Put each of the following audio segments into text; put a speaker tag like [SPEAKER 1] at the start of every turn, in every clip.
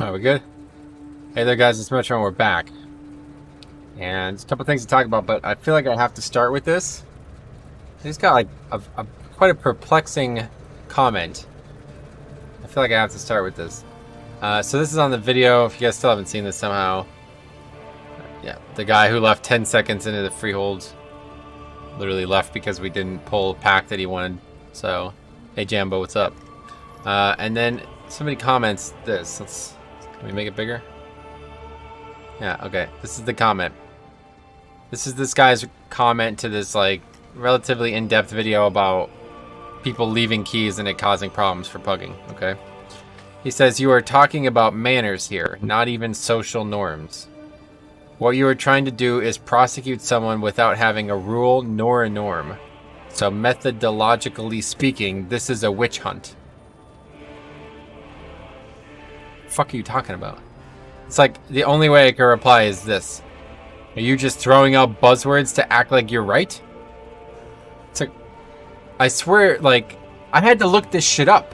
[SPEAKER 1] Alright, we good? Hey there guys, it's Metro and we're back. And there's a couple things to talk about, but I feel like I have to start with this. I just got like quite a perplexing comment. I feel like I have to start with this. So this is on the video, if you guys still haven't seen this somehow. Yeah, the guy who left 10 seconds into the freehold literally left because we didn't pull a pack that he wanted. So, hey Jambo, what's up? And then somebody comments this. Can we make it bigger? Yeah, okay. This is the comment. This is this guy's comment to this like relatively in-depth video about people leaving keys and it causing problems for pugging, okay? He says, "You are talking about manners here, not even social norms. What you are trying to do is prosecute someone without having a rule nor a norm. So methodologically speaking, this is a witch hunt." What the fuck are you talking about? It's like the only way I can reply is this. Are you just throwing out buzzwords to act like you're right? It's like, I swear, like, I had to look this shit up.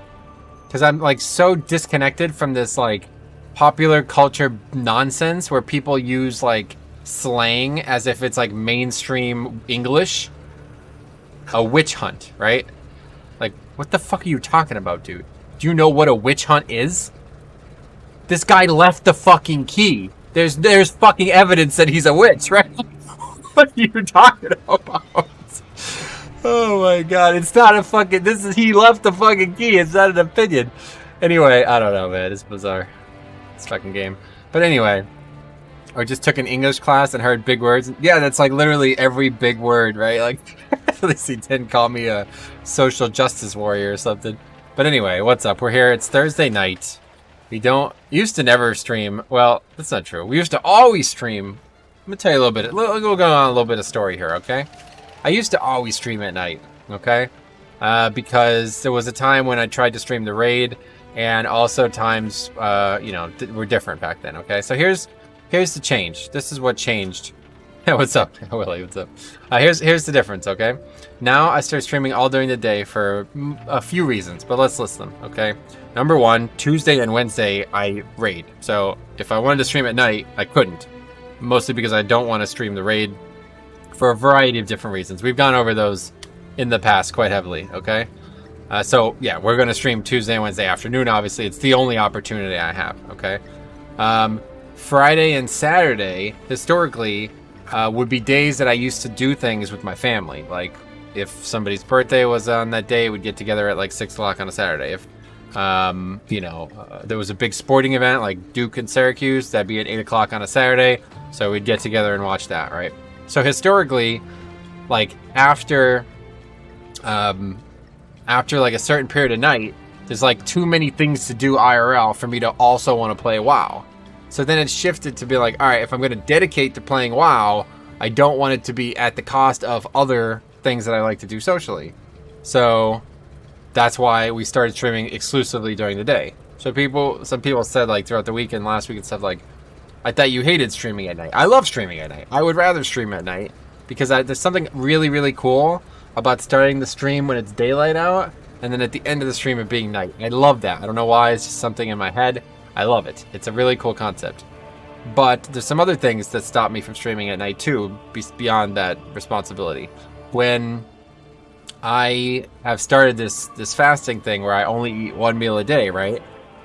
[SPEAKER 1] Because I'm, like, so disconnected from this, like, popular culture nonsense where people use, like, slang as if it's, like, mainstream English. A witch hunt, right? Like, what the fuck are you talking about, dude? Do you know what a witch hunt is? This guy left the fucking key. There's fucking evidence that he's a witch, right? What are you talking about? Oh my god, it's not a fucking... he left the fucking key. It's not an opinion. Anyway, I don't know, man. It's bizarre. It's fucking game. But anyway, I just took an English class and heard big words. Yeah, that's like literally every big word, right? Like, at least he didn't call me a social justice warrior or something. But anyway, what's up? We're here. It's Thursday night. We used to never stream. Well, that's not true. We used to always stream. Let me tell you a little bit. We'll go on a little bit of story here, okay? I used to always stream at night, okay? Because there was a time when I tried to stream the raid, and also times, you know, were different back then, okay? So here's the change. This is what changed. What's up, Willie? What's up? Here's the difference, okay? Now I start streaming all during the day for a few reasons, but let's list them, okay? Number one, Tuesday and Wednesday I raid. So if I wanted to stream at night, I couldn't. Mostly because I don't want to stream the raid for a variety of different reasons. We've gone over those in the past quite heavily, okay? So yeah, we're going to stream Tuesday and Wednesday afternoon, obviously. It's the only opportunity I have, okay? Friday and Saturday, historically, would be days that I used to do things with my family. Like, if somebody's birthday was on that day, we'd get together at like 6 o'clock on a Saturday. If, you know, there was a big sporting event like Duke and Syracuse, that'd be at 8 o'clock on a Saturday. So we'd get together and watch that, right? So historically, like, after like a certain period of night, there's like too many things to do IRL for me to also want to play WoW. So then it shifted to be like, all right, if I'm going to dedicate to playing WoW, I don't want it to be at the cost of other things that I like to do socially. So that's why we started streaming exclusively during the day. So some people said, like, throughout the weekend, last week and stuff, like, I thought you hated streaming at night. I love streaming at night. I would rather stream at night because there's something really, really cool about starting the stream when it's daylight out and then at the end of the stream it being night. I love that. I don't know why. It's just something in my head. I love it. It's a really cool concept. But there's some other things that stop me from streaming at night too, beyond that responsibility. When I have started this fasting thing where I only eat one meal a day, right?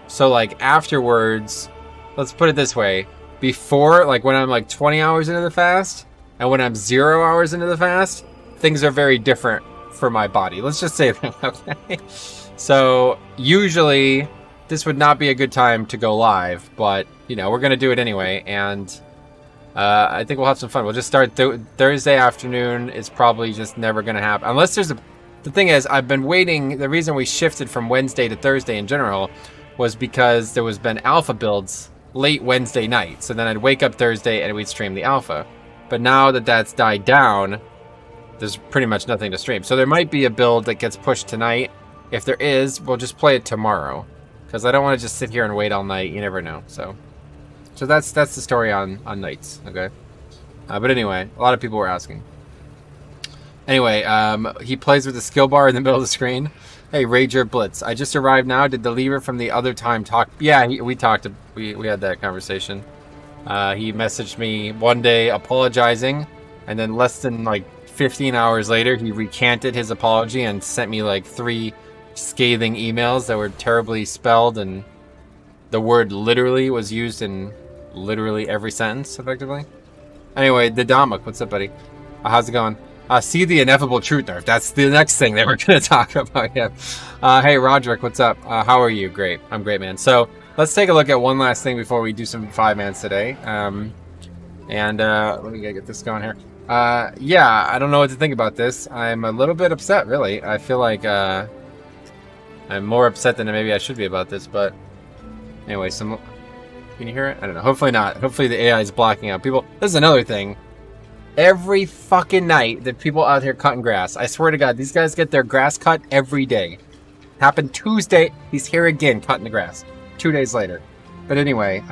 [SPEAKER 1] So like afterwards, let's put it this way. Before, like when I'm like 20 hours into the fast and when I'm 0 hours into the fast, things are very different for my body. Let's just say that, okay? So usually this would not be a good time to go live, but you know, we're going to do it anyway. And I think we'll have some fun. We'll just start Thursday afternoon. Is probably just never going to happen. Unless there's the thing is, I've been waiting. The reason we shifted from Wednesday to Thursday in general was because there was been alpha builds late Wednesday night. So then I'd wake up Thursday and we'd stream the alpha. But now that that's died down, there's pretty much nothing to stream. So there might be a build that gets pushed tonight. If there is, we'll just play it tomorrow. Because I don't want to just sit here and wait all night. You never know. So that's the story on nights, okay? But anyway, a lot of people were asking. Anyway, he plays with the skill bar in the middle of the screen. Hey, Rager Blitz. I just arrived now. Did the leaver from the other time talk? Yeah, we talked. We had that conversation. He messaged me one day apologizing, and then less than like 15 hours later, he recanted his apology and sent me like 3 scathing emails that were terribly spelled, and the word literally was used in literally every sentence, effectively. Anyway, the Domik, what's up, buddy? How's it going? See the ineffable truth nerf. That's the next thing that we're going to talk about. Yeah. Hey, Roderick, what's up? How are you? Great. I'm great, man. So let's take a look at one last thing before we do some 5-mans today. Let me get this going here. Yeah, I don't know what to think about this. I'm a little bit upset, really. I feel like I'm more upset than maybe I should be about this, but anyway, can you hear it? I don't know. Hopefully not. Hopefully the AI is blocking out people. This is another thing. Every fucking night, the people out here cutting grass. I swear to God, these guys get their grass cut every day. Happened Tuesday. He's here again cutting the grass. 2 days later. But anyway,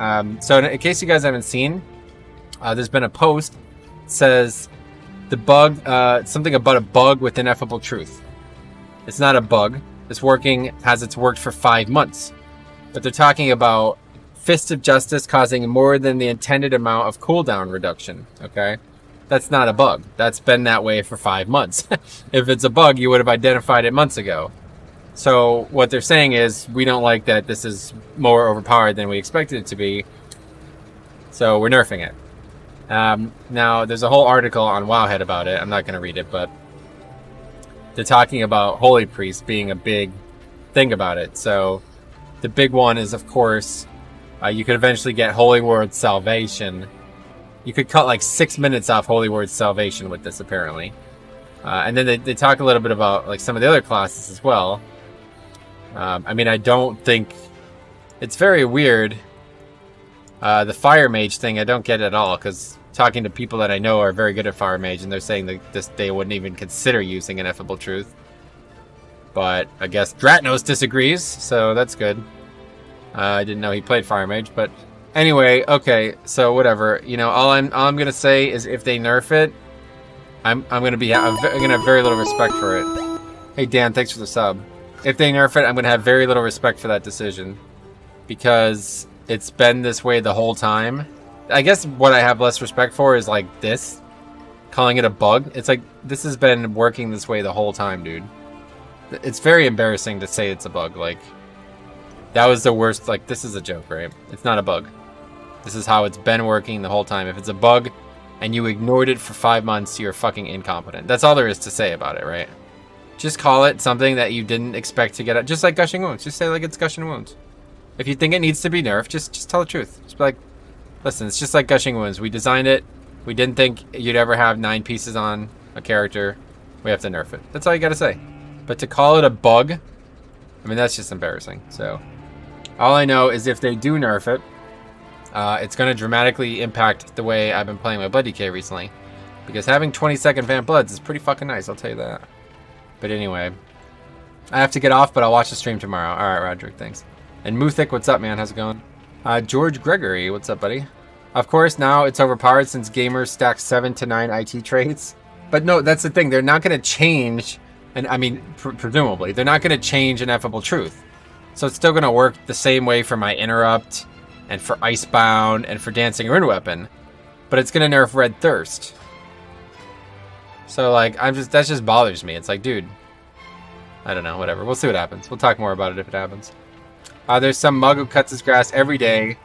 [SPEAKER 1] so in case you guys haven't seen, there's been a post that says the bug, something about a bug with ineffable truth. It's not a bug. It's working as it's worked for 5 months. But they're talking about Fist of Justice causing more than the intended amount of cooldown reduction. Okay? That's not a bug. That's been that way for 5 months. If it's a bug, you would have identified it months ago. So what they're saying is, we don't like that this is more overpowered than we expected it to be. So we're nerfing it. Now, there's a whole article on Wowhead about it. I'm not going to read it, but they're talking about Holy Priest being a big thing about it. So the big one is, of course, you could eventually get Holy Word Salvation. You could cut like 6 minutes off Holy Word Salvation with this, apparently. And then they talk a little bit about like some of the other classes as well. I mean, I don't think... It's very weird. The Fire Mage thing, I don't get at all, because talking to people that I know are very good at Fire Mage, and they're saying that they wouldn't even consider using Ineffable Truth. But I guess Dratnos disagrees, so that's good. I didn't know he played Fire Mage, but... Anyway, okay, so whatever. You know, all I'm gonna say is if they nerf it, I'm gonna have very little respect for it. Hey Dan, thanks for the sub. If they nerf it, I'm gonna have very little respect for that decision, because it's been this way the whole time. I guess what I have less respect for is like this, calling it a bug. It's like this has been working this way the whole time, dude. It's very embarrassing to say it's a bug. Like that was the worst. Like this is a joke, right? It's not a bug. This is how it's been working the whole time. If it's a bug and you ignored it for 5 months, you're fucking incompetent. That's all there is to say about it, right? Just call it something that you didn't expect to get at. Just like Gushing Wounds. Just say like it's Gushing Wounds. If you think it needs to be nerfed, just tell the truth. Just be like, listen, it's just like Gushing Wounds. We designed it. We didn't think you'd ever have 9 pieces on a character. We have to nerf it. That's all you gotta say. But to call it a bug, I mean, that's just embarrassing. So all I know is if they do nerf it, it's going to dramatically impact the way I've been playing my Blood DK recently. Because having 20-second Vamp Bloods is pretty fucking nice, I'll tell you that. But anyway, I have to get off, but I'll watch the stream tomorrow. Alright, Roderick, thanks. And Mythic, what's up, man? How's it going? George Gregory, what's up, buddy? Of course, now it's overpowered since gamers stack 7 to 9 IT traits. But no, that's the thing. They're not going to change, and I mean, presumably, they're not going to change Ineffable Truth. So it's still going to work the same way for my Interrupt, and for Icebound, and for Dancing Ruin Weapon. But it's going to nerf Red Thirst. So, like, that just bothers me. It's like, dude, I don't know, whatever. We'll see what happens. We'll talk more about it if it happens. There's some mug who cuts his grass every day.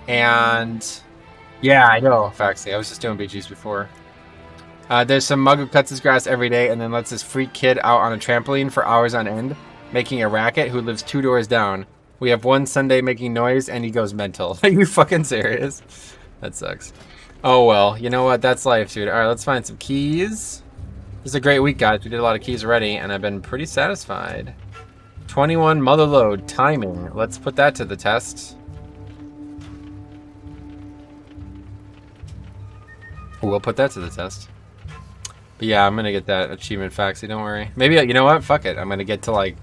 [SPEAKER 1] And, yeah, I know, Faxi. I was just doing BGs before. There's some mug who cuts his grass every day and then lets his freak kid out on a trampoline for hours on end, making a racket, who lives 2 doors down. We have one Sunday making noise, and he goes mental. Are you fucking serious? That sucks. Oh, well. You know what? That's life, dude. All right, let's find some keys. This is a great week, guys. We did a lot of keys already, and I've been pretty satisfied. 21 mother load timing. Let's put that to the test. We'll put that to the test. But yeah, I'm going to get that achievement, Faxi. Don't worry. Maybe, you know what? Fuck it. I'm going to get to, like,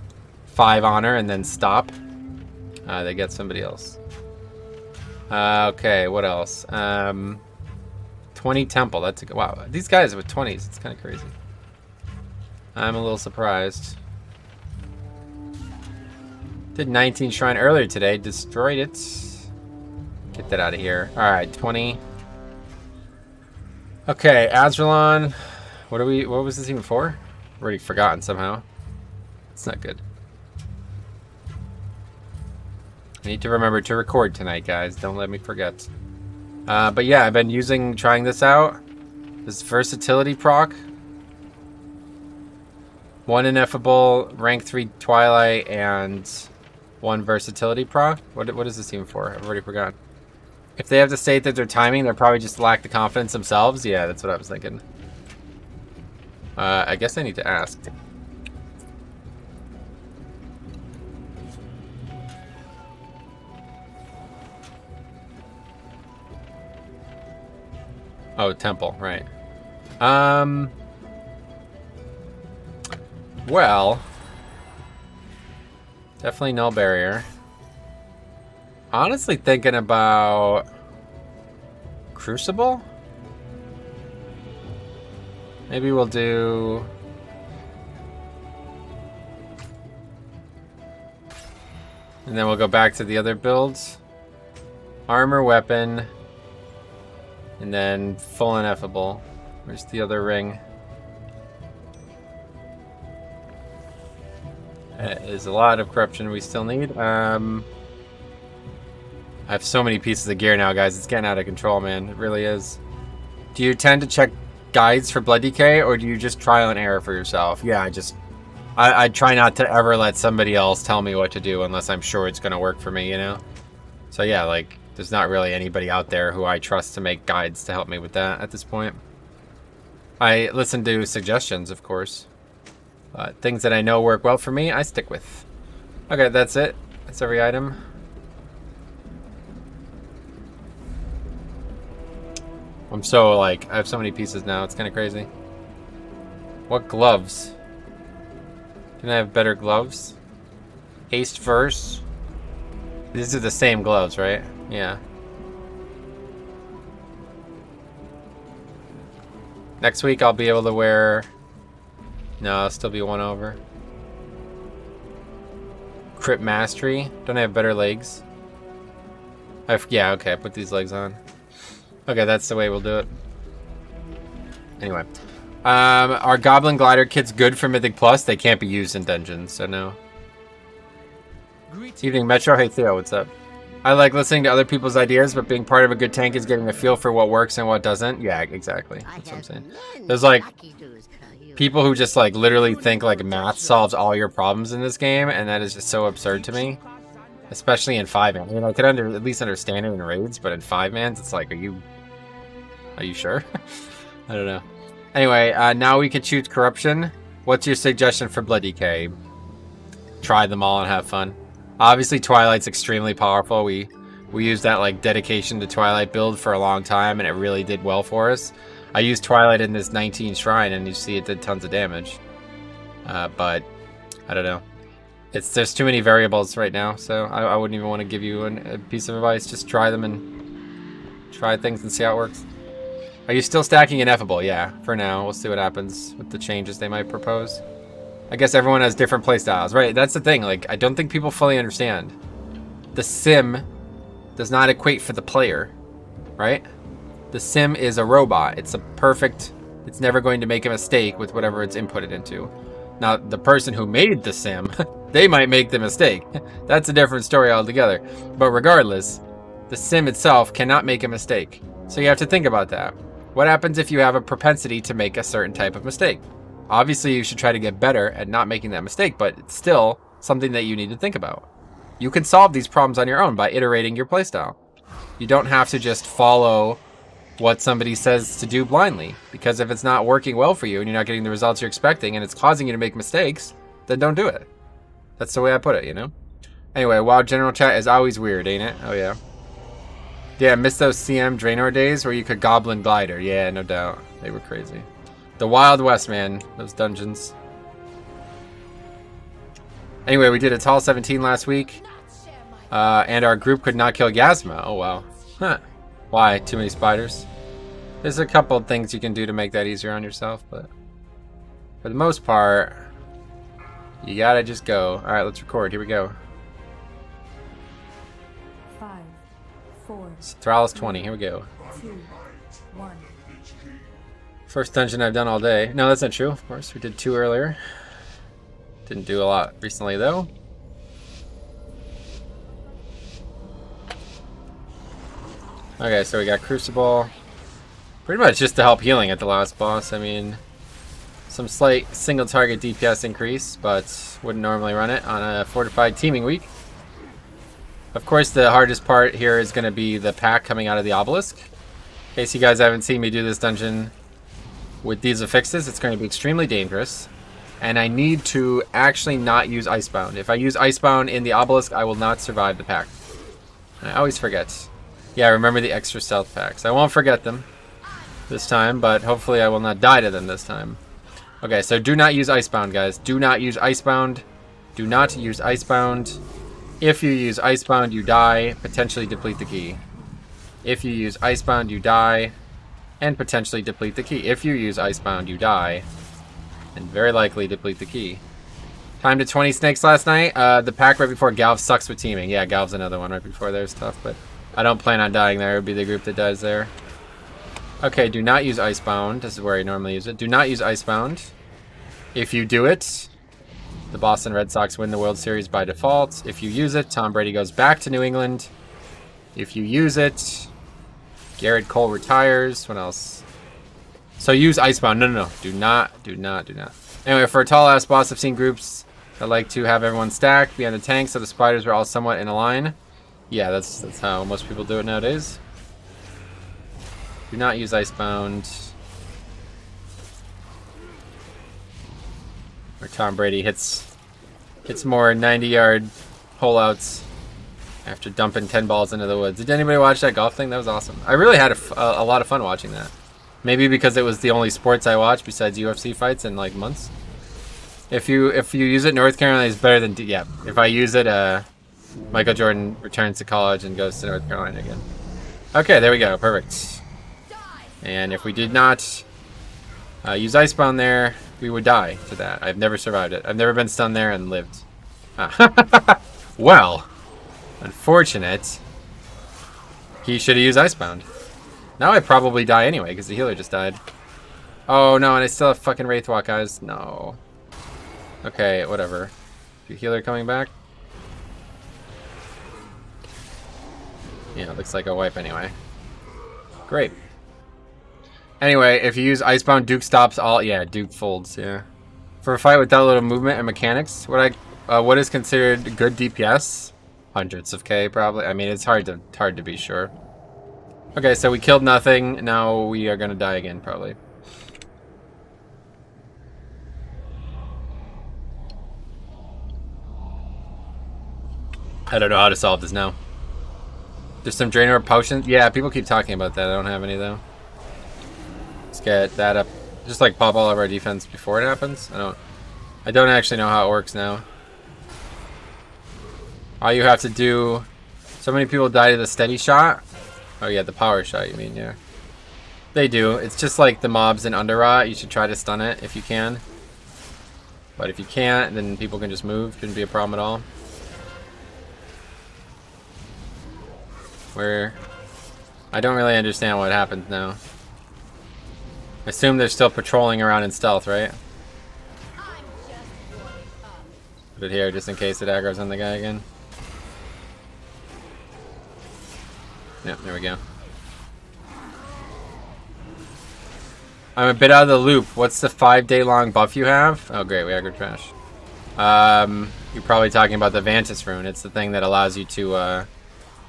[SPEAKER 1] 5 honor and then stop. They get somebody else. Okay, what else? 20 temple. That's a good... Wow, these guys with 20s, it's kind of crazy. I'm a little surprised. Did 19 shrine earlier today, destroyed it. Get that out of here. Alright, 20. Okay, Azralon. What was this even for? Already forgotten somehow. It's not good. I need to remember to record tonight, guys. Don't let me forget. But yeah, I've been trying this out. This versatility proc. 1 ineffable, rank 3 Twilight, and 1 versatility proc. What is this even for? I've already forgotten. If they have to state that they're timing, they're probably just lack the confidence themselves. Yeah, that's what I was thinking. I guess I need to ask. Oh, temple, right. Well, definitely null barrier. Honestly thinking about Crucible? Maybe we'll do... And then we'll go back to the other builds. Armor, weapon, and then full ineffable. Where's the other ring? That is a lot of corruption we still need. I have so many pieces of gear now, guys. It's getting out of control, man. It really is. Do you tend to check guides for blood decay, or do you just trial and error for yourself? Yeah, I try not to ever let somebody else tell me what to do unless I'm sure it's going to work for me, you know? So yeah, like, there's not really anybody out there who I trust to make guides to help me with that at this point. I listen to suggestions, of course. Things that I know work well for me, I stick with. Okay, that's it. That's every item. I'm so, like, I have so many pieces now. It's kind of crazy. What gloves? Can I have better gloves? Haste verse. These are the same gloves, right? Yeah. Next week I'll be able to wear... No, I'll still be 1 over. Crit mastery. Don't I have better legs? Yeah, okay, I put these legs on. Okay, that's the way we'll do it. Anyway. Are Goblin Glider kits good for Mythic Plus? They can't be used in dungeons, so no. Evening Metro. Hey Theo, what's up? I like listening to other people's ideas, but being part of a good tank is getting a feel for what works and what doesn't. Yeah, exactly. That's what I'm saying. There's like people who just like literally think like math solves all your problems in this game, and that is just so absurd to me. Especially in 5-man. I mean, I could at least understand it in raids, but in 5-mans, it's like, are you sure? I don't know. Anyway, now we can choose corruption. What's your suggestion for blood decay? Try them all and have fun. Obviously, Twilight's extremely powerful. We used that like dedication to Twilight build for a long time, and it really did well for us. I used Twilight in this 19 shrine, and you see it did tons of damage. But I don't know. There's too many variables right now, so I wouldn't even want to give you a piece of advice. Just try them and try things and see how it works. Are you still stacking ineffable? Yeah, for now. We'll see what happens with the changes they might propose. I guess everyone has different playstyles, right? That's the thing. Like, I don't think people fully understand. The sim does not equate for the player, right? The sim is a robot. It's it's never going to make a mistake with whatever it's inputted into. Now, the person who made the sim, they might make the mistake. That's a different story altogether. But regardless, the sim itself cannot make a mistake. So you have to think about that. What happens if you have a propensity to make a certain type of mistake? Obviously, you should try to get better at not making that mistake, but it's still something that you need to think about. You can solve these problems on your own by iterating your playstyle. You don't have to just follow what somebody says to do blindly, because if it's not working well for you and you're not getting the results you're expecting and it's causing you to make mistakes, then don't do it. That's the way I put it, you know? Anyway, WoW general chat is always weird, ain't it? Oh yeah. Yeah, I miss those CM Draenor days where you could Goblin Glider. Yeah, no doubt. They were crazy. The Wild West, man. Those dungeons. Anyway, we did a Tall 17 last week. And our group could not kill Yasma. Oh, wow. Huh. Why? Too many spiders? There's a couple of things you can do to make that easier on yourself, but... for the most part, you gotta just go. Alright, let's record. Here we go.
[SPEAKER 2] 5, 4,
[SPEAKER 1] Thrallus 20. Here we go.
[SPEAKER 2] 2, 1.
[SPEAKER 1] First dungeon I've done all day. No, that's not true. Of course, we did 2 earlier. Didn't do a lot recently, though. Okay, so we got Crucible. Pretty much just to help healing at the last boss. I mean, some slight single target DPS increase, but wouldn't normally run it on a fortified teaming week. Of course, the hardest part here is going to be the pack coming out of the obelisk. In case you guys haven't seen me do this dungeon with these affixes, it's going to be extremely dangerous. And I need to actually not use Icebound. If I use Icebound in the obelisk, I will not survive the pack. I always forget. Yeah, remember the extra stealth packs. I won't forget them this time, but hopefully I will not die to them this time. Okay, so do not use Icebound, guys. Do not use Icebound. Do not use Icebound. If you use Icebound, you die, potentially deplete the key. If you use Icebound, you die, and potentially deplete the key. If you use Icebound, you die, and very likely deplete the key. Time to 20 snakes last night. The pack right before Galv sucks with teaming. Yeah, Galv's another one right before there's tough, but I don't plan on dying there. It would be the group that dies there. Okay, do not use Icebound. This is where I normally use it. Do not use Icebound. If you do it, the Boston Red Sox win the World Series by default. If you use it, Tom Brady goes back to New England. If you use it, Garrett Cole retires. What else? So use Icebound. No. Do not. Anyway, for a tall-ass boss, I've seen groups that like to have everyone stacked behind the tank so the spiders are all somewhat in a line. Yeah, that's how most people do it nowadays. Do not use Icebound. Or Tom Brady hits more 90-yard holeouts after dumping 10 balls into the woods. Did anybody watch that golf thing? That was awesome. I really had a lot of fun watching that. Maybe because it was the only sports I watched besides UFC fights in like months. If you use it, North Carolina is better than yeah. If I use it, Michael Jordan returns to college and goes to North Carolina again. Okay, there we go. Perfect. And if we did not use Icebound there, we would die to that. I've never survived it. I've never been stunned there and lived. Well, unfortunate. He should have used Icebound. Now I probably die anyway because the healer just died. Oh no, and I still have fucking Wraithwalk, guys. No. Okay, whatever. The healer coming back? Yeah, looks like a wipe anyway. Great. Anyway, if you use Icebound, Duke stops all. Yeah, Duke folds. Yeah. For a fight with that little movement and mechanics, what is considered good DPS? Hundreds of K, probably. I mean, it's hard to be sure. Okay, so we killed nothing. Now we are gonna die again, probably. I don't know how to solve this now. There's some Draenor potions. Yeah, people keep talking about that. I don't have any though. Let's get that up. Just like pop all of our defense before it happens. I don't actually know how it works now. All you have to do. So many people die to the steady shot. Oh yeah, the power shot. You mean yeah? They do. It's just like the mobs in Underrot. You should try to stun it if you can. But if you can't, then people can just move. Shouldn't be a problem at all. Where I don't really understand what happens now. I assume they're still patrolling around in stealth, right? Put it here just in case it aggro's on the guy again. Yep, there we go. I'm a bit out of the loop. What's the 5-day long buff you have? Oh great, we aggro trash. You're probably talking about the Vantis rune. It's the thing that allows you to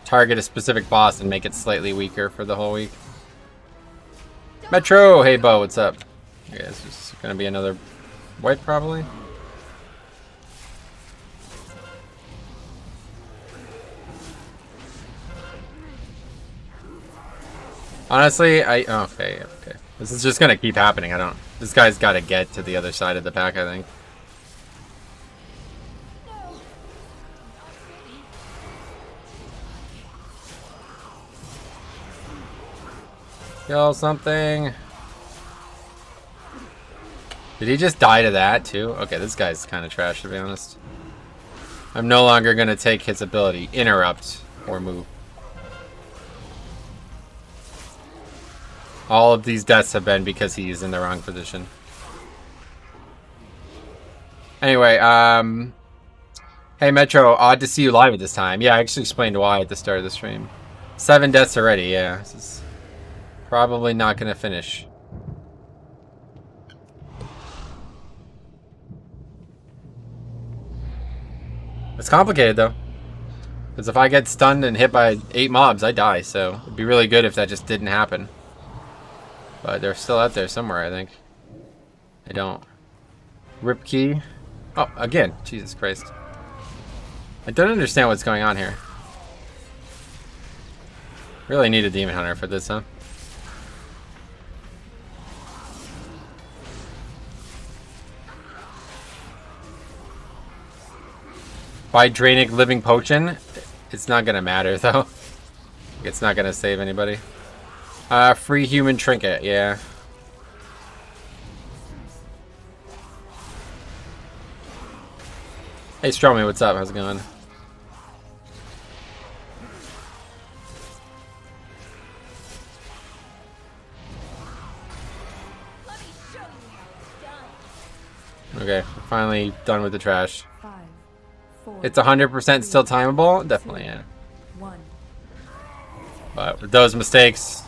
[SPEAKER 1] target a specific boss and make it slightly weaker for the whole week. Metro! Hey Bo, what's up? I guess this is gonna be another wipe probably. Honestly, okay. This is just gonna keep happening. This guy's gotta get to the other side of the pack, I think. Kill something. Did he just die to that too? Okay, this guy's kind of trash to be honest. I'm no longer going to take his ability, interrupt, or move. All of these deaths have been because he's in the wrong position. Anyway, hey Metro, odd to see you live at this time. Yeah, I actually explained why at the start of the stream. 7 deaths already, yeah. This is probably not going to finish. It's complicated though. Because if I get stunned and hit by 8 mobs, I die. So it'd be really good if that just didn't happen. But they're still out there somewhere, I think. I don't. Rip key. Oh, again. Jesus Christ. I don't understand what's going on here. Really need a Demon Hunter for this, huh? By Drainic Living Potion, it's not gonna matter though. It's not gonna save anybody. Free Human Trinket, yeah. Hey Stromy, what's up? How's it going? Okay, we're finally done with the trash.
[SPEAKER 2] 5, 4,
[SPEAKER 1] It's 100% still timeable? Definitely, yeah.
[SPEAKER 2] 1.
[SPEAKER 1] But with those mistakes,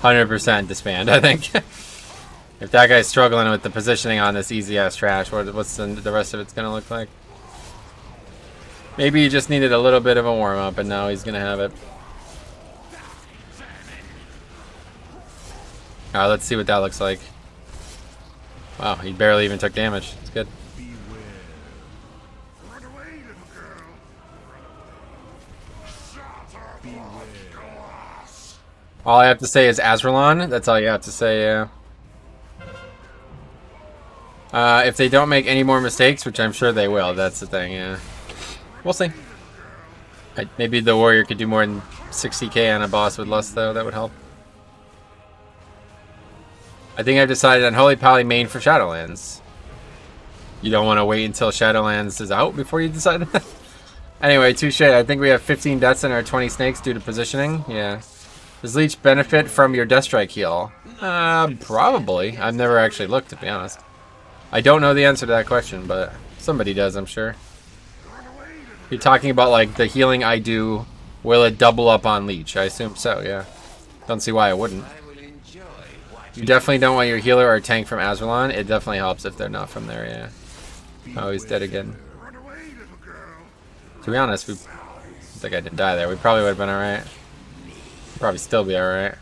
[SPEAKER 1] 100% disband, I think. If that guy's struggling with the positioning on this easy-ass trash, what's the rest of it's going to look like? Maybe he just needed a little bit of a warm-up, and now he's going to have it. Alright, let's see what that looks like. Wow, he barely even took damage. It's good. All I have to say is Azralon. That's all you have to say, yeah. If they don't make any more mistakes, which I'm sure they will, that's the thing, yeah. We'll see. Maybe the warrior could do more than 60k on a boss with lust, though. That would help. I think I've decided on Holy Pally main for Shadowlands. You don't want to wait until Shadowlands is out before you decide that? Anyway, touche. I think we have 15 deaths in our 20 snakes due to positioning. Yeah. Does Leech benefit from your Death Strike heal? Probably. I've never actually looked, to be honest. I don't know the answer to that question, but somebody does, I'm sure. You're talking about, like, the healing I do, will it double up on Leech? I assume so, yeah. Don't see why I wouldn't. You definitely don't want your healer or tank from Azralon. It definitely helps if they're not from there, yeah. Oh, he's dead again. To be honest, I think I didn't die there. We probably would have been alright. Probably still be alright.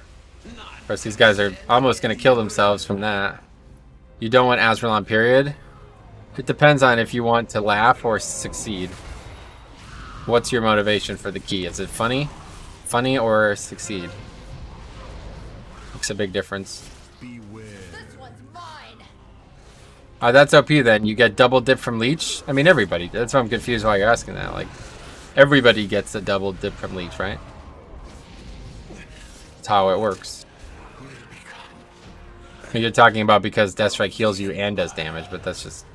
[SPEAKER 1] Of course, these guys are almost going to kill themselves from that. You don't want Azralon, period. It depends on if you want to laugh or succeed. What's your motivation for the key? Is it funny? Funny or succeed? Makes a big difference. That's OP then. You get double dip from Leech? I mean, everybody. That's why I'm confused why you're asking that. Like, everybody gets a double dip from Leech, right? That's how it works. You're talking about because Death Strike heals you and does damage, but that's just...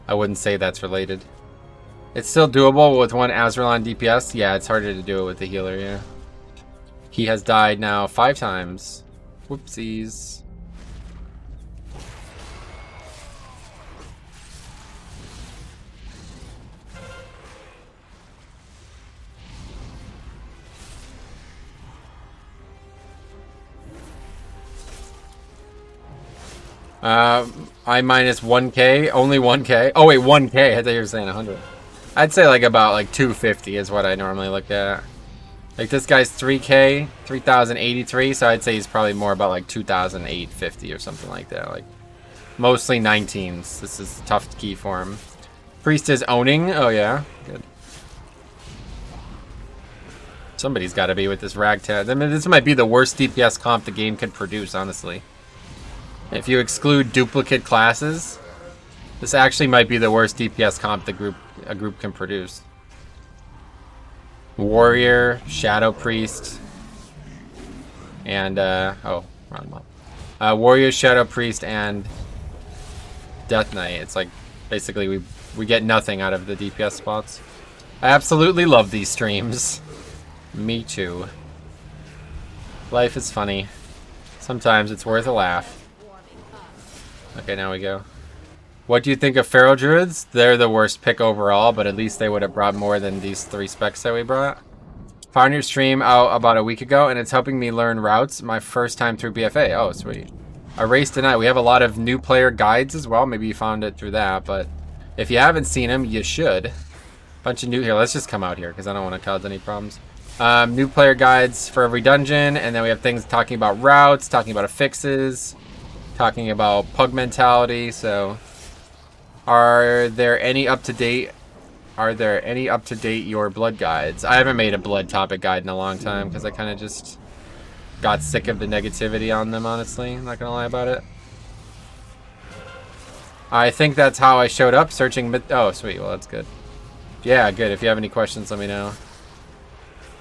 [SPEAKER 1] I wouldn't say that's related. It's still doable with one Azralon DPS. Yeah, it's harder to do it with the healer, yeah. He has died now 5 times. Whoopsies. I minus 1k, only 1k. Oh wait, 1k. I thought you were saying 100. I'd say like about like 250 is what I normally look at. Like this guy's 3k, 3083, so I'd say he's probably more about like 2850 or something like that. Like mostly 19s. This is a tough key for him. Priest is owning. Oh yeah, good. Somebody's got to be with this ragtag. I mean, this might be the worst DPS comp the game could produce, honestly. If you exclude duplicate classes, this actually might be the worst DPS comp a group can produce. Warrior, Shadow Priest, and oh, wrong mob. Warrior, Shadow Priest, and Death Knight. It's like basically we get nothing out of the DPS spots. I absolutely love these streams. Me too. Life is funny. Sometimes it's worth a laugh. Okay, now we go. What do you think of Feral Druids? They're the worst pick overall, but at least they would have brought more than these 3 specs that we brought. Found your stream out about a week ago, and it's helping me learn routes my first time through BFA. Oh, sweet. A race tonight. We have a lot of new player guides as well. Maybe you found it through that, but if you haven't seen them, you should. Bunch of new here. Let's just come out here because I don't want to cause any problems. New player guides for every dungeon, and then we have things talking about routes, talking about affixes, talking about pug mentality. So, are there any up to date your blood guides? I haven't made a blood topic guide in a long time because I kind of just got sick of the negativity on them, honestly. I'm not gonna lie about it. I think that's how I showed up, searching oh, sweet. Well, that's good. Yeah, good. If you have any questions, let me know.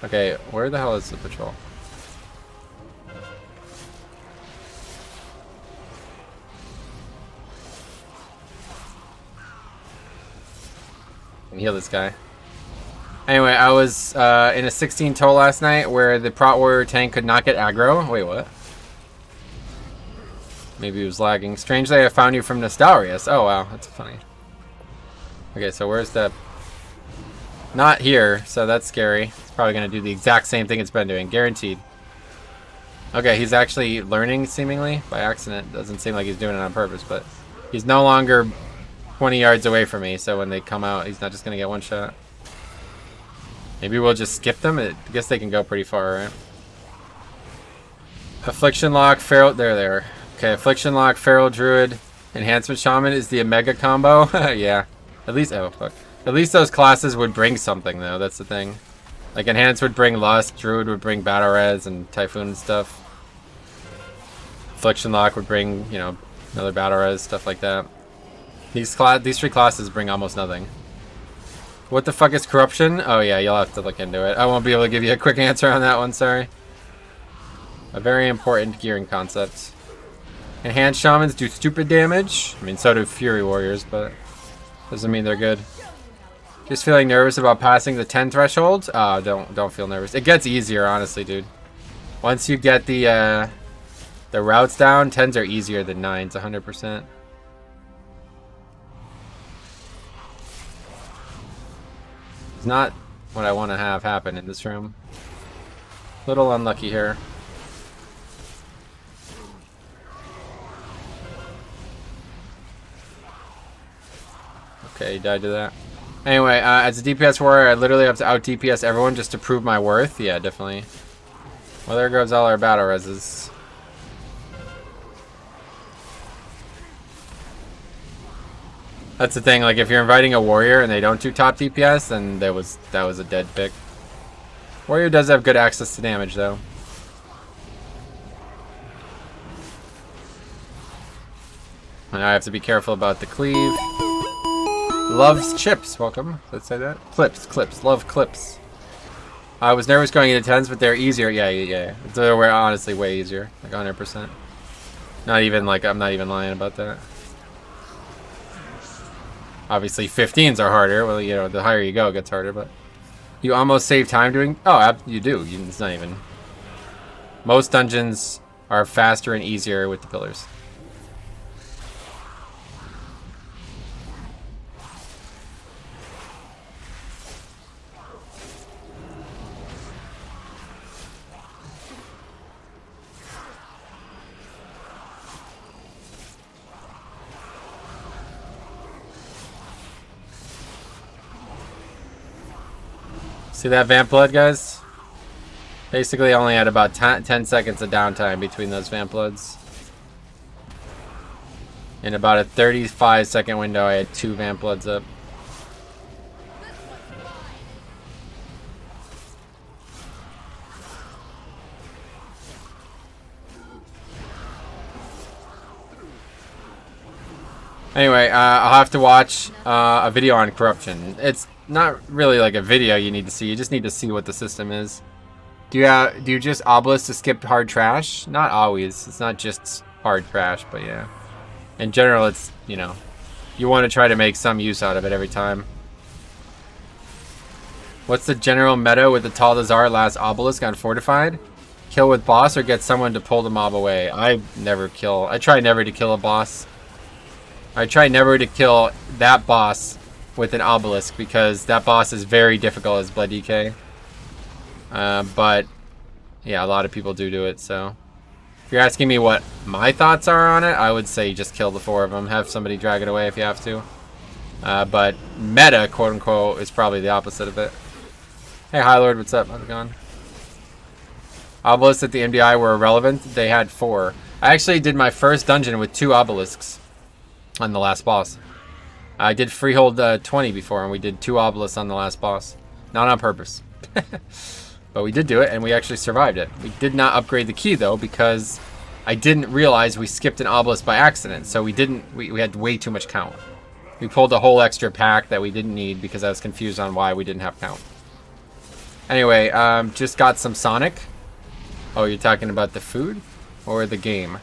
[SPEAKER 1] Okay, where the hell is the patrol? And heal this guy. Anyway, I was in a 16 toll last night where the Prot Warrior tank could not get aggro. Wait, what? Maybe he was lagging. Strangely, I found you from Nostalrius. Oh, wow. That's funny. Okay, so where's the... Not here, so that's scary. It's probably going to do the exact same thing it's been doing. Guaranteed. Okay, he's actually learning, seemingly, by accident. Doesn't seem like he's doing it on purpose, but he's no longer 20 yards away from me, so when they come out, he's not just going to get one shot. Maybe we'll just skip them? I guess they can go pretty far, right? Affliction Lock, Feral... There. Okay, Affliction Lock, Feral Druid, Enhancement Shaman is the Omega combo. Yeah. At least... Oh, fuck. At least those classes would bring something, though. That's the thing. Like, Enhance would bring Lust, Druid would bring Battle Res and Typhoon and stuff. Affliction Lock would bring, you know, another Battle Res, stuff like that. These 3 classes bring almost nothing. What the fuck is Corruption? Oh, yeah, you'll have to look into it. I won't be able to give you a quick answer on that one, sorry. A very important gearing concept. Enhanced Shamans do stupid damage. I mean, so do Fury Warriors, but doesn't mean they're good. Just feeling nervous about passing the 10 threshold? Oh, don't feel nervous. It gets easier, honestly, dude. Once you get the routes down, 10s are easier than 9s, 100%. It's not what I want to have happen in this room. Little unlucky here. Okay, he died to that. Anyway, as a DPS warrior, I literally have to out DPS everyone just to prove my worth. Yeah, definitely. Well, there goes all our battle reses. That's the thing. Like, if you're inviting a warrior and they don't do top DPS, then that was a dead pick. Warrior does have good access to damage, though. And I have to be careful about the cleave. Loves chips. Welcome. Let's say that. Clips. Love clips. I was nervous going into 10s, but they're easier. Yeah. They're honestly way easier. Like 100%. Not even like, I'm not even lying about that. Obviously 15s are harder. Well, you know, the higher you go, it gets harder, but you almost save time doing... Oh, you do. It's not even... Most dungeons are faster and easier with the pillars. See that Vamp Blood, guys? Basically, I only had about 10 seconds of downtime between those Vamp Bloods. In about a 35-second window, I had 2 Vamp Bloods up. Anyway, I'll have to watch a video on corruption. It's not really like a video you need to see. You just need to see what the system is. Do you just obelisk to skip hard trash? Not always. It's not just hard trash, but yeah. In general, it's, you know, you want to try to make some use out of it every time. What's the general meta with the Taldazar last obelisk on fortified? Kill with boss or get someone to pull the mob away? I try never to kill a boss. I try never to kill that boss with an obelisk because that boss is very difficult as Blood DK. But yeah, a lot of people do it, so if you're asking me what my thoughts are on it, I would say just kill the 4 of them. Have somebody drag it away if you have to. But meta, quote unquote, is probably the opposite of it. Hey, High Lord, what's up? How's it going? Obelisks at the MDI were irrelevant. They had 4. I actually did my first dungeon with 2 obelisks on the last boss. I did Freehold 20 before, and we did 2 obelisks on the last boss. Not on purpose. But we did do it, and we actually survived it. We did not upgrade the key, though, because I didn't realize we skipped an obelisk by accident. So we had way too much count. We pulled a whole extra pack that we didn't need because I was confused on why we didn't have count. Anyway, just got some Sonic. Oh, you're talking about the food or the game?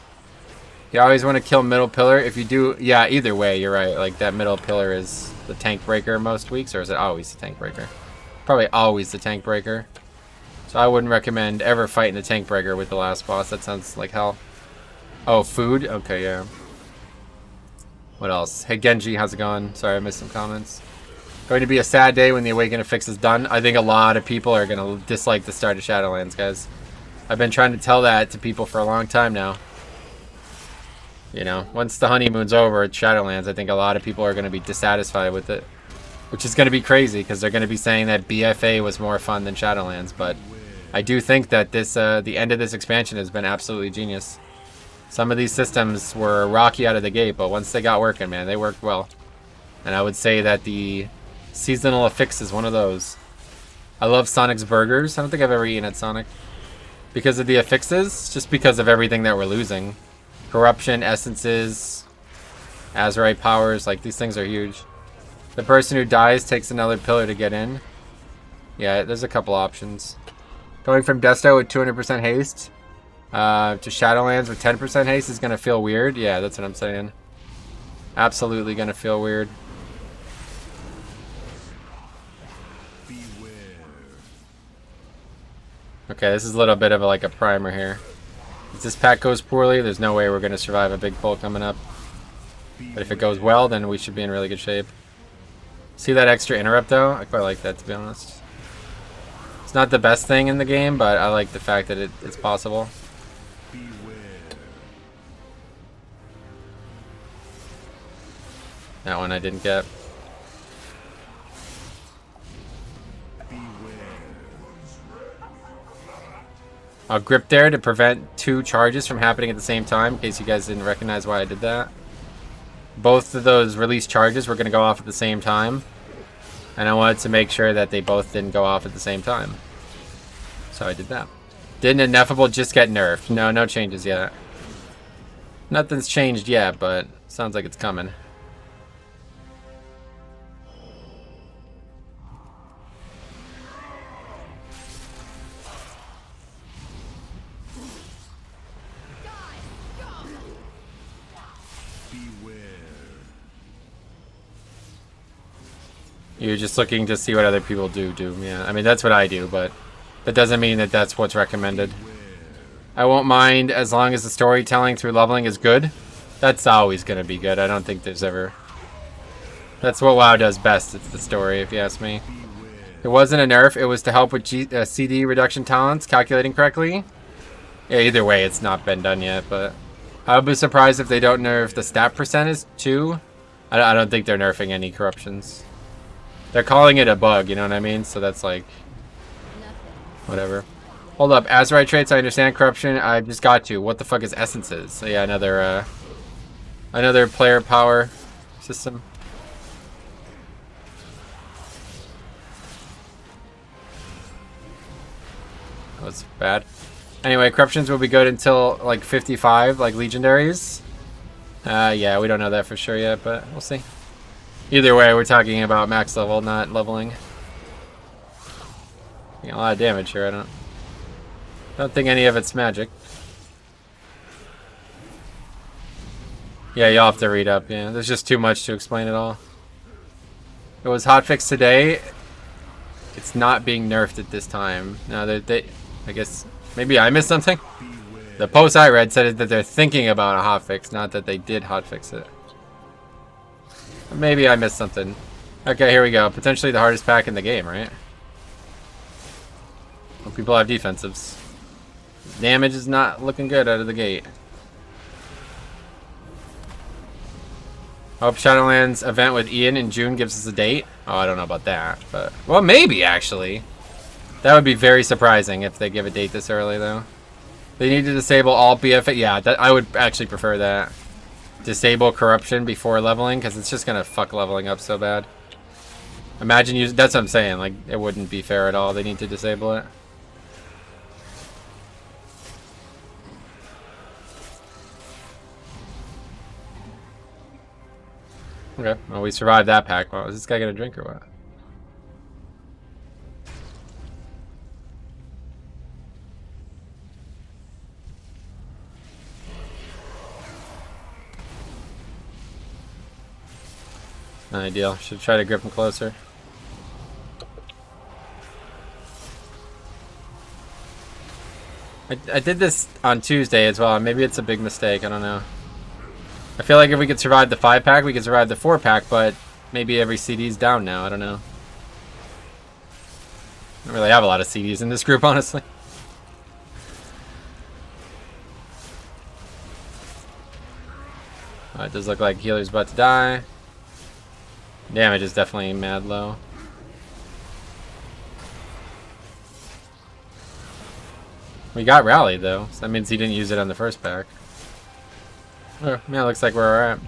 [SPEAKER 1] You always want to kill middle pillar. If you do, yeah, either way, you're right. Like, that middle pillar is the tank breaker most weeks, or is it always the tank breaker? Probably always the tank breaker. So I wouldn't recommend ever fighting the tank breaker with the last boss. That sounds like hell. Oh, food? Okay, yeah. What else? Hey, Genji, how's it going? Sorry, I missed some comments. Going to be a sad day when the Awaken fix is done. I think a lot of people are going to dislike the start of Shadowlands, guys. I've been trying to tell that to people for a long time now. You know, once the honeymoon's over at Shadowlands, I think a lot of people are going to be dissatisfied with it. Which is going to be crazy, because they're going to be saying that BFA was more fun than Shadowlands. But I do think that this, the end of this expansion has been absolutely genius. Some of these systems were rocky out of the gate, but once they got working, man, they worked well. And I would say that the seasonal affix is one of those. I love Sonic's burgers. I don't think I've ever eaten at Sonic. Because of the affixes, just because of everything that we're losing. Corruption, essences, Azurite powers, like these things are huge. The person who dies takes another pillar to get in. Yeah, there's a couple options. Going from Desto with 200% haste to Shadowlands with 10% haste is going to feel weird. Yeah, that's what I'm saying. Absolutely going to feel weird. Okay, this is a little bit of like a primer here. If this pack goes poorly, there's no way we're going to survive a big pull coming up. But if it goes well, then we should be in really good shape. See that extra interrupt though? I quite like that, to be honest. It's not the best thing in the game, but I like the fact that it's possible. That one I didn't get. I'll grip there to prevent 2 charges from happening at the same time, in case you guys didn't recognize why I did that. Both of those release charges were going to go off at the same time. And I wanted to make sure that they both didn't go off at the same time. So I did that. Didn't Ineffable just get nerfed? No, no changes yet. Nothing's changed yet, but sounds like it's coming. You're just looking to see what other people do. Yeah, I mean, that's what I do, but that doesn't mean that that's what's recommended. I won't mind as long as the storytelling through leveling is good. That's always going to be good. I don't think there's ever... That's what WoW does best. It's the story, if you ask me. It wasn't a nerf. It was to help with CD reduction talents, calculating correctly. Yeah, either way, it's not been done yet, but... I would be surprised if they don't nerf the stat percentage, too. I don't think they're nerfing any corruptions. They're calling it a bug, you know what I mean? So that's like... Whatever. Hold up, Azurite traits, I understand. Corruption, I just got to. What the fuck is essences? So yeah, another player power system. That was bad. Anyway, corruptions will be good until like 55, like legendaries. Yeah, we don't know that for sure yet, but we'll see. Either way, we're talking about max level, not leveling. A lot of damage here. I don't think any of it's magic. Yeah, you'll have to read up. Yeah, there's just too much to explain it all. It was hotfixed today. It's not being nerfed at this time. No, I guess maybe I missed something. The post I read said that they're thinking about a hotfix, not that they did hotfix it. Maybe I missed something. Okay, here we go. Potentially the hardest pack in the game, right? Well, people have defensives. Damage is not looking good out of the gate. Hope Shadowlands event with Ian in June gives us a date. Oh, I don't know about that, but well, maybe actually. That would be very surprising if they give a date this early, though. They need to disable all BFA. Yeah, I would actually prefer that. Disable corruption before leveling, because it's just gonna fuck leveling up so bad. Imagine you. That's what I'm saying. Like, it wouldn't be fair at all. They need to disable it. Okay, well, we survived that pack. Well, is this guy gonna drink or what? Not ideal. Should try to grip him closer. I did this on Tuesday as well. Maybe it's a big mistake. I don't know. I feel like if we could survive the 5-pack, we could survive the 4-pack, but maybe every CD's down now. I don't know. I don't really have a lot of CDs in this group, honestly. It does look like healer's about to die. Damage is definitely mad low. We got rallied though, so that means he didn't use it on the first pack. Oh, yeah, looks like where we're at.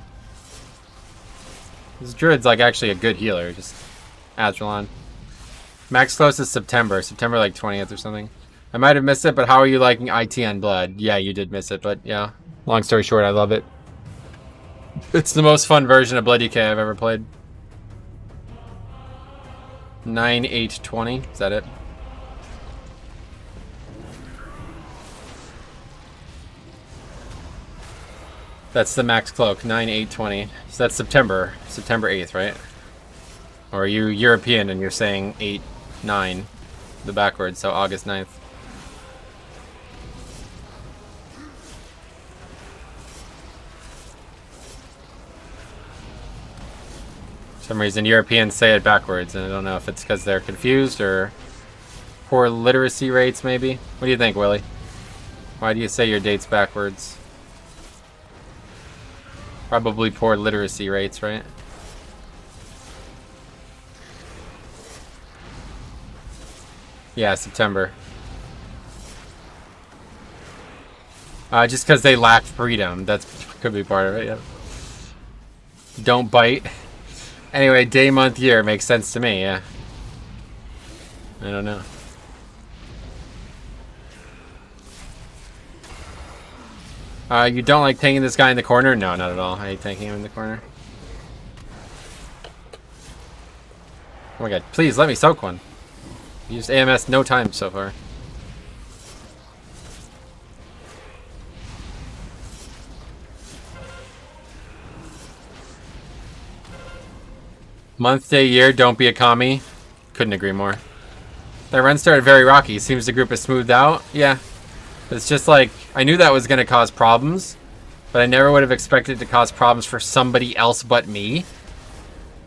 [SPEAKER 1] This druid's like actually a good healer, just Azralon. Max close is September like 20th or something. I might have missed it, but how are you liking IT on Blood? Yeah, you did miss it, but yeah. Long story short, I love it. It's the most fun version of Blood UK I've ever played. 9/8/20, is that it? That's the max cloak, 9/8/20. So that's September 8th, right? Or are you European and you're saying 8/9, the backwards, so August 9th. For some reason Europeans say it backwards, and I don't know if it's because they're confused or poor literacy rates, maybe. What do you think, Willie? Why do you say your dates backwards? Probably poor literacy rates, right? Yeah, September. Just because they lack freedom. That could be part of it, yeah. Don't bite. Anyway, day, month, year makes sense to me, yeah. I don't know. You don't like tanking this guy in the corner? No, not at all. I hate tanking him in the corner. Oh my god, please let me soak one. Used AMS no time so far. Month, day, year, don't be a commie. Couldn't agree more. That run started very rocky. Seems the group is smoothed out. Yeah. It's just like, I knew that was going to cause problems, but I never would have expected to cause problems for somebody else but me.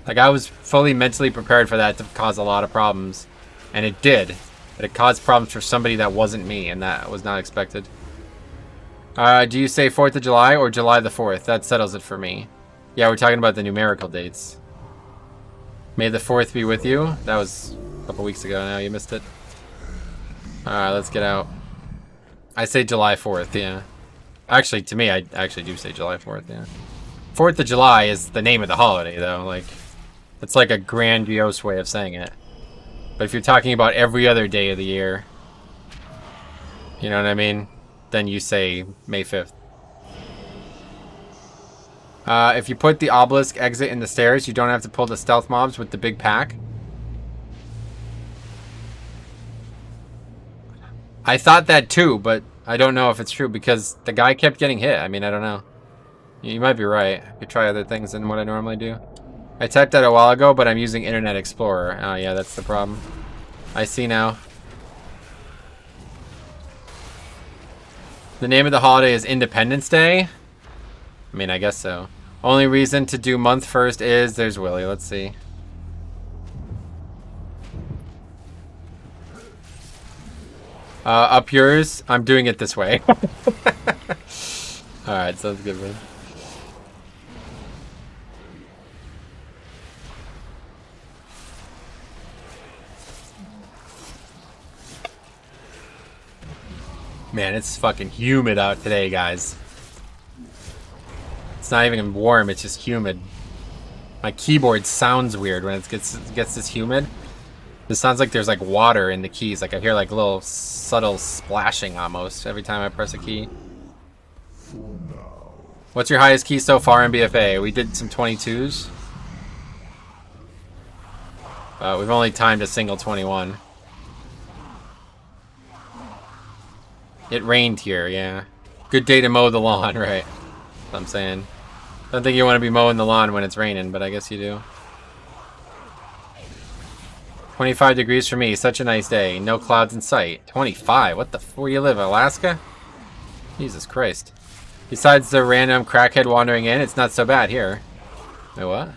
[SPEAKER 1] Like, I was fully mentally prepared for that to cause a lot of problems, and it did. But it caused problems for somebody that wasn't me, and that was not expected. Do you say 4th of July or July the 4th? That settles it for me. Yeah, we're talking about the numerical dates. May the 4th be with you. That was a couple weeks ago now. You missed it. Alright, let's get out. I say July 4th, yeah. Actually, to me, I actually do say July 4th, yeah. 4th of July is the name of the holiday, though. Like, it's like a grandiose way of saying it. But if you're talking about every other day of the year, you know what I mean? Then you say May 5th. If you put the obelisk exit in the stairs, you don't have to pull the stealth mobs with the big pack. I thought that too, but I don't know if it's true because the guy kept getting hit. I mean, I don't know. You might be right. I could try other things than what I normally do. I typed that a while ago, but I'm using Internet Explorer. Oh yeah, that's the problem. I see now. The name of the holiday is Independence Day? I mean, I guess so. Only reason to do month first is... There's Willie, let's see. Up yours, I'm doing it this way. Alright, sounds good, man. Man, it's fucking humid out today, guys. It's not even warm, it's just humid. My keyboard sounds weird when it gets this humid. It sounds like there's like water in the keys. Like I hear like little subtle splashing almost every time I press a key. What's your highest key so far in BFA? We did some 22s. We've only timed a single 21. It rained here, yeah. Good day to mow the lawn, right? That's what I'm saying. Don't think you want to be mowing the lawn when it's raining, but I guess you do. 25 degrees for me, such a nice day. No clouds in sight. 25, what the f- where do you live, Alaska? Jesus Christ. Besides the random crackhead wandering in, it's not so bad here. Wait, what?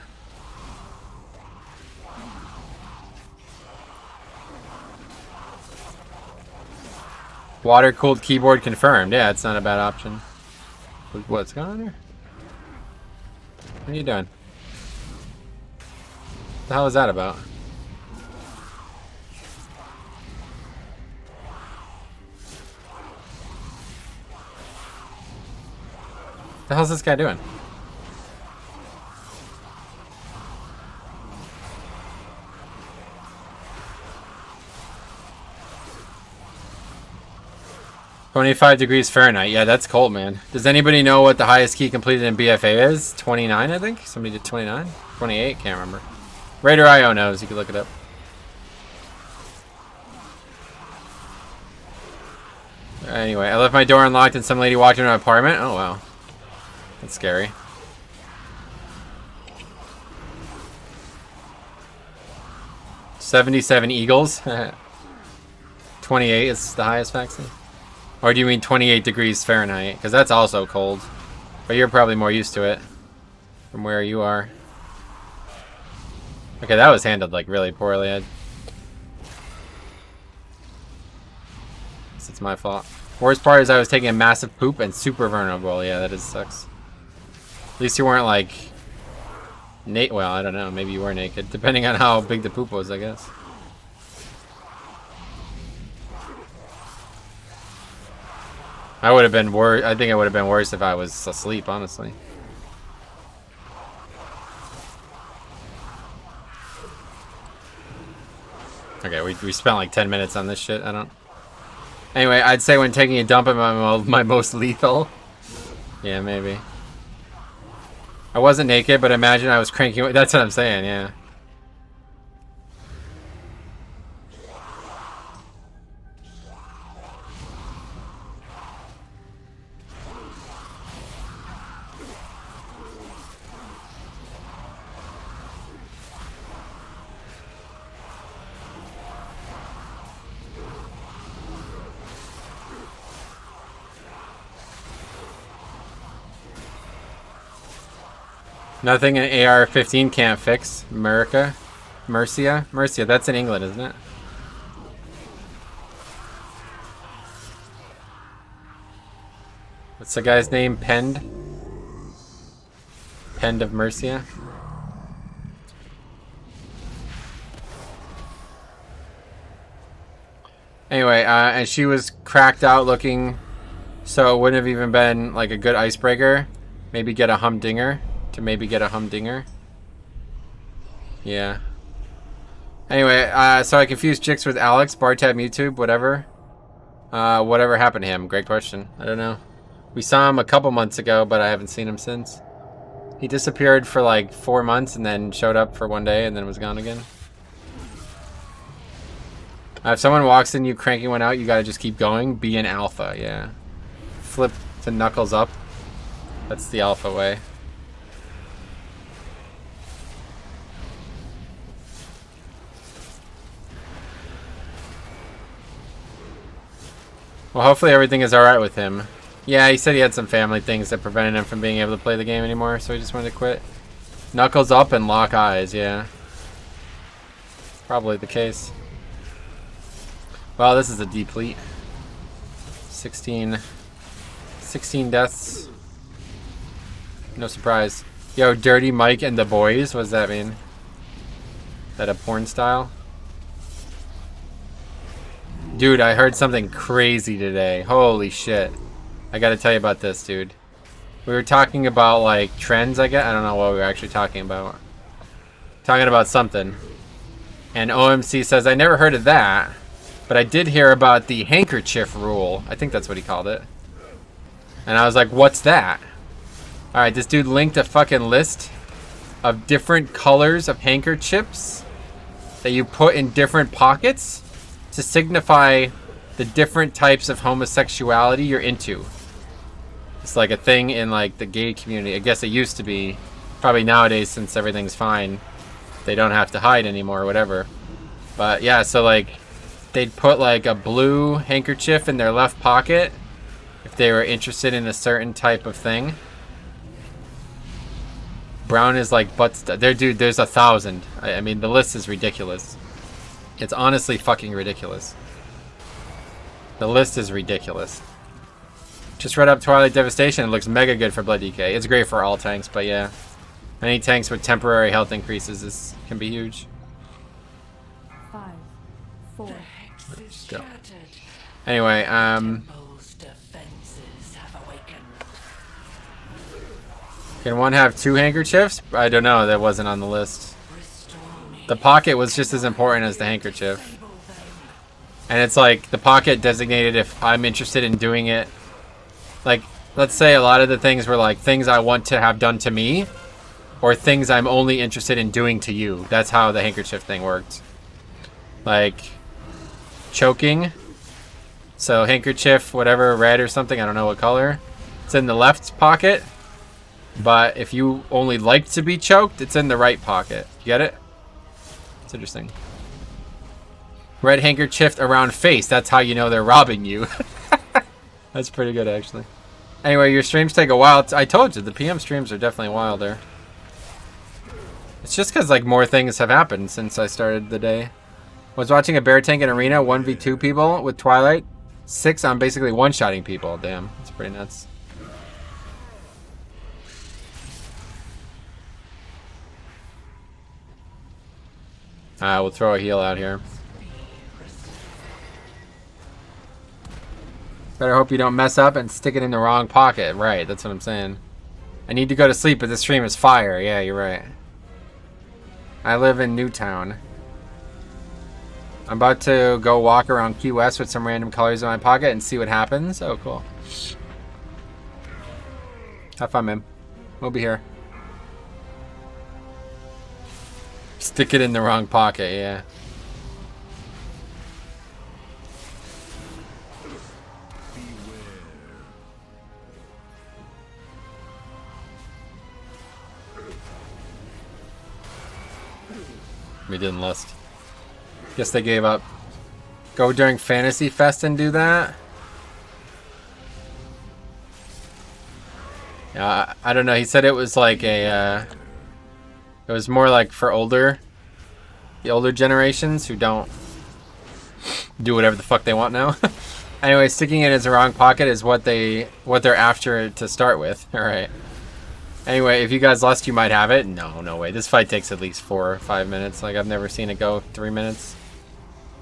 [SPEAKER 1] Water-cooled keyboard confirmed. Yeah, it's not a bad option. What's going on here? What are you doing? What the hell is that about? What the hell's this guy doing? (25°F). Yeah, that's cold, man. Does anybody know what the highest key completed in BFA is? 29, I think. Somebody did 29? 28, can't remember. Raider IO knows. You can look it up. Anyway, I left my door unlocked and some lady walked into my apartment. Oh, wow. That's scary. (77 Eagles). 28 is the highest vaccine. Or do you mean 28°F? Because that's also cold. But you're probably more used to it from where you are. Okay, that was handled like really poorly. It's my fault. Worst part is I was taking a massive poop and super vulnerable. Yeah, that sucks. At least you weren't like... well, I don't know. Maybe you were naked. Depending on how big the poop was, I guess. I would have been worse. I think it would have been worse if I was asleep, honestly. Okay, we spent like 10 minutes on this shit. I don't... Anyway, I'd say when taking a dump at my most lethal. Yeah, maybe. I wasn't naked, but imagine I was cranking... That's what I'm saying, yeah. Nothing an AR-15 can't fix. Mercia, that's in England, isn't it? What's the guy's name? Pend of Mercia. Anyway, and she was cracked out looking, so it wouldn't have even been like a good icebreaker. Maybe get a humdinger. Yeah. Anyway, so I confused chicks with Alex, Bartab YouTube, whatever. Whatever happened to him? Great question. I don't know. We saw him a couple months ago, but I haven't seen him since. He disappeared for like 4 months and then showed up for one day and then was gone again. If someone walks in, you cranking one out, you gotta just keep going. Be an alpha, yeah. Flip to knuckles up. That's the alpha way. Well, hopefully everything is alright with him. Yeah, he said he had some family things that prevented him from being able to play the game anymore, so he just wanted to quit. Knuckles up and lock eyes, yeah. Probably the case. Well, this is a deplete. 16 deaths. No surprise. Yo, Dirty Mike and the Boys, what does that mean? Is that a porn style? Dude, I heard something crazy today. Holy shit. I gotta tell you about this, dude. We were talking about, like, trends, I guess. I don't know what we were actually talking about. Talking about something. And OMC says, I never heard of that, but I did hear about the handkerchief rule. I think that's what he called it. And I was like, what's that? Alright, this dude linked a fucking list of different colors of handkerchiefs that you put in different pockets to signify the different types of homosexuality you're into. It's like a thing in like the gay community. I guess it used to be. Probably nowadays, since everything's fine, they don't have to hide anymore or whatever. But yeah, so like they'd put like a blue handkerchief in their left pocket if they were interested in a certain type of thing. Brown is like butt stuff. There, dude, there's 1,000. I mean, the list is ridiculous. It's honestly fucking ridiculous. The list is ridiculous. Just read up Twilight Devastation. It looks mega good for Blood DK. It's great for all tanks, but yeah. Any tanks with temporary health increases can be huge.
[SPEAKER 2] 5, 4.
[SPEAKER 1] Let's go. Anyway, can one have 2 handkerchiefs? I don't know. That wasn't on the list. The pocket was just as important as the handkerchief. And it's like the pocket designated if I'm interested in doing it. Like, let's say a lot of the things were like things I want to have done to me or things I'm only interested in doing to you. That's how the handkerchief thing worked. Like, choking. So handkerchief, whatever, red or something. I don't know what color. It's in the left pocket. But if you only like to be choked, it's in the right pocket. You get it? It's interesting. Red handkerchief around face. That's how you know they're robbing you. That's pretty good, actually. Anyway, your streams take a while. I told you, the PM streams are definitely wilder. It's just because, like, more things have happened since I started the day. Was watching a bear tank in arena, 1v2 people with Twilight. 6 on basically one-shotting people. Damn, that's pretty nuts. We'll throw a heal out here. Better hope you don't mess up and stick it in the wrong pocket. Right, that's what I'm saying. I need to go to sleep, but this stream is fire. Yeah, you're right. I live in Newtown. I'm about to go walk around Key West with some random colors in my pocket and see what happens. Oh, cool. Have fun, man. We'll be here. Stick it in the wrong pocket, yeah. We didn't list. Guess they gave up. Go during Fantasy Fest and do that? Yeah, I don't know. He said it was like a... it was more like for the older generations who don't do whatever the fuck they want now. Anyway, sticking it in the wrong pocket is what they're after to start with. All right. Anyway, if you guys lost, you might have it. No way. This fight takes at least 4 or 5 minutes. Like, I've never seen it go 3 minutes.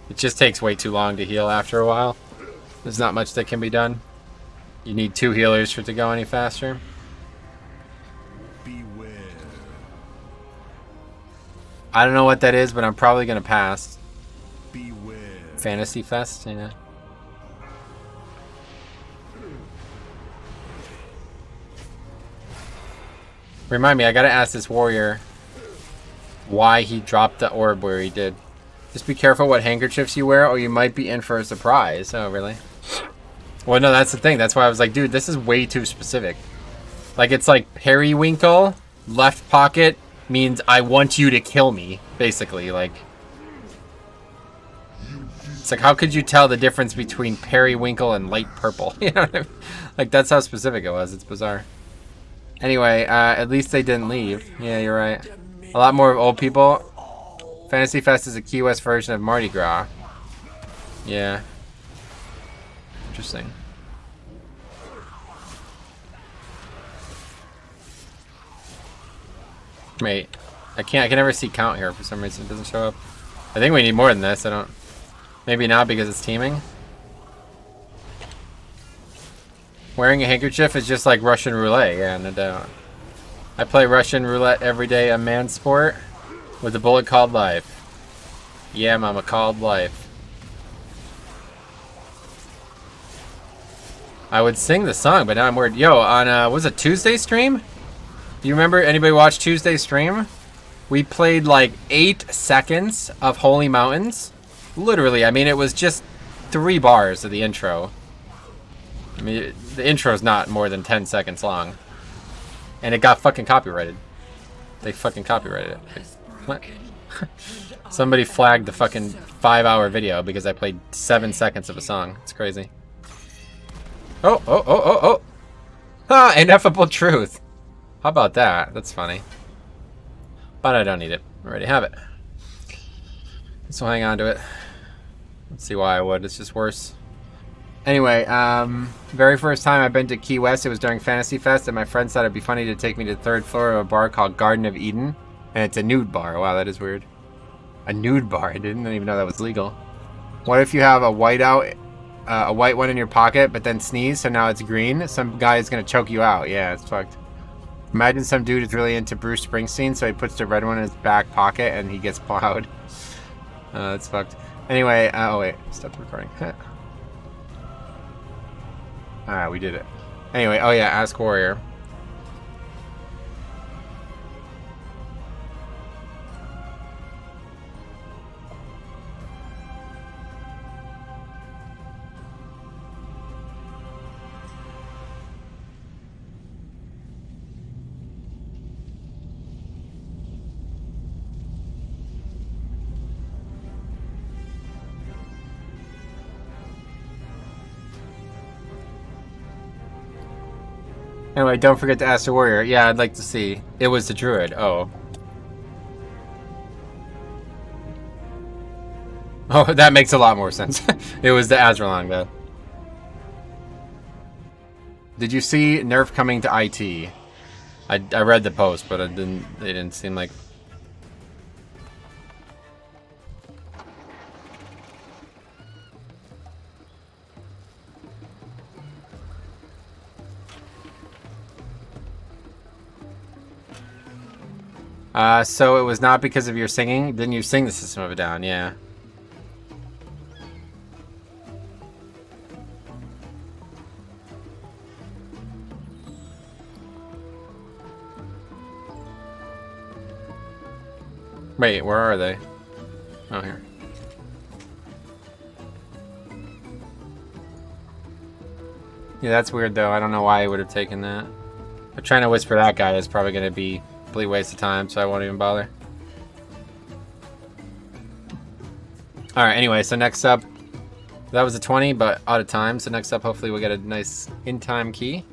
[SPEAKER 1] It just takes way too long to heal after a while. There's not much that can be done. You need 2 healers for it to go any faster.
[SPEAKER 3] Beware.
[SPEAKER 1] I don't know what that is, but I'm probably going to pass.
[SPEAKER 3] Beware.
[SPEAKER 1] Fantasy Fest, you know? Remind me, I gotta ask this warrior why he dropped the orb where he did. Just be careful what handkerchiefs you wear, or you might be in for a surprise. Oh, really? Well, no, that's the thing. That's why I was like, dude, this is way too specific. Like, it's like periwinkle, left pocket means I want you to kill me, basically. Like, it's like, how could you tell the difference between periwinkle and light purple? You know what I mean? Like, that's how specific it was. It's bizarre. Anyway, at least they didn't leave. Yeah, you're right. A lot more old people. Fantasy Fest is a Key West version of Mardi Gras. Yeah. Interesting. Wait, I can never see count here for some reason. It doesn't show up. I think we need more than this. I don't. Maybe not because it's teaming. Wearing a handkerchief is just like Russian roulette. Yeah, no doubt. I play Russian roulette every day, a man sport, with a bullet called life. Yeah, mama, called life. I would sing the song, but now I'm weird. Yo, on was it Tuesday stream? Do you remember anybody watch Tuesday stream? We played like 8 seconds of Holy Mountains. Literally, I mean, it was just 3 bars of the intro. I mean, the intro is not more than 10 seconds long. And it got fucking copyrighted. They fucking copyrighted it. What? Somebody flagged the fucking 5-hour video because I played 7 seconds of a song. It's crazy. Oh, oh, oh, oh, oh. Ah, ineffable truth. How about that? That's funny. But I don't need it. I already have it. So hang on to it. Let's see why I would. It's just worse. Anyway, very first time I've been to Key West, it was during Fantasy Fest, and my friends thought it'd be funny to take me to the 3rd floor of a bar called Garden of Eden. And it's a nude bar. Wow, that is weird. A nude bar. I didn't even know that was legal. What if you have a white one in your pocket, but then sneeze, so now it's green? Some guy is going to choke you out. Yeah, it's fucked. Imagine some dude is really into Bruce Springsteen, so he puts the red one in his back pocket, and he gets plowed. That's fucked. Anyway, oh wait, stop the recording. Ah, we did it. Anyway, oh yeah, Ask Warrior. Anyway, don't forget to ask the warrior. Yeah, I'd like to see. It was the druid. Oh. Oh, that makes a lot more sense. It was the Azralang, though. Did you see Nerf coming to IT? I read the post, but they didn't seem like... So it was not because of your singing? Didn't you sing the System of a Down? Yeah. Wait, where are they? Oh, here. Yeah, that's weird though. I don't know why I would have taken that. But trying to whisper that guy is probably going to be a complete waste of time, so I won't even bother. Alright, anyway, so next up, that was a 20, but out of time, so next up hopefully we'll get a nice in-time key.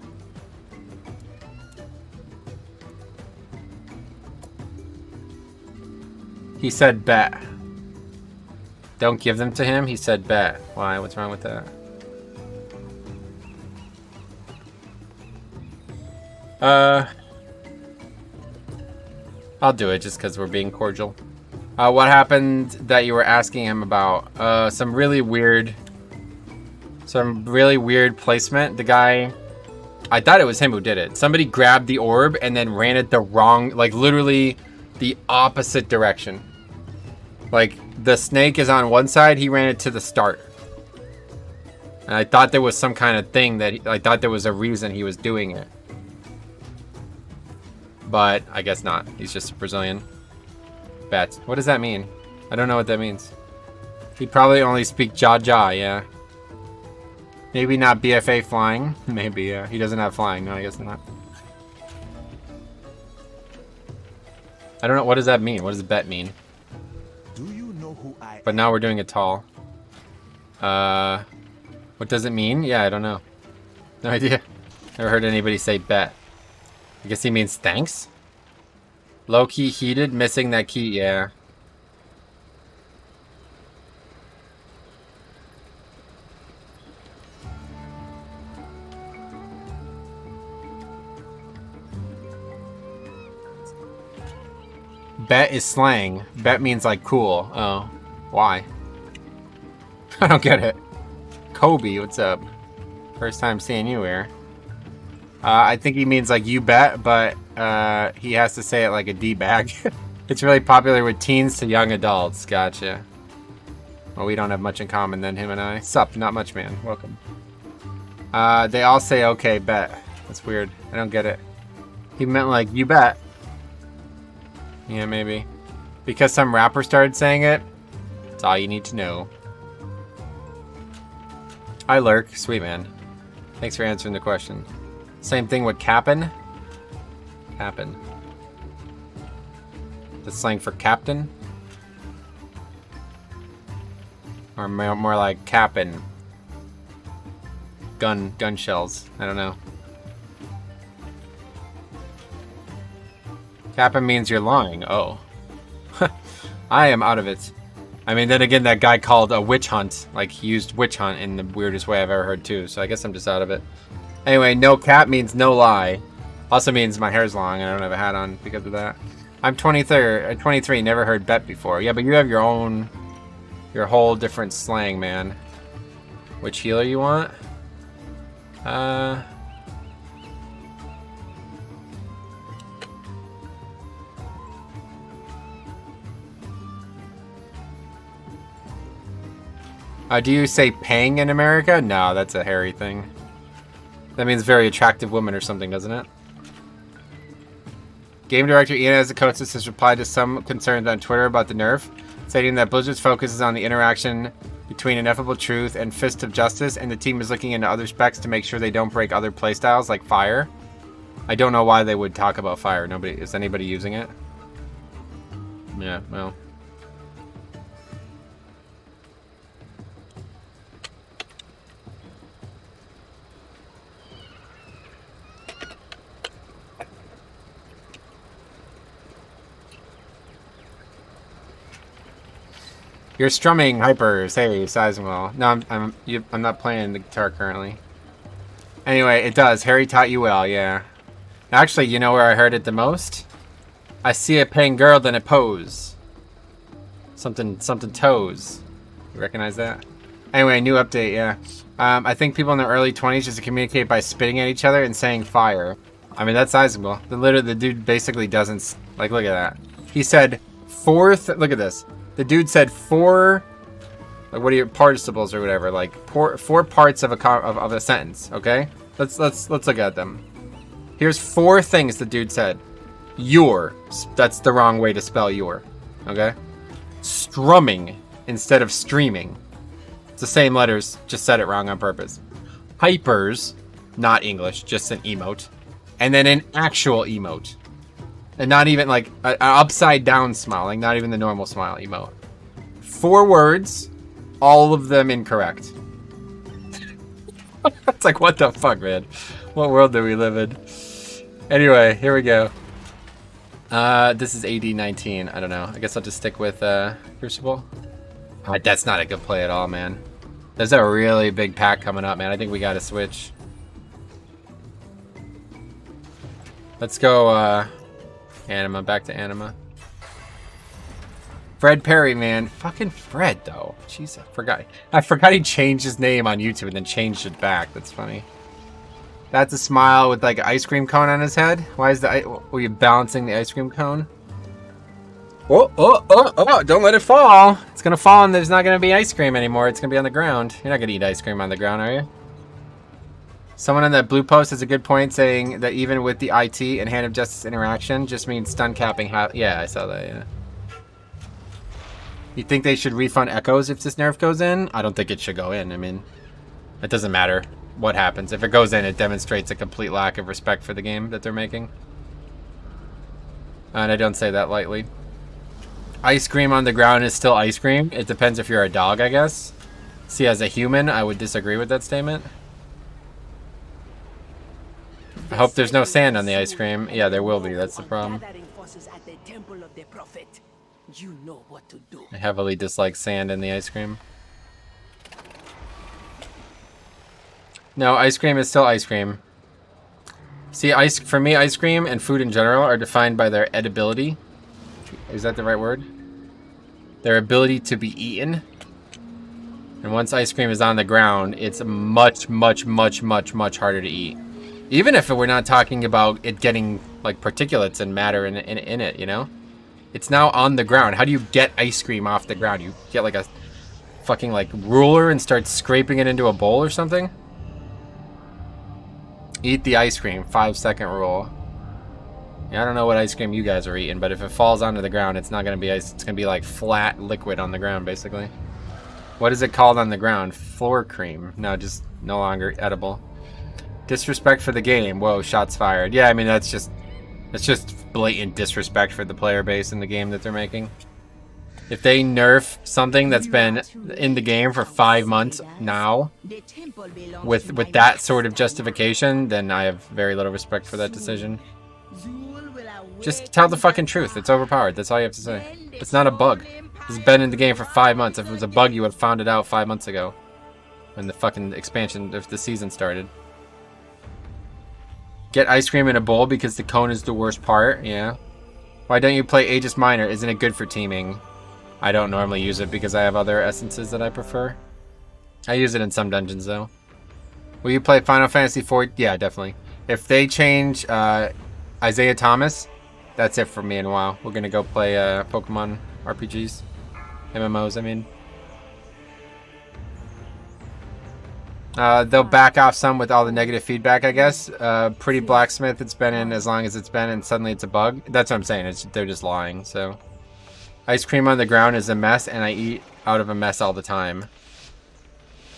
[SPEAKER 1] He said bet. Don't give them to him, he said bet. Why? What's wrong with that? I'll do it just because we're being cordial. What happened that you were asking him about? Some really weird placement. The guy, I thought it was him who did it. Somebody grabbed the orb and then ran it the wrong, like literally the opposite direction. Like the snake is on one side, he ran it to the start. And I thought there was some kind of thing that, I thought there was a reason he was doing it. But I guess not. He's just a Brazilian. Bet. What does that mean? I don't know what that means. He'd probably only speak Jaja, yeah. Maybe not BFA flying. Maybe, yeah. He doesn't have flying. No, I guess not. I don't know. What does that mean? What does bet mean?
[SPEAKER 3] Do you know who I
[SPEAKER 1] But now we're doing it tall. What does it mean? Yeah, I don't know. No idea. Never heard anybody say bet. I guess he means thanks? Low-key heated, missing that key, yeah. Bet is slang. Bet means like cool. Oh, why? I don't get it. Kobe, what's up? First time seeing you here. I think he means like you bet, but he has to say it like a D-bag. It's really popular with teens to young adults. Gotcha. Well, we don't have much in common then, him and I. Sup, not much, man. Welcome. They all say okay, bet. That's weird. I don't get it. He meant like you bet. Yeah, maybe. Because some rapper started saying it. That's all you need to know. I lurk. Sweet, man. Thanks for answering the question. Same thing with cappin'. Cappin'. That's slang for captain? Or more like cappin'. Gun shells. I don't know. Cappin' means you're lying. Oh. I am out of it. I mean, then again, that guy called a witch hunt. Like, he used witch hunt in the weirdest way I've ever heard, too. So I guess I'm just out of it. Anyway, no cap means no lie. Also means my hair's long and I don't have a hat on because of that. I'm 23, never heard bet before. Yeah, but you have your whole different slang, man. Which healer you want? Do you say pang in America? No, that's a hairy thing. That means very attractive woman or something, doesn't it? Game director Ian Azakosis has replied to some concerns on Twitter about the nerf, stating that Blizzard's focus is on the interaction between Ineffable Truth and Fist of Justice, and the team is looking into other specs to make sure they don't break other playstyles like fire. I don't know why they would talk about fire. Is anybody using it? Yeah, well. You're strumming hypers. Hey, Sizewell. No, I'm not playing the guitar currently. Anyway, it does. Harry taught you well, yeah. Actually, you know where I heard it the most? I see a paying girl, then it pose. Something toes. You recognize that? Anyway, new update, yeah. I think people in their early 20s just communicate by spitting at each other and saying fire. I mean, that's sizable. The dude basically doesn't... Like, look at that. He said look at this. The dude said four, like what are your participles or whatever, like four parts of a sentence. Okay, let's look at them. Here's four things the dude said. Your, that's the wrong way to spell your. Okay, strumming instead of streaming. It's the same letters, just said it wrong on purpose. Hypers, not English, just an emote, and then an actual emote. And not even like an upside down smile, like not even the normal smile emote. 4 words, all of them incorrect. It's like, what the fuck, man? What world do we live in? Anyway, here we go. This is AD 19. I don't know. I guess I'll just stick with Crucible. That's not a good play at all, man. There's a really big pack coming up, man. I think we gotta switch. Let's go, Anima, back to Anima. Fred Perry, man. Fucking Fred, though. Jeez, I forgot he changed his name on YouTube and then changed it back. That's funny. That's a smile with like an ice cream cone on his head. Why is were you balancing the ice cream cone? Oh, don't let it fall. It's gonna fall and there's not gonna be ice cream anymore. It's gonna be on the ground. You're not gonna eat ice cream on the ground, are you? Someone on that blue post has a good point saying that even with the IT and Hand of Justice interaction just means stun capping. Yeah, I saw that, yeah. You think they should refund echoes if this nerf goes in? I don't think it should go in. I mean, it doesn't matter what happens. If it goes in, it demonstrates a complete lack of respect for the game that they're making. And I don't say that lightly. Ice cream on the ground is still ice cream. It depends if you're a dog, I guess. See, as a human, I would disagree with that statement. I hope there's no sand on the ice cream. Yeah, there will be. That's the problem. I heavily dislike sand in the ice cream. No, ice cream is still ice cream. See, for me, ice cream and food in general are defined by their edibility. Is that the right word? Their ability to be eaten. And once ice cream is on the ground, it's much, much, much, much, much harder to eat. Even if we're not talking about it getting like particulates and matter in it, you know? It's now on the ground. How do you get ice cream off the ground? You get like a fucking like ruler and start scraping it into a bowl or something? Eat the ice cream, 5-second rule. Yeah, I don't know what ice cream you guys are eating, but if it falls onto the ground, it's not gonna be ice. It's gonna be like flat liquid on the ground, basically. What is it called on the ground? Floor cream. No, just no longer edible. Disrespect for the game. Whoa, shots fired. Yeah, I mean that's just blatant disrespect for the player base in the game that they're making. If they nerf something that's been in the game for 5 months now, with that sort of justification, then I have very little respect for that decision. Just tell the fucking truth. It's overpowered. That's all you have to say. It's not a bug. It's been in the game for 5 months. If it was a bug, you would have found it out 5 months ago, when the fucking expansion of the season started. Get ice cream in a bowl because the cone is the worst part. Yeah. Why don't you play Aegis Minor? Isn't it good for teaming? I don't normally use it because I have other essences that I prefer. I use it in some dungeons though. Will you play Final Fantasy IV? Yeah, definitely. If they change Isaiah Thomas, that's it for me in a while. We're gonna go play Pokemon RPGs. MMOs, I mean. They'll back off some with all the negative feedback, I guess. Pretty Blacksmith, it's been in as long as it's been, and suddenly it's a bug. That's what I'm saying. They're just lying, so. Ice cream on the ground is a mess, and I eat out of a mess all the time.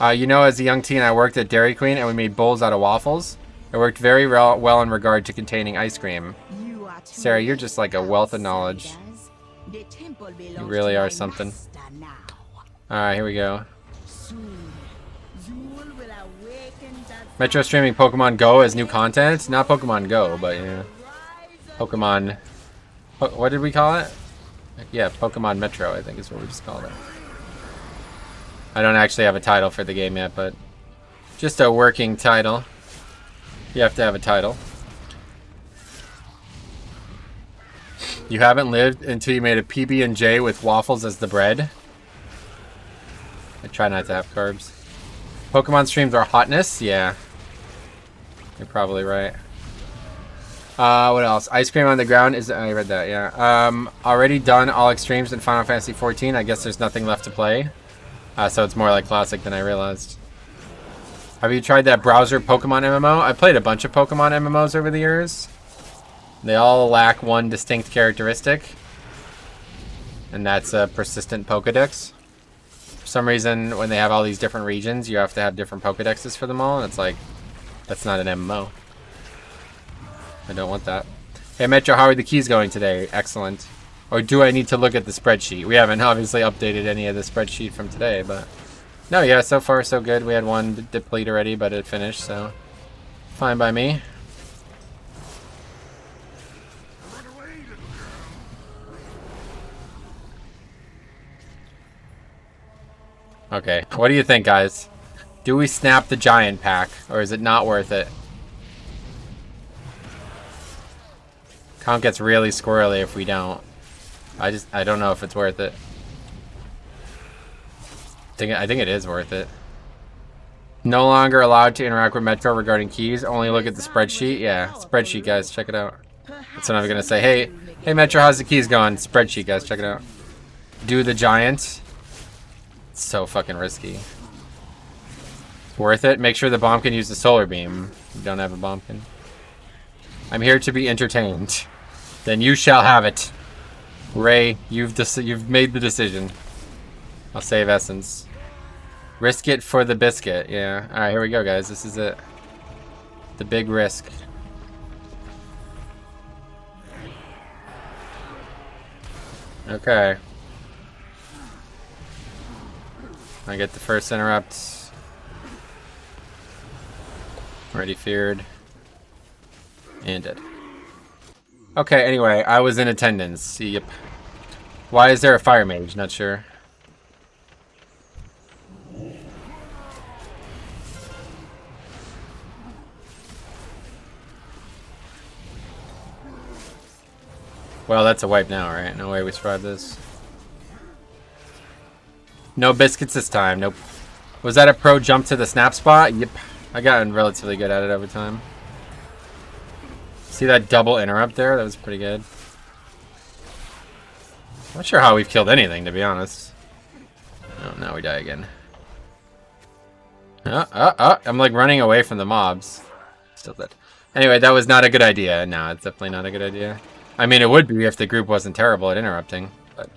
[SPEAKER 1] You know, as a young teen, I worked at Dairy Queen, and we made bowls out of waffles. It worked very well in regard to containing ice cream. Sarah, you're just like a wealth of knowledge. You really are something. Alright, here we go. Metro streaming Pokemon Go as new content? Not Pokemon Go, but yeah. Pokemon... What did we call it? Yeah, Pokemon Metro, I think is what we just called it. I don't actually have a title for the game yet, but just a working title. You have to have a title. You haven't lived until you made a PB&J with waffles as the bread. I try not to have carbs. Pokemon streams are hotness? Yeah. You're probably right. What else? Ice cream on the ground is... I read that, yeah. Already done all extremes in Final Fantasy XIV. I guess there's nothing left to play. So it's more like classic than I realized. Have you tried that browser Pokemon MMO? I played a bunch of Pokemon MMOs over the years. They all lack one distinct characteristic. And that's a persistent Pokedex. For some reason, when they have all these different regions, you have to have different Pokedexes for them all. And it's like, that's not an MMO. I don't want that. Hey Metro, how are the keys going today? Excellent. Or do I need to look at the spreadsheet? We haven't obviously updated any of the spreadsheet from today, but... No, yeah, so far so good. We had one deplete already, but it finished, so... Fine by me. Okay, what do you think, guys? Do we snap the giant pack, or is it not worth it? Count gets really squirrely if we don't. I don't know if it's worth it. I think it is worth it. No longer allowed to interact with Metro regarding keys. Only look at the spreadsheet. Yeah, spreadsheet, guys. Check it out. That's what I'm gonna say. Hey Metro, how's the keys going? Spreadsheet, guys. Check it out. Do the giant. It's so fucking risky. Worth it. Make sure the bomb can use the solar beam. You don't have a bomb can. I'm here to be entertained. Then you shall have it. Ray, you've made the decision. I'll save essence. Risk it for the biscuit. Yeah. Alright, here we go, guys. This is it. The big risk. Okay. I get the first interrupt. Already feared. And dead. Okay, anyway, I was in attendance. Yep. Why is there a fire mage? Not sure. Well, that's a wipe now, right? No way we survived this. No biscuits this time. Nope. Was that a pro jump to the snap spot? Yep. I got relatively good at it over time. See that double interrupt there? That was pretty good. Not sure how we've killed anything, to be honest. Oh, now we die again. I'm like running away from the mobs. Still dead. Anyway, that was not a good idea. No, it's definitely not a good idea. I mean, it would be if the group wasn't terrible at interrupting, but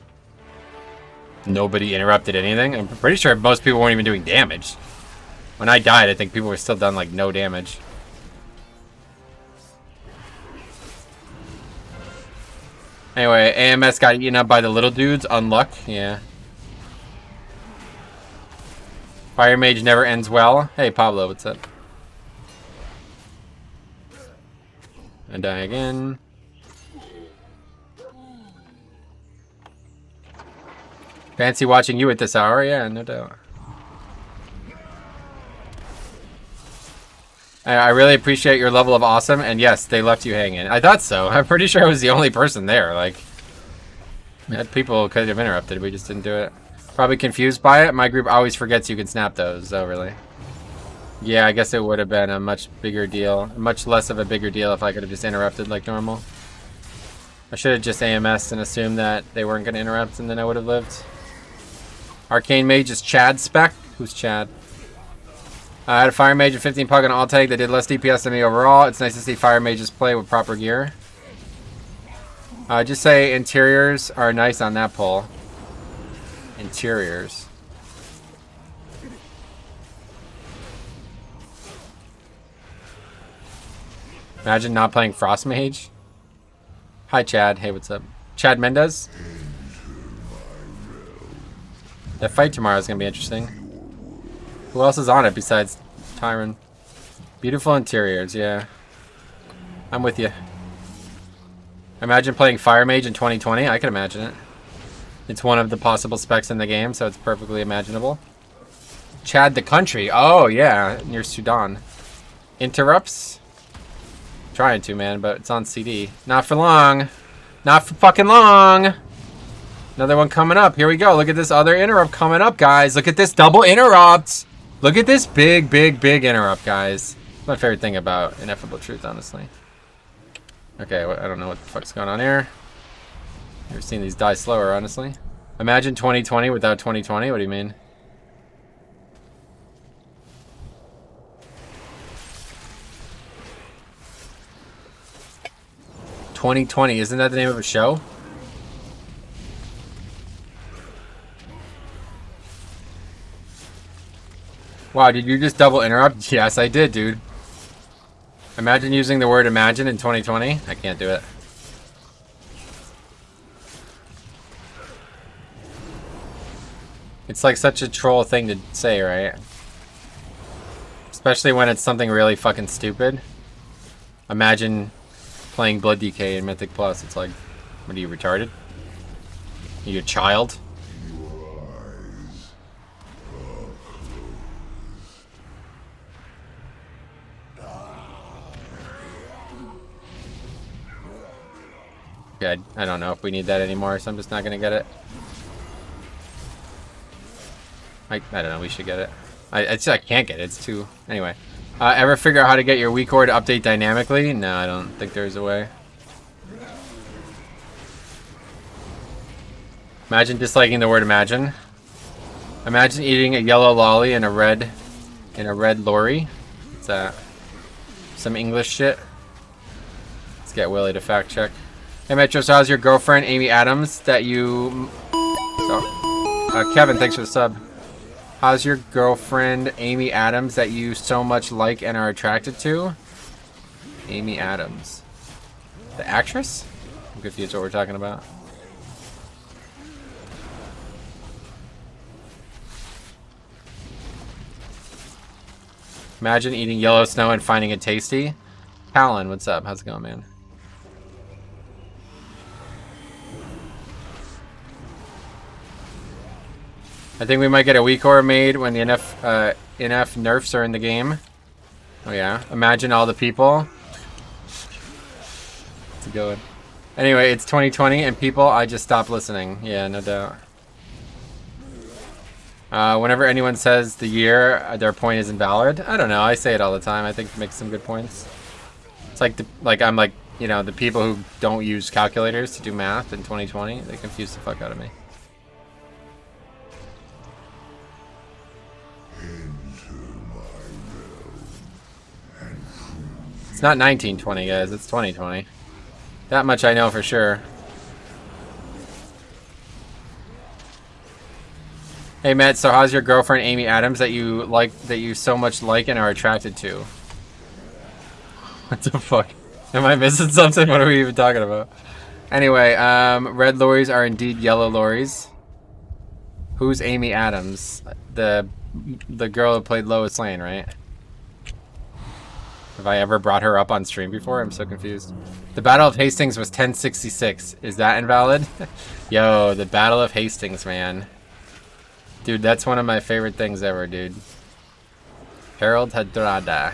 [SPEAKER 1] nobody interrupted anything. I'm pretty sure most people weren't even doing damage. When I died, I think people were still done like no damage. Anyway, AMS got eaten up by the little dudes. Unluck, yeah. Fire Mage never ends well. Hey, Pablo, what's up? I die again. Fancy watching you at this hour? Yeah, no doubt. I really appreciate your level of awesome, and yes, they left you hanging. I thought so. I'm pretty sure I was the only person there. Like, people could have interrupted. We just didn't do it. Probably confused by it. My group always forgets you can snap those. Oh, really? Yeah, I guess it would have been a much bigger deal. Much less of a bigger deal if I could have just interrupted like normal. I should have just AMS'd and assumed that they weren't going to interrupt, and then I would have lived. Arcane Mage is Chad spec. Who's Chad? I had a Fire Mage and 15 Pug on all tag that did less DPS than me overall. It's nice to see Fire Mages play with proper gear. Just say interiors are nice on that poll. Interiors. Imagine not playing Frost Mage. Hi, Chad. Hey, what's up? Chad Mendez? That fight tomorrow is going to be interesting. Who else is on it besides Tyron? Beautiful interiors, yeah. I'm with you. Imagine playing Fire Mage in 2020. I can imagine it. It's one of the possible specs in the game, so it's perfectly imaginable. Chad the country. Oh, yeah. Near Sudan. Interrupts? Trying to, man, but it's on CD. Not for long. Not for fucking long. Another one coming up. Here we go. Look at this other interrupt coming up, guys. Look at this double interrupt. Look at this big, big, big interrupt, guys. It's my favorite thing about Ineffable Truth, honestly. Okay, I don't know what the fuck's going on here. Never seen these die slower, honestly. Imagine 2020 without 2020. What do you mean? "2020", isn't that the name of a show? Wow, did you just double interrupt? Yes, I did, dude. Imagine using the word imagine in 2020. I can't do it. It's like such a troll thing to say, right? Especially when it's something really fucking stupid. Imagine playing Blood DK in Mythic Plus. It's like, what are you, retarded? Are you a child? Yeah, I don't know if we need that anymore, so I'm just not gonna get it. I don't know, we should get it. I can't get it, it's too... Anyway. Ever figure out how to get your weak core to update dynamically? No, I don't think there's a way. Imagine disliking the word imagine. Imagine eating a yellow lolly in a red lorry. What's that? Some English shit. Let's get Willie to fact check. Hey Metro, so how's your girlfriend Amy Adams that you... Kevin, thanks for the sub. How's your girlfriend Amy Adams that you so much like and are attracted to? Amy Adams. The actress? I'm confused what we're talking about. Imagine eating yellow snow and finding it tasty. Talon, what's up? How's it going, man? I think we might get a weak ore made when the NF nerfs are in the game. Oh yeah, imagine all the people. It's a good one. Anyway, it's 2020 and people, I just stopped listening. Yeah, no doubt. Whenever anyone says the year, their point is invalid. I don't know. I say it all the time. I think it makes some good points. It's like I'm like, you know, the people who don't use calculators to do math in 2020. They confuse the fuck out of me. It's not 1920, guys. It's 2020. That much I know for sure. Hey Matt, so how's your girlfriend Amy Adams that you so much like and are attracted to? What the fuck? Am I missing something? What are we even talking about? Anyway, red lorries are indeed yellow lorries. Who's Amy Adams? The girl who played Lois Lane, right? Have I ever brought her up on stream before? I'm so confused. The Battle of Hastings was 1066. Is that invalid? Yo, the Battle of Hastings, man. Dude, that's one of my favorite things ever, dude. Harald Hardrada.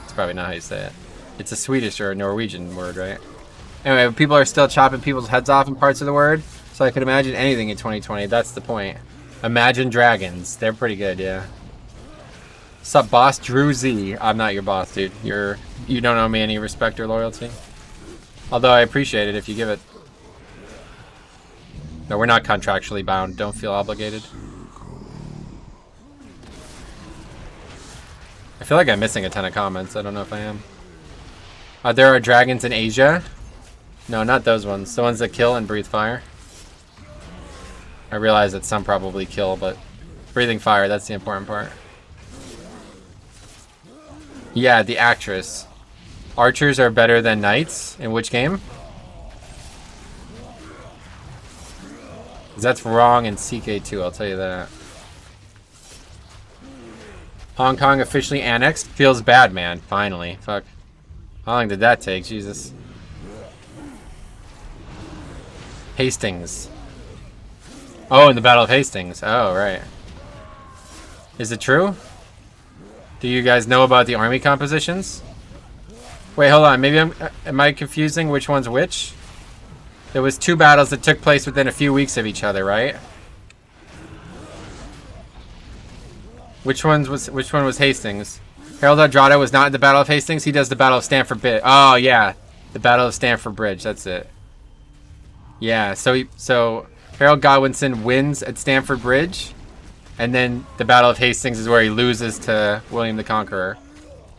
[SPEAKER 1] That's probably not how you say it. It's a Swedish or a Norwegian word, right? Anyway, people are still chopping people's heads off in parts of the word, so I could imagine anything in 2020. That's the point. Imagine Dragons. They're pretty good, yeah. Sup, boss? Drew Z. I'm not your boss, dude. You don't owe me any respect or loyalty. Although I appreciate it if you give it. No, we're not contractually bound. Don't feel obligated. I feel like I'm missing a ton of comments. I don't know if I am. There are dragons in Asia. No, not those ones. The ones that kill and breathe fire. I realize that some probably kill, but breathing fire, that's the important part. Yeah, the actress. Archers are better than knights. In which game? 'Cause that's wrong in CK2, I'll tell you that. Hong Kong officially annexed? Feels bad, man. Finally. Fuck. How long did that take? Jesus. Hastings. Oh, in the Battle of Hastings. Oh, right. Is it true? Do you guys know about the army compositions? Wait, hold on. Maybe am I confusing which one's which? There was two battles that took place within a few weeks of each other, right? Which one was Hastings? Harold Hardrada was not in the Battle of Hastings. He does the Battle of Stamford Bridge. Oh yeah, the Battle of Stamford Bridge. That's it. Yeah. So Harold Godwinson wins at Stamford Bridge, and then the Battle of Hastings is where he loses to William the Conqueror,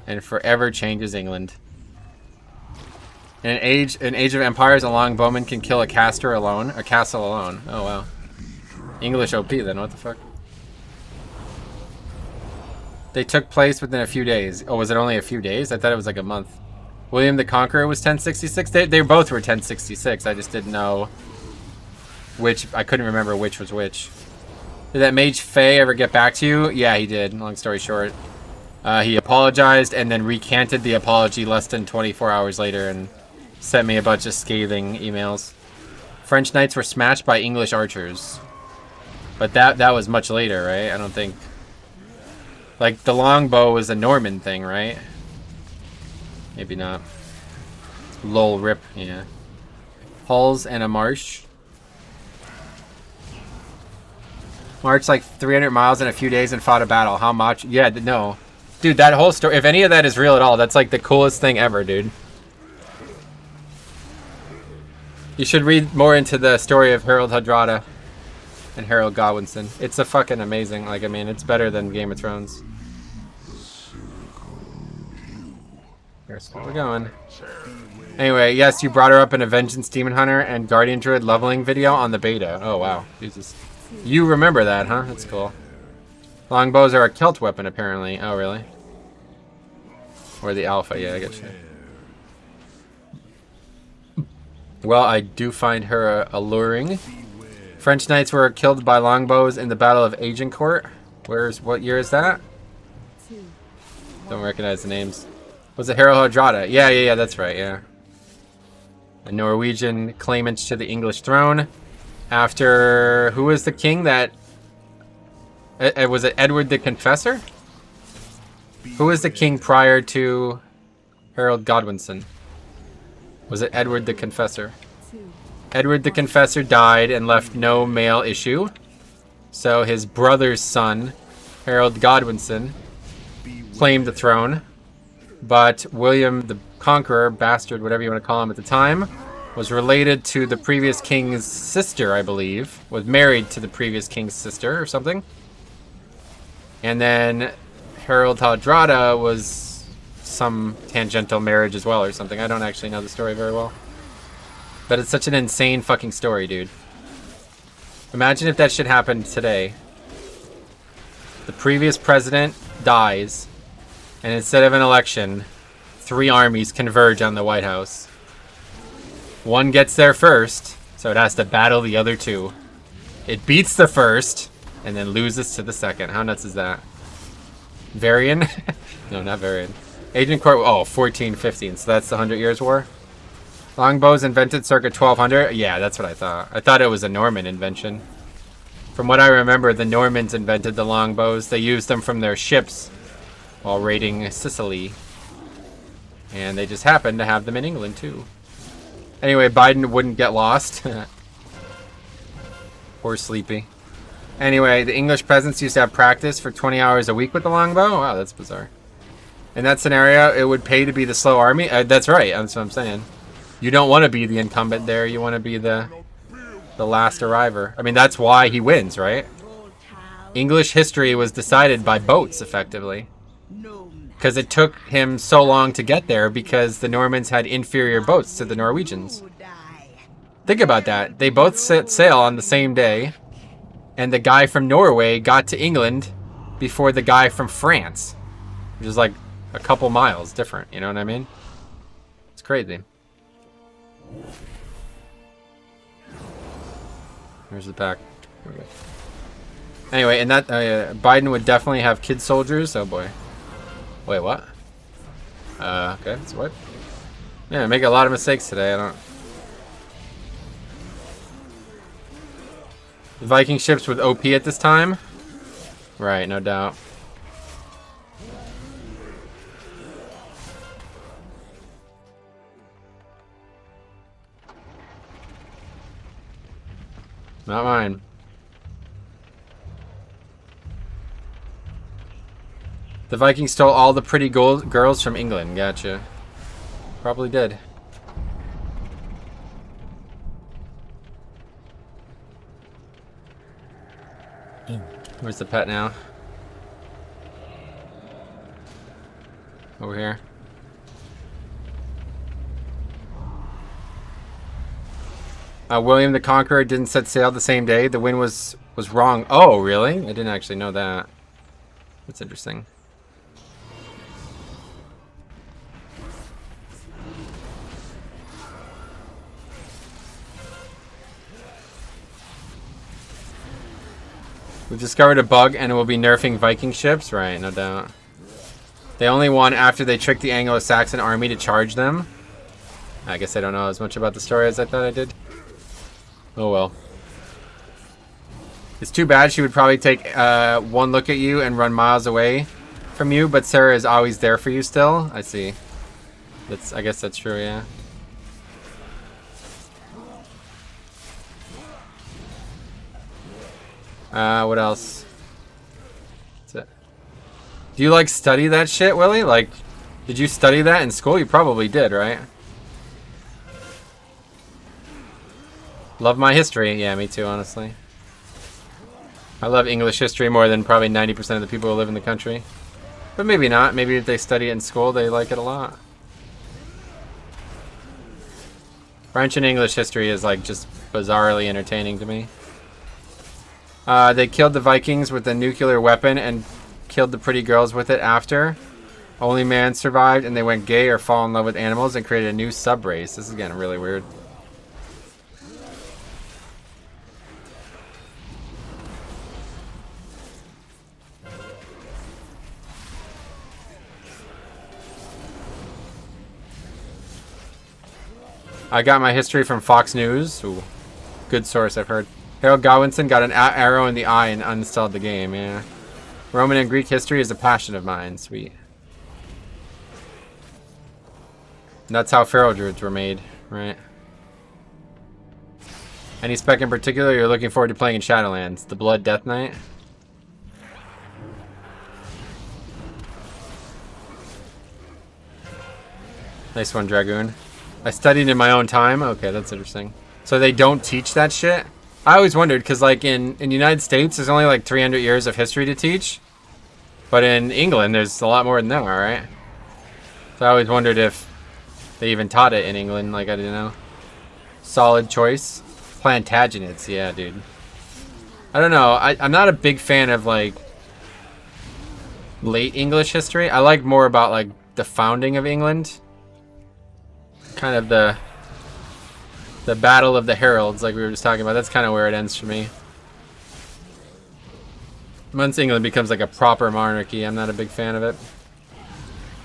[SPEAKER 1] and forever changes England. In an age of empires, a longbowman can kill a castle alone. Oh wow. English OP then. What the fuck? They took place within a few days. Oh, was it only a few days? I thought it was like a month. William the Conqueror was 1066. They both were 1066. I just didn't know which. I couldn't remember which was which. Did that Mage Faye ever get back to you? Yeah, he did. Long story short. He apologized and then recanted the apology less than 24 hours later and sent me a bunch of scathing emails. French knights were smashed by English archers. But that was much later, right? I don't think... Like, the longbow was a Norman thing, right? Maybe not. Lol rip, yeah. Hulls and a march. Marched like 300 miles in a few days and fought a battle. How much? Yeah, no. Dude, that whole story, if any of that is real at all, that's like the coolest thing ever, dude. You should read more into the story of Harold Hardrada and Harold Godwinson. It's a fucking amazing, like, I mean, it's better than Game of Thrones. Here's where we're going. Anyway, yes, you brought her up in a Vengeance Demon Hunter and Guardian Druid leveling video on the beta. Oh, wow. Jesus. You remember that, huh? That's cool. Longbows are a kilt weapon, apparently. Oh, really? Or the alpha, yeah, I get you. Well, I do find her alluring. French knights were killed by longbows in the Battle of Agincourt. What year is that?
[SPEAKER 2] 2,
[SPEAKER 1] Don't recognize the names. Was it Harald Hardrada? Yeah, that's right, yeah. A Norwegian claimant to the English throne. After... Who was the king that... was it Edward the Confessor? Who was the king prior to Harold Godwinson? Was it Edward the Confessor? Edward the Confessor died and left no male issue. So his brother's son, Harold Godwinson, claimed the throne. But William the Conqueror, bastard, whatever you want to call him at the time, was related to the previous king's sister, I believe. Was married to the previous king's sister or something. And then Harold Hardrada was some tangential marriage as well or something. I don't actually know the story very well. But it's such an insane fucking story, dude. Imagine if that shit happened today. The previous president dies, and instead of an election, 3 armies converge on the White House. One gets there first, so it has to battle the other 2. It beats the first, and then loses to the second. How nuts is that? Varian? No, not Varian. Agent Court, 1415, so that's the 100 Years' War. Longbows invented circa 1200? Yeah, that's what I thought. I thought it was a Norman invention. From what I remember, the Normans invented the longbows. They used them from their ships while raiding Sicily. And they just happened to have them in England, too. Anyway, Biden wouldn't get lost. Poor Sleepy. Anyway, the English peasants used to have practice for 20 hours a week with the longbow? Wow, that's bizarre. In that scenario, it would pay to be the slow army? That's right, that's what I'm saying. You don't want to be the incumbent there. You want to be the last arriver. I mean, that's why he wins, right? English history was decided by boats, effectively. Because it took him so long to get there because the Normans had inferior boats to the Norwegians. Think about that. They both set sail on the same day, and the guy from Norway got to England before the guy from France, which is like a couple miles different, you know what I mean? It's crazy. Here's the pack. Okay. Anyway, and that Biden would definitely have kid soldiers. Oh boy. Wait, what? Okay, so what? Yeah, I make a lot of mistakes today. I don't. The Viking ships with OP at this time? Right, no doubt. Not mine. The Vikings stole all the pretty girls from England. Gotcha. Probably did. Where's the pet now? Over here. William the Conqueror didn't set sail the same day. The wind was wrong. Oh, really? I didn't actually know that. That's interesting. We've discovered a bug and it will be nerfing Viking ships? Right, no doubt. They only won after they tricked the Anglo-Saxon army to charge them. I guess I don't know as much about the story as I thought I did. Oh well. It's too bad. She would probably take one look at you and run miles away from you, but Sarah is always there for you still. I see. I guess that's true, yeah. What else? That's it. Do you like study that shit, Willie? Like, did you study that in school? You probably did, right? Love my history. Yeah, me too, honestly. I love English history more than probably 90% of the people who live in the country. But maybe not. Maybe if they study it in school, they like it a lot. French and English history is like just bizarrely entertaining to me. They killed the Vikings with a nuclear weapon and killed the pretty girls with it after. Only man survived and they went gay or fall in love with animals and created a new sub-race. This is getting really weird. I got my history from Fox News. Ooh, good source, I've heard. Harold Godwinson got an arrow in the eye and uninstalled the game, yeah. Roman and Greek history is a passion of mine. Sweet. And that's how Pharaoh Druids were made, right? Any spec in particular you're looking forward to playing in Shadowlands? The Blood Death Knight? Nice one, Dragoon. I studied in my own time? Okay, that's interesting. So they don't teach that shit? I always wondered, because like in the United States, there's only like 300 years of history to teach. But in England, there's a lot more than that, alright? So I always wondered if they even taught it in England, like I didn't know. Solid choice. Plantagenets, yeah, dude. I don't know, I'm not a big fan of like late English history. I like more about like the founding of England. Kind of the Battle of the Heralds, like we were just talking about. That's kind of where it ends for me. Once England becomes like a proper monarchy, I'm not a big fan of it.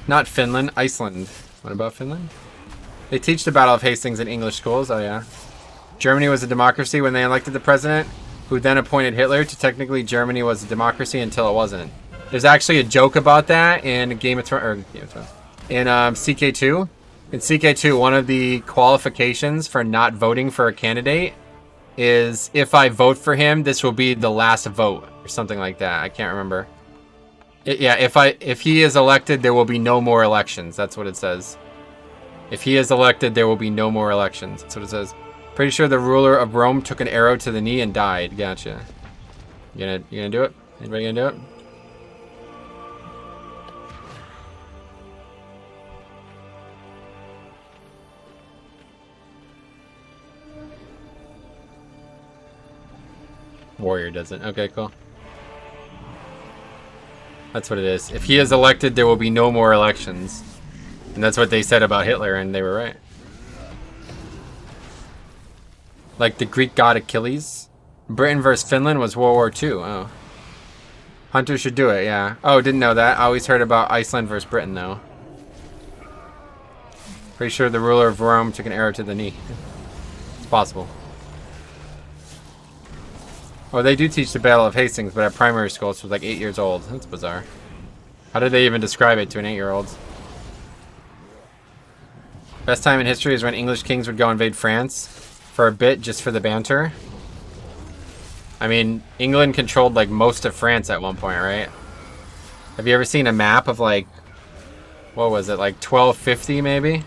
[SPEAKER 1] Not Finland, Iceland. What about Finland? They teach the Battle of Hastings in English schools. Oh yeah. Germany was a democracy when they elected the president, who then appointed Hitler. To technically, Germany was a democracy until it wasn't. There's actually a joke about that in Game of Thrones, in CK2. In CK2, one of the qualifications for not voting for a candidate is if I vote for him, this will be the last vote or something like that. I can't remember. Yeah, if he is elected, there will be no more elections. That's what it says. If he is elected, there will be no more elections. That's what it says. Pretty sure the ruler of Rome took an arrow to the knee and died. Gotcha. You gonna do it? Anybody gonna do it? Warrior doesn't. Okay, cool. That's what it is. If he is elected, there will be no more elections. And that's what they said about Hitler, and they were right. Like the Greek god Achilles. Britain versus Finland was World War II. Oh. Hunter should do it, yeah. Oh, didn't know that. I always heard about Iceland versus Britain, though. Pretty sure the ruler of Rome took an arrow to the knee. It's possible. Oh, they do teach the Battle of Hastings, but at primary school, so it's like 8 years old. That's bizarre. How did they even describe it to an 8-year-old? Best time in history is when English kings would go invade France for a bit, just for the banter. I mean, England controlled like most of France at one point, right? Have you ever seen a map of like, what was it, like 1250 maybe?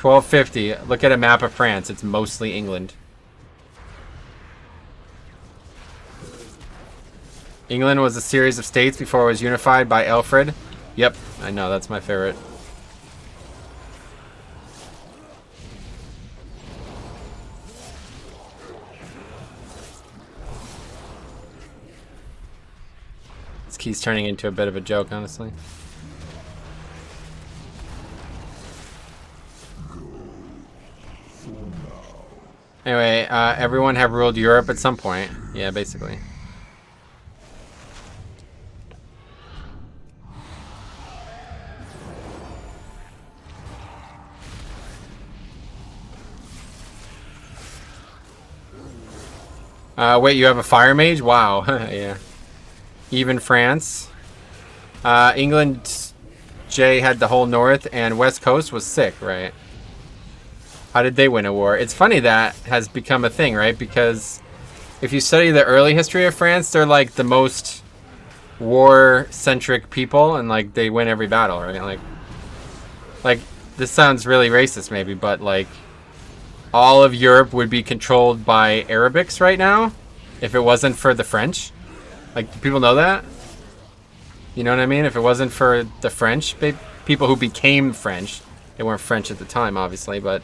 [SPEAKER 1] 1250. Look at a map of France. It's mostly England. England was a series of states before it was unified by Alfred. Yep, I know, that's my favorite. This key's turning into a bit of a joke, honestly. Anyway, everyone have ruled Europe at some point. Yeah, basically. Wait, you have a fire mage? Wow. Yeah. Even France. England, Jay had the whole north, and west coast was sick, right? How did they win a war? It's funny that has become a thing, right? Because if you study the early history of France, they're like the most war-centric people, and like they win every battle, right? Like this sounds really racist maybe, but like all of Europe would be controlled by Arabics right now if it wasn't for the French. Like, do people know that? You know what I mean? If it wasn't for the French, people who became French, they weren't French at the time, obviously, but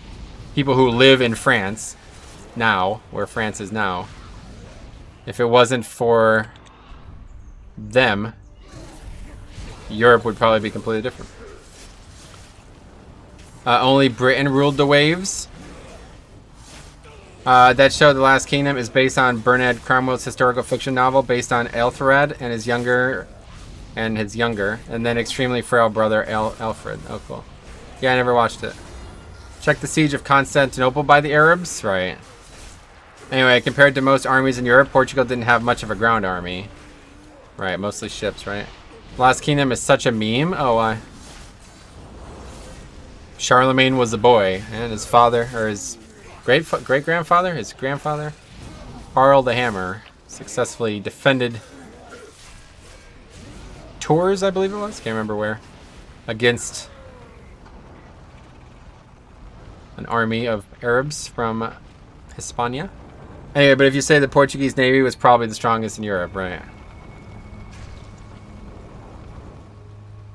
[SPEAKER 1] people who live in France now, where France is now, if it wasn't for them, Europe would probably be completely different. Only Britain ruled the waves. That show, The Last Kingdom, is based on Bernard Cromwell's historical fiction novel based on Aelfred and his younger, and then extremely frail brother Alfred. Oh, cool. Yeah, I never watched it. Check the siege of Constantinople by the Arabs. Right. Anyway, compared to most armies in Europe, Portugal didn't have much of a ground army. Right, mostly ships, right? Lost Kingdom is such a meme. Oh, why? Charlemagne was a boy, and his father, or his great-grandfather, his grandfather, Harl the Hammer, successfully defended Tours, I believe it was. Can't remember where. Against an army of Arabs from Hispania. Anyway, but if you say the Portuguese Navy was probably the strongest in Europe, right?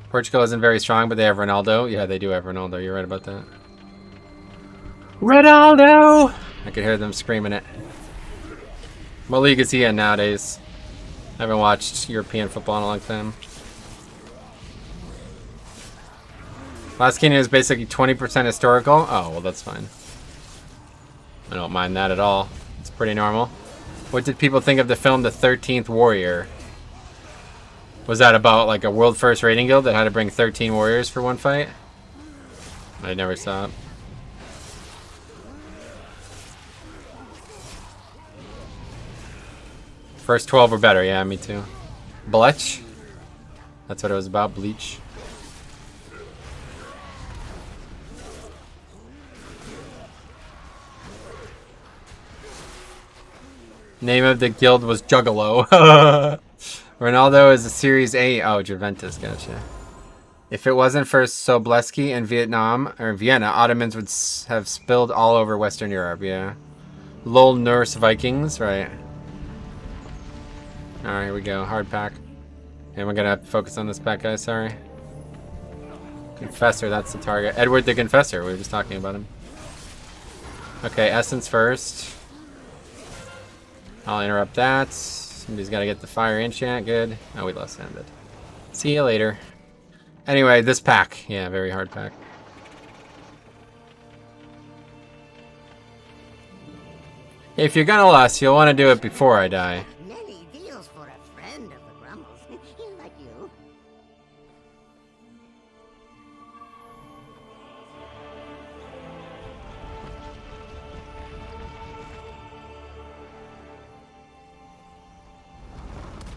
[SPEAKER 1] Portugal isn't very strong, but they have Ronaldo. Yeah, they do have Ronaldo. You're right about that. Ronaldo! I could hear them screaming it. What league is he in nowadays? I haven't watched European football in a long time. Last Kingdom is basically 20% historical. Oh, well, that's fine. I don't mind that at all. It's pretty normal. What did people think of the film The 13th Warrior? Was that about like a world first raiding guild that had to bring 13 warriors for one fight? I never saw it. First 12 were better, yeah, me too. Bleach? That's what it was about, Bleach. Name of the guild was Juggalo. Ronaldo is a Series A. Oh, Juventus, gotcha. If it wasn't for Sobleski and Vietnam, or Vienna, Ottomans would have spilled all over Western Europe, yeah. Lol Norse Vikings, right. Alright, here we go. Hard pack. And we're gonna focus on this pack, guys, sorry. Confessor, that's the target. Edward the Confessor, we were just talking about him. Okay, Essence first. I'll interrupt that. Somebody's got to get the fire enchant. Good. Oh, we lost handed. See you later. Anyway, this pack. Yeah, very hard pack. If you're gonna lust, you'll want to do it before I die.
[SPEAKER 4] Many deals for a friend of the Grumbles, like you.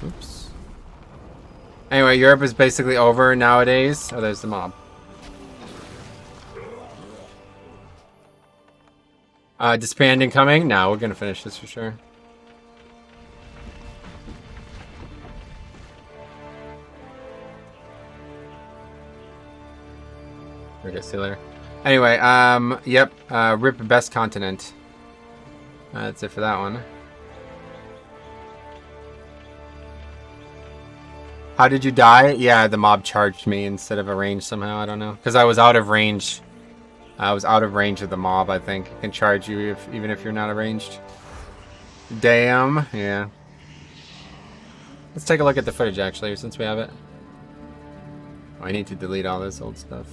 [SPEAKER 1] Oops. Anyway, Europe is basically over nowadays. Oh, there's the mob. Disbanding coming? No, we're gonna finish this for sure. Okay, see you later. Anyway, yep, rip best continent. That's it for that one. How did you die? Yeah, the mob charged me instead of a range somehow. I don't know. Because I was out of range. I was out of range of the mob, I think. It can charge you even if you're not arranged. Damn. Yeah. Let's take a look at the footage, actually, since we have it. Oh, I need to delete all this old stuff.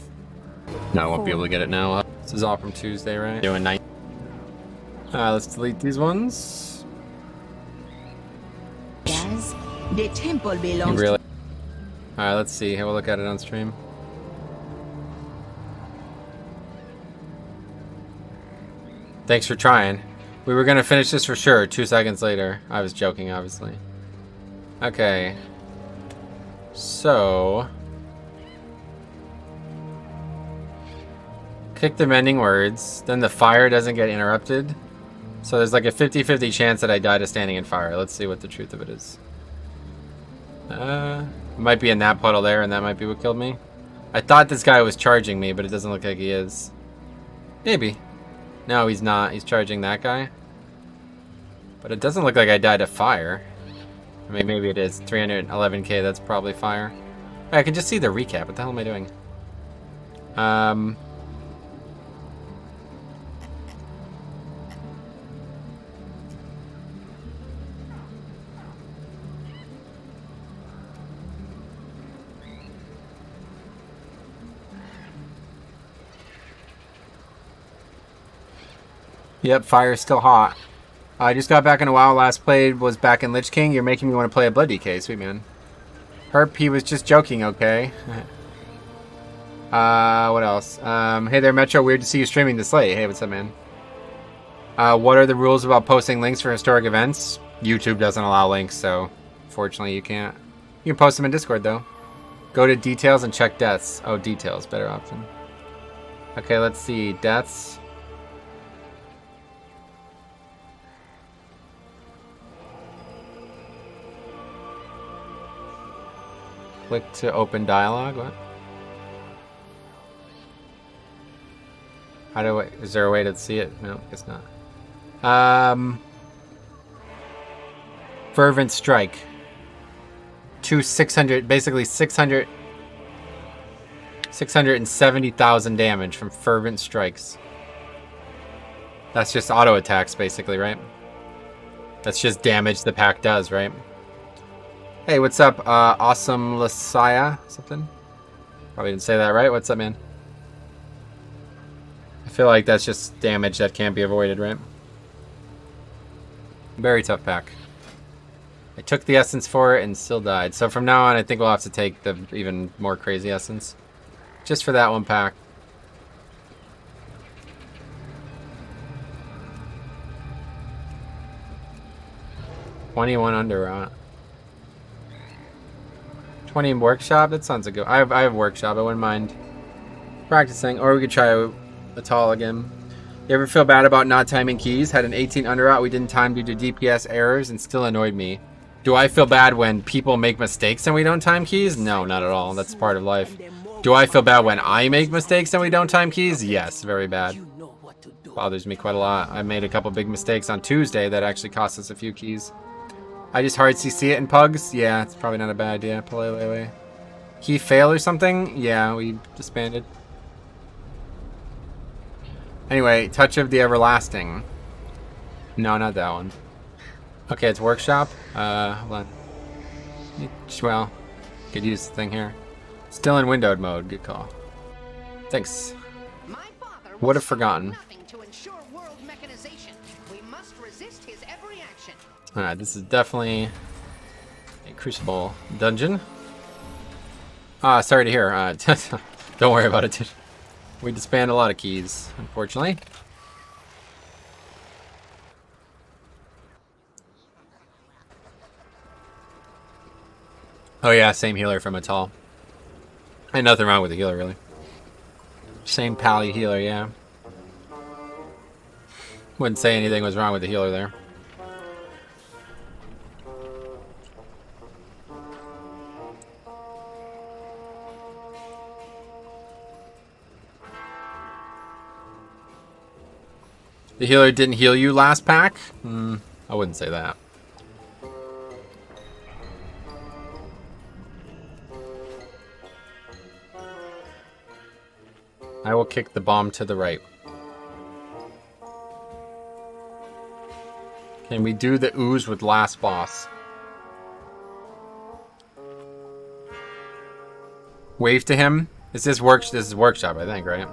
[SPEAKER 1] No, I won't be able to get it now. This is all from Tuesday, right? Doing night. Let's delete these ones.
[SPEAKER 4] Guys, the temple belongs
[SPEAKER 1] Really? Alright, let's see. Have a look at it on stream. Thanks for trying. We were gonna finish this for sure 2 seconds later. I was joking, obviously. Okay. So... Kick the mending words. Then the fire doesn't get interrupted. So there's like a 50-50 chance that I die to standing in fire. Let's see what the truth of it is. Might be in that puddle there, and that might be what killed me. I thought this guy was charging me, but it doesn't look like he is. Maybe. No, he's not. He's charging that guy. But it doesn't look like I died to fire. I mean, maybe it is. 311k, that's probably fire. I can just see the recap. What the hell am I doing? Yep, fire's still hot. I just got back in a while. Last played was back in Lich King. You're making me want to play a Blood DK. Sweet man. Herp, he was just joking, okay? What else? Hey there, Metro. Weird to see you streaming this late. Hey, what's up, man? What are the rules about posting links for historic events? YouTube doesn't allow links, so fortunately you can't. You can post them in Discord, though. Go to details and check deaths. Oh, details. Better option. Okay, let's see. Deaths. Click to open dialogue. What? How do I... Is there a way to see it? No, guess not. Fervent Strike. 600... Basically 670,000 damage from Fervent Strikes. That's just auto attacks, basically, right? That's just damage the pack does, right? Hey, what's up? Awesome Lasaya? Something? Probably didn't say that right. What's up, man? I feel like that's just damage that can't be avoided, right? Very tough pack. I took the essence for it and still died. So from now on, I think we'll have to take the even more crazy essence. Just for that one pack. $21 under. 20 in workshop. That sounds like good. I have workshop. I wouldn't mind practicing. Or we could try a tall again. You ever feel bad about not timing keys? Had an 18 under out. We didn't time due to DPS errors and still annoyed me. Do I feel bad when people make mistakes and we don't time keys? No, not at all. That's part of life. Do I feel bad when I make mistakes and we don't time keys? Yes, very bad. Bothers me quite a lot. I made a couple big mistakes on Tuesday that actually cost us a few keys. I just hard CC it in Pugs? Yeah, it's probably not a bad idea. Palele. Key fail or something? Yeah, we disbanded. Anyway, Touch of the Everlasting. No, not that one. Okay, it's workshop. Hold on. Well, could use the thing here. Still in windowed mode. Good call. Thanks. Would have forgotten. Alright, this is definitely a Crucible dungeon. Sorry to hear. Don't worry about it, dude. We disband a lot of keys, unfortunately. Oh yeah, same healer from Atal. Ain't nothing wrong with the healer, really. Same pally healer, yeah. Wouldn't say anything was wrong with the healer there. The healer didn't heal you last pack? I wouldn't say that. I will kick the bomb to the right. Can we do the ooze with last boss? Wave to him. This is workshop, I think, right?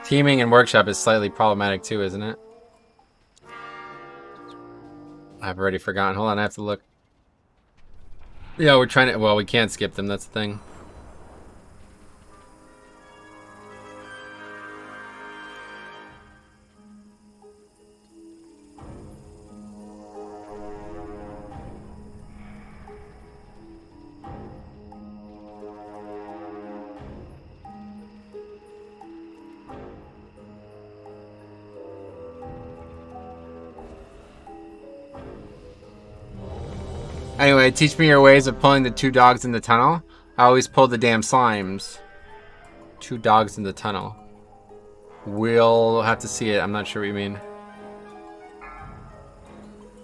[SPEAKER 1] Teaming in workshop is slightly problematic too, isn't it? I've already forgotten. Hold on, I have to look. Yeah, we're trying to... Well, we can't skip them, that's the thing. Anyway, teach me your ways of pulling the two dogs in the tunnel. I always pull the damn slimes. Two dogs in the tunnel. We'll have to see it. I'm not sure what you mean.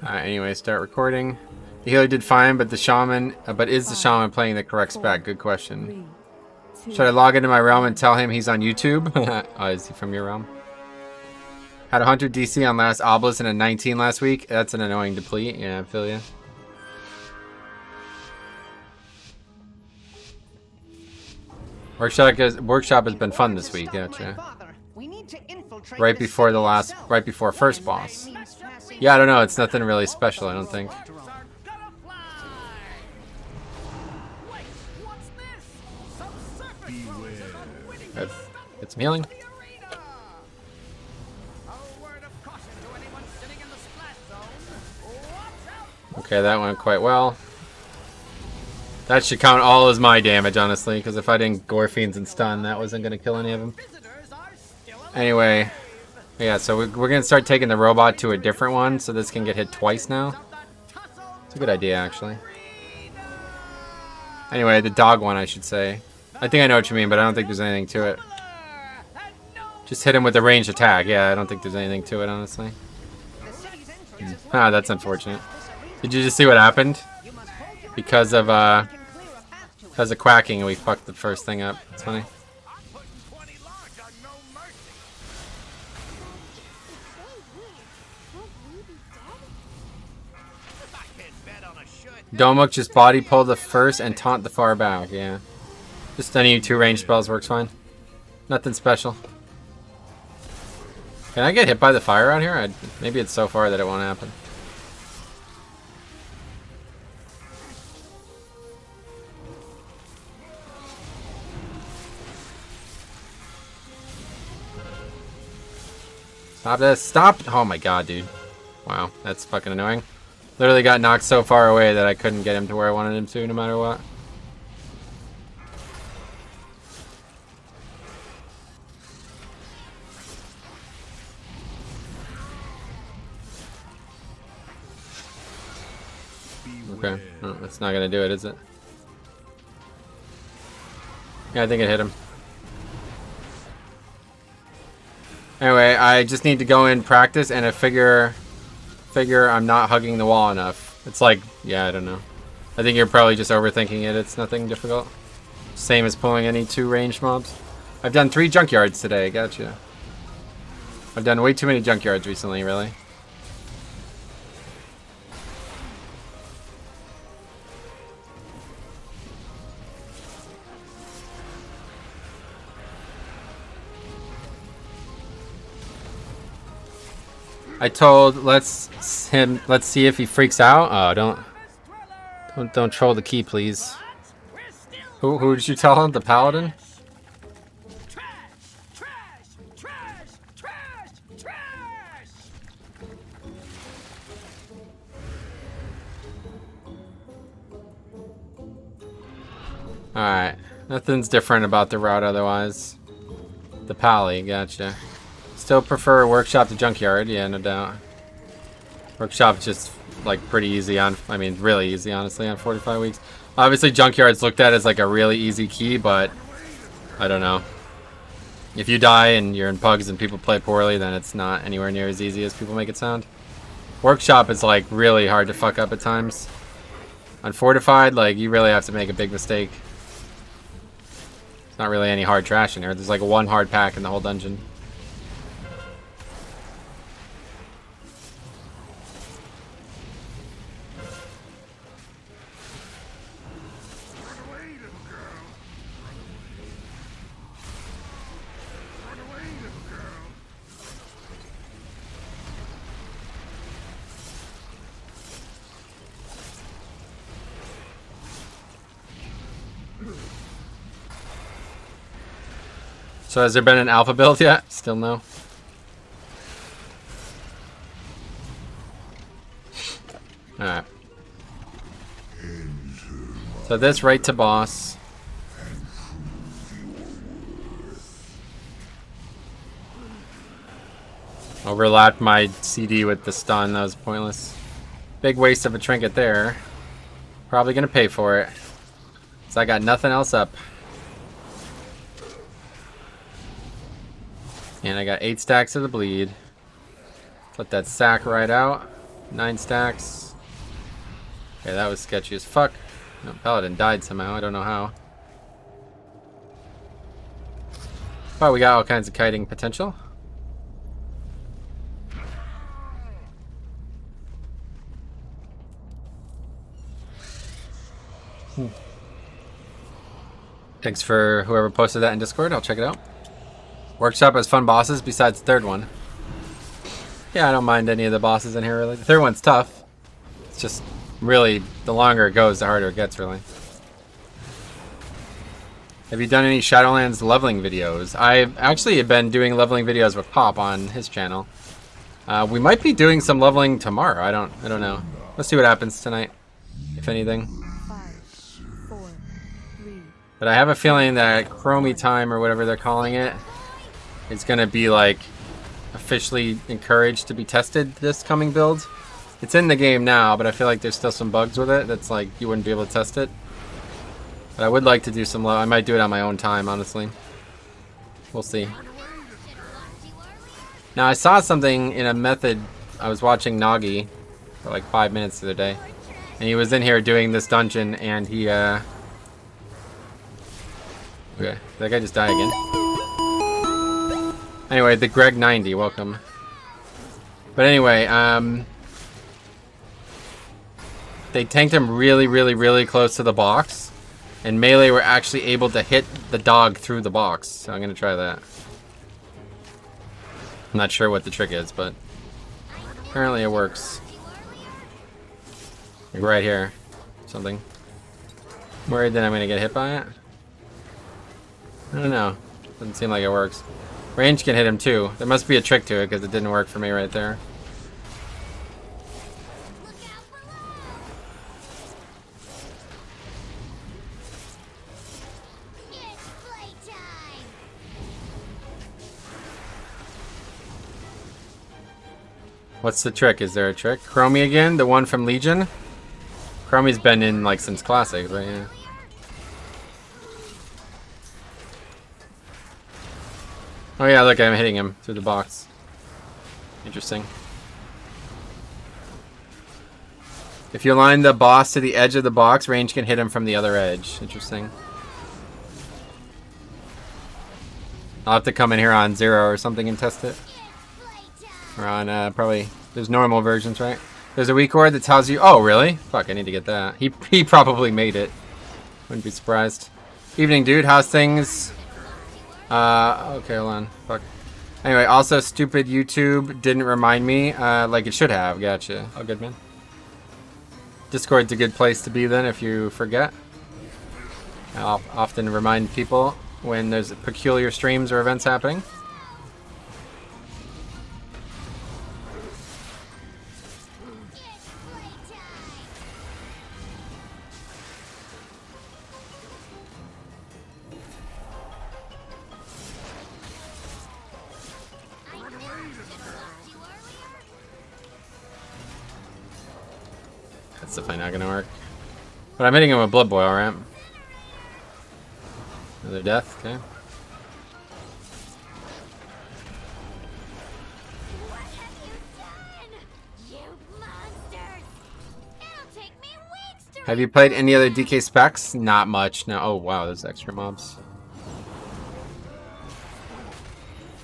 [SPEAKER 1] Anyway, start recording. The healer did fine, but the shaman... but is the shaman playing the correct spec? Good question. Should I log into my realm and tell him he's on YouTube? Oh, is he from your realm? Had 100 DC on last Obelisk and a 19 last week. That's an annoying deplete. Yeah, I feel ya. Workshop has been fun this week. Gotcha. Right before first boss. Yeah, I don't know. It's nothing really special, I don't think. It's healing. Okay, that went quite well. That should count all as my damage, honestly, because if I didn't Gore Fiends and stun, that wasn't going to kill any of them. Anyway, yeah, so we're going to start taking the robot to a different one, so this can get hit twice now. It's a good idea, actually. Anyway, the dog one, I should say. I think I know what you mean, but I don't think there's anything to it. Just hit him with a ranged attack. Yeah, I don't think there's anything to it, honestly. Ah, that's unfortunate. Did you just see what happened? Because of quacking, we fucked the first thing up. It's funny. Domuk just body pull the first and taunt the far back. Yeah. Just any 2 range spells works fine. Nothing special. Can I get hit by the fire out here? Maybe it's so far that it won't happen. Stop this. Stop! Oh my god, dude. Wow, that's fucking annoying. Literally got knocked so far away that I couldn't get him to where I wanted him to, no matter what. Okay, oh, that's not gonna do it, is it? Yeah, I think it hit him. Anyway, I just need to go in practice and figure I'm not hugging the wall enough. It's like, yeah, I don't know. I think you're probably just overthinking it. It's nothing difficult. Same as pulling any 2 ranged mobs. I've done 3 junkyards today. Gotcha. I've done way too many junkyards recently, really. I told let's see if he freaks out. Oh, don't troll the key, please. Who did you tell him? The paladin? Alright. Nothing's different about the route otherwise. The pally, gotcha. Still prefer workshop to junkyard, yeah, no doubt. Workshop's just like pretty easy on, I mean really easy honestly on 45 weeks. Obviously junkyard's looked at as like a really easy key, but I don't know. If you die and you're in pugs and people play poorly, then it's not anywhere near as easy as people make it sound. Workshop is like really hard to fuck up at times. On fortified, like you really have to make a big mistake. It's not really any hard trash in here. There's like 1 hard pack in the whole dungeon. So has there been an alpha build yet? Still no. Alright. So this right to boss. Overlapped my CD with the stun, that was pointless. Big waste of a trinket there. Probably gonna pay for it. So I got nothing else up. And I got 8 stacks of the bleed. Let that sack right out. 9 stacks. Okay, that was sketchy as fuck. No, Paladin died somehow, I don't know how. But we got all kinds of kiting potential. Thanks for whoever posted that in Discord. I'll check it out. Workshop has fun bosses besides the third one. Yeah, I don't mind any of the bosses in here really. The third one's tough. It's just really, the longer it goes, the harder it gets really. Have you done any Shadowlands leveling videos? I've actually been doing leveling videos with Pop on his channel. We might be doing some leveling tomorrow. I don't know. Let's see what happens tonight, if anything.
[SPEAKER 2] 5, 4, 3.
[SPEAKER 1] But I have a feeling that Chromie time or whatever they're calling it is gonna be like officially encouraged to be tested this coming build. It's in the game now, but I feel like there's still some bugs with it that's like you wouldn't be able to test it. But I would like to do some I might do it on my own time, honestly. We'll see. Now I saw something in a method. I was watching Nagi for like 5 minutes the other day, and he was in here doing this dungeon, and he okay, that guy just died again. Anyway, the Greg 90, welcome. But anyway, they tanked him really close to the box, and Melee were actually able to hit the dog through the box. So I'm gonna try that. I'm not sure what the trick is, but apparently it works. Like right here, something. Worried that I'm gonna get hit by it? I don't know. Doesn't seem like it works. Range can hit him too. There must be a trick to it because it didn't work for me right there. What's the trick? Is there a trick? Chromie again? The one from Legion? Chromie's been in like since Classic, but yeah. Oh yeah, look, I'm hitting him through the box. Interesting. If you align the boss to the edge of the box, Range can hit him from the other edge. Interesting. I'll have to come in here on 0 or something and test it. Or on probably, there's normal versions, right? There's a weak word that tells you, oh really? Fuck, I need to get that. He probably made it. Wouldn't be surprised. Evening, dude. How's things? Okay, hold on. Fuck. Anyway, also stupid YouTube didn't remind me, like it should have. Gotcha. Oh, good, man. Discord's a good place to be then if you forget. I'll often remind people when there's peculiar streams or events happening. That's definitely not gonna work. But I'm hitting him with Blood Boil, right? Another death, okay.
[SPEAKER 5] What have you done? You monsters! It'll take me weeks to
[SPEAKER 1] Have you played any other DK specs? Not much. No. Oh wow, there's extra mobs.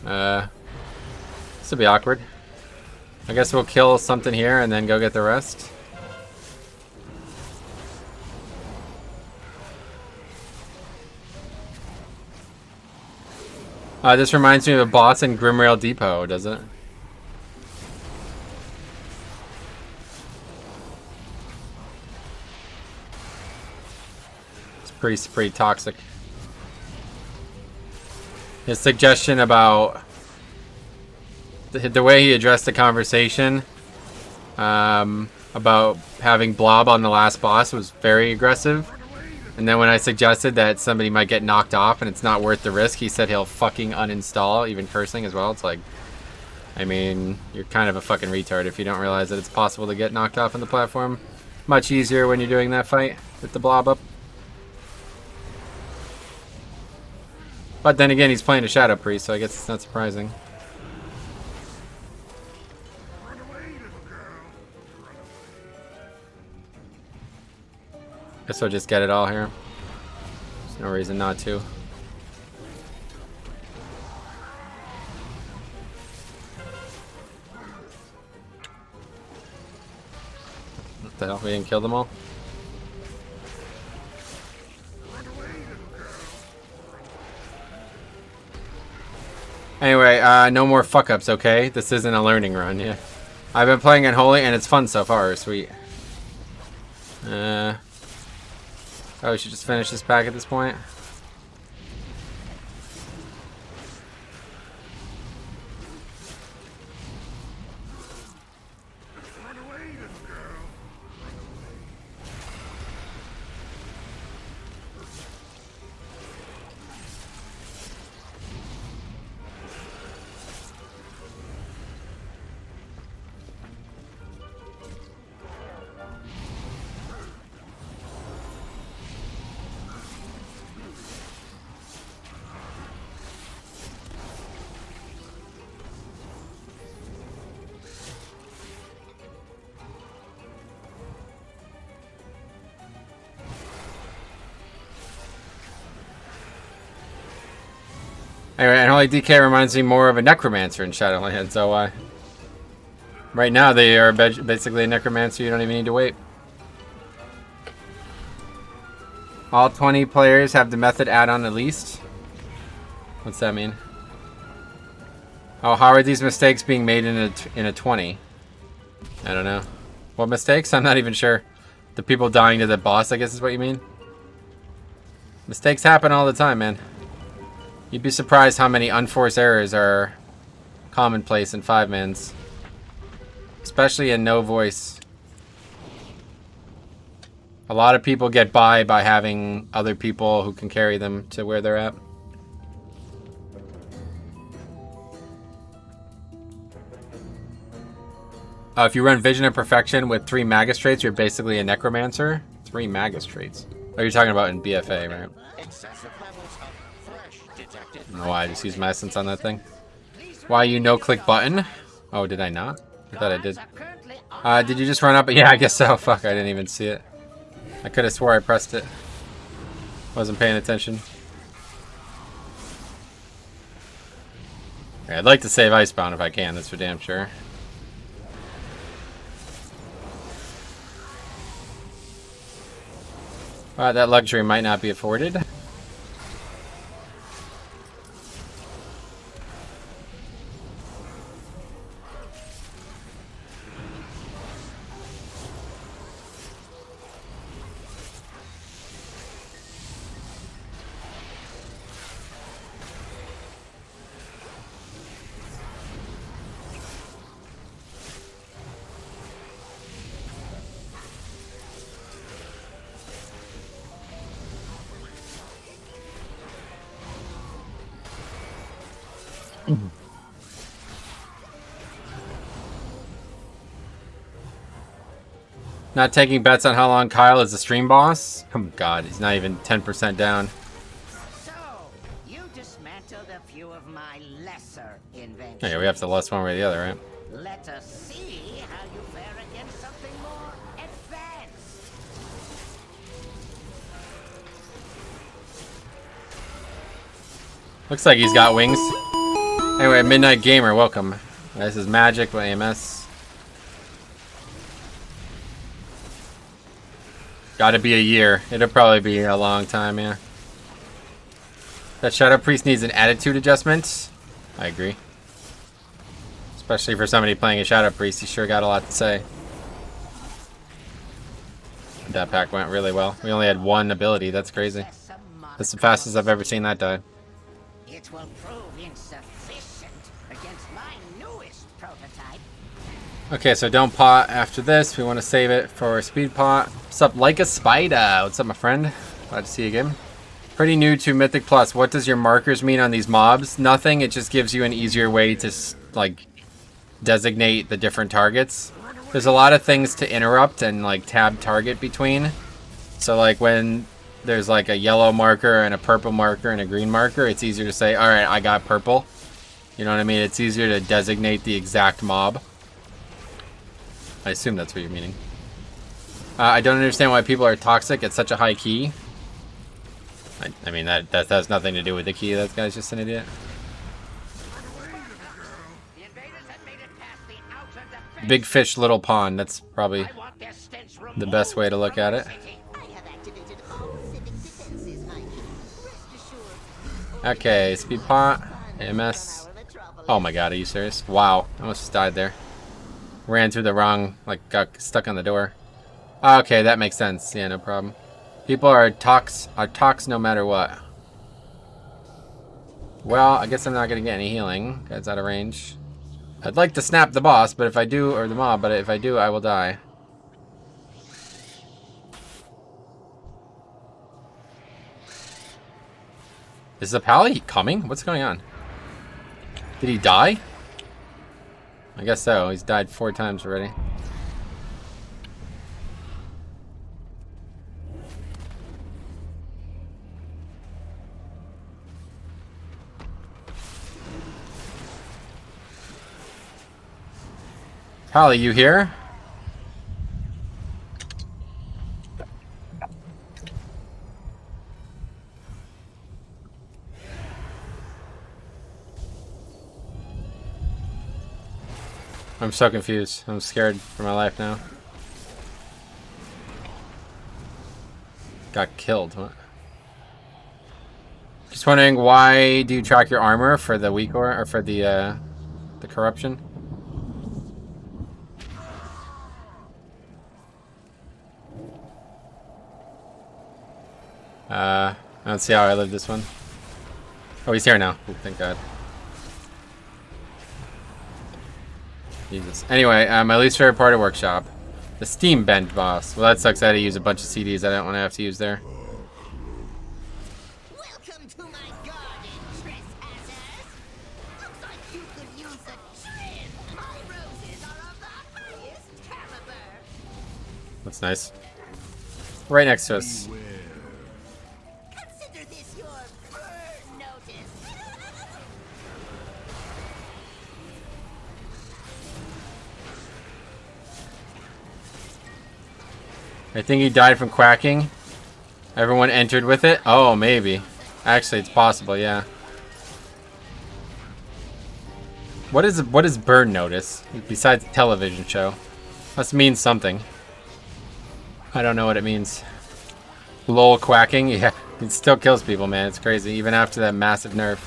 [SPEAKER 1] This will be awkward. I guess we'll kill something here and then go get the rest. This reminds me of a boss in Grimrail Depot, does it? It's pretty toxic. His suggestion about the way he addressed the conversation about having Blob on the last boss was very aggressive. And then when I suggested that somebody might get knocked off and it's not worth the risk, he said he'll fucking uninstall, even cursing as well. It's like, I mean, you're kind of a fucking retard if you don't realize that it's possible to get knocked off on the platform. Much easier when you're doing that fight with the Blob up. But then again, he's playing a Shadow Priest, so I guess it's not surprising. Guess we'll just get it all here. There's no reason not to. What the hell? We didn't kill them all? Anyway, no more fuck-ups, okay? This isn't a learning run, yeah. I've been playing it Holy, and it's fun so far. Sweet. Oh, we should just finish this pack at this point. Anyway, and Holy DK reminds me more of a Necromancer in Shadowland, so right now they are basically a Necromancer, you don't even need to wait. All 20 players have the method add-on at least. What's that mean? Oh, how are these mistakes being made in a 20? I don't know. What mistakes? I'm not even sure. The people dying to the boss, I guess is what you mean? Mistakes happen all the time, man. You'd be surprised how many unforced errors are commonplace in 5-mans. Especially in no voice. A lot of people get by having other people who can carry them to where they're at. If you run Vision of Perfection with 3 Magistrates, you're basically a Necromancer. 3 Magistrates. Oh, you're talking about in BFA, right? I don't know why I just used my essence on that thing. Why you no-click button? Oh, did I not? I thought I did. Did you just run up? Yeah, I guess so. Fuck, I didn't even see it. I could have swore I pressed it. Wasn't paying attention. Okay, I'd like to save Icebound if I can, that's for damn sure. That luxury might not be afforded. Not taking bets on how long Kyle is the stream boss? Oh god, he's not even 10% down.
[SPEAKER 4] So, you dismantled a few of my lesser inventions.
[SPEAKER 1] Yeah, we have to list one way or the other, right?
[SPEAKER 4] Let us see how you fare against something more advanced.
[SPEAKER 1] Looks like he's got wings. Anyway, Midnight Gamer, welcome. This is Magic with AMS. Gotta be a year. It'll probably be a long time, yeah. That Shadow Priest needs an attitude adjustment. I agree. Especially for somebody playing a Shadow Priest, he sure got a lot to say. That pack went really well. We only had 1 ability, that's crazy. That's the fastest I've ever seen that die.
[SPEAKER 4] It will prove insufficient against my newest prototype.
[SPEAKER 1] Okay, so don't pot after this. We want to save it for a speed pot. What's up, like a spider? What's up, my friend? Glad to see you again. Pretty new to Mythic Plus. What does your markers mean on these mobs? Nothing. It just gives you an easier way to, like, designate the different targets. There's a lot of things to interrupt and, like, tab target between. So, like, when there's, like, a yellow marker and a purple marker and a green marker, it's easier to say, alright, I got purple. You know what I mean? It's easier to designate the exact mob. I assume that's what you're meaning. I don't understand why people are toxic at such a high key. I mean, that has nothing to do with the key. That guy's just an idiot. Big fish, little pond. That's probably the best way to look at it. Okay, speed pot, AMS. Oh my god, are you serious? Wow, I almost died there. Ran through the wrong, like, got stuck on the door. Okay, that makes sense. Yeah, no problem. People are tox no matter what. Well, I guess I'm not gonna get any healing. Guy's out of range. I'd like to snap the boss, but if I do, or the mob, but if I do, I will die. Is the pally coming? What's going on? Did he die? I guess so. He's died 4 times already. Pally, you here? I'm so confused. I'm scared for my life now. Got killed. What? Just wondering, why do you track your armor for the weak or for the corruption? I don't see how I live this one. Oh, he's here now. Oh, thank God. Jesus. Anyway, my least favorite part of Workshop. The Steam Bend boss. Well, that sucks. I had to use a bunch of CDs I don't want to have to use there.
[SPEAKER 4] Welcome to my garden, trespassers. Looks like you could use a trim. My roses are of the highest caliber.
[SPEAKER 1] That's nice. Right next to us.
[SPEAKER 4] Consider this your burn notice.
[SPEAKER 1] I think he died from quacking. Everyone entered with it. Oh, maybe. Actually, it's possible, yeah. What is burn notice besides television show? Must mean something. I don't know what it means. Lol quacking, yeah. It still kills people, man. It's crazy. Even after that massive nerf,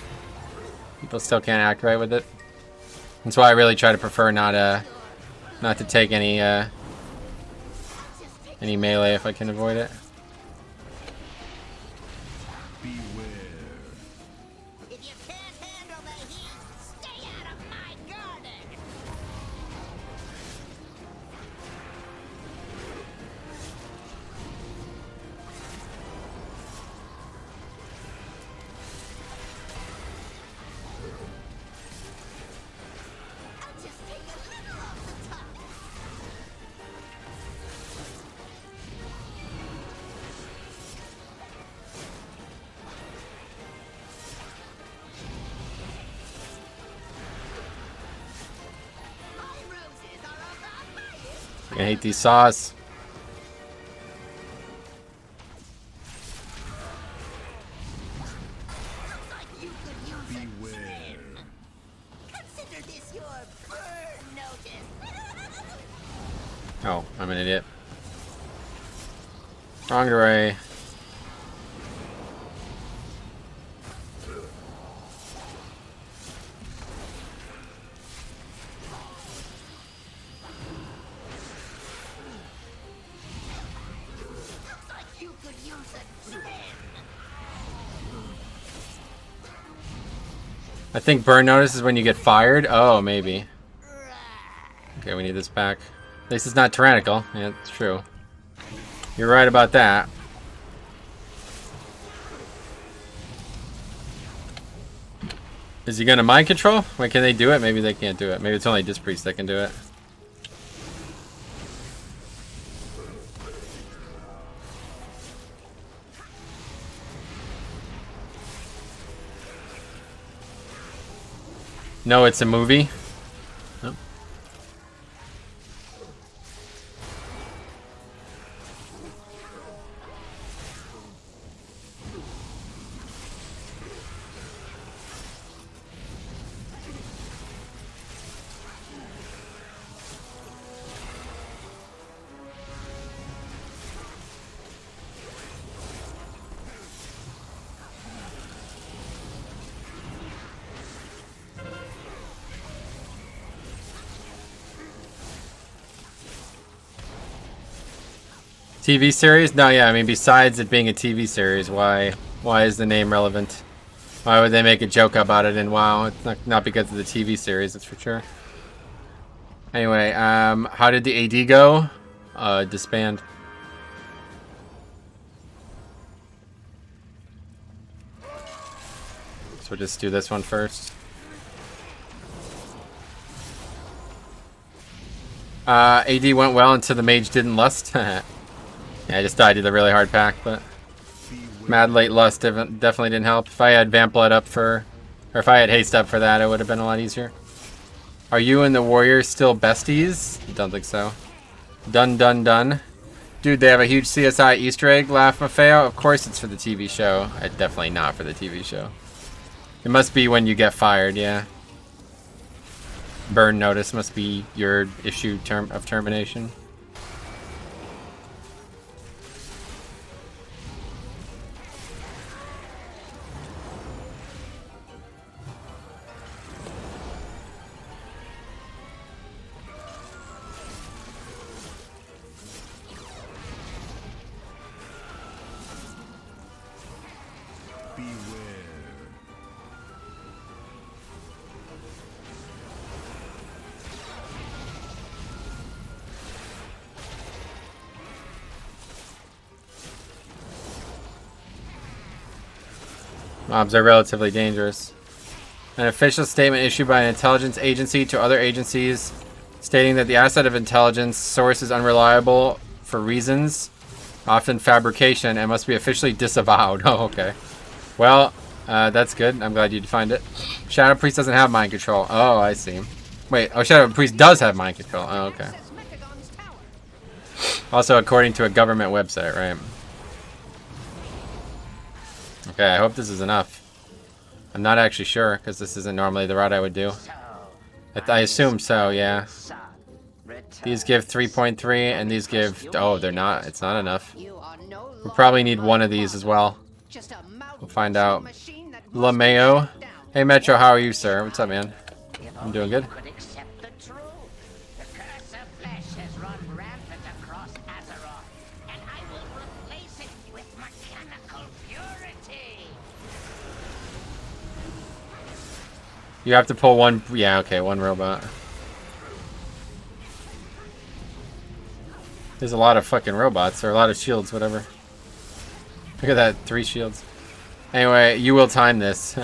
[SPEAKER 1] people still can't act right with it. That's why I really try to prefer not to take any melee if I can avoid it.
[SPEAKER 4] If you can't handle the heat, stay out of my garden. I'll just take a little off the top. My roses are of the highest.
[SPEAKER 1] I hate these saws.
[SPEAKER 4] Looks like you could use a trim. Consider this your burn notice.
[SPEAKER 1] Oh, I'm an idiot. Wrong way.
[SPEAKER 4] Looks like you could use a trim.
[SPEAKER 1] I think burn notice is when you get fired. Oh, maybe. Okay, we need this back. At least it's not tyrannical. Yeah, it's true. You're right about that. Is he gonna mind control? Wait, can they do it? Maybe they can't do it. Maybe it's only Disc Priest that can do it. No, it's a movie. Oh. TV series? No, yeah, I mean, besides it being a TV series, why is the name relevant? Why would they make a joke about it in WoW? It's not because of the TV series, that's for sure. Anyway, how did the AD go? Disband. So we'll just do this one first. AD went well until the mage didn't lust. Yeah, I just died to the really hard pack, but mad late lust definitely didn't help. If I had Vamp Blood up for, or if I had Haste up for that, it would have been a lot easier. Are you and the Warriors still besties? Don't think so. Done. Dude, they have a huge CSI Easter egg, laugh Maffeo. Of course it's for the TV show. Definitely not for the TV show. It must be when you get fired, yeah. Burn notice must be your issue of termination. Mobs are relatively dangerous. An official statement issued by an intelligence agency to other agencies stating that the asset of intelligence source is unreliable for reasons, often fabrication, and must be officially disavowed. Oh, okay. Well, that's good. I'm glad you defined it. Shadow Priest doesn't have mind control. Oh, I see. Wait, oh, Shadow Priest does have mind control. Oh, okay. Also, according to a government website, right? Okay, I hope this is enough. I'm not actually sure, because this isn't normally the route I would do. I assume so, yeah. These give 3.3, and these give... Oh, they're not. It's not enough. We'll probably need one of these as well. We'll find out. LaMayo. Hey, Metro, how are you, sir? What's up, man? I'm doing good. You have to pull one... Yeah, okay, one robot. There's a lot of fucking robots, or a lot of shields, whatever. Look at that, 3 shields. Anyway, you will time this.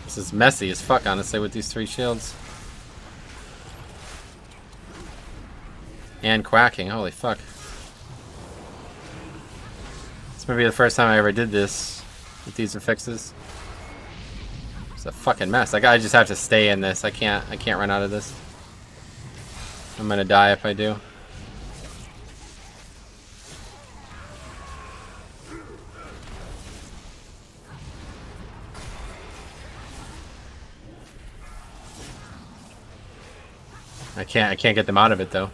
[SPEAKER 1] This is messy as fuck, honestly, with these 3 shields. And quacking, holy fuck. This may be the first time I ever did this with these affixes. It's a fucking mess. Like, I just have to stay in this. I can't run out of this. I'm gonna die if I do. I can't get them out of it though.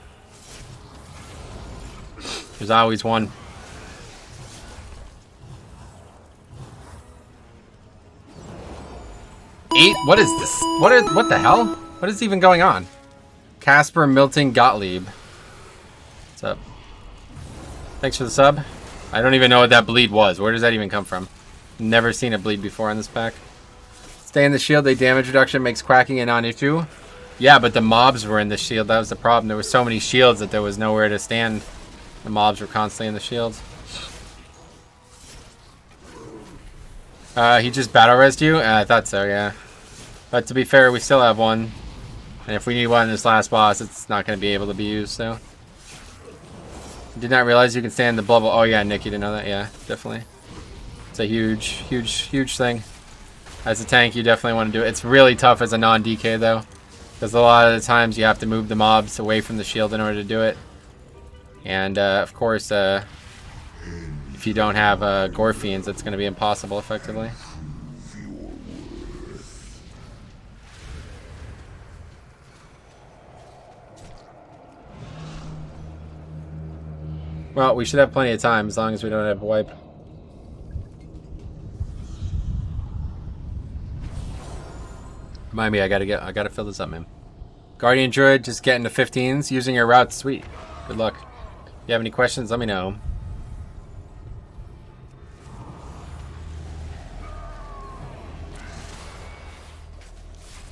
[SPEAKER 1] There's always one. Eight? What is this? What the hell? What is even going on? Casper Milton Gottlieb. What's up? Thanks for the sub. I don't even know what that bleed was. Where does that even come from? Never seen a bleed before on this pack. Stay in the shield. The damage reduction makes quacking a non-issue. Yeah, but the mobs were in the shield. That was the problem. There were so many shields that there was nowhere to stand. The mobs were constantly in the shields. He just battle resed you? I thought so, yeah. But to be fair, we still have one. And if we need one in this last boss, it's not going to be able to be used, so. Did not realize you can stand the bubble. Oh yeah, Nick, you didn't know that? Yeah, definitely. It's a huge thing. As a tank, you definitely want to do it. It's really tough as a non-DK, though. Because a lot of the times you have to move the mobs away from the shield in order to do it. And, of course, if you don't have Gore Fiends, it's going to be impossible, effectively. Well, we should have plenty of time as long as we don't have a wipe. Remind me, I gotta fill this up, man. Guardian Druid, just getting to 15s. Using your route, sweet. Good luck. If you have any questions, let me know.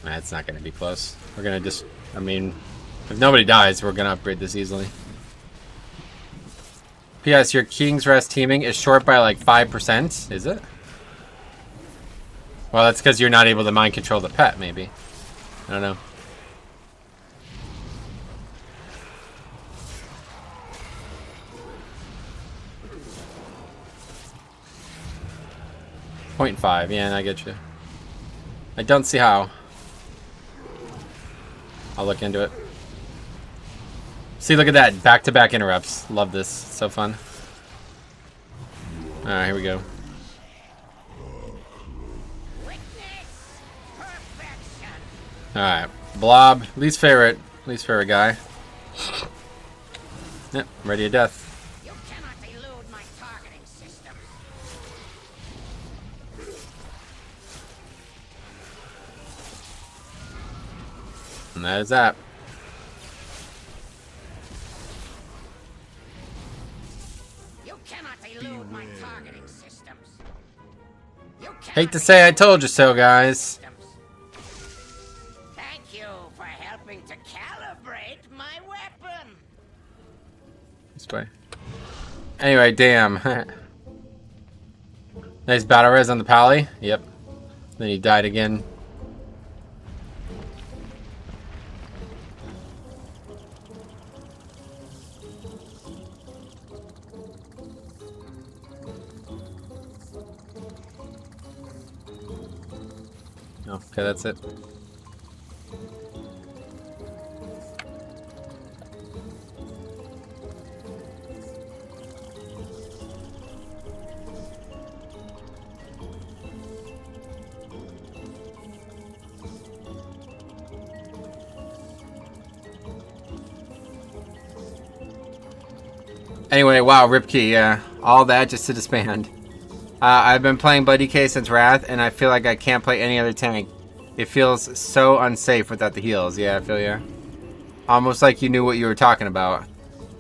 [SPEAKER 1] It's not gonna be close. We're gonna just, I mean, if nobody dies, we're gonna upgrade this easily. P.S. Your King's Rest teaming is short by like 5%. Is it? Well, that's because you're not able to mind control the pet, maybe. I don't know. .5, yeah, I get you. I don't see how. I'll look into it. See, look at that. Back-to-back interrupts. Love this. So fun. Alright, here we go. Alright. Blob. Least favorite guy. Yep, ready to death.
[SPEAKER 4] You cannot elude my targeting system.
[SPEAKER 1] And that is that.
[SPEAKER 4] You cannot elude my targeting systems. You
[SPEAKER 1] Hate to say I told you so, guys.
[SPEAKER 4] systems. Thank you for helping to calibrate my weapon.
[SPEAKER 1] This way. Anyway, damn. Nice battle res on the pally. Yep. Then he died again. Okay, that's it. Anyway, wow, Ripkey, yeah. All that just to disband. I've been playing Bloody K since Wrath, and I feel like I can't play any other tank. It feels so unsafe without the heals. Yeah, I feel ya. Almost like you knew what you were talking about.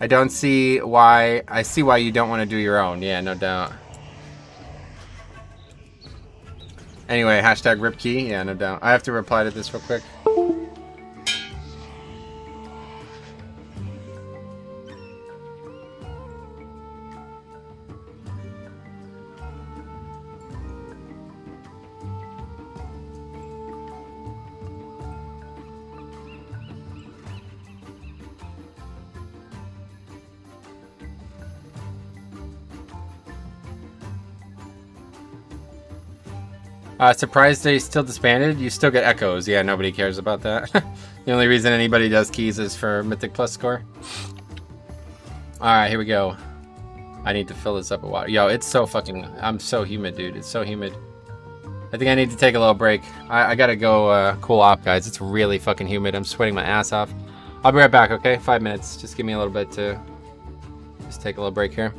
[SPEAKER 1] I don't see why... I see why you don't want to do your own. Yeah, no doubt. Anyway, hashtag Ripkey. Yeah, no doubt. I have to reply to this real quick. Surprised they still disbanded? You still get echoes. Yeah, nobody cares about that. The only reason anybody does keys is for Mythic Plus score. Alright, here we go. I need to fill this up with water. Yo, it's so fucking... I'm so humid, dude. It's so humid. I think I need to take a little break. I gotta go cool off, guys. It's really fucking humid. I'm sweating my ass off. I'll be right back, okay? 5 minutes. Just give me a little bit to... just take a little break here.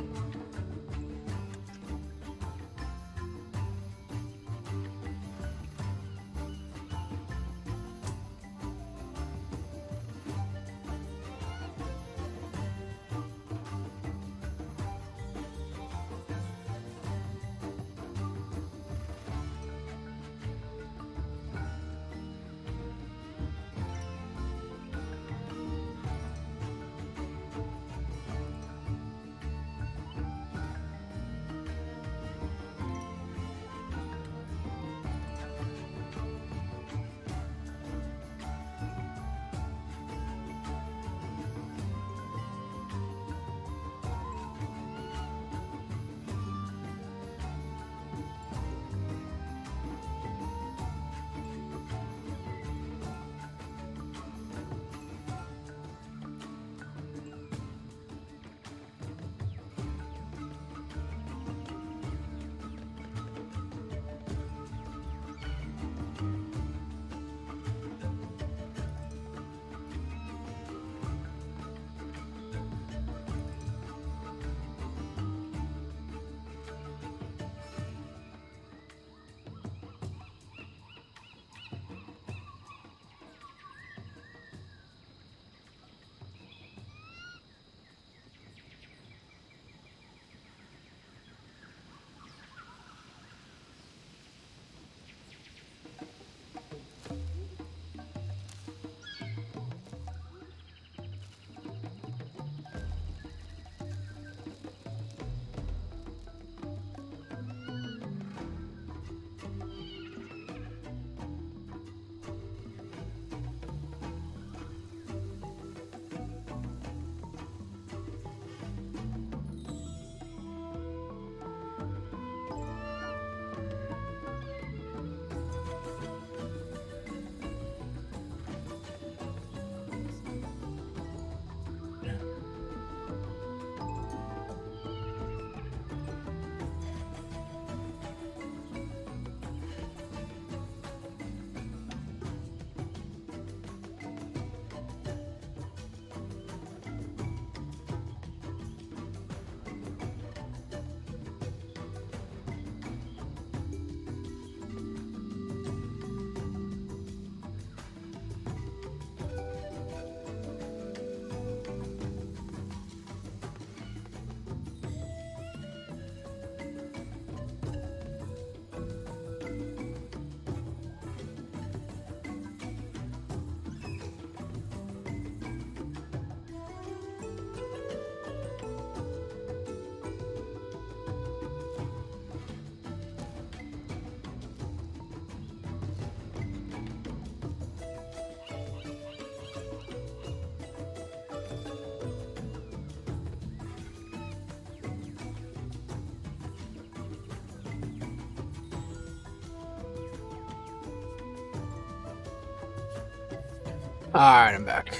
[SPEAKER 1] Alright, I'm back.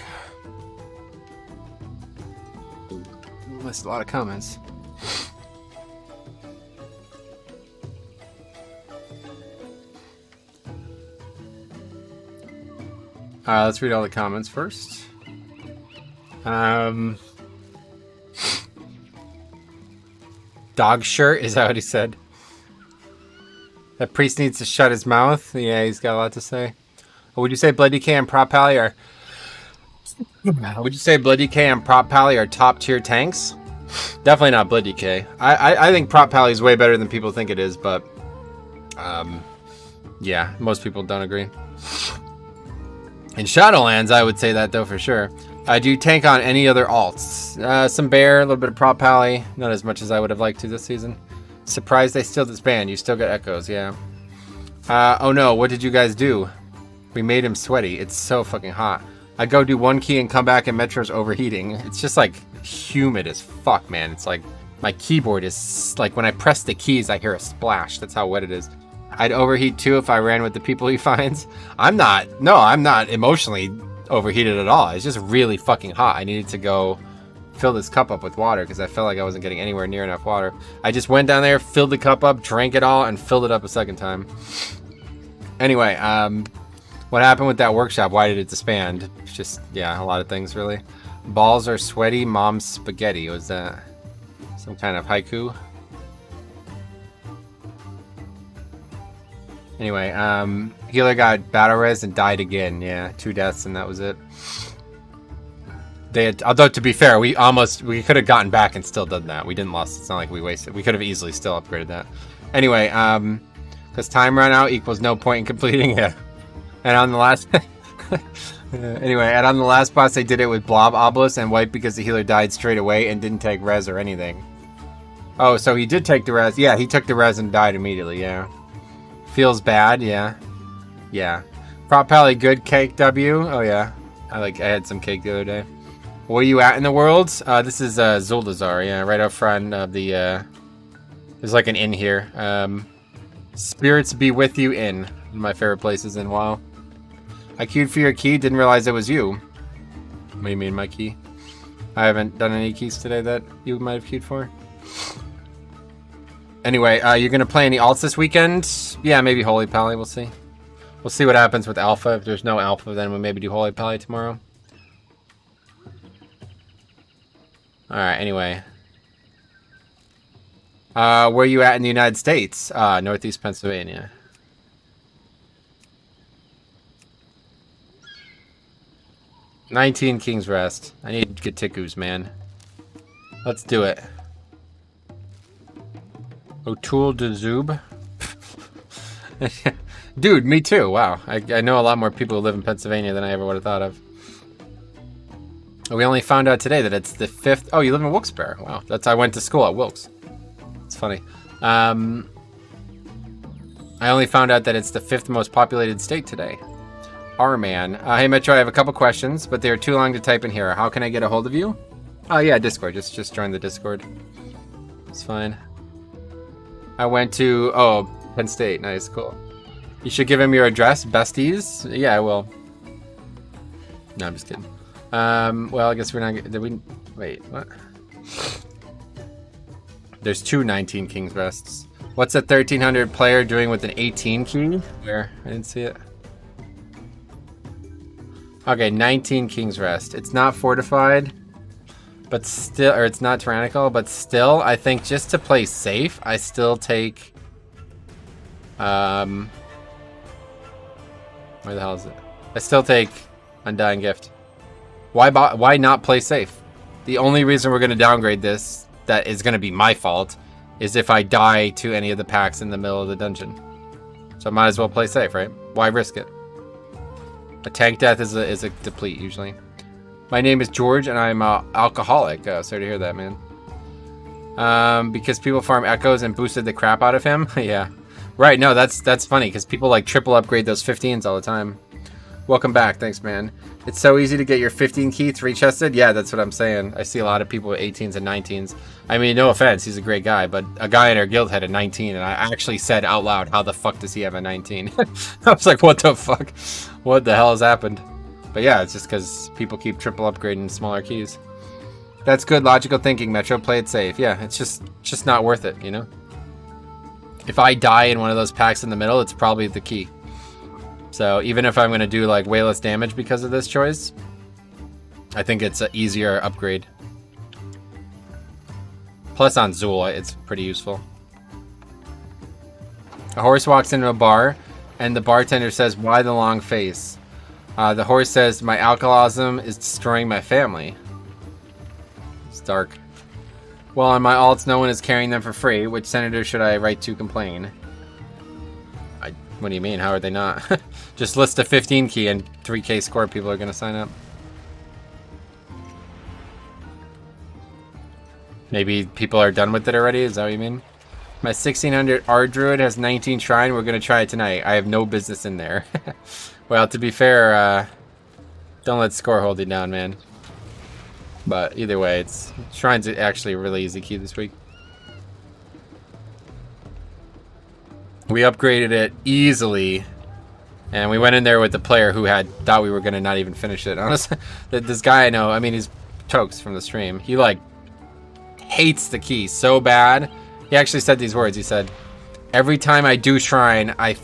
[SPEAKER 1] Missed a lot of comments. Alright, let's read all the comments first. Dog shirt, is that what he said? That priest needs to shut his mouth. Yeah, he's got a lot to say. Would you say Blood DK and Prop Pally are... Would you say Blood DK and Prop Pally are top tier tanks? Definitely not Blood DK. I think Prop Pally is way better than people think it is, but... yeah, most people don't agree. In Shadowlands, I would say that though for sure. Do you tank on any other alts? Some Bear, a little bit of Prop Pally. Not as much as I would have liked to this season. Surprised they still disband. You still get echoes, yeah. Oh no, what did you guys do? We made him sweaty. It's so fucking hot. I go do one key and come back and Metro's overheating. It's just like humid as fuck, man. It's like my keyboard is like when I press the keys, I hear a splash. That's how wet it is. I'd overheat too if I ran with the people he finds. I'm not emotionally overheated at all. It's just really fucking hot. I needed to go fill this cup up with water because I felt like I wasn't getting anywhere near enough water. I just went down there, filled the cup up, drank it all, and filled it up a second time. Anyway, what happened with that workshop? Why did it disband? Just, yeah, a lot of things, really. Balls are sweaty, mom's spaghetti. Was that some kind of haiku? Anyway, healer got battle res and died again. Yeah, 2 deaths and that was it. They had, although to be fair, we could have gotten back and still done that. We didn't lose. It's not like we wasted. We could have easily still upgraded that. Anyway, because time run out equals no point in completing it. And on the last, anyway, and on the last boss, they did it with Blob Obelisk and White because the healer died straight away and didn't take res or anything. Oh, so he did take the res. Yeah, he took the res and died immediately. Yeah, feels bad. Yeah, yeah. Prop Pally, good cake W. Oh yeah, I had some cake the other day. Where are you at in the world? This is Zuldazar. Yeah, right up front of the. There's like an inn here. Spirits be with you inn. One of my favorite places in WoW. I queued for your key, didn't realize it was you. What do you mean, my key? I haven't done any keys today that you might have queued for. Anyway, you're gonna play any alts this weekend? Yeah, maybe Holy Pally, we'll see. We'll see what happens with Alpha. If there's no Alpha, then we'll maybe do Holy Pally tomorrow. Alright, anyway. Where are you at in the United States? Northeast Pennsylvania. $19 King's Rest. I need Gatikus, man. Let's do it. O'Toole de Zoob. Dude, me too. Wow. I know a lot more people who live in Pennsylvania than I ever would have thought of. We only found out today that it's the 5th. Oh, you live in Wilkes-Barre. Wow. I went to school at Wilkes. It's funny. I only found out that it's the 5th most populated state today. R-Man. Hey, Metro, I have a couple questions, but they're too long to type in here. How can I get a hold of you? Oh, yeah, Discord. Just join the Discord. It's fine. I went to... Oh, Penn State. Nice, cool. You should give him your address. Besties? Yeah, I will. No, I'm just kidding. Well, I guess we're not... Did we... Wait, what? There's 2 19 King's Rests. What's a 1300 player doing with an 18 key? Where? I didn't see it. Okay, 19 King's Rest. It's not fortified, but still... Or it's not tyrannical, but still, I think just to play safe, I still take... Where the hell is it? I still take Undying Gift. Why not play safe? The only reason we're going to downgrade this, that is going to be my fault, is if I die to any of the packs in the middle of the dungeon. So I might as well play safe, right? Why risk it? A tank death is a deplete, usually. My name is George, and I'm alcoholic. Sorry to hear that, man. Because people farm echoes and boosted the crap out of him? Yeah. Right, no, that's funny, because people, like, triple upgrade those 15s all the time. Welcome back. Thanks, man. It's so easy to get your 15 key 3-chested. Yeah, that's what I'm saying. I see a lot of people with 18s and 19s. I mean, no offense, he's a great guy, but a guy in our guild had a 19, and I actually said out loud, how the fuck does he have a 19? I was like, what the fuck? What the hell has happened? But yeah, it's just because people keep triple upgrading smaller keys. That's good logical thinking, Metro. Play it safe. Yeah, it's just not worth it, you know? If I die in one of those packs in the middle, it's probably the key. So even if I'm going to do like way less damage because of this choice, I think it's an easier upgrade. Plus on Zool, it's pretty useful. A horse walks into a bar, and the bartender says, "Why the long face?" The horse says, "My alcoholism is destroying my family." It's dark. Well, on my alts, no one is carrying them for free. Which senator should I write to complain? What do you mean? How are they not? Just list a 15 key and 3k score. People are going to sign up. Maybe people are done with it already? Is that what you mean? My 1600 R Druid has 19 shrine. We're going to try it tonight. I have no business in there. Well, to be fair, don't let score hold you down, man. But either way, shrine's actually a really easy key this week. We upgraded it easily, and we went in there with the player who thought we were going to not even finish it. Honestly, this guy I know, I mean, he's Tokes from the stream. He, like, hates the key so bad. He actually said these words. He said, "Every time I do shrine, I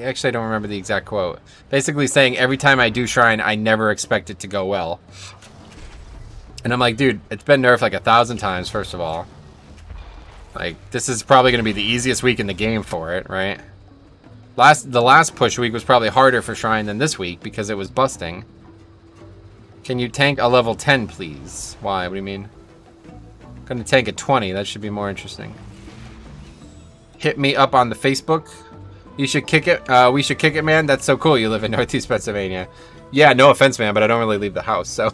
[SPEAKER 1] actually don't remember the exact quote. Basically saying, every time I do shrine, I never expect it to go well." And I'm like, dude, it's been nerfed like 1,000 times, first of all. Like, this is probably going to be the easiest week in the game for it, right? The last push week was probably harder for shrine than this week because it was busting. Can you tank a level 10, please? Why? What do you mean? I'm going to tank a 20. That should be more interesting. Hit me up on the Facebook. You should kick it. We should kick it, man. That's so cool. You live in Northeast Pennsylvania. Yeah, no offense, man, but I don't really leave the house, so...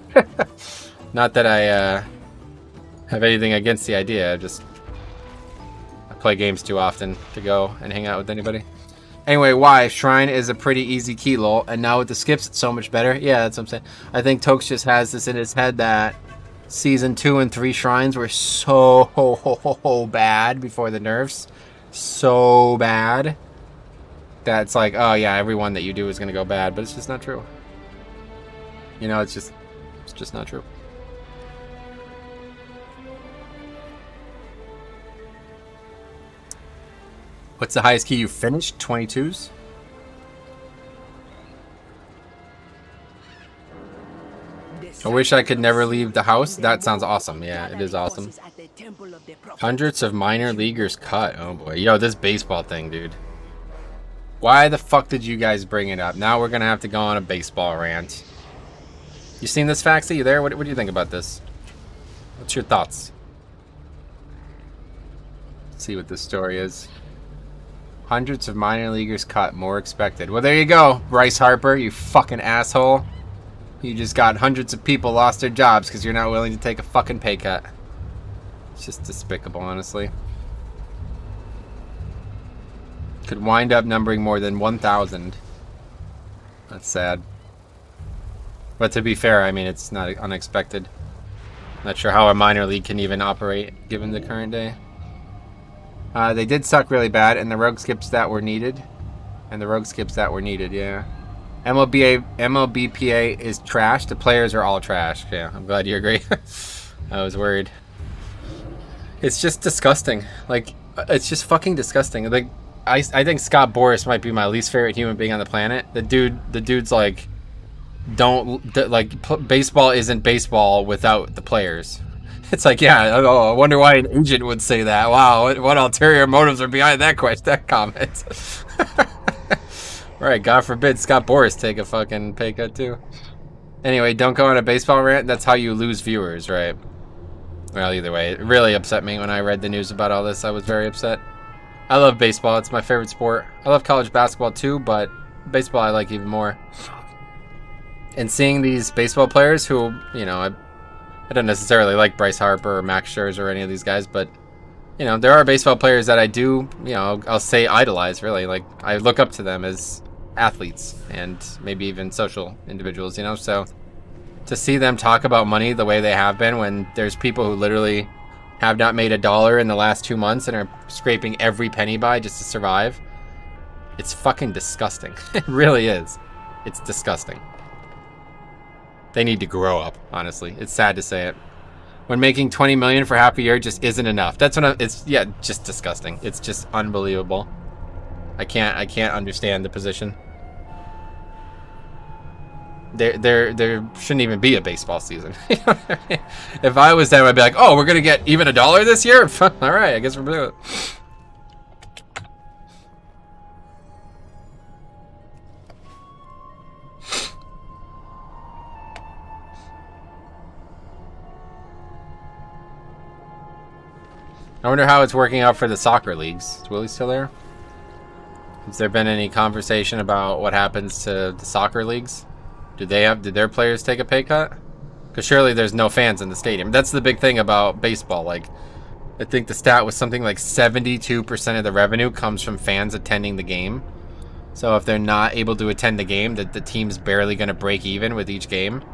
[SPEAKER 1] Not that I have anything against the idea. I play games too often to go and hang out with anybody. Anyway, why? Shrine is a pretty easy key, lol. And now with the skips, it's so much better. Yeah, that's what I'm saying. I think Tokes just has this in his head that Season 2 and 3 shrines were so bad before the nerfs. So bad. That it's like, oh yeah, every one that you do is going to go bad. But it's just not true. You know, it's just not true. What's the highest key you finished? 22s? I wish I could never leave the house. That sounds awesome. Yeah, it is awesome. Hundreds of minor leaguers cut. Oh boy. Yo, this baseball thing, dude. Why the fuck did you guys bring it up? Now we're going to have to go on a baseball rant. You seen this, Faxi? You there? What do you think about this? What's your thoughts? Let's see what this story is. Hundreds of minor leaguers cut, more expected. Well, there you go, Bryce Harper, you fucking asshole. You just got hundreds of people lost their jobs because you're not willing to take a fucking pay cut. It's just despicable, honestly. Could wind up numbering more than 1,000. That's sad. But to be fair, I mean, it's not unexpected. Not sure how a minor league can even operate given the current day. They did suck really bad, and the rogue skips that were needed. Yeah. MLBPA is trash. The players are all trash. Yeah, I'm glad you agree. I was worried. It's just disgusting. Like, it's just fucking disgusting. Like, I think Scott Boras might be my least favorite human being on the planet. The dude's like, baseball isn't baseball without the players. It's like, yeah, I wonder why an agent would say that. Wow, what ulterior motives are behind that comment? Right, God forbid Scott Boras take a fucking pay cut too. Anyway, don't go on a baseball rant. That's how you lose viewers, right? Well, either way, it really upset me when I read the news about all this. I was very upset. I love baseball. It's my favorite sport. I love college basketball too, but baseball I like even more. And seeing these baseball players who, you know, I don't necessarily like Bryce Harper or Max Scherzer or any of these guys, but, you know, there are baseball players that I do, you know, I'll say idolize, really. Like, I look up to them as athletes and maybe even social individuals, you know? So to see them talk about money the way they have been when there's people who literally have not made $1 in the last 2 months and are scraping every penny by just to survive, it's fucking disgusting. It really is. It's disgusting. They need to grow up, honestly. It's sad to say it. When making 20 million for half a year just isn't enough. That's what it's, yeah, just disgusting. It's just unbelievable. I can't understand the position. There shouldn't even be a baseball season. If I was them, I'd be like, oh, we're gonna get even $1 this year? All right, I guess we're doing it. I wonder how it's working out for the soccer leagues. Is Willie still there? Has there been any conversation about what happens to the soccer leagues? Did their players take a pay cut? Because surely there's no fans in the stadium. That's the big thing about baseball. Like, I think the stat was something like 72% of the revenue comes from fans attending the game. So if they're not able to attend the game, the team's barely going to break even with each game.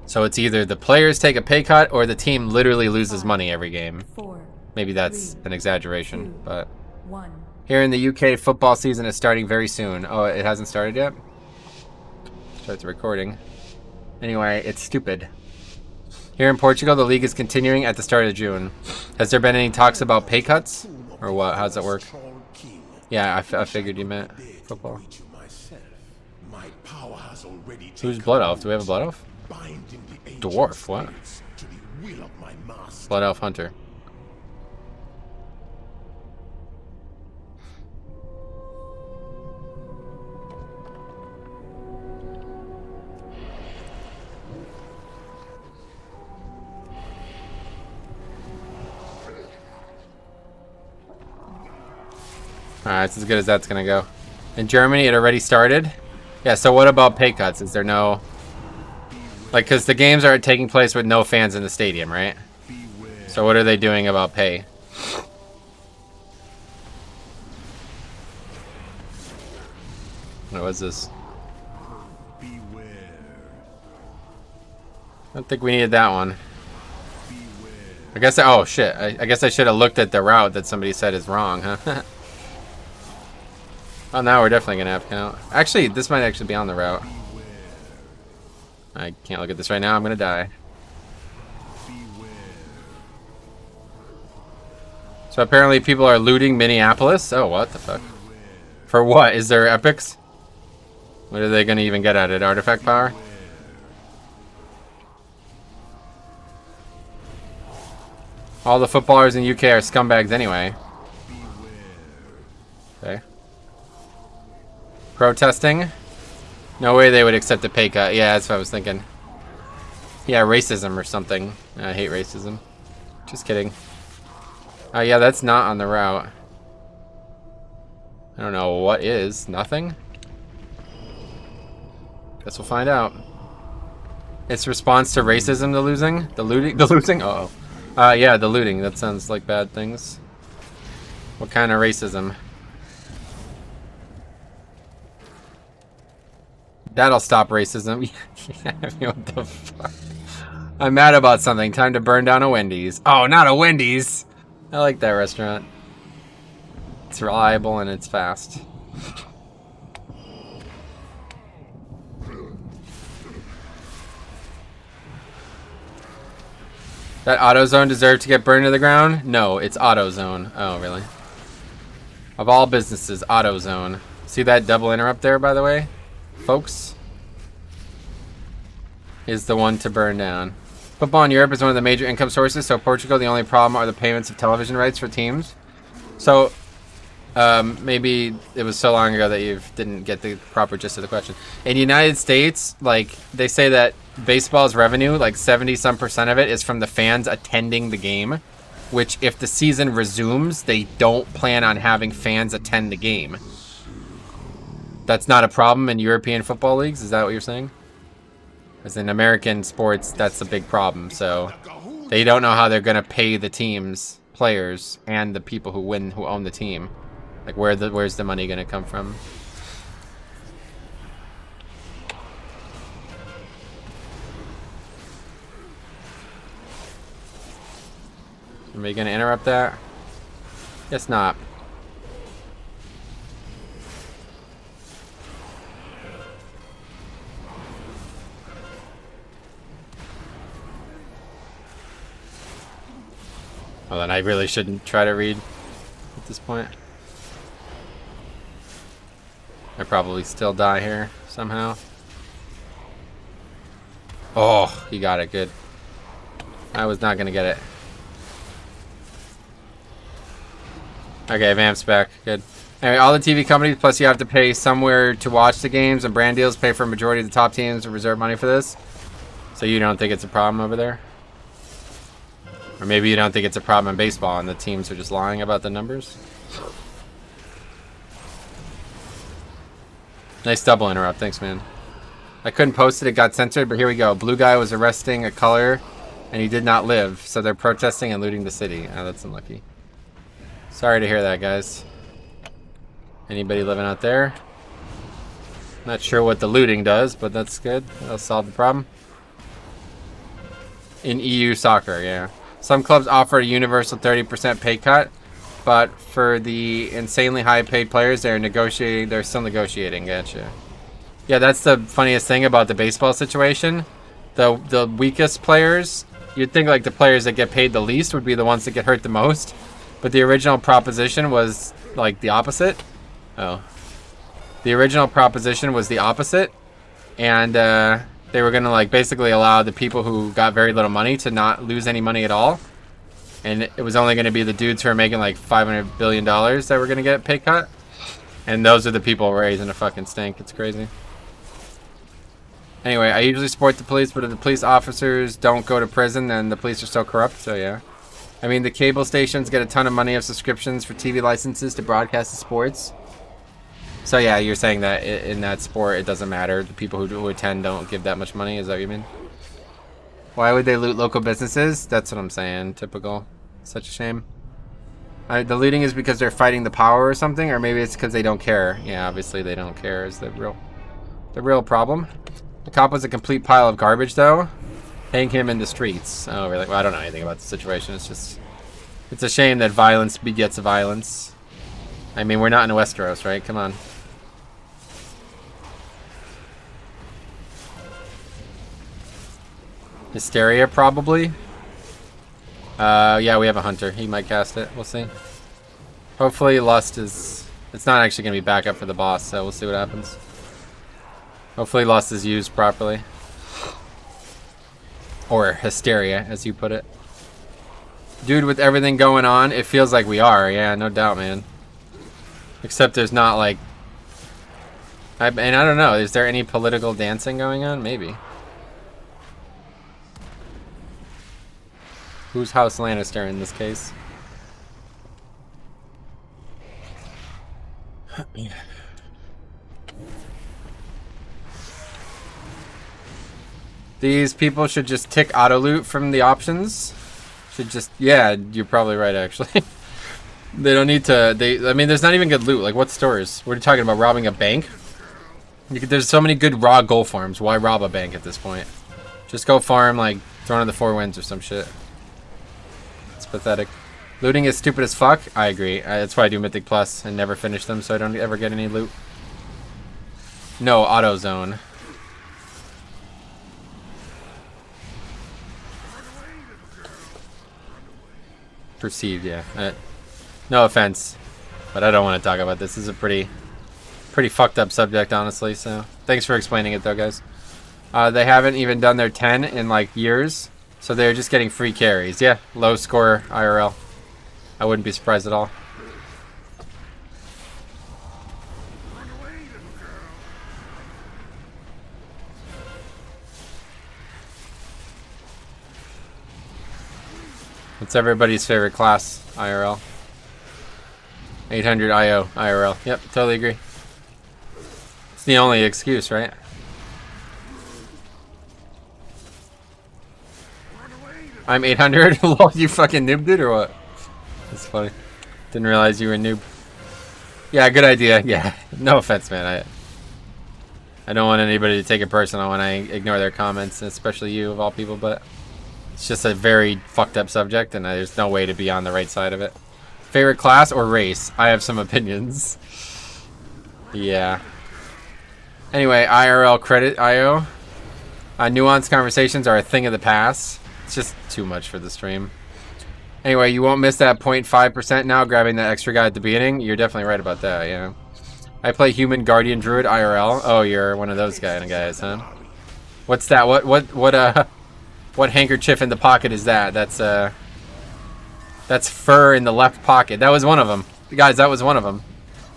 [SPEAKER 1] So it's either the players take a pay cut or the team literally loses money every game.
[SPEAKER 2] 4,
[SPEAKER 1] Maybe that's
[SPEAKER 2] 3,
[SPEAKER 1] an exaggeration,
[SPEAKER 2] 2,
[SPEAKER 1] but
[SPEAKER 2] 1.
[SPEAKER 1] here in the UK, football season is starting very soon. Oh, it hasn't started yet? Start the recording. Anyway, it's stupid. Here in Portugal, the league is continuing at the start of June. Has there been any talks about pay cuts? Or what? How does that work? Yeah, I figured you meant football. Who's Blood Elf? Do we have a Blood Elf? Dwarf, what? Blood Elf Hunter. Alright, it's as good as that's gonna go. In Germany, it already started? Yeah, so what about pay cuts? Is there no... Like, because the games are taking place with no fans in the stadium, right? So what are they doing about pay? What was this? I don't think we needed that one. I guess oh shit, I guess I should have looked at the route that somebody said is wrong, huh? Oh, now we're definitely gonna have to count. Actually, this might actually be on the route. I can't look at this right now, I'm gonna die. So apparently people are looting Minneapolis? Oh, what the fuck? For what? Is there epics? What are they gonna even get at it? Artifact power? All the footballers in UK are scumbags anyway. Okay. Protesting? No way they would accept a pay cut. Yeah, that's what I was thinking. Yeah, racism or something. I hate racism. Just kidding. Oh yeah, that's not on the route. I don't know what is. Nothing? Guess we'll find out. It's response to racism, the losing? The looting? The losing? Uh oh. Yeah, the looting. That sounds like bad things. What kind of racism? That'll stop racism. I mean, what the fuck? I'm mad about something. Time to burn down a Wendy's. Oh, not a Wendy's! I like that restaurant. It's reliable and it's fast. That AutoZone deserved to get burned to the ground? No, it's AutoZone. Oh, really? Of all businesses, AutoZone. See that double interrupt there, by the way? Folks? Is the one to burn down. Football in Europe is one of the major income sources, so Portugal, the only problem are the payments of television rights for teams. So, maybe it was so long ago that you didn't get the proper gist of the question. In the United States, like, they say that baseball's revenue, like 70-some% of it, is from the fans attending the game, which if the season resumes, they don't plan on having fans attend the game. That's not a problem in European football leagues? Is that what you're saying? As in American sports, that's a big problem. So they don't know how they're going to pay the teams, players, and the people who win, who own the team. Like, where's the money going to come from? Somebody going to interrupt that? Guess not. Well, then I really shouldn't try to read at this point. I probably still die here somehow. Oh, he got it. Good. I was not going to get it. Okay, Vamp's back. Good. Anyway, all the TV companies, plus you have to pay somewhere to watch the games, and brand deals pay for a majority of the top teams and reserve money for this. So you don't think it's a problem over there? Or maybe you don't think it's a problem in baseball and the teams are just lying about the numbers? Nice double interrupt. Thanks, man. I couldn't post it. It got censored, but here we go. Blue guy was arresting a color, and he did not live. So they're protesting and looting the city. Oh, that's unlucky. Sorry to hear that, guys. Anybody living out there? Not sure what the looting does, but that's good. That'll solve the problem. In EU soccer, yeah. Some clubs offer a universal 30% pay cut, but for the insanely high paid players, they're still negotiating. Gotcha. Yeah, that's the funniest thing about the baseball situation. The weakest players, you'd think like the players that get paid the least would be the ones that get hurt the most. But the original proposition was like the opposite. Oh. The original proposition was the opposite. And they were going to like basically allow the people who got very little money to not lose any money at all. And it was only going to be the dudes who are making like $500 billion that were going to get a pay cut. And those are the people raising a fucking stink. It's crazy. Anyway, I usually support the police, but if the police officers don't go to prison, then the police are so corrupt. So yeah. I mean, the cable stations get a ton of money of subscriptions for TV licenses to broadcast the sports. So yeah, you're saying that in that sport, it doesn't matter. The people who attend don't give that much money. Is that what you mean? Why would they loot local businesses? That's what I'm saying. Typical. Such a shame. The looting is because they're fighting the power or something, or maybe it's because they don't care. Yeah, obviously they don't care is the real problem. The cop was a complete pile of garbage, though. Hang him in the streets. Oh, really? Well, I don't know anything about the situation. It's a shame that violence begets violence. I mean, we're not in Westeros, right? Come on. Hysteria, probably. Yeah, we have a hunter. He might cast it. We'll see. Hopefully, Lust is... It's not actually going to be backup for the boss, so we'll see what happens. Hopefully, Lust is used properly. Or Hysteria, as you put it. Dude, with everything going on, it feels like we are. Yeah, no doubt, man. Except there's not, like... and I don't know. Is there any political dancing going on? Maybe. Who's House Lannister in this case? These people should just tick auto loot from the options. Should just, yeah, you're probably right actually. They don't need to, I mean, there's not even good loot. Like, what stores? What are you talking about, robbing a bank? There's so many good raw gold farms. Why rob a bank at this point? Just go farm, like, Throne of the Four Winds or some shit. It's pathetic. Looting is stupid as fuck. I agree. That's why I do Mythic Plus and never finish them, so I don't ever get any loot. No, auto zone. Perceived, yeah. No offense, but I don't want to talk about this. This is a pretty fucked up subject, honestly. So thanks for explaining it, though, guys. They haven't even done their 10 in like years, so they're just getting free carries. Yeah, low score IRL. I wouldn't be surprised at all. What's everybody's favorite class, IRL? 800 IO, IRL. Yep, totally agree. It's the only excuse, right? I'm 800? Lol, you fucking noobed it or what? That's funny. Didn't realize you were a noob. Yeah, good idea. Yeah, no offense, man. I don't want anybody to take it personal when I ignore their comments, especially you, of all people, but... It's just a very fucked up subject, and there's no way to be on the right side of it. Favorite class or race? I have some opinions. Yeah. Anyway, IRL credit IO. Nuanced conversations are a thing of the past. It's just too much for the stream. Anyway, you won't miss that 0.5% now, grabbing that extra guy at the beginning. You're definitely right about that, yeah. I play Human Guardian Druid IRL. Oh, you're one of those guys, huh? What's that? What handkerchief in the pocket is that? That's fur in the left pocket. That was one of them. Guys, that was one of them.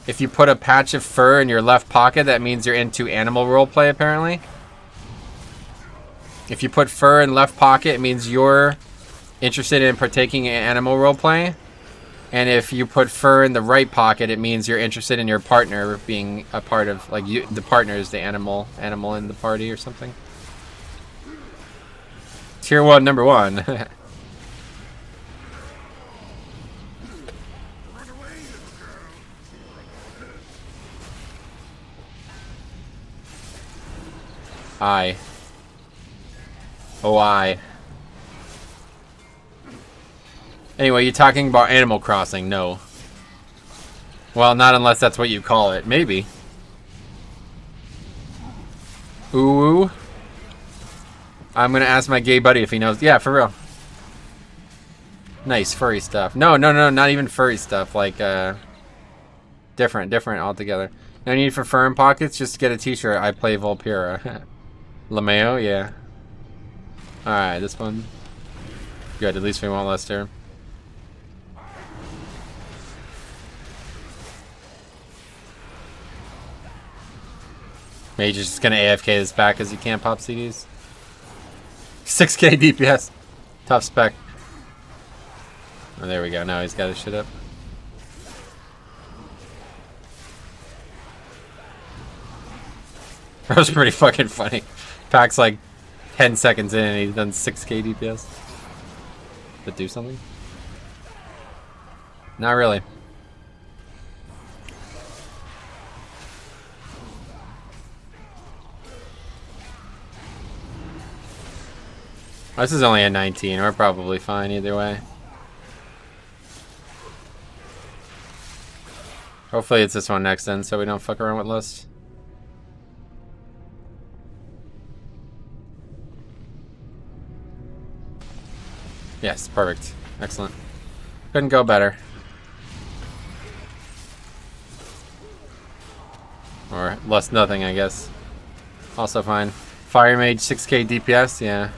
[SPEAKER 1] If you put a patch of fur in your left pocket, that means you're into animal roleplay, apparently. If you put fur in left pocket, it means you're interested in partaking in animal roleplay. And if you put fur in the right pocket, it means you're interested in your partner being a part of, like, the partner is the animal in the party or something. Tier 1, number 1. I. Oh, I. Anyway, you talking about Animal Crossing? No. Well, not unless that's what you call it. Maybe. Ooh. I'm gonna ask my gay buddy if he knows. Yeah, for real. Nice, furry stuff. No, not even furry stuff. Like, different altogether. No need for fur in pockets, just get a t-shirt. I play Volpira. Lameo, yeah. Alright, this one. Good, at least we won't Lester. Mage is just gonna AFK this back because you can't pop CDs. 6k DPS. Tough spec. Oh, there we go. Now he's got his shit up. That was pretty fucking funny. Pack's like 10 seconds in and he's done 6k DPS. Did it do something? Not really. This is only a 19. We're probably fine either way. Hopefully it's this one next then, so we don't fuck around with list. Yes, perfect. Excellent. Couldn't go better. Or less nothing, I guess. Also fine. Fire Mage, 6k DPS, yeah.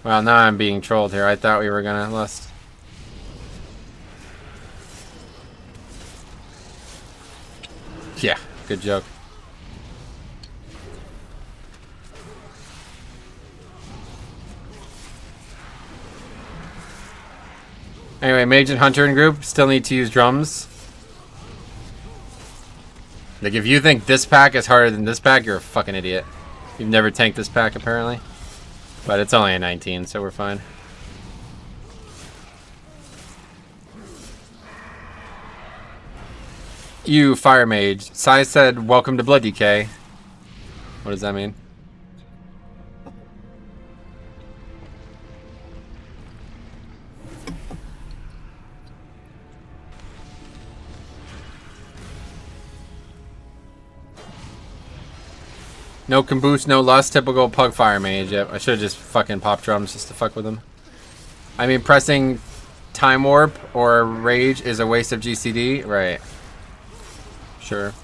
[SPEAKER 1] Well, now I'm being trolled here. I thought we were gonna lust. Yeah, good joke. Anyway, Mage and Hunter in group still need to use drums. Like, if you think this pack is harder than this pack, you're a fucking idiot. You've never tanked this pack, apparently. But it's only a 19, so we're fine. You, Fire Mage. Sai said, welcome to Blood DK. What does that mean? No Caboose, no Lust, typical Pug Fire Mage. Yep, I should have just fucking popped drums just to fuck with him. I mean, pressing Time Warp or Rage is a waste of GCD. Right. Sure.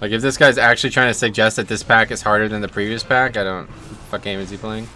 [SPEAKER 1] Like, if this guy's actually trying to suggest that this pack is harder than the previous pack, I don't... What fuck game is he playing?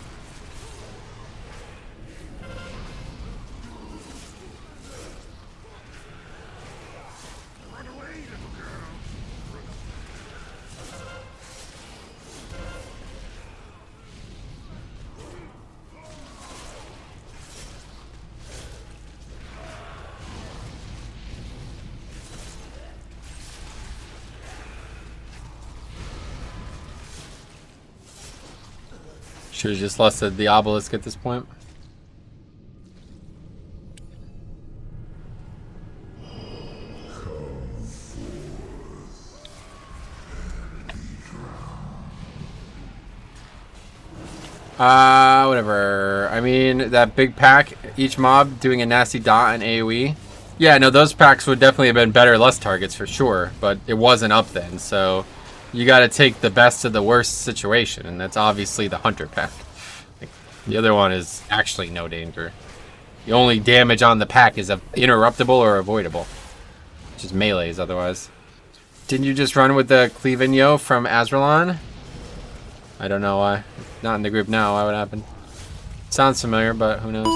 [SPEAKER 1] Should have just lusted the obelisk at this point. Whatever. I mean, that big pack, each mob doing a nasty dot on AoE. Yeah, no, those packs would definitely have been better less targets for sure, but it wasn't up then, so you got to take the best of the worst situation, and that's obviously the hunter pack. Like, the other one is actually no danger. The only damage on the pack is interruptible or avoidable, which is melees otherwise. Didn't you just run with the Cleavinyo from Azralon? I don't know why. Not in the group now. Why would happen? Sounds familiar, but who knows?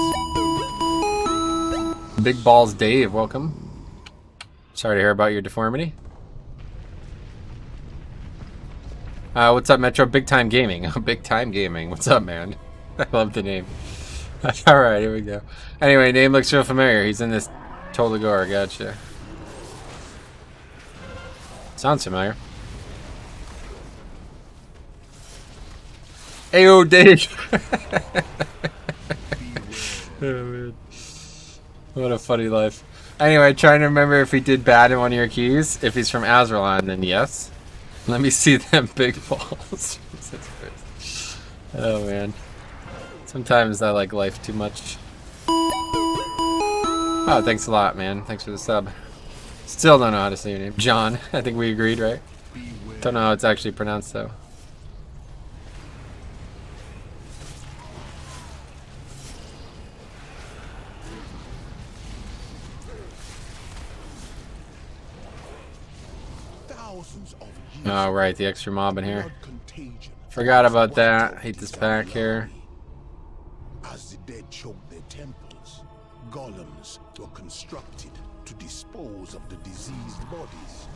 [SPEAKER 1] Big Balls Dave, welcome. Sorry to hear about your deformity. What's up, Metro? Big Time Gaming. Big Time Gaming. What's up, man? I love the name. Alright, here we go. Anyway, name looks real familiar. He's in this Tolagor. Gotcha. Sounds familiar. Ayo, Dave! Oh, man. What a funny life. Anyway, trying to remember if he did bad in one of your keys. If he's from Azralon, then yes. Let me see them big balls. Jesus Christ. Oh, man. Sometimes I like life too much. Oh, thanks a lot, man. Thanks for the sub. Still don't know how to say your name. John. I think we agreed, right? Don't know how it's actually pronounced, though. Oh, right, the extra mob in here. Forgot about that. Hate this pack here.
[SPEAKER 3] As the dead choked their temples, golems were constructed to dispose of the diseased bodies.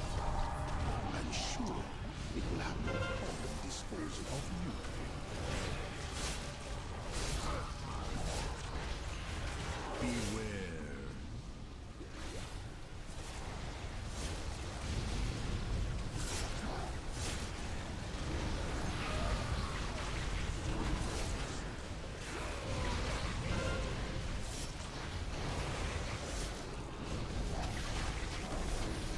[SPEAKER 3] I'm sure it will have no problem disposing of you. Beware.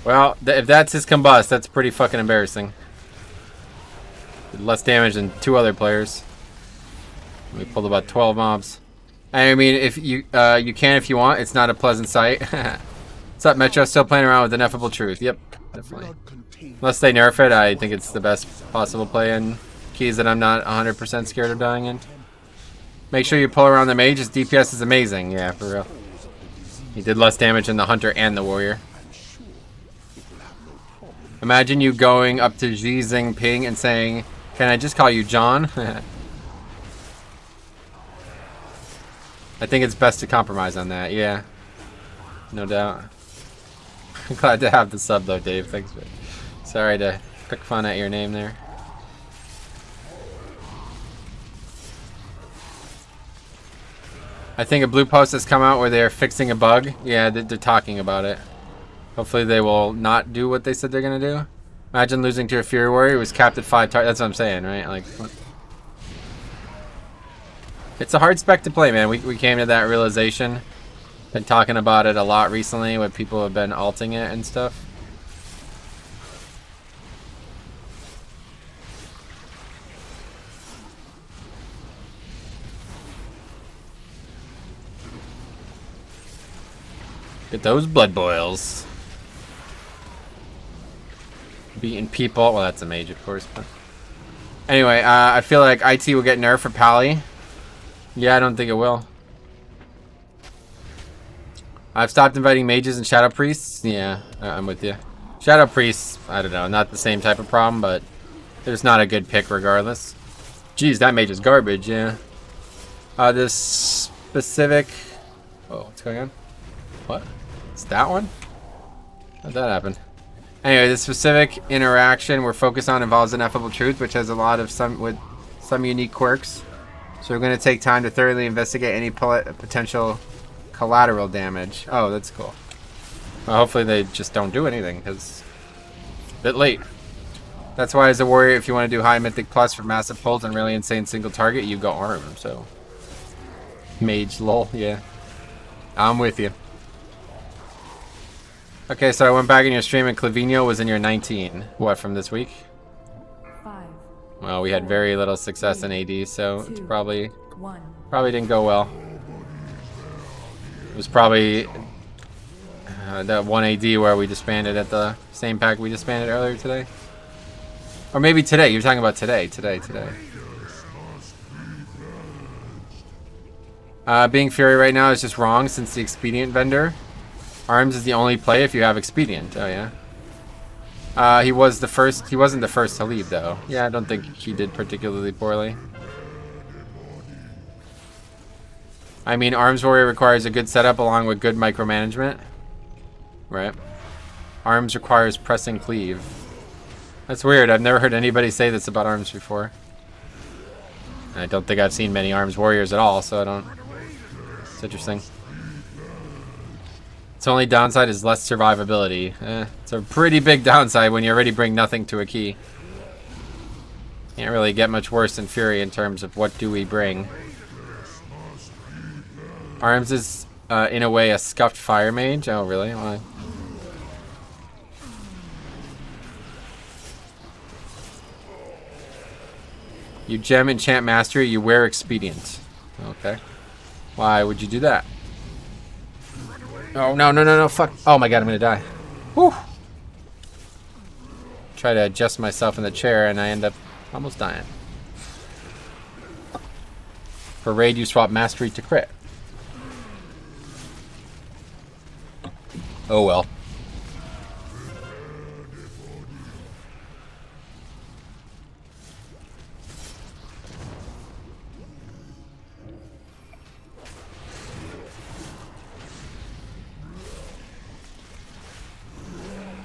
[SPEAKER 1] Well, if that's his combust, that's pretty fucking embarrassing. Did less damage than 2 other players. We pulled about 12 mobs. I mean, if you can if you want. It's not a pleasant sight. What's up, Metro? Still playing around with Ineffable Truth. Yep, definitely. Unless they nerf it, I think it's the best possible play in keys that I'm not 100% scared of dying in. Make sure you pull around the mage. His DPS is amazing. Yeah, for real. He did less damage than the hunter and the warrior. Imagine you going up to Xi Jinping and saying, "Can I just call you John?" I think it's best to compromise on that. Yeah, no doubt. Glad to have the sub though, Dave. Thanks. Sorry to pick fun at your name there. I think a blue post has come out where they're fixing a bug. Yeah, they're talking about it. Hopefully they will not do what they said they're gonna do. Imagine losing to a Fury Warrior who was capped at 5 targets. That's what I'm saying, right? Like, what? It's a hard spec to play, man. We came to that realization. Been talking about it a lot recently when people have been alting it and stuff. Get those blood boils. Beating people. Well, that's a mage, of course. But anyway, I feel like IT will get nerfed for Pally. Yeah, I don't think it will. I've stopped inviting mages and shadow priests. Yeah, I'm with you. Shadow priests, I don't know, not the same type of problem, but there's not a good pick regardless. Jeez, that mage is garbage. Yeah. This specific. Oh, what's going on? What? It's that one? How'd that happen? Anyway, the specific interaction we're focused on involves Ineffable Truth, which has a lot of some unique quirks. So we're going to take time to thoroughly investigate any potential collateral damage. Oh, that's cool. Well, hopefully they just don't do anything, because it's a bit late. That's why as a warrior, if you want to do high mythic plus for massive pulls and really insane single target, you go arm. So mage lol, yeah. I'm with you. Okay, so I went back in your stream and Cleavinyo was in your 19. What, from this week?
[SPEAKER 2] 5.
[SPEAKER 1] Well, we had very little success in AD, so it's probably
[SPEAKER 2] 1.
[SPEAKER 1] didn't go well. It was probably The 1 AD where we disbanded at the same pack we disbanded earlier today. Or maybe today. You're talking about today. Today. Being Fury right now is just wrong since the Expedient vendor. Arms is the only play if you have Expedient. Oh, yeah. He was the first. He wasn't the first to leave, though. Yeah, I don't think he did particularly poorly. I mean, Arms Warrior requires a good setup along with good micromanagement. Right. Arms requires pressing cleave. That's weird. I've never heard anybody say this about Arms before. I don't think I've seen many Arms Warriors at all, so I don't... It's interesting. Its only downside is less survivability. It's a pretty big downside when you already bring nothing to a key. Can't really get much worse than Fury in terms of what do we bring. Arms is, in a way, a scuffed fire mage. Oh, really? Why? You gem enchant mastery, you wear expedient. Okay. Why would you do that? Oh, no, fuck. Oh my god, I'm gonna die. Whew. Try to adjust myself in the chair and I end up almost dying. For raid, you swap mastery to crit. Oh well.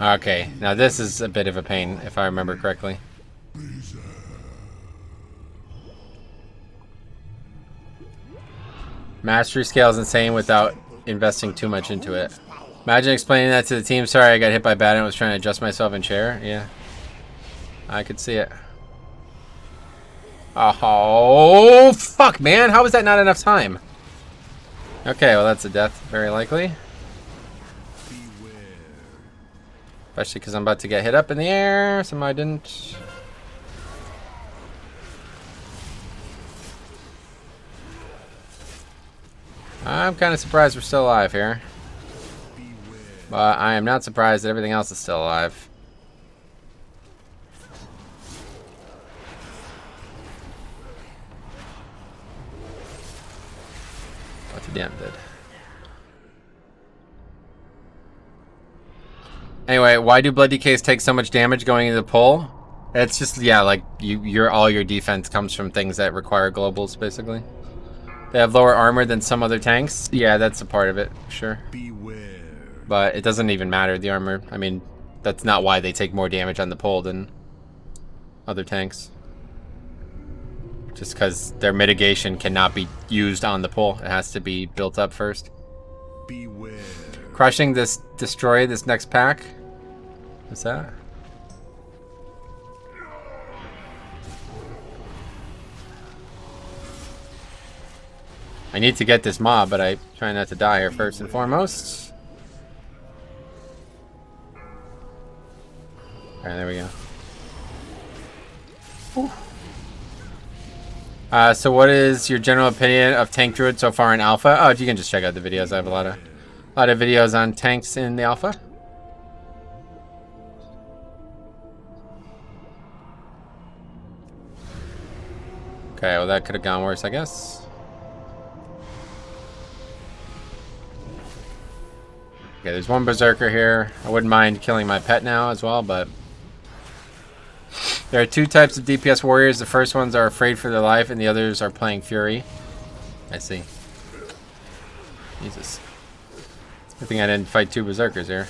[SPEAKER 1] Okay, now this is a bit of a pain, if I remember correctly. Mastery scale is insane without investing too much into it. Imagine explaining that to the team. Sorry, I got hit by bat and was trying to adjust myself in chair. Yeah, I could see it. Oh, fuck, man. How was that not enough time? Okay, well, that's a death, very likely. Especially because I'm about to get hit up in the air. Somehow I didn't. I'm kind of surprised we're still alive here. But I am not surprised that everything else is still alive. What the damn did. Anyway, why do Blood DKs take so much damage going into the pull? It's just, yeah, like, all your defense comes from things that require globals, basically. They have lower armor than some other tanks. Yeah, that's a part of it, sure.
[SPEAKER 3] Beware.
[SPEAKER 1] But it doesn't even matter, the armor. I mean, that's not why they take more damage on the pull than other tanks. Just because their mitigation cannot be used on the pull. It has to be built up first.
[SPEAKER 3] Beware.
[SPEAKER 1] Crushing this, destroy this next pack. What's that? I need to get this mob, but I try not to die here first and foremost. Alright, there we go. So what is your general opinion of Tank Druid so far in Alpha? Oh, you can just check out the videos. I have a lot of videos on tanks in the Alpha. Okay, well that could have gone worse, I guess. Okay, there's one Berserker here. I wouldn't mind killing my pet now as well, but... There are two types of DPS warriors. The first ones are afraid for their life, and the others are playing Fury. I see. Jesus. Good thing I didn't fight two Berserkers here.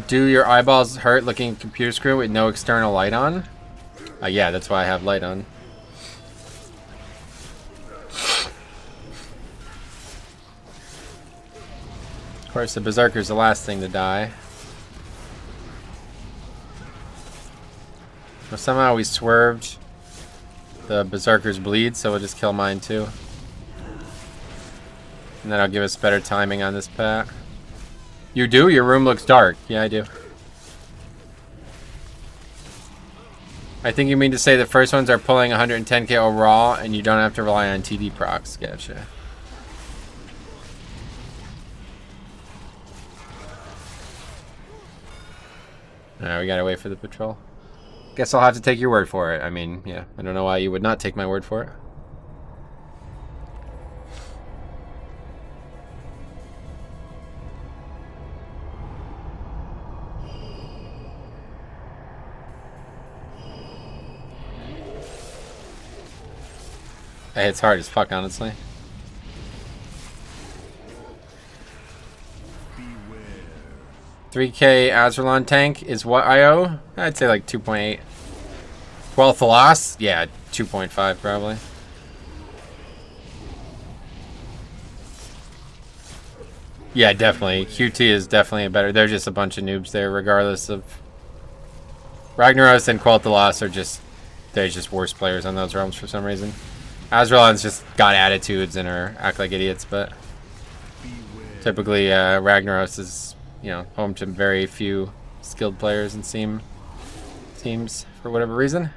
[SPEAKER 1] Do your eyeballs hurt looking at computer screen with no external light on? Yeah, that's why I have light on. Of course, the Berserker's the last thing to die. But somehow we swerved the Berserker's bleed, so we'll just kill mine too. And then I'll give us better timing on this pat. You do? Your room looks dark. Yeah, I do. I think you mean to say the first ones are pulling 110k overall and you don't have to rely on TD procs. Gotcha. Alright, we gotta wait for the patrol. Guess I'll have to take your word for it. I mean, yeah, I don't know why you would not take my word for it. It hits hard as fuck, honestly. Beware. 3K Azerlon tank is what IO? I'd say like 2.8. 12th loss? Yeah, 2.5 probably. Yeah, definitely. QT is definitely a better. They're just a bunch of noobs there, regardless of. Ragnaros and Quel'Thalas are just. They're just worse players on those realms for some reason. Azerlon's just got attitudes and are act like idiots, but typically Ragnaros is, you know, home to very few skilled players and teams for whatever reason.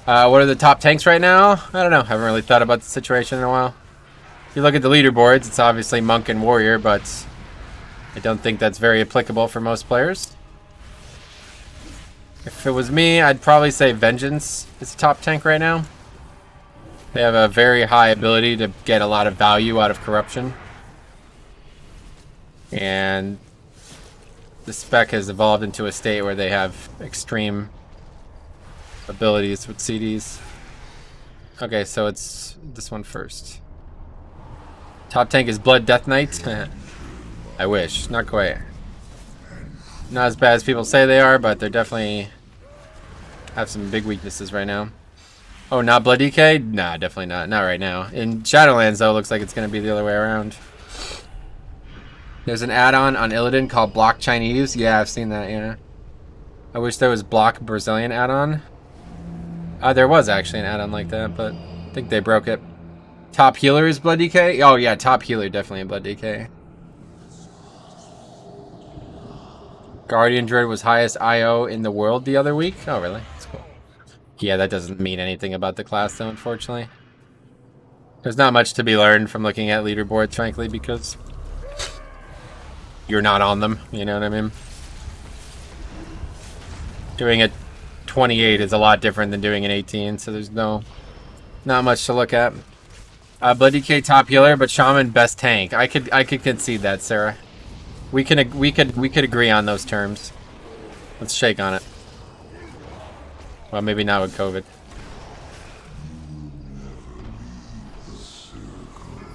[SPEAKER 1] What are the top tanks right now? I don't know. Haven't really thought about the situation in a while. If you look at the leaderboards, it's obviously Monk and Warrior, but I don't think that's very applicable for most players. If it was me, I'd probably say Vengeance is the top tank right now. They have a very high ability to get a lot of value out of corruption. And the spec has evolved into a state where they have extreme abilities with CDs. Okay, so it's this one first. Top tank is Blood Death Knight. I wish, not quite. Not as bad as people say they are, but they're definitely have some big weaknesses right now. Oh, not Blood DK? Nah, definitely not. Not right now. In Shadowlands, though, it looks like it's going to be the other way around. There's an add-on on Illidan called Block Chinese. Yeah, I've seen that, yeah. I wish there was Block Brazilian add-on. There was actually an add-on like that, but I think they broke it. Top healer is Blood DK? Oh, yeah, top healer definitely in Blood DK. Guardian Druid was highest IO in the world the other week. Oh, really? That's cool. Yeah, that doesn't mean anything about the class, though, unfortunately. There's not much to be learned from looking at leaderboards, frankly, because you're not on them. You know what I mean? Doing a 28 is a lot different than doing an 18, so there's not much to look at. Blood DK top healer, but Shaman best tank. I could concede that, Sarah. We could agree on those terms. Let's shake on it. Well, maybe not with COVID.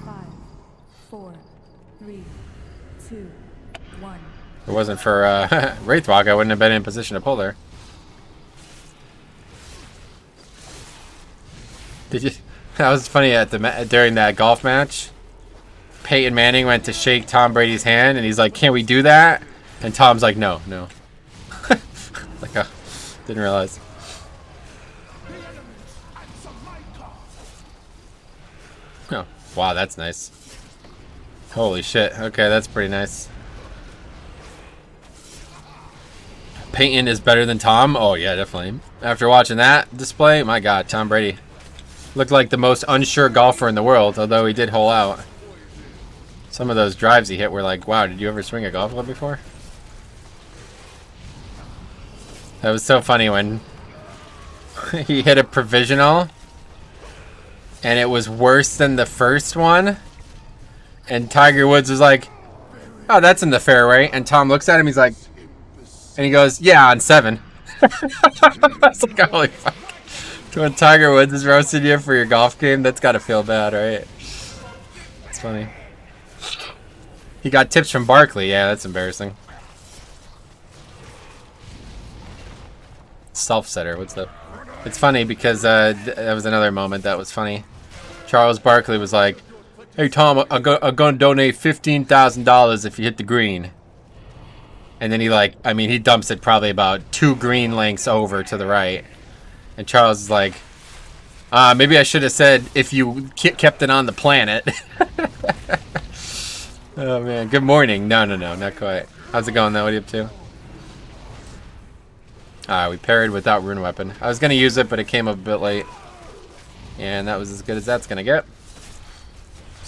[SPEAKER 2] 5, 4, 3, 2, 1.
[SPEAKER 1] If it wasn't for Wraithwalk, I wouldn't have been in position to pull there. Did you? That was funny at during that golf match. Peyton Manning went to shake Tom Brady's hand, and he's like, "Can we do that?" And Tom's like, "No, no." Like, didn't realize. Oh, wow, that's nice. Holy shit. Okay, that's pretty nice. Peyton is better than Tom? Oh, yeah, definitely. After watching that display, my God, Tom Brady looked like the most unsure golfer in the world, although he did hole out. Some of those drives he hit were like, wow, did you ever swing a golf club before? That was so funny when he hit a provisional and it was worse than the first one. And Tiger Woods was like, oh, that's in the fairway. And Tom looks at him, he's like, and he goes, yeah, on 7. I was like, holy fuck. When Tiger Woods is roasting you for your golf game, that's gotta feel bad, right? It's funny. He got tips from Barkley. Yeah, that's embarrassing. Self-setter. What's the... It's funny because that was another moment that was funny. Charles Barkley was like, hey, Tom, I'm going to donate $15,000 if you hit the green. And then he he dumps it probably about 2 green lengths over to the right. And Charles is like, maybe I should have said if you kept it on the planet. Oh, man. Good morning. No, not quite. How's it going, though? What are you up to? We parried without Rune Weapon. I was going to use it, but it came up a bit late. And that was as good as that's going to get.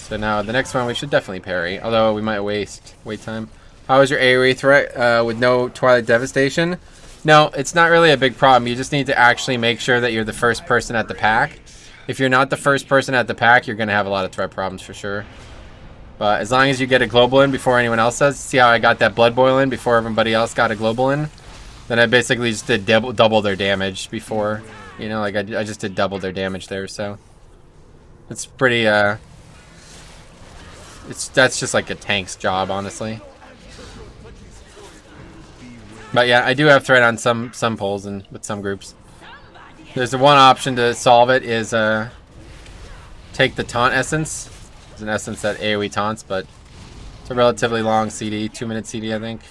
[SPEAKER 1] So now the next one we should definitely parry, although we might wait time. How is your AoE threat with no Twilight Devastation? No, it's not really a big problem. You just need to actually make sure that you're the first person at the pack. If you're not the first person at the pack, you're going to have a lot of threat problems for sure. But as long as you get a global in before anyone else does, see how I got that Blood Boil in before everybody else got a global in? Then I basically just did double their damage before, you know, like I just did double their damage there, so. It's pretty, that's just like a tank's job, honestly. But yeah, I do have threat on some polls and with some groups. There's the one option to solve it is take the taunt essence. It's an essence that AoE taunts, but it's a relatively long CD, 2-minute CD, I think.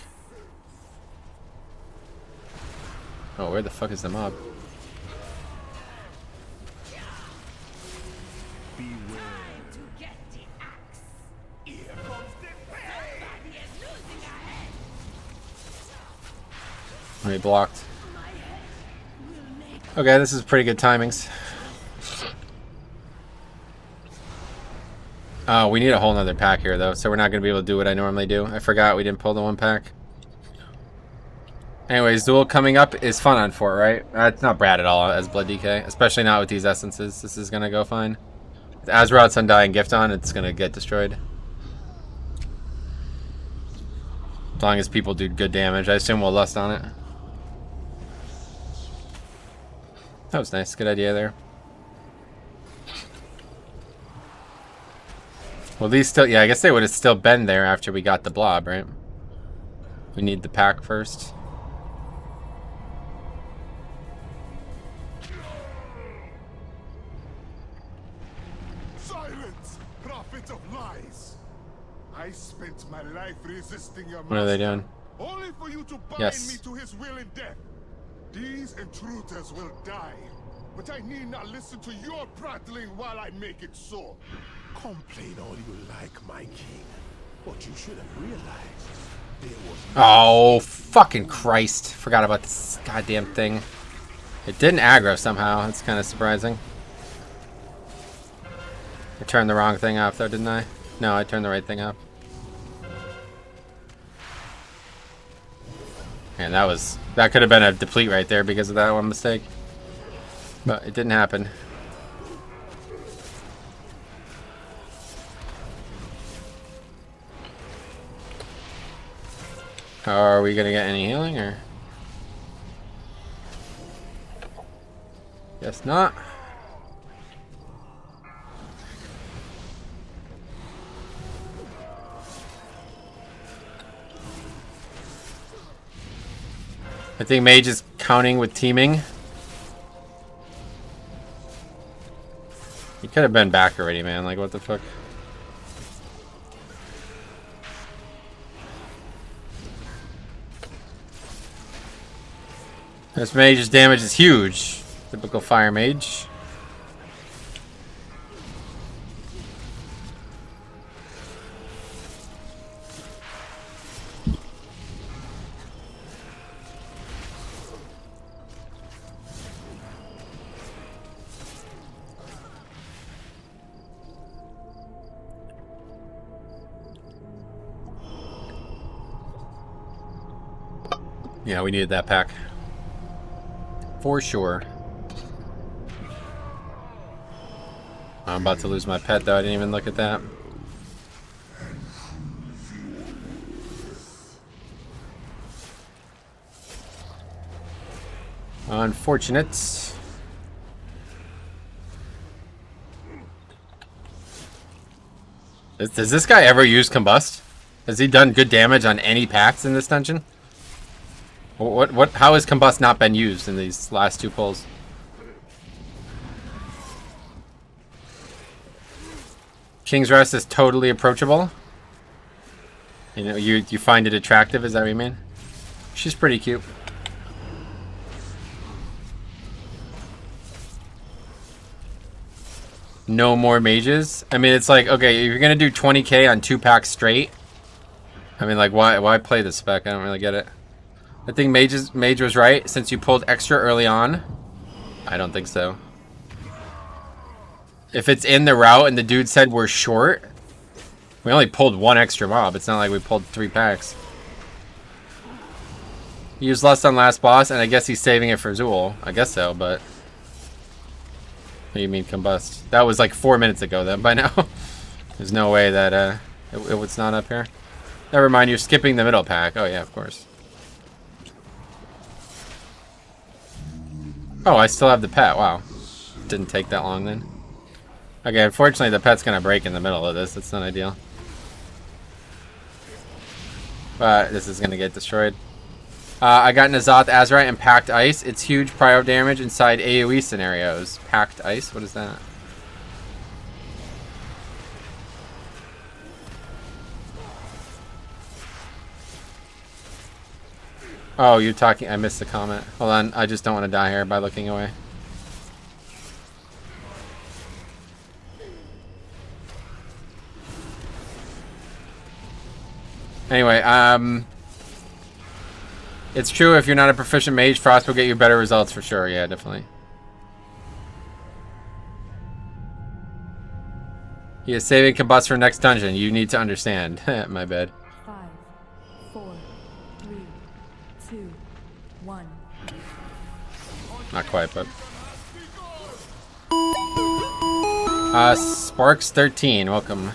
[SPEAKER 1] Oh, where the fuck is the mob? Oh, he blocked. Okay, this is pretty good timings. Oh, we need a whole nother pack here, though, so we're not going to be able to do what I normally do. I forgot we didn't pull the one pack. Anyways, duel coming up is fun on Fort, right? It's not bad at all as Blood DK, especially not with these essences. This is going to go fine. With Azrael's Undying Gift on, it's going to get destroyed. As long as people do good damage. I assume we'll lust on it. That was nice. Good idea there. Well, these still... Yeah, I guess they would have still been there after we got the blob, right? We need the pack first.
[SPEAKER 3] Silence, prophet of lies. I spent my life resisting your
[SPEAKER 1] What are they doing?
[SPEAKER 3] only for you to bind
[SPEAKER 1] Yes.
[SPEAKER 3] me to his will and death. These intruders will die, but I need not listen to your prattling while I make it so. Complain all you like, my king, but you should have realized there was
[SPEAKER 1] Oh, fucking Christ. Forgot about this goddamn thing. It didn't aggro somehow. That's kind of surprising. I turned the wrong thing off, though, didn't I? No, I turned the right thing off. And that could have been a deplete right there because of that one mistake. But it didn't happen. Are we gonna get any healing or? Guess not. I think Mage is counting with teaming. He could have been back already, man. Like, what the fuck? This mage's damage is huge. Typical fire mage. Yeah, we needed that pack. For sure. I'm about to lose my pet, though. I didn't even look at that. Unfortunate. Does this guy ever use Combust? Has he done good damage on any packs in this dungeon? How has Combust not been used in these last two pulls? King's Rest is totally approachable. You know, you find it attractive, is that what you mean? She's pretty cute. No more mages? I mean, it's like, okay, if you're gonna do 20k on 2 packs straight, I mean, like, why play this spec? I don't really get it. I think Mage was right, since you pulled extra early on. I don't think so. If it's in the route and the dude said we're short, We only pulled one extra mob. It's not like we pulled 3 packs. He used Lust on last boss, and I guess he's saving it for Zool. I guess so, but... What do you mean combust? That was like 4 minutes ago then by now. There's no way that it was not up here. Never mind, you're skipping the middle pack. Oh yeah, of course. Oh, I still have the pet. Wow. Didn't take that long then. Okay, unfortunately the pet's gonna break in the middle of this. That's not ideal. But this is gonna get destroyed. I got Nazoth Azerite and Packed Ice. It's huge prio damage inside AoE scenarios. Packed Ice? What is that? Oh, you're talking... I missed the comment. Hold on, I just don't want to die here by looking away. Anyway, it's true if you're not a proficient mage, Frost will get you better results for sure. Yeah, definitely. He is saving combust for next dungeon. You need to understand. My bad.
[SPEAKER 2] 5, 4, 3, 2, 1.
[SPEAKER 1] Not quite, but... Sparks 13, welcome.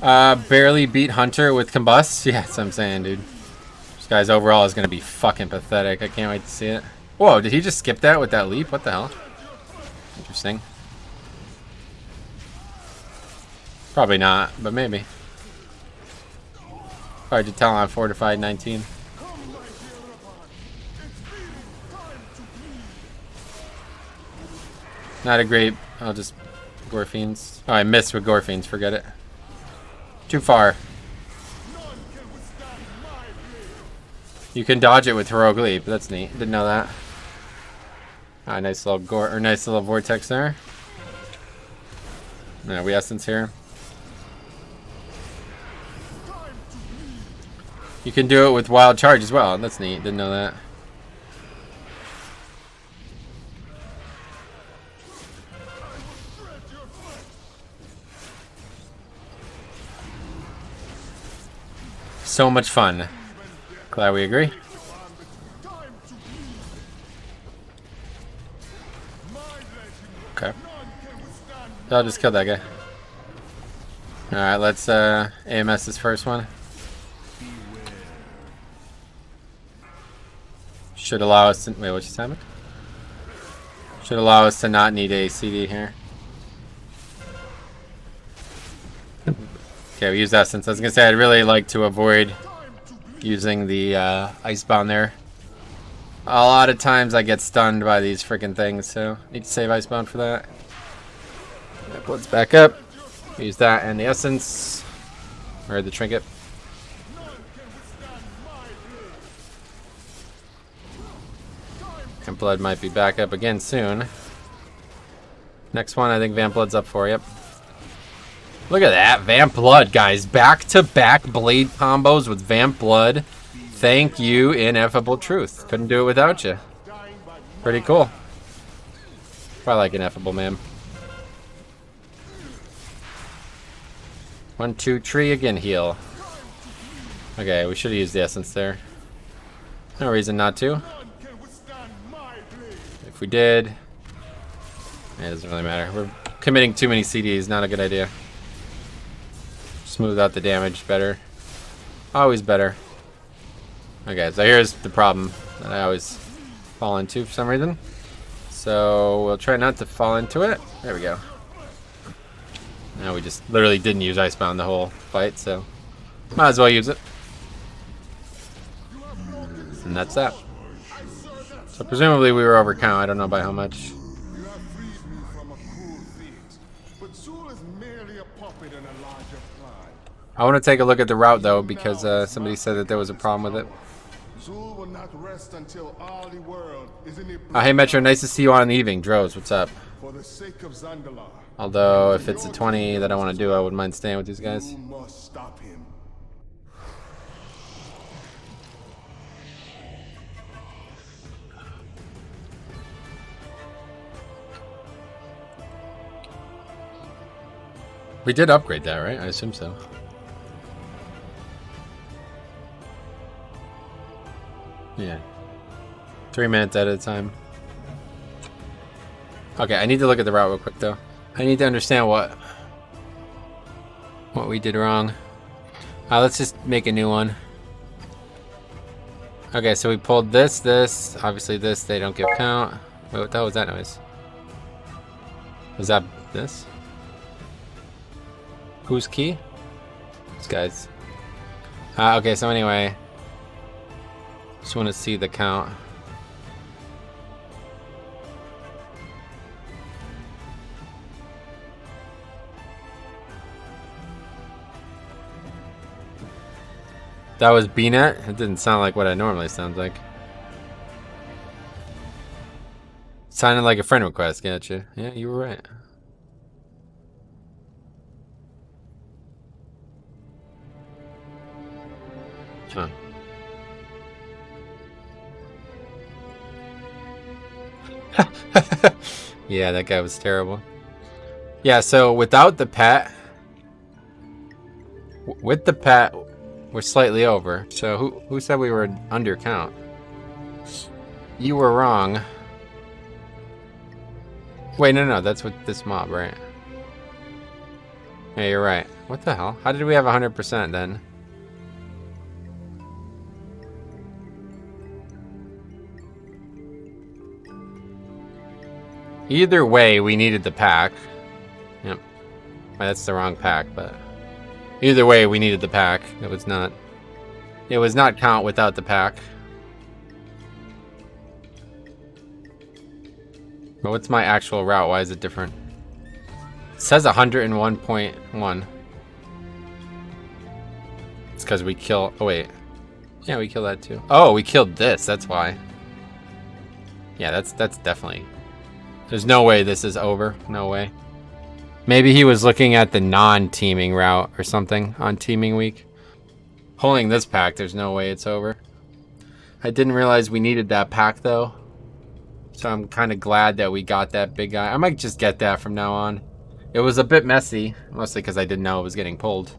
[SPEAKER 1] Barely beat Hunter with Combust. Yeah, that's what I'm saying, dude. This guy's overall is gonna be fucking pathetic. I can't wait to see it. Whoa, did he just skip that with that leap? What the hell? Interesting. Probably not, but maybe. Hard to tell on Fortified 19. Not a great... I'll just... Gorfiends. Oh, I missed with Gorfiends. Forget it. Too far. You can dodge it with Heroic Leap. That's neat. Didn't know that. Ah, nice little nice little vortex there. Yeah, we essence here. You can do it with Wild Charge as well. That's neat. Didn't know that. So much fun. Glad we agree. Okay. I'll just kill that guy. Alright, let's AMS this first one. Should allow us to... Wait, what's your timing? Should allow us to not need a CD here. Okay, we use Essence. I was gonna say I'd really like to avoid using the Icebound there. A lot of times I get stunned by these freaking things, so need to save Icebound for that. Blood's back up. Use that and the Essence. Or the Trinket. And Blood might be back up again soon. Next one I think Vamp Blood's up for, yep. Look at that, Vamp Blood, guys. Back-to-back blade combos with Vamp Blood. Thank you, Ineffable Truth. Couldn't do it without you. Pretty cool. I like Ineffable, man. 1, 2, 3, again, heal. Okay, we should have used the Essence there. No reason not to. If we did, it doesn't really matter. We're committing too many CDs, not a good idea. Smooth out the damage better. Always better. Okay, so here's the problem that I always fall into for some reason. So we'll try not to fall into it. There we go. Now we just literally didn't use Icebound the whole fight, so might as well use it. And that's that. So presumably we were over count. I don't know by how much. I want to take a look at the route though, because somebody said that there was a problem with it. Hey Metro, nice to see you on the evening. Droz, what's up? Although if it's a 20 that I want to do, I wouldn't mind staying with these guys. We did upgrade that, right? I assume so. Yeah. 3 minutes at a time. Okay, I need to look at the route real quick though. I need to understand what we did wrong. Let's just make a new one. Okay, so we pulled this, obviously this, they don't give count. Wait, what the hell was that noise? Was that this? Whose key? This guy's. Okay, so anyway. Just want to see the count. That was BNet? It didn't sound like what it normally sounds like. Sounded like a friend request, gotcha. Yeah, you were right. Huh. Yeah, that guy was terrible. Yeah, so without the pet, with the pet, we're slightly over. So who said we were under count? You were wrong. Wait, no, that's with this mob, right? Yeah, you're right. What the hell? How did we have 100% then? Either way, we needed the pack. Yep. That's the wrong pack, but either way, we needed the pack. It was not count without the pack. But what's my actual route? Why is it different? It says 101.1. It's because we kill. Oh wait. Yeah, we killed that too. Oh, we killed this. That's why. Yeah, that's definitely. There's no way this is over. No way. Maybe he was looking at the non-teaming route or something on teaming week. Pulling this pack, there's no way it's over. I didn't realize we needed that pack though. So I'm kind of glad that we got that big guy. I might just get that from now on. It was a bit messy, mostly because I didn't know it was getting pulled.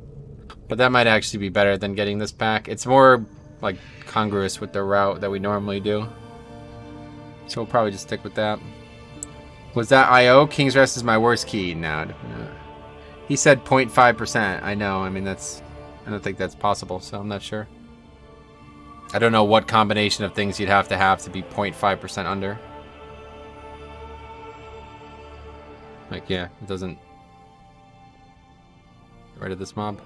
[SPEAKER 1] But that might actually be better than getting this pack. It's more like congruous with the route that we normally do. So we'll probably just stick with that. Was that IO? King's Rest is my worst key. No. He said 0.5%. I know. I mean, I don't think that's possible, so I'm not sure. I don't know what combination of things you'd have to be 0.5% under. Like, yeah, it doesn't. Get rid of this mob.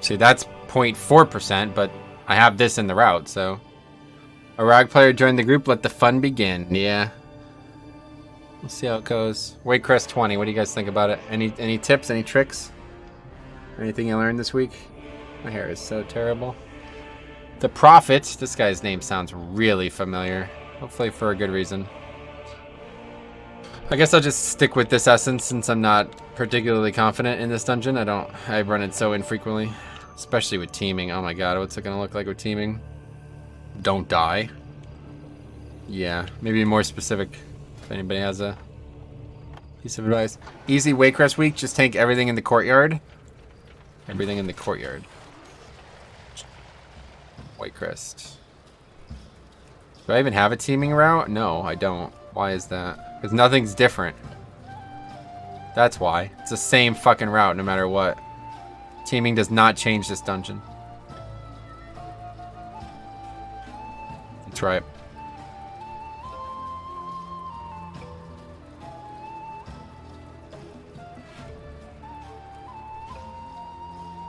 [SPEAKER 1] See, that's 0.4%, but I have this in the route, so. A ROG player joined the group, let the fun begin. Yeah. We'll see how it goes. Waycrest 20, what do you guys think about it? Any tips, any tricks? Anything you learned this week? My hair is so terrible. The Prophet, this guy's name sounds really familiar. Hopefully for a good reason. I guess I'll just stick with this essence since I'm not particularly confident in this dungeon. I run it so infrequently. Especially with teaming. Oh my god, what's it gonna look like with teaming? Don't die. Yeah, maybe more specific if anybody has a piece of advice. Easy Waycrest week, just tank everything in the courtyard. Everything in the courtyard. Waycrest. Do I even have a teaming route? No, I don't. Why is that? Because nothing's different. That's why. It's the same fucking route no matter what. Teaming does not change this dungeon. That's right.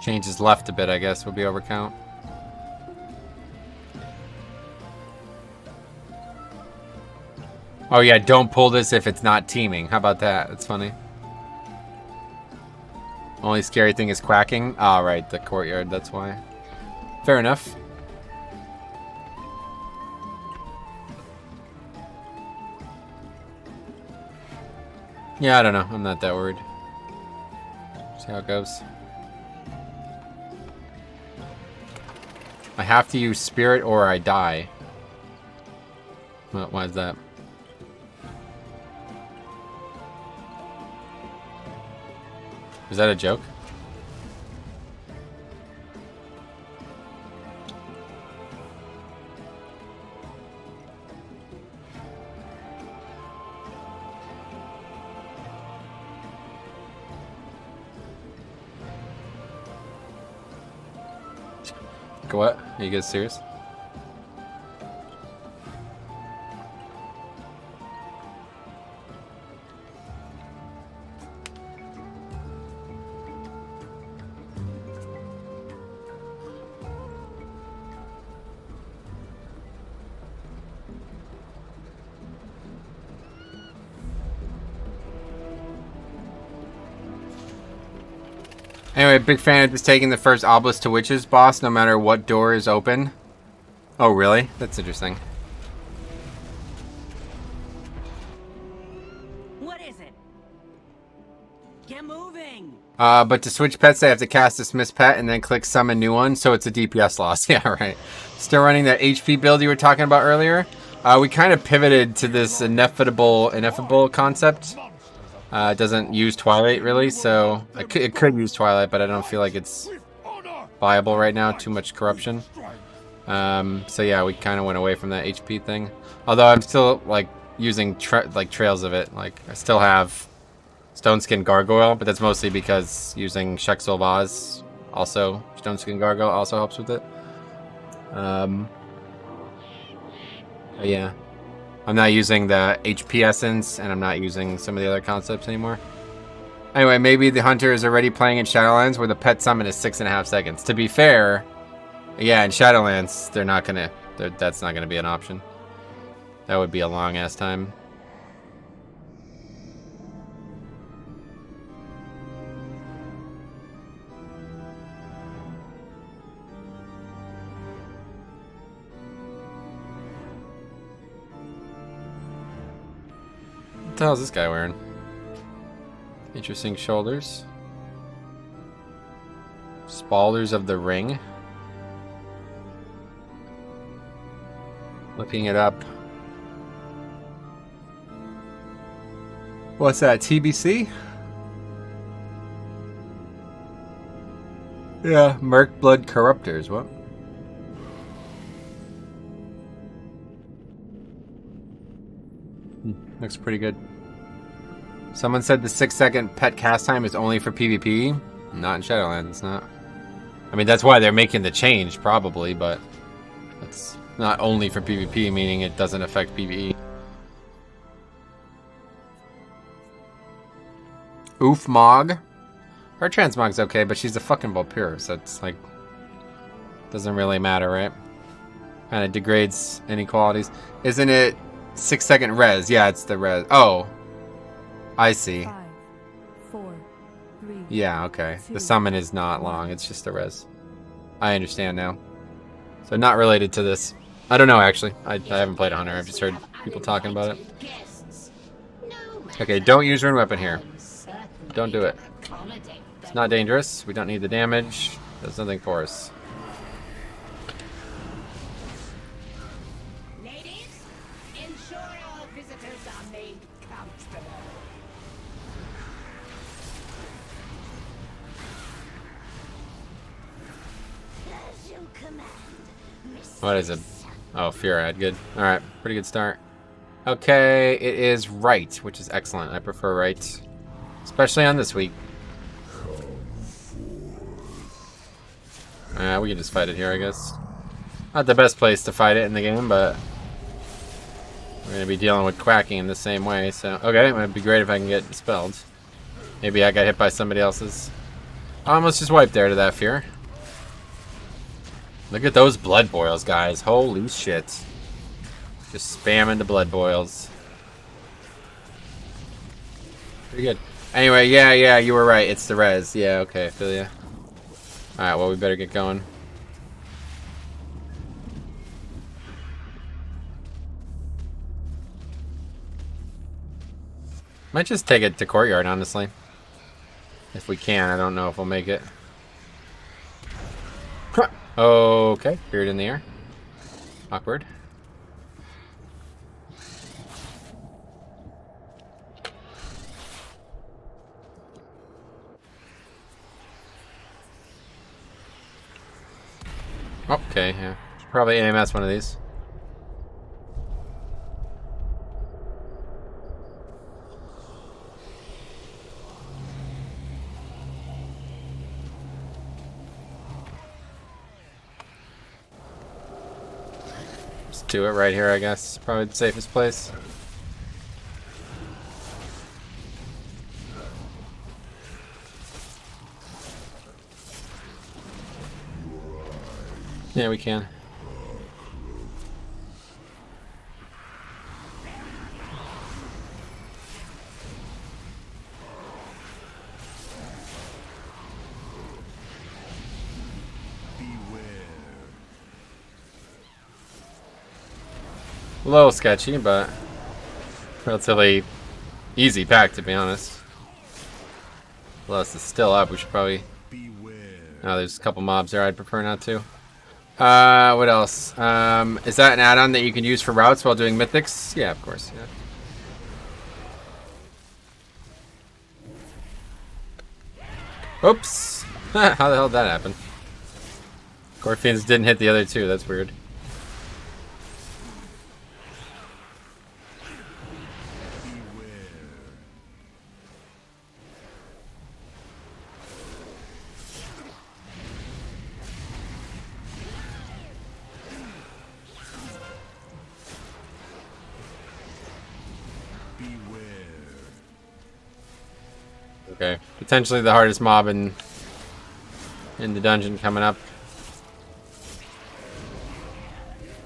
[SPEAKER 1] Changes left a bit, I guess, would be overcount. Oh yeah, don't pull this if it's not teaming. How about that? That's funny. Only scary thing is quacking. Ah, right, the courtyard, that's why. Fair enough. Yeah, I don't know. I'm not that worried. See how it goes. I have to use spirit or I die. Well, why is that? Is that a joke? What? Are you guys serious? Anyway, big fan of just taking the first obelisk to witches boss no matter what door is open. Oh, really? That's interesting.
[SPEAKER 4] What is it? Get moving!
[SPEAKER 1] But to switch pets, they have to cast Dismiss Pet and then click Summon New One, so it's a DPS loss. Yeah, right. Still running that HP build you were talking about earlier. We kind of pivoted to this ineffable concept. It doesn't use Twilight, really, so it could use Twilight, but I don't feel like it's viable right now. Too much corruption. So yeah, we kind of went away from that HP thing. Although I'm still, like, using, trails of it. Like, I still have Stoneskin Gargoyle, but that's mostly because using Shexel Vaz, also, Stoneskin Gargoyle also helps with it. Yeah. I'm not using the HP Essence, and I'm not using some of the other concepts anymore. Anyway, maybe the Hunter is already playing in Shadowlands, where the pet summon is 6.5 seconds. To be fair, yeah, in Shadowlands, that's not gonna be an option. That would be a long-ass time. What the hell is this guy wearing? Interesting shoulders. Spalders of the Ring. Looking it up. What's that, TBC? Yeah, Merc Blood Corruptors, what? Looks pretty good. Someone said the 6-second pet cast time is only for PvP. Not in Shadowlands, it's not. I mean, that's why they're making the change, probably, but it's not only for PvP, meaning it doesn't affect PvE. Oof Mog. Her transmog's okay, but she's a fucking Volpure, so it's like, doesn't really matter, right? Kind of degrades inequalities. Isn't it 6-second res? Yeah, it's the res. Oh, I see.
[SPEAKER 2] 5, 4, 3.
[SPEAKER 1] Yeah, okay.
[SPEAKER 2] 2,
[SPEAKER 1] The summon is not long. It's just a res. I understand now. So not related to this. I don't know, actually. I haven't played a Hunter. I've just heard people talking about it. Okay, don't use rune weapon here. Don't do it. It's not dangerous. We don't need the damage. Does nothing for us.
[SPEAKER 4] Ladies, ensure our visitors are made comfortable.
[SPEAKER 5] As you command, Miss.
[SPEAKER 1] What is it? Oh, Furad. Good. Alright, pretty good start. Okay, it is right, which is excellent. I prefer right. Especially on this week. We can just fight it here, I guess. Not the best place to fight it in the game, but we're going to be dealing with quacking in the same way, so... Okay, it would be great if I can get dispelled. Maybe I got hit by somebody else's. I almost just wiped there to that fear. Look at those blood boils, guys. Holy shit. Just spamming the blood boils. Pretty good. Anyway, yeah, you were right. It's the res. Yeah, okay, I feel ya. Alright, well, we better get going. Might just take it to Courtyard, honestly. If we can. I don't know if we'll make it. Okay, Spirit in the air. Awkward. Okay, yeah. Should probably AMS one of these. Just do it right here, I guess. Probably the safest place. Yeah, we can. A little sketchy, but relatively easy pack, to be honest. Plus, it's still up. We should probably... Oh, there's a couple mobs there I'd prefer not to. What else? Is that an add-on that you can use for routes while doing mythics? Yeah, of course, yeah. Oops! How the hell did that happen? Corfians didn't hit the other two, that's weird. Okay, potentially the hardest mob in the dungeon coming up.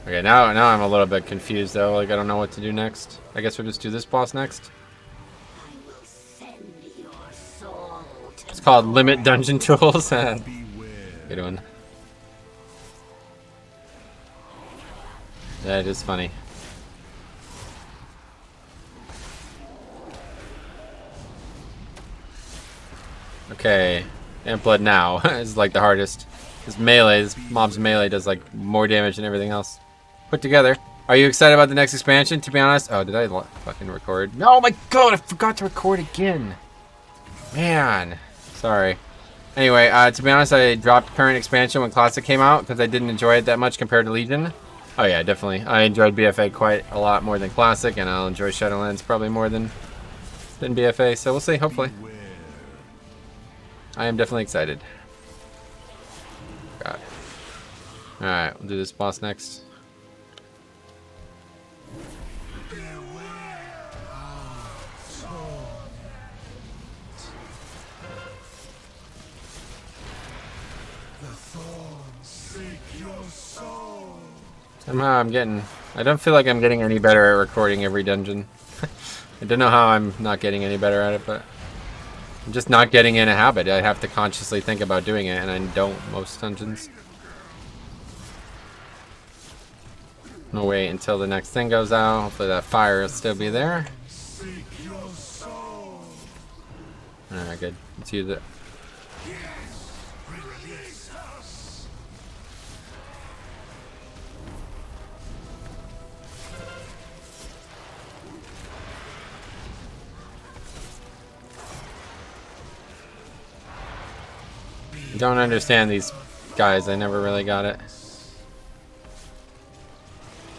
[SPEAKER 1] Okay, now I'm a little bit confused though. Like I don't know what to do next. I guess we'll just do this boss next. It's called Limit Dungeon Tools. Good one. That is funny. Okay, Blood now is like the hardest. This melee, this mob's melee does like more damage than everything else put together. Are you excited about the next expansion? To be honest, oh, did I fucking record? No, my God, I forgot to record again. Man, sorry. Anyway, to be honest, I dropped current expansion when Classic came out because I didn't enjoy it that much compared to Legion. Oh yeah, definitely. I enjoyed BFA quite a lot more than Classic, and I'll enjoy Shadowlands probably more than BFA. So we'll see. Hopefully. I am definitely excited. God. Alright, we'll do this boss next. Somehow I'm getting... I don't feel like I'm getting any better at recording every dungeon. I don't know how I'm not getting any better at it, but... I'm just not getting in a habit. I have to consciously think about doing it, and I don't most dungeons. I'll wait until the next thing goes out. Hopefully that fire will still be there. Alright, good. Let's use it. I don't understand these guys. I never really got it.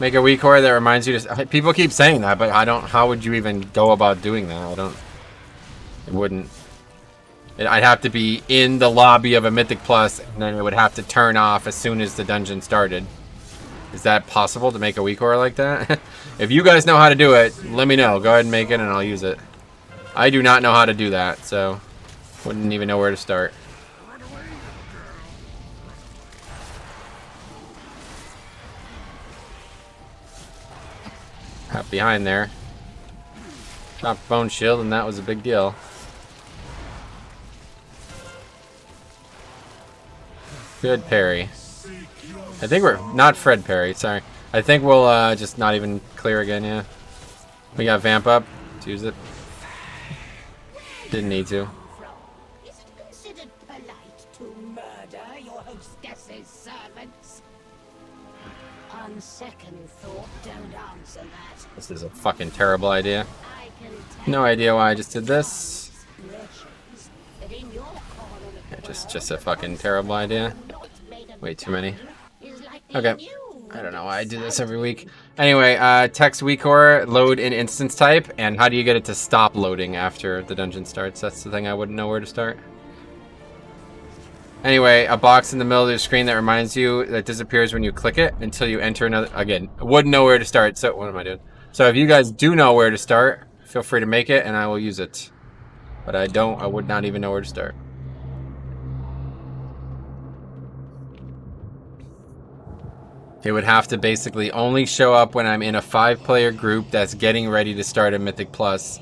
[SPEAKER 1] Make a weak core that reminds you to... People keep saying that, but I don't... How would you even go about doing that? I don't... It wouldn't... I'd have to be in the lobby of a Mythic Plus, and then it would have to turn off as soon as the dungeon started. Is that possible to make a weak core like that? If you guys know how to do it, let me know. Go ahead and make it, and I'll use it. I do not know how to do that, so... Wouldn't even know where to start. Got behind there. Dropped bone shield, and that was a big deal. Good parry. I think we're not Fred parry. Sorry. I think we'll just not even clear again. Yeah. We got vamp up. Let's use it. Didn't need to.
[SPEAKER 4] Is it considered polite to murder your hostess's servants? On second thought, don't answer that.
[SPEAKER 1] This is a fucking terrible idea.
[SPEAKER 4] I can
[SPEAKER 1] No idea why I just did this.
[SPEAKER 4] expressions that in your corner of
[SPEAKER 1] Yeah,
[SPEAKER 4] the
[SPEAKER 1] just a fucking terrible idea.
[SPEAKER 4] world, made of
[SPEAKER 1] Way too many.
[SPEAKER 4] is
[SPEAKER 1] Okay. I don't know why I do this every week. Anyway, text WeCore, load in instance type, and how do you get it to stop loading after the dungeon starts? That's the thing I wouldn't know where to start. Anyway, a box in the middle of the screen that reminds you that disappears when you click it until you enter another. Again, wouldn't know where to start, so what am I doing? So if you guys do know where to start, feel free to make it and I will use it. But I don't, I would not even know where to start. It would have to basically only show up when I'm in a 5-player group that's getting ready to start a Mythic Plus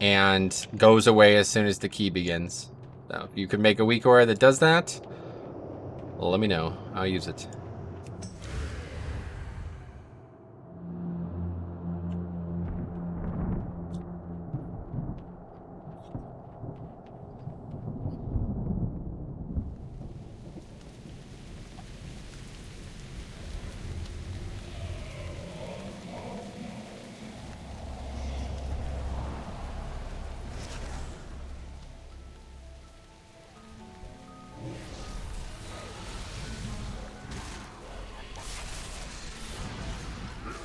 [SPEAKER 1] and goes away as soon as the key begins. So if you could make a WeCore that does that, well, let me know. I'll use it.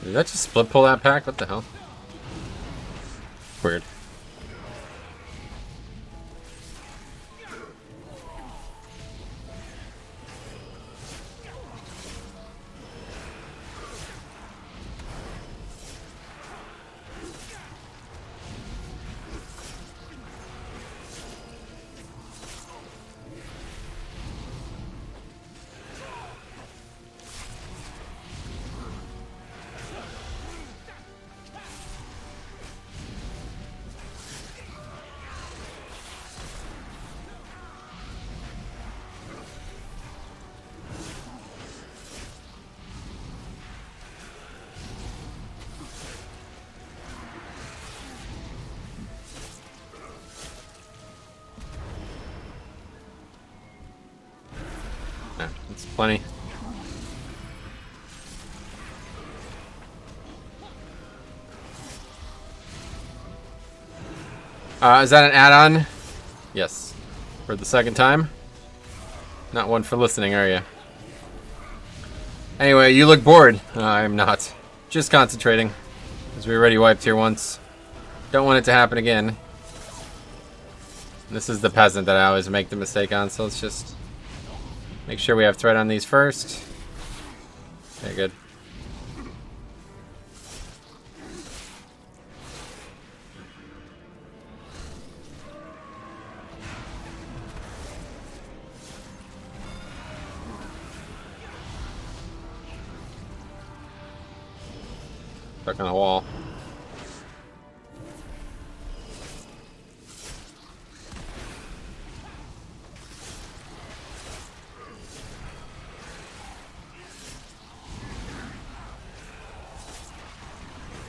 [SPEAKER 1] Did that just split pull that pack? What the hell? Weird. Yeah, that's plenty. Is that an add-on? Yes. For the second time? Not one for listening, are you? Anyway, you look bored. I'm not. Just concentrating. Because we already wiped here once. Don't want it to happen again. This is the peasant that I always make the mistake on, so let's just make sure we have thread on these first. Okay, good. Stuck on a wall.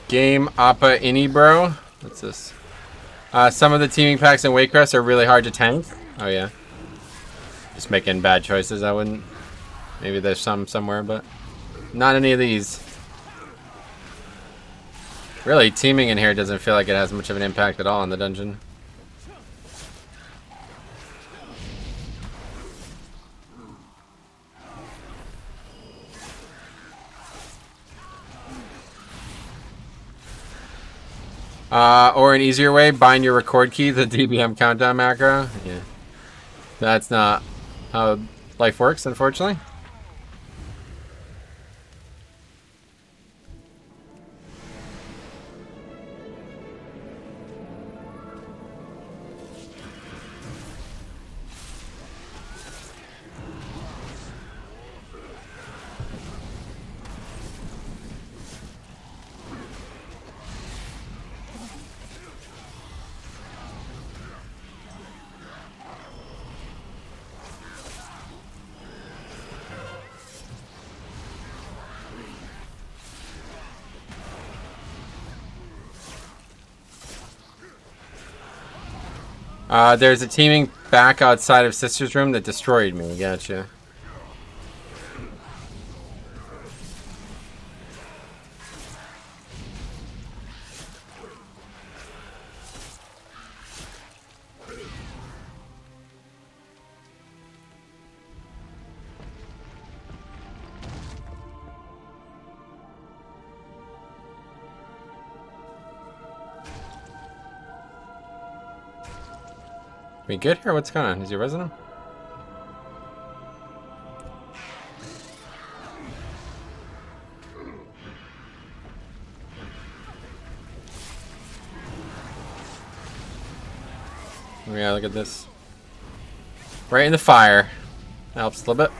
[SPEAKER 1] Game Appa Ini Bro. What's this? Some of the teaming packs in Waycrest are really hard to tank. Oh yeah. Just making bad choices. I wouldn't. Maybe there's some somewhere, but not any of these. Really, teaming in here doesn't feel like it has much of an impact at all on the dungeon. Or an easier way, bind your record key to the DBM countdown macro. Yeah. That's not how life works, unfortunately. There's a teaming back outside of Sister's room that destroyed me. Gotcha. We good here? What's going on? Is he resident? Yeah, look at this. Right in the fire. Helps a little bit.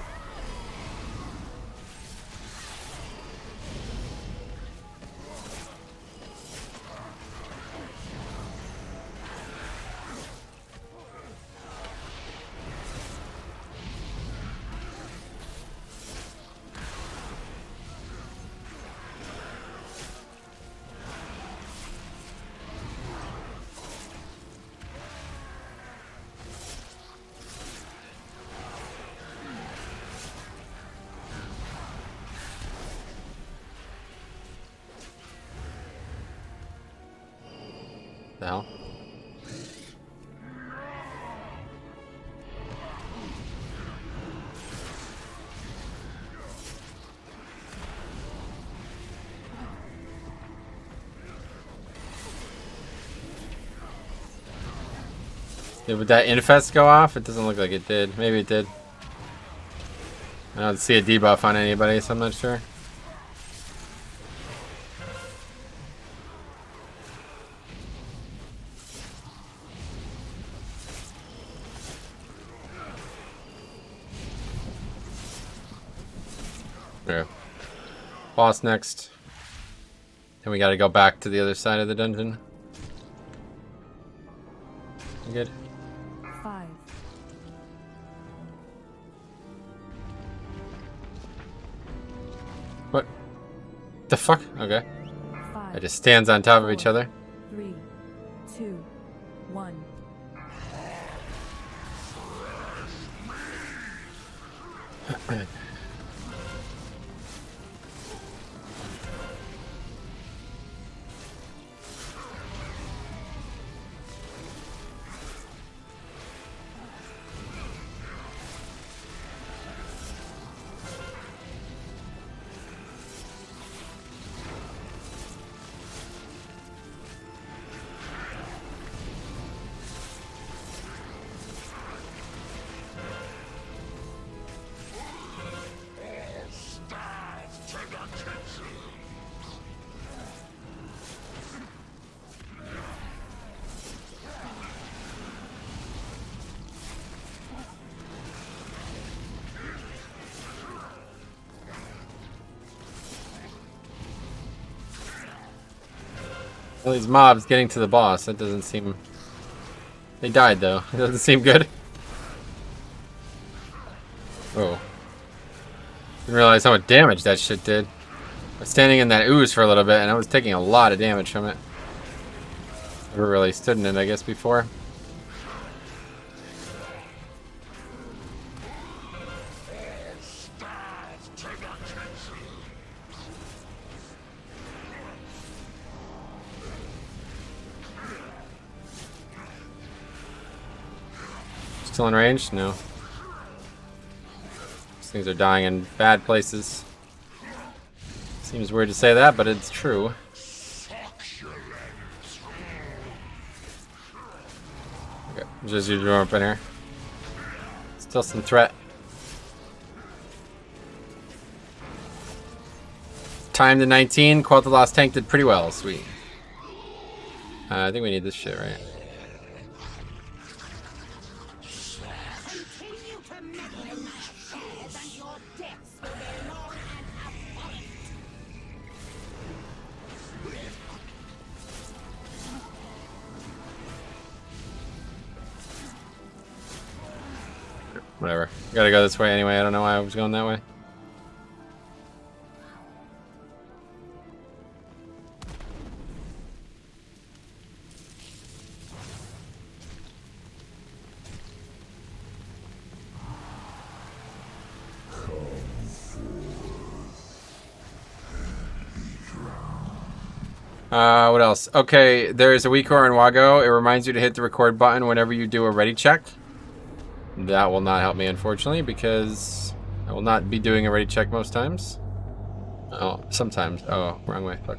[SPEAKER 1] The hell? Did that infest go off? It doesn't look like it did. Maybe it did. I don't see a debuff on anybody, so I'm not sure. Yeah. Boss next. Then we gotta go back to the other side of the dungeon. You good?
[SPEAKER 2] 5,
[SPEAKER 1] What? The fuck? Okay.
[SPEAKER 2] 5,
[SPEAKER 1] It just stands on top of each other.
[SPEAKER 2] 3, 2, 1.
[SPEAKER 1] All these mobs getting to the boss, that doesn't seem... They died though, it doesn't seem good. Oh. Didn't realize how much damage that shit did. I was standing in that ooze for a little bit and I was taking a lot of damage from it. Never really stood in it, I guess, before. Still in range? No. These things are dying in bad places. Seems weird to say that, but it's true. Okay, just use your up in here. Still some threat. Time to 19. Quote the Lost Tank did pretty well. Sweet. I think we need this shit, right?
[SPEAKER 4] Continue to meddle in my affairs and your deaths will be long and abhorrent.
[SPEAKER 1] Whatever. Gotta go this way anyway. I don't know why I was going that way. What else? Okay, there's a WeCore in Wago. It reminds you to hit the record button whenever you do a ready check. That will not help me, unfortunately, because I will not be doing a ready check most times. Oh, sometimes. Oh, wrong way. Fuck.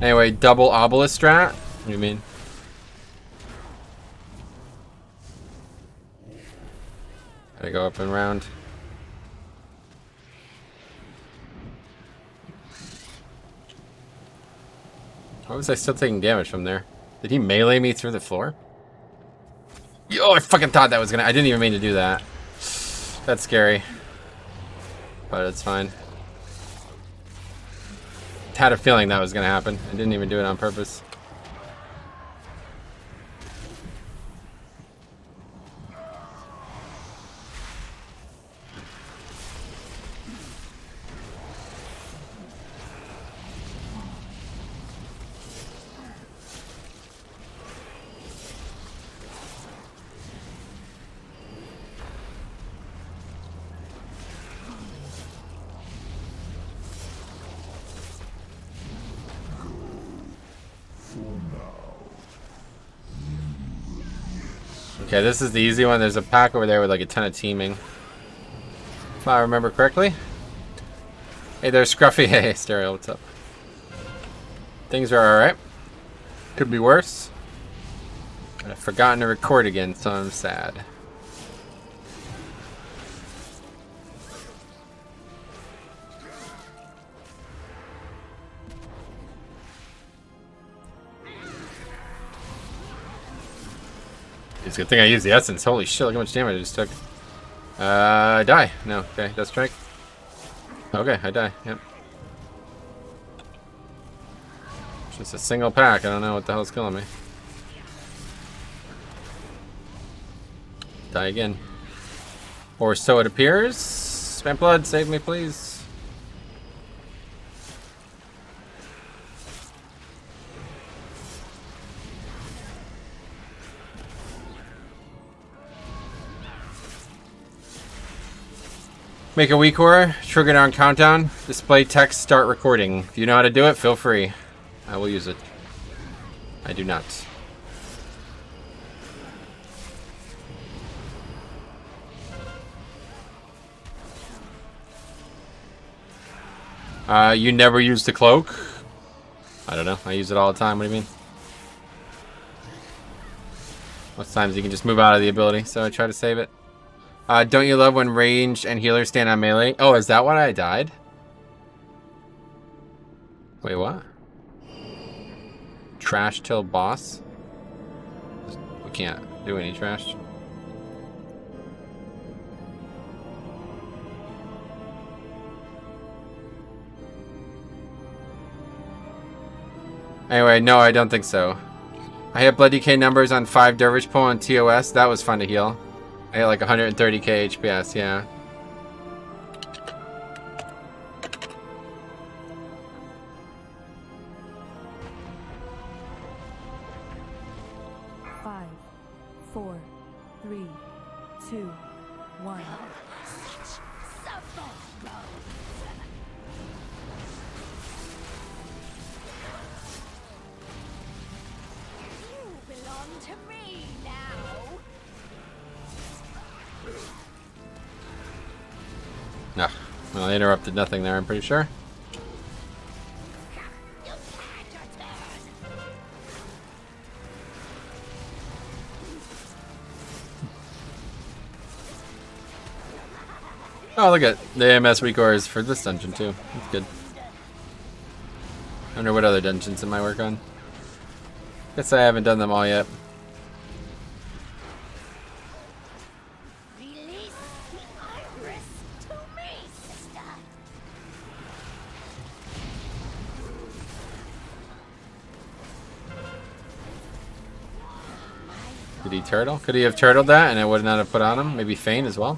[SPEAKER 1] Anyway, double obelisk strat? What do you mean? Gotta go up and round. Why was I still taking damage from there? Did he melee me through the floor? Yo, I fucking thought that was gonna... I didn't even mean to do that. That's scary. But it's fine. Had a feeling that was gonna happen. I didn't even do it on purpose. Okay, this is the easy one. There's a pack over there with like a ton of teaming. If I remember correctly. Hey, there's Scruffy. Hey, Stereo, what's up? Things are alright. Could be worse. I've forgotten to record again, so I'm sad. It's a good thing I used the essence. Holy shit, look how much damage I just took. Die. No, okay, Death Strike. Okay, I die, yep. Just a single pack, I don't know what the hell's killing me. Die again. Or so it appears. Spam blood, save me please. Make a weak horror, trigger down countdown, display text, start recording. If you know how to do it, feel free. I will use it. I do not. You never use the cloak? I don't know. I use it all the time. What do you mean? Most times you can just move out of the ability, so I try to save it. Don't you love when ranged and healers stand on melee? Oh, is that why I died? Wait, what? Trash till boss? We can't do any trash. Anyway, no, I don't think so. I hit Blood DK numbers on 5 Dervish Pull and TOS. That was fun to heal. I hit like 130k HPS, yeah.
[SPEAKER 2] Five, 4, 3, 2, 1.
[SPEAKER 5] You belong to me now.
[SPEAKER 1] Nah, well, I interrupted nothing there, I'm pretty sure. Oh, look at the AMS recores for this dungeon too. That's good. I wonder what other dungeons am I work on. Guess I haven't done them all yet.
[SPEAKER 5] Release the iris to me, sister.
[SPEAKER 1] Did he turtle? Could he have turtled that and I would not have put on him? Maybe feign as well?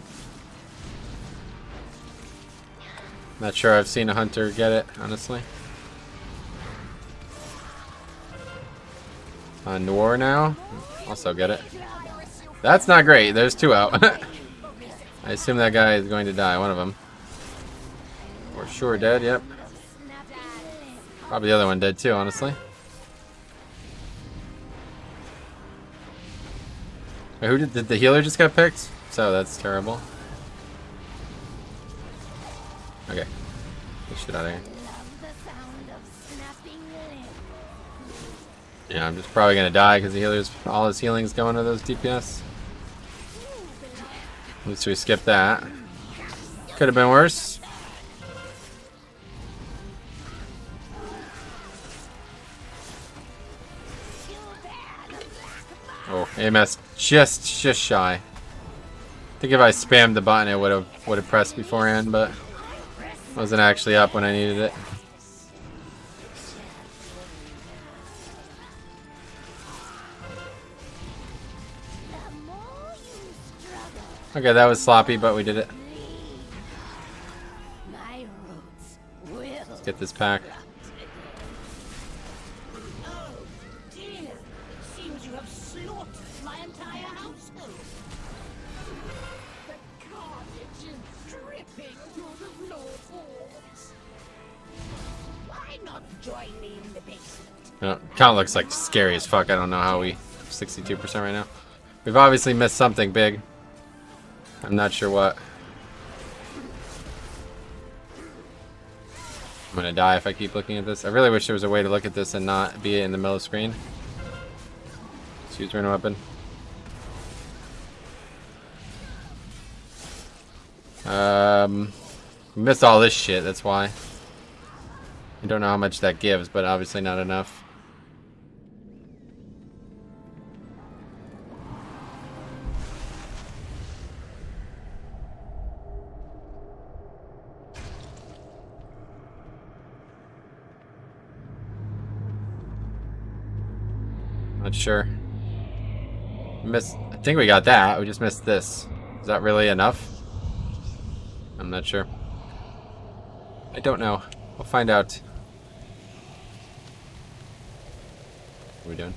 [SPEAKER 1] Not sure I've seen a hunter get it, honestly. Noir now. Also get it. That's not great. There's 2 out. I assume that guy is going to die. One of them. For sure dead, yep. Probably the other one dead too, honestly. Wait, who did the healer just got picked? So that's terrible. Okay. Get shit out of here. Yeah, I'm just probably gonna die because the healer's all his healing's going to those DPS. At least we skipped that. Could have been worse. Oh, AMS just shy. I think if I spammed the button, it would have pressed beforehand, but wasn't actually up when I needed it. Okay, that was sloppy, but we did it. Let's get this pack.
[SPEAKER 4] Oh, dear. It seems you have slaughtered my entire household. The carnage is dripping through the floorboards. Why not join me in the basement?
[SPEAKER 1] Count looks like scary as fuck. I don't know how we 62% right now. We've obviously missed something big. I'm not sure what. I'm gonna die if I keep looking at this. I really wish there was a way to look at this and not be in the middle of the screen. Let's use random weapon. Missed all this shit, that's why. I don't know how much that gives, but obviously not enough. Not sure. I think we got that. We just missed this. Is that really enough? I'm not sure. I don't know. We'll find out. What are we doing?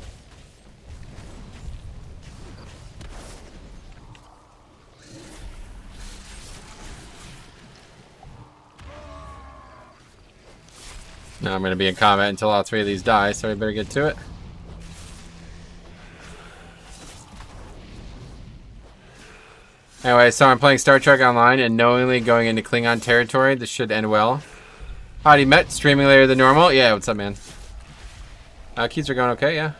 [SPEAKER 1] Now I'm going to be in combat until all three of these die, so we better get to it. Anyway, so I'm playing Star Trek Online and knowingly going into Klingon territory. This should end well. Howdy, Met. Streaming later than normal. Yeah, what's up, man? Keys are going okay, yeah.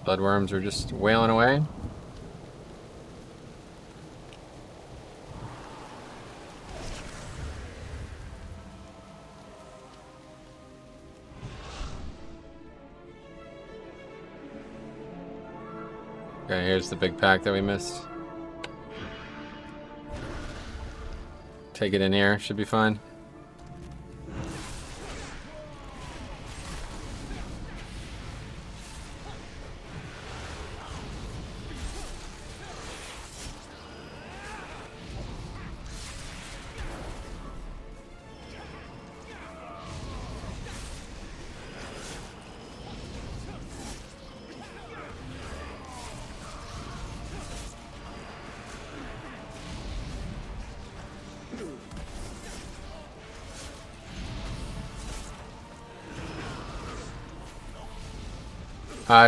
[SPEAKER 1] Bloodworms are just wailing away. Okay, here's the big pack that we missed. Take it in here, should be fine.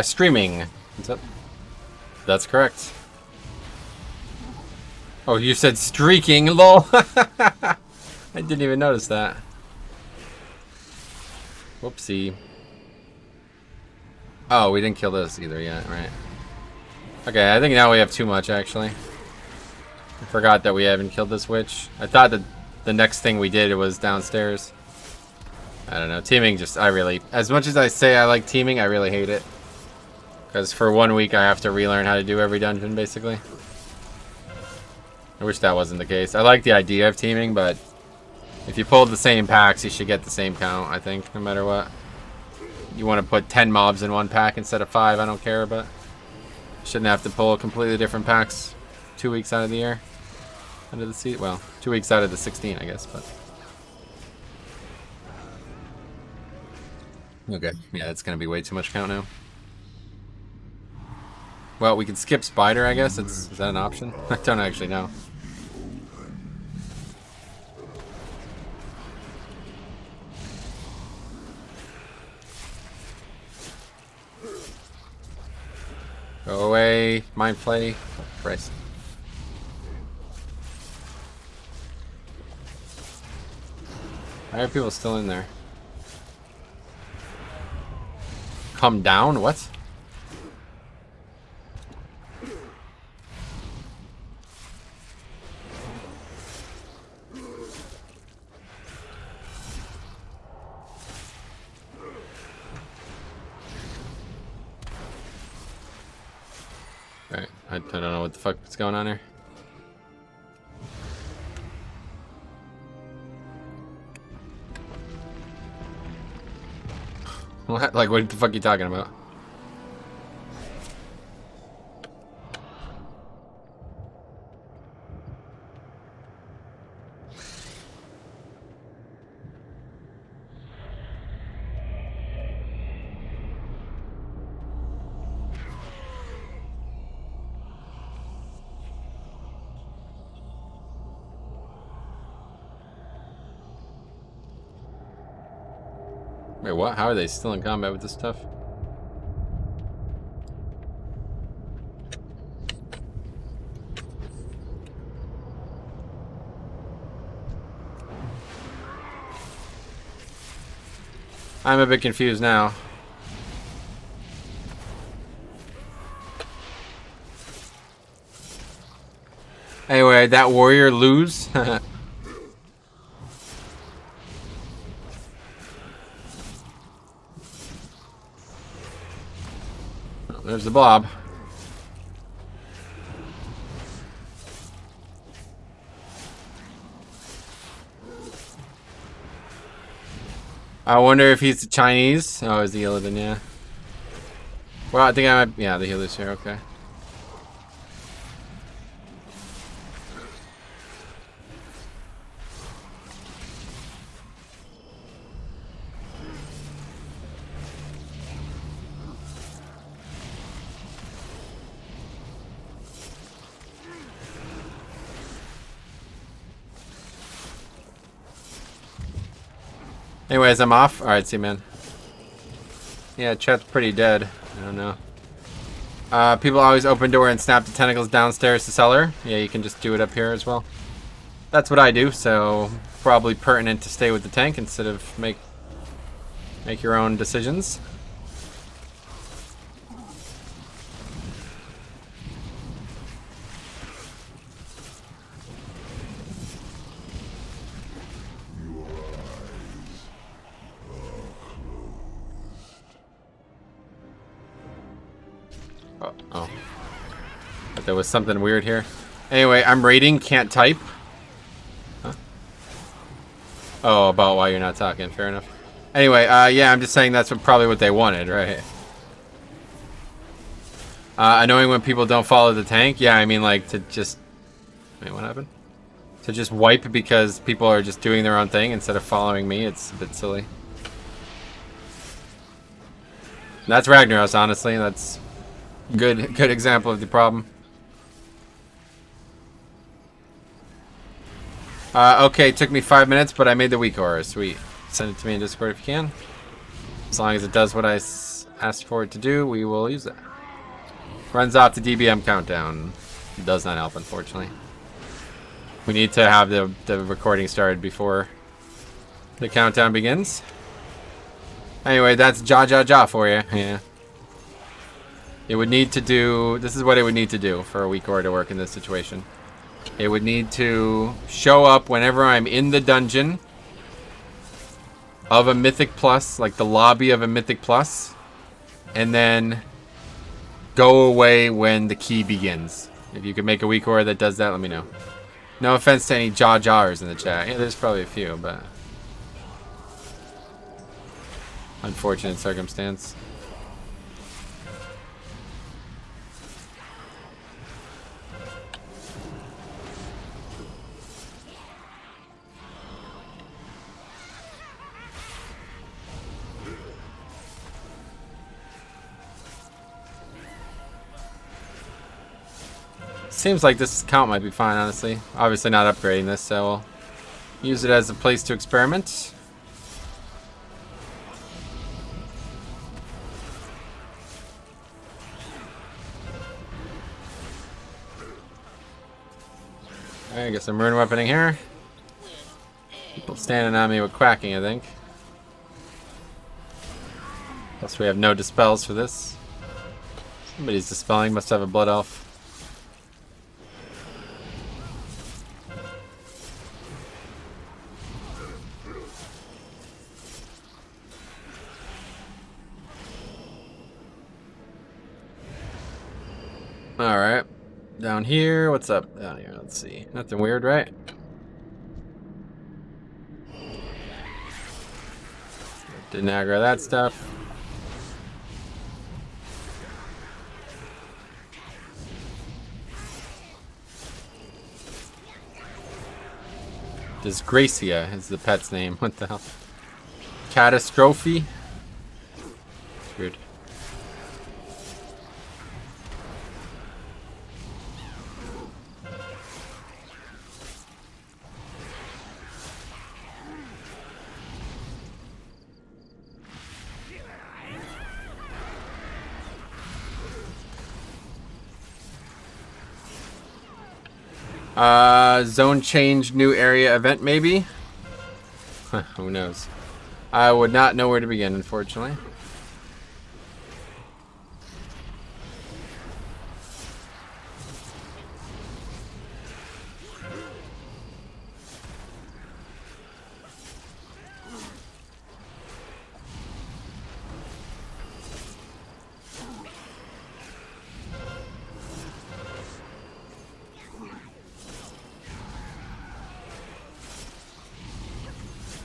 [SPEAKER 1] Streaming. What's up? That's correct. Oh, you said streaking, lol. I didn't even notice that. Whoopsie. Oh, we didn't kill this either yet, right? Okay, I think now we have too much, actually. I forgot that we haven't killed this witch. I thought that the next thing we did was downstairs. I don't know. Teaming just, as much as I say I like teaming, I really hate it. Because for 1 week I have to relearn how to do every dungeon, basically. I wish that wasn't the case. I like the idea of teaming, but if you pulled the same packs, you should get the same count, I think, no matter what. You want to put 10 mobs in one pack instead of 5, I don't care, but shouldn't have to pull completely different packs 2 weeks out of the year. Out of the season. Well, 2 weeks out of the 16, I guess, but. Okay, yeah, it's going to be way too much count now. Well, we can skip Spider, I guess. Is that an option? I don't actually know. Go away, mind play. Oh, Christ. Why are people still in there? Come down? What? Alright, I don't know what the fuck is going on here. What? Like, what the fuck are you talking about? Wait, what? How are they still in combat with this stuff? I'm a bit confused now. Anyway, that warrior lose. There's the blob. I wonder if he's Chinese. Oh, is the Illidan, yeah. Well, I think I might. Yeah, the healer's here, okay. Anyways, I'm off. Alright, see, man. Yeah, chat's pretty dead. I don't know. People always open door and snap the tentacles downstairs to cellar. Yeah, you can just do it up here as well. That's what I do, so probably pertinent to stay with the tank instead of make your own decisions. Oh. But there was something weird here. Anyway, I'm raiding, can't type. Huh? Oh, about why you're not talking. Fair enough. Anyway, yeah, I'm just saying that's probably what they wanted, right? Annoying when people don't follow the tank. Yeah, I mean, like, to just... Wait, what happened? To just wipe because people are just doing their own thing instead of following me. It's a bit silly. That's Ragnaros, honestly. That's... Good example of the problem. Okay, it took me 5 minutes, but I made the weak aura. Sweet. Send it to me in Discord if you can. As long as it does what I asked for it to do, we will use it. Runs off the DBM countdown. It does not help, unfortunately. We need to have the recording started before the countdown begins. Anyway, that's ja for you. Yeah. It would need to do... This is what it would need to do for a weak aura to work in this situation. It would need to show up whenever I'm in the dungeon of a Mythic Plus, like the lobby of a Mythic Plus, and then go away when the key begins. If you could make a weak aura that does that, let me know. No offense to any jars in the chat. Yeah, there's probably a few, but... Unfortunate circumstance. Seems like this count might be fine, honestly. Obviously not upgrading this, so we'll use it as a place to experiment. Alright, get some rune weaponing here. Standing on me with quacking, I think. Plus we have no dispels for this. Somebody's dispelling, must have a blood elf. Alright. Down here, what's up down here? Let's see. Nothing weird, right? Didn't aggro that stuff. Disgracia is the pet's name. What the hell? Catastrophe? Weird. Zone change, new area event, maybe? Who knows? I would not know where to begin, unfortunately.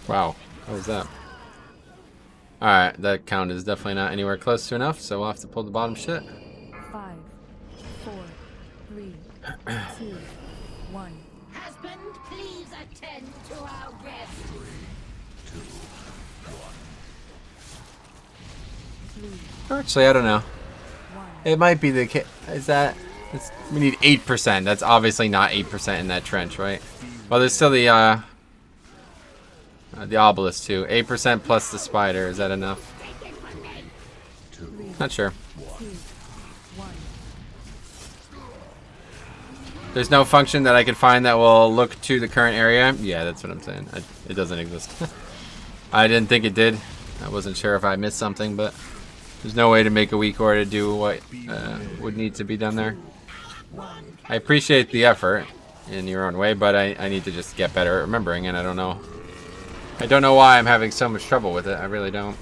[SPEAKER 1] Wow, what was that? Alright, that count is definitely not anywhere close to enough, so we'll have to pull the bottom shit.
[SPEAKER 2] 5, 4, 3, 2, 1.
[SPEAKER 4] Husband, please attend to our guest.
[SPEAKER 2] 3,
[SPEAKER 1] Actually, I don't know.
[SPEAKER 2] 1.
[SPEAKER 1] It might be the case. Is that... we need 8%. That's obviously not 8% in that trench, right? Well, there's still the obelisk too. 8% plus the spider. Is that enough? Not sure.
[SPEAKER 2] 2, 1.
[SPEAKER 1] There's no function that I could find that will look to the current area. Yeah, that's what I'm saying. It doesn't exist. I didn't think it did. I wasn't sure if I missed something, but there's no way to make a weak ore to do what would need to be done there. I appreciate the effort in your own way, but I need to just get better at remembering, and I don't know. I don't know why I'm having so much trouble with it. I really don't.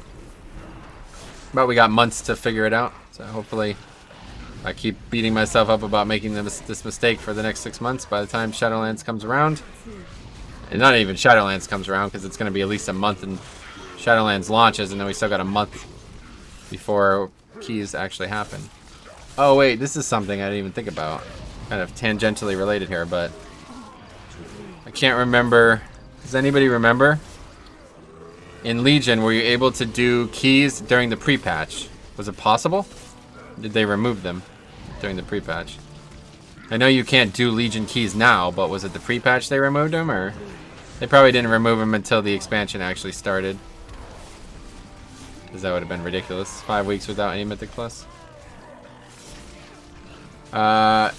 [SPEAKER 1] But we got months to figure it out, so hopefully I keep beating myself up about making this mistake for the next 6 months. By the time Shadowlands comes around, and not even Shadowlands comes around, because it's going to be at least a month and Shadowlands launches, and then we still got a month before keys actually happen. Oh wait, this is something I didn't even think about. Kind of tangentially related here, but I can't remember. Does anybody remember? In Legion, were you able to do keys during the pre-patch? Was it possible? Did they remove them during the pre-patch? I know you can't do Legion keys now, but was it the pre-patch they removed them, or they probably didn't remove them until the expansion actually started? Because that would have been ridiculous. 5 weeks without any Mythic Plus.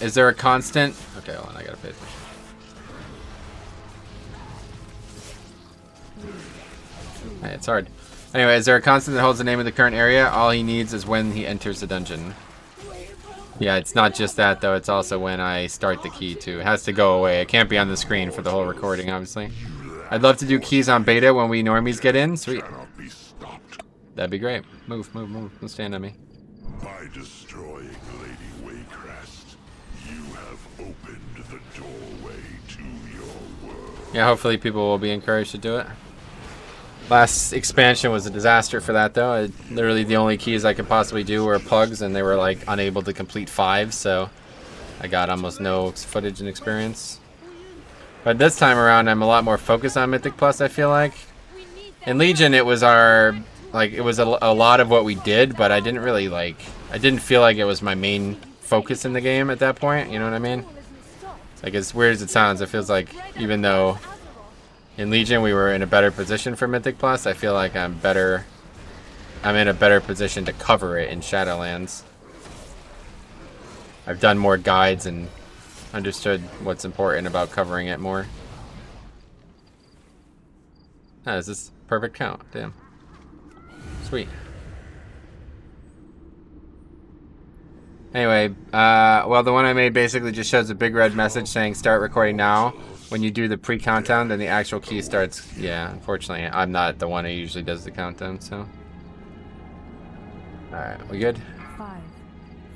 [SPEAKER 1] Is there a constant? Okay, hold on, I gotta pay attention. Hey, it's hard. Anyway, is there a constant that holds the name of the current area? All he needs is when he enters the dungeon. Yeah, it's not just that, though. It's also when I start the key, too. It has to go away. It can't be on the screen for the whole recording, obviously. I'd love to do keys on beta when we normies get in. Sweet. That'd be great. Move, move, move. Don't stand on me.
[SPEAKER 3] By destroying Lady Waycrest, you have opened the doorway to your world.
[SPEAKER 1] Yeah, hopefully people will be encouraged to do it. Last expansion was a disaster for that, though. Literally the only keys I could possibly do were pugs, and they were like unable to complete 5, so I got almost no footage and experience. But this time around, I'm a lot more focused on Mythic Plus, I feel like. In Legion, it was our, like, it was a lot of what we did, but I didn't really, like, I didn't feel like it was my main focus in the game at that point, you know what I mean? Like, as weird as it sounds, it feels like even though in Legion we were in a better position for Mythic Plus, I feel like I'm in a better position to cover it in Shadowlands. I've done more guides and understood what's important about covering it more. Oh, is this perfect count? Damn. Sweet. Anyway, well, the one I made basically just shows a big red message saying start recording now. When you do the pre-countdown, then the actual key starts. Yeah, unfortunately, I'm not the one who usually does the countdown, so. Alright, we good?
[SPEAKER 2] 5,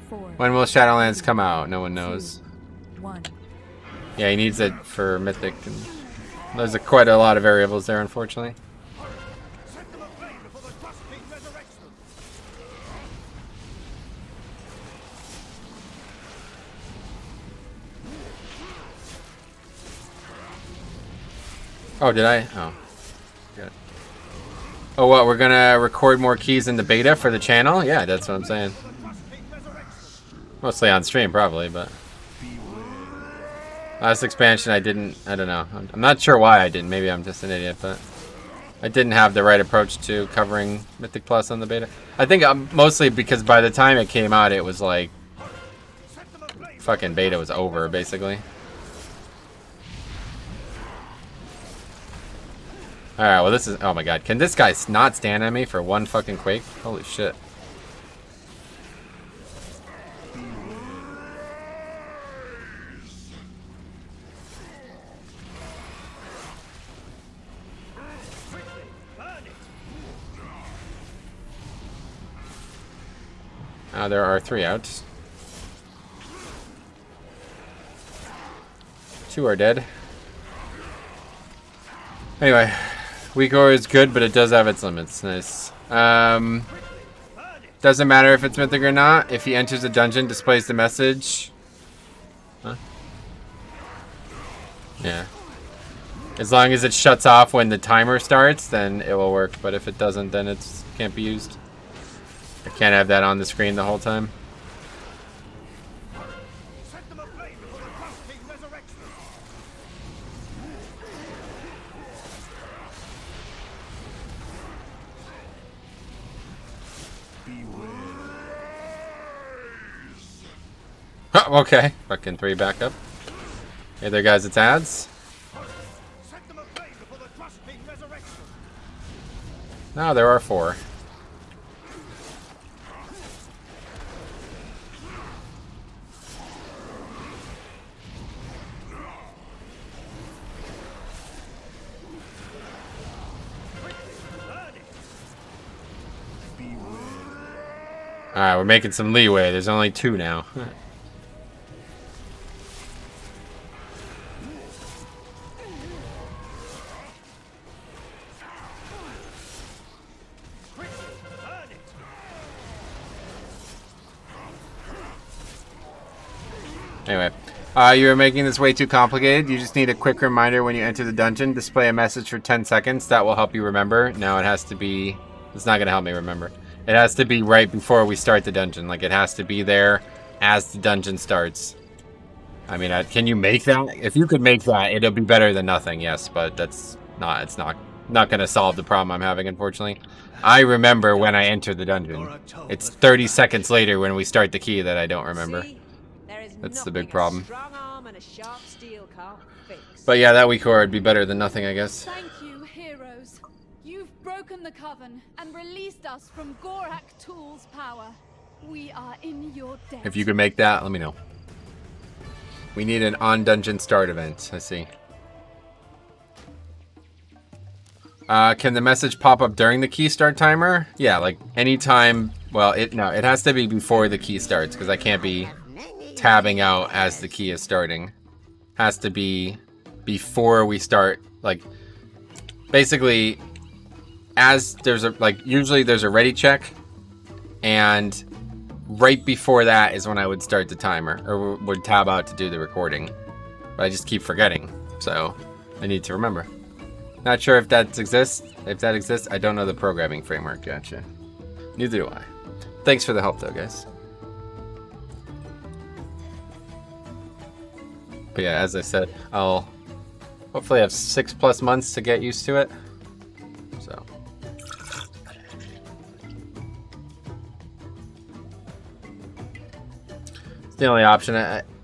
[SPEAKER 2] 4.
[SPEAKER 1] When will Shadowlands come out? No one knows.
[SPEAKER 2] 1.
[SPEAKER 1] Yeah, he needs it for Mythic, and there's quite a lot of variables there, unfortunately. Oh, did I? Oh. Good. Oh, what? We're gonna record more keys in the beta for the channel? Yeah, that's what I'm saying. Mostly on stream, probably, but... Last expansion, I don't know. I'm not sure why I didn't. Maybe I'm just an idiot, but... I didn't have the right approach to covering Mythic Plus on the beta. I think mostly because by the time it came out, it was like... Fucking beta was over, basically. Alright, well this is... Oh my god. Can this guy not stand at me for one fucking Quake? Holy shit. There are 3 out. 2 are dead. Anyway, weak ore is good, but it does have its limits. Nice. Doesn't matter if it's mythic or not. If he enters a dungeon, displays the message. Huh? Yeah. As long as it shuts off when the timer starts, then it will work. But if it doesn't, then it can't be used. I can't have that on the screen the whole time. Oh, okay. Fucking 3 back up. Hey there, guys. It's ads. No, there are 4. Alright, we're making some leeway. There's only 2 now. Anyway, you are making this way too complicated. You just need a quick reminder when you enter the dungeon. Display a message for 10 seconds. That will help you remember. No, it has to be... It's not going to help me remember. It has to be right before we start the dungeon. Like, it has to be there as the dungeon starts. I mean, can you make that? If you could make that, it'll be better than nothing, yes. But that's not... It's not going to solve the problem I'm having, unfortunately. I remember when I enter the dungeon. It's 30 seconds later when we start the key that I don't remember. That's the big problem. But yeah, that weak ore would be better than nothing, I guess.
[SPEAKER 2] Thank you, heroes. You've broken the coven and released us from Gorak Tool's power. We are in your debt.
[SPEAKER 1] If you could make that, let me know. We need an on-dungeon start event. I see. Can the message pop up during the key start timer? Yeah, like anytime. Well, it has to be before the key starts because I can't be tabbing out as the key is starting. Has to be before we start. Like, basically, as there's a usually there's a ready check, and right before that is when I would start the timer or would tab out to do the recording. But I just keep forgetting, so I need to remember. Not sure if that exists. If that exists, I don't know the programming framework. Gotcha. Neither do I. Thanks for the help, though, guys. But yeah, as I said, I'll hopefully have 6+ months to get used to it. So. It's the only option.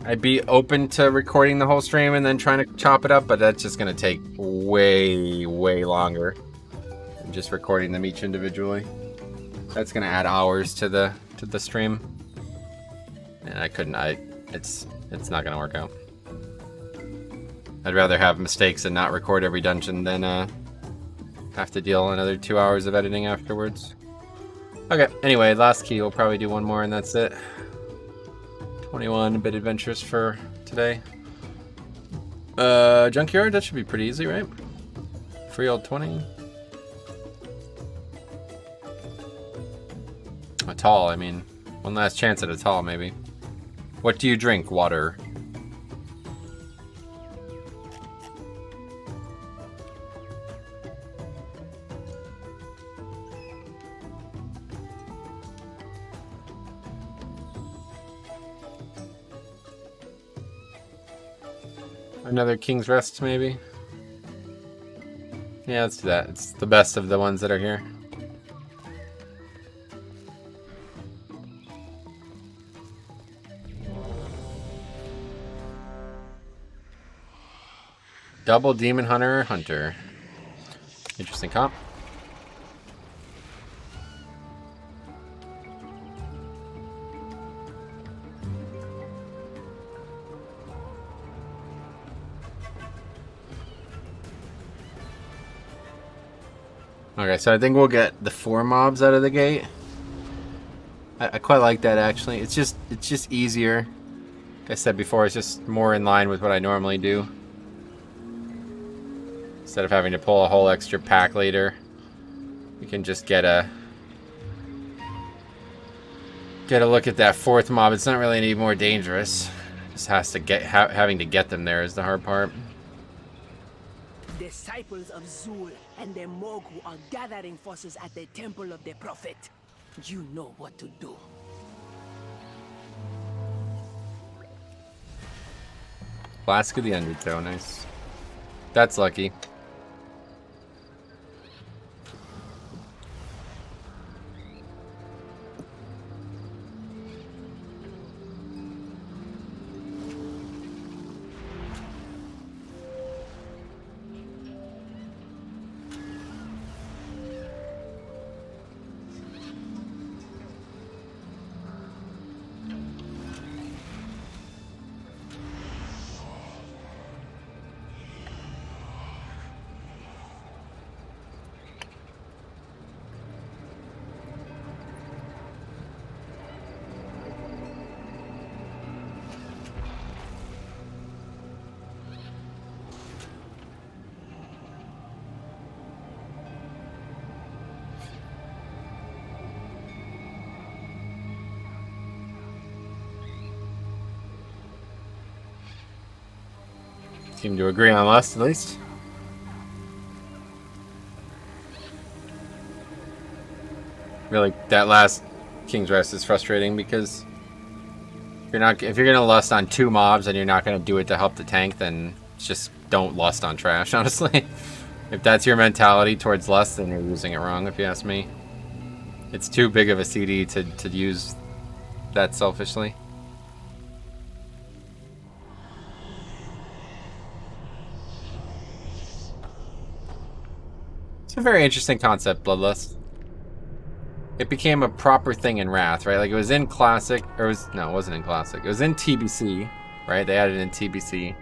[SPEAKER 1] I'd be open to recording the whole stream and then trying to chop it up, but that's just going to take way, way longer. just recording them each individually. That's gonna add hours to the stream, and it's not gonna work out. I'd rather have mistakes and not record every dungeon than have to deal another 2 hours of editing afterwards. Okay, anyway, last key. We'll probably do one more and that's it. 21 bit adventures for today. Junkyard, that should be pretty easy, right? Free old 20. A tall, I mean. One last chance at a tall, maybe. What do you drink? Water. Another King's Rest, maybe? Yeah, let's do that. It's the best of the ones that are here. Double Demon Hunter Hunter. Interesting comp. Okay, so I think we'll get the 4 mobs out of the gate. I quite like that actually. It's just easier. Like I said before, it's just more in line with what I normally do. Instead of having to pull a whole extra pack later, we can just get a look at that 4th mob. It's not really any more dangerous. Just has to having to get them there is the hard part.
[SPEAKER 6] Disciples of Zul and their Mogu are gathering forces at the temple of the prophet. You know what to do.
[SPEAKER 1] Flask of the Undertow, nice. That's lucky. Seem to agree on lust, at least. Really, that last King's Rest is frustrating because if you're gonna lust on 2 mobs and you're not gonna do it to help the tank, then just don't lust on trash, honestly. If that's your mentality towards lust, then you're using it wrong, if you ask me. It's too big of a CD to use that selfishly. It's a very interesting concept, Bloodlust. It became a proper thing in Wrath, right? Like, it was in Classic, or it wasn't in Classic. It was in TBC, right? They added it in TBC.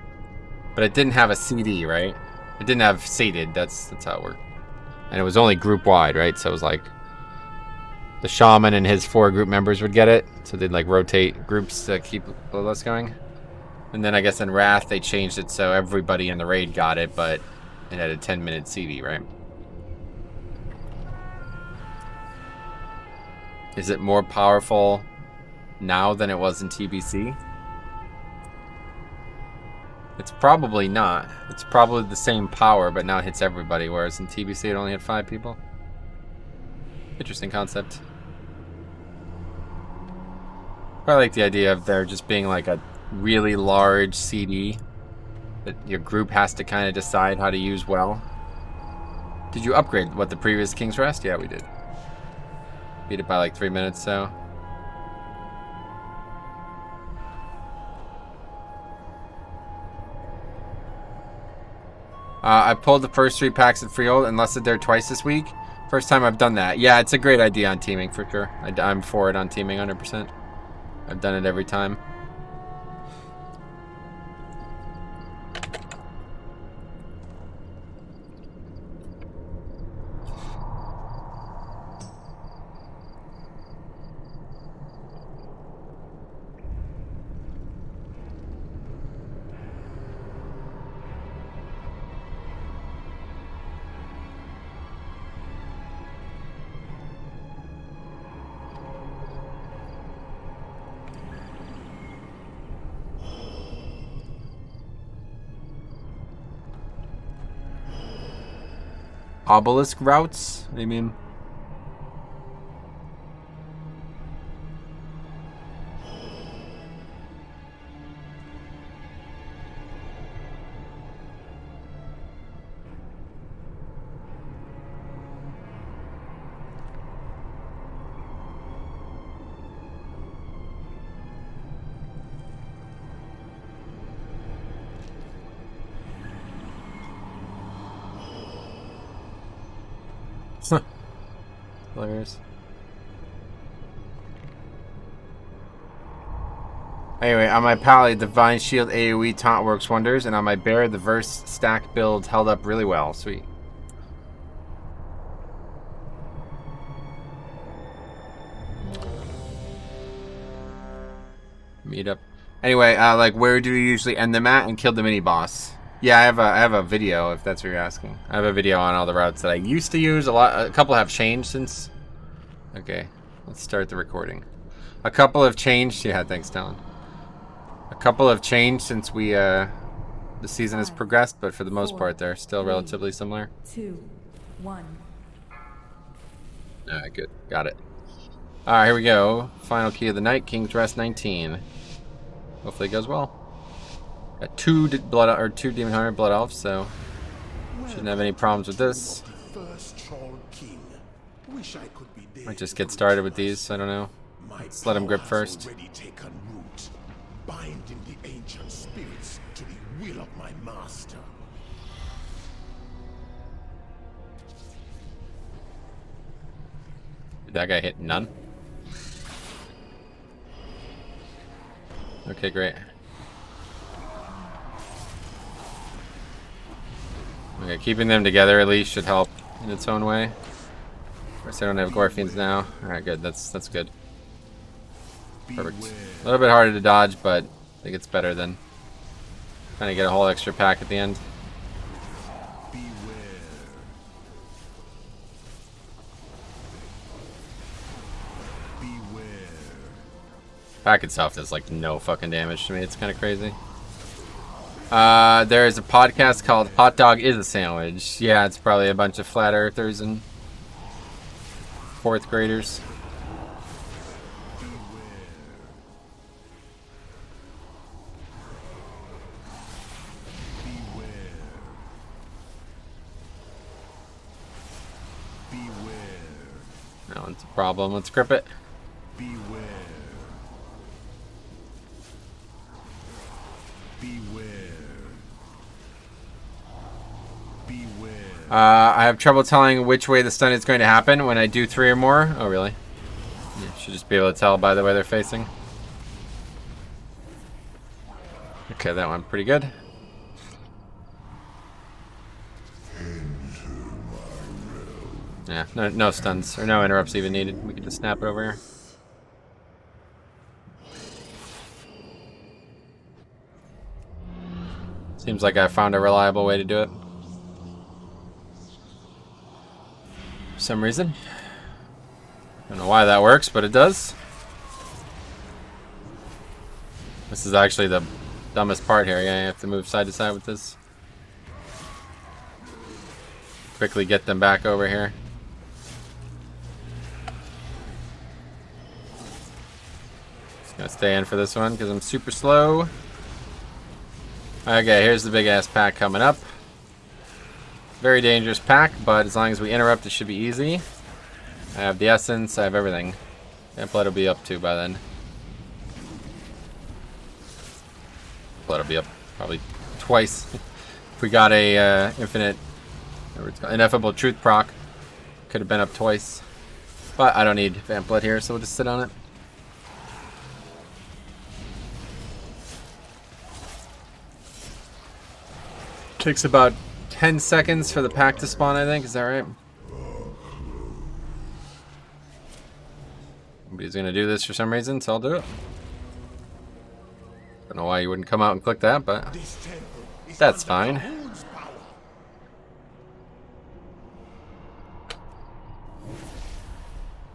[SPEAKER 1] But it didn't have a CD, right? It didn't have seeded, that's how it worked. And it was only group-wide, right? So it was like, the Shaman and his 4 group members would get it. So they'd, like, rotate groups to keep Bloodlust going. And then I guess in Wrath, they changed it so everybody in the raid got it, but it had a 10-minute CD, right? Is it more powerful now than it was in TBC? It's probably not. It's probably the same power, but now it hits everybody, whereas in TBC it only had 5 people. Interesting concept. I like the idea of there just being like a really large CD that your group has to kind of decide how to use well. Did you upgrade the previous King's Rest? Yeah, we did. Beat it by like 3 minutes, so. I pulled the first 3 packs at Freehold and lusted there twice this week. First time I've done that. Yeah, it's a great idea on teaming for sure. I'm for it on teaming 100%. I've done it every time. Obelisk routes? I mean... Hilarious. Anyway, on my Pally, Divine Shield AoE taunt works wonders, and on my Bear, the Verse stack build held up really well. Sweet. Meet up. Anyway, like, where do you usually end them at and kill the mini boss? Yeah, I have a video if that's what you're asking. I have a video on all the routes that I used to use. A couple have changed since. Okay, let's start the recording. A couple have changed. Yeah, thanks, Talon. A couple have changed since we the season has progressed, but for the most part, they're still relatively similar.
[SPEAKER 7] 2, 1.
[SPEAKER 1] All right, good, got it. All right, here we go. Final key of the night, King's Rest 19. Hopefully it goes well. Got two Demon Hunter Blood Elves, so shouldn't have any problems with this. Might just get started with these, I don't know. Let's let him grip first.
[SPEAKER 3] Binding the ancient spirits to the will of my master.
[SPEAKER 1] Did that guy hit none? Okay, great. Okay, keeping them together at least should help in its own way. Of course, I don't have Gorfiends now. Alright, good. That's good. Perfect. A little bit harder to dodge, but I think it's better than trying to get a whole extra pack at the end. Pack itself does like no fucking damage to me. It's kind of crazy. There's a podcast called Hot Dog is a Sandwich. Yeah, it's probably a bunch of flat earthers and 4th graders. That one's a problem. Let's grip it. I have trouble telling which way the stun is going to happen when I do 3 or more. Oh, really? You should just be able to tell by the way they're facing. Okay, that one pretty good. Yeah, no stuns or no interrupts even needed. We can just snap it over here. Seems like I found a reliable way to do it. For some reason. Don't know why that works, but it does. This is actually the dumbest part here. Yeah, you have to move side to side with this. Quickly get them back over here. Just gonna stay in for this one because I'm super slow. Okay, here's the big ass pack coming up. Very dangerous pack, but as long as we interrupt, it should be easy. I have the essence, I have everything. Blood will be up too by then. Blood will be up probably twice. If we got a infinite, ineffable truth proc. Could have been up twice. But I don't need Vamp Blood here, so we'll just sit on it. Takes about 10 seconds for the pack to spawn, I think. Is that right? Nobody's gonna do this for some reason, so I'll do it. Don't know why you wouldn't come out and click that, but that's fine.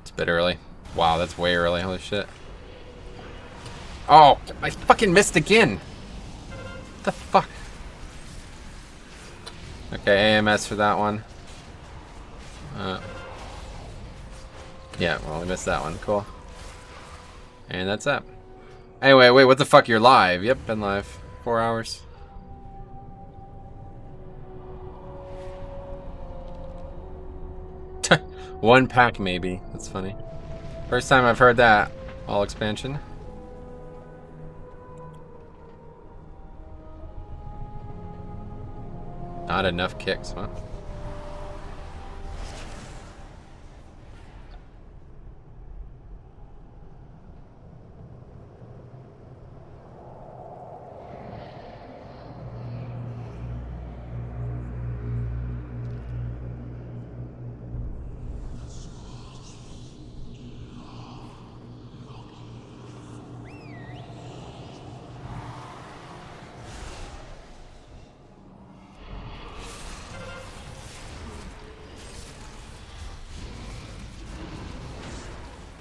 [SPEAKER 1] It's a bit early. Wow, that's way early. Holy shit. Oh, I fucking missed again. What the fuck? Okay, AMS for that one. Yeah, well, we missed that one. Cool. And that's that. Anyway, wait, what the fuck? You're live? Yep, been live. 4 hours. One pack, maybe. That's funny. First time I've heard that. All expansion. Not enough kicks, huh?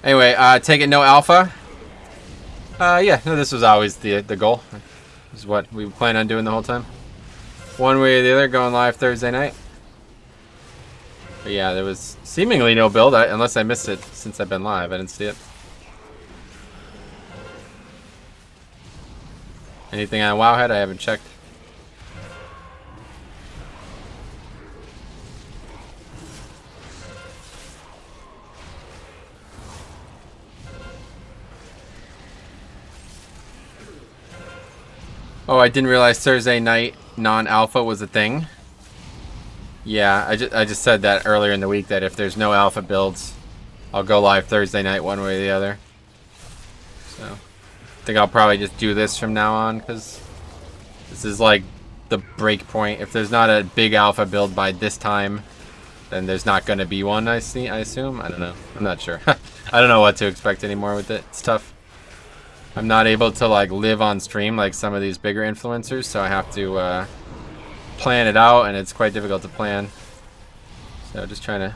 [SPEAKER 1] Anyway, take it no alpha. Yeah, no, this was always the goal. This is what we plan on doing the whole time. One way or the other, going live Thursday night. But yeah, there was seemingly no build, unless I missed it since I've been live. I didn't see it. Anything on Wowhead? I haven't checked. Oh, I didn't realize Thursday night non-alpha was a thing. Yeah, I just said that earlier in the week that if there's no alpha builds, I'll go live Thursday night one way or the other. So, I think I'll probably just do this from now on because this is like the break point. If there's not a big alpha build by this time, then there's not going to be one, I assume. I don't know. I'm not sure. I don't know what to expect anymore with it. It's tough. I'm not able to like live on stream like some of these bigger influencers, so I have to plan it out, and it's quite difficult to plan. So just trying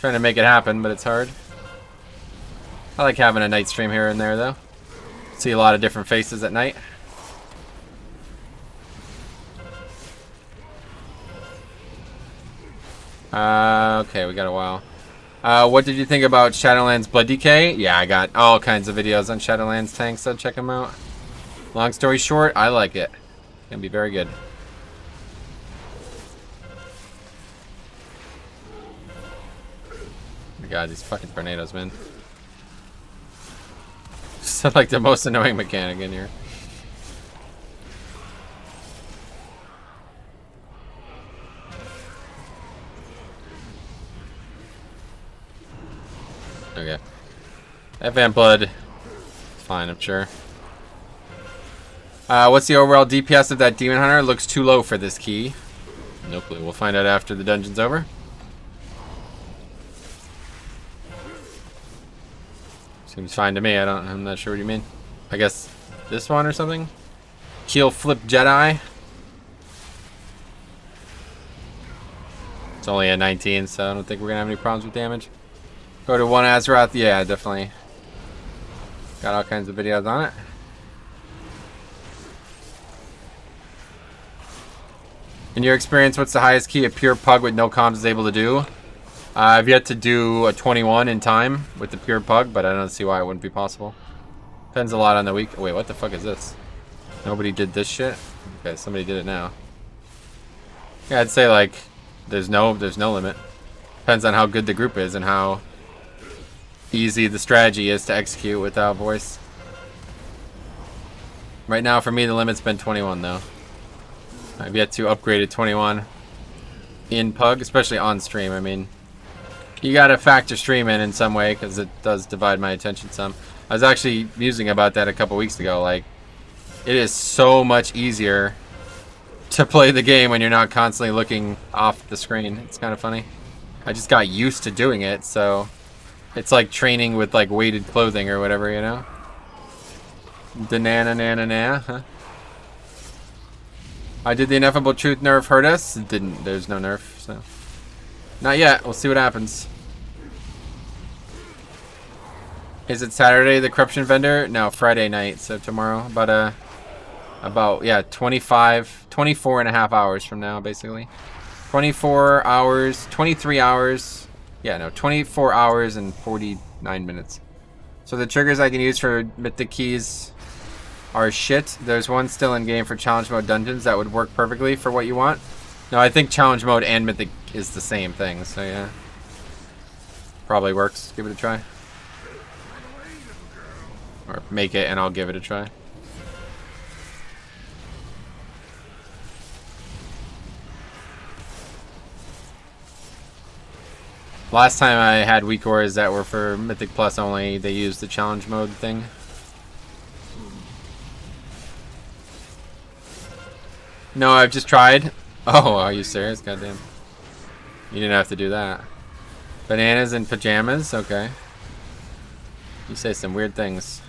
[SPEAKER 1] to make it happen, but it's hard. I like having a night stream here and there, though. See a lot of different faces at night. Okay, we got a while. What did you think about Shadowlands Blood Decay? Yeah, I got all kinds of videos on Shadowlands tanks, so check them out. Long story short, I like it. It's gonna be very good. Oh my god, these fucking tornadoes, man. Just like the most annoying mechanic in here. Okay. That Vamp Blood, fine, I'm sure. What's the overall DPS of that Demon Hunter? Looks too low for this key. No clue. We'll find out after the dungeon's over. Seems fine to me. I'm not sure what you mean. I guess this one or something? Keel Flip Jedi. It's only a 19, so I don't think we're gonna have any problems with damage. Go to one Azeroth, yeah, definitely. Got all kinds of videos on it. In your experience, what's the highest key a pure pug with no comms is able to do? I've yet to do a 21 in time with the pure pug, but I don't see why it wouldn't be possible. Depends a lot on the week. Wait, what the fuck is this? Nobody did this shit? Okay, somebody did it now. Yeah, I'd say like there's no limit. Depends on how good the group is and how easy the strategy is to execute without voice. Right now, for me, the limit's been 21, though. I've yet to upgrade to 21 in Pug, especially on stream. I mean, You gotta factor stream in some way, because it does divide my attention some. I was actually musing about that a couple weeks ago. Like, it is so much easier to play the game when you're not constantly looking off the screen. It's kind of funny. I just got used to doing it, so it's like training with like weighted clothing or whatever, you know? Da-na-na-na-na-na, huh? Did the ineffable truth nerf hurt us? It didn't. There's no nerf, so. Not yet. We'll see what happens. Is it Saturday, the corruption vendor? No, Friday night, so tomorrow. About, yeah, 24 and a half hours from now, basically. 24 hours, 23 hours. Yeah, no, 24 hours and 49 minutes. So the triggers I can use for Mythic keys are shit. There's one still in game for challenge mode dungeons that would work perfectly for what you want. No, I think challenge mode and Mythic is the same thing, so yeah. Probably works. Give it a try. Or make it and I'll give it a try. Last time I had weak auras that were for Mythic Plus only, they used the challenge mode thing. No, I've just tried. Oh, are you serious? Goddamn. You didn't have to do that. Bananas and pajamas? Okay. You say some weird things.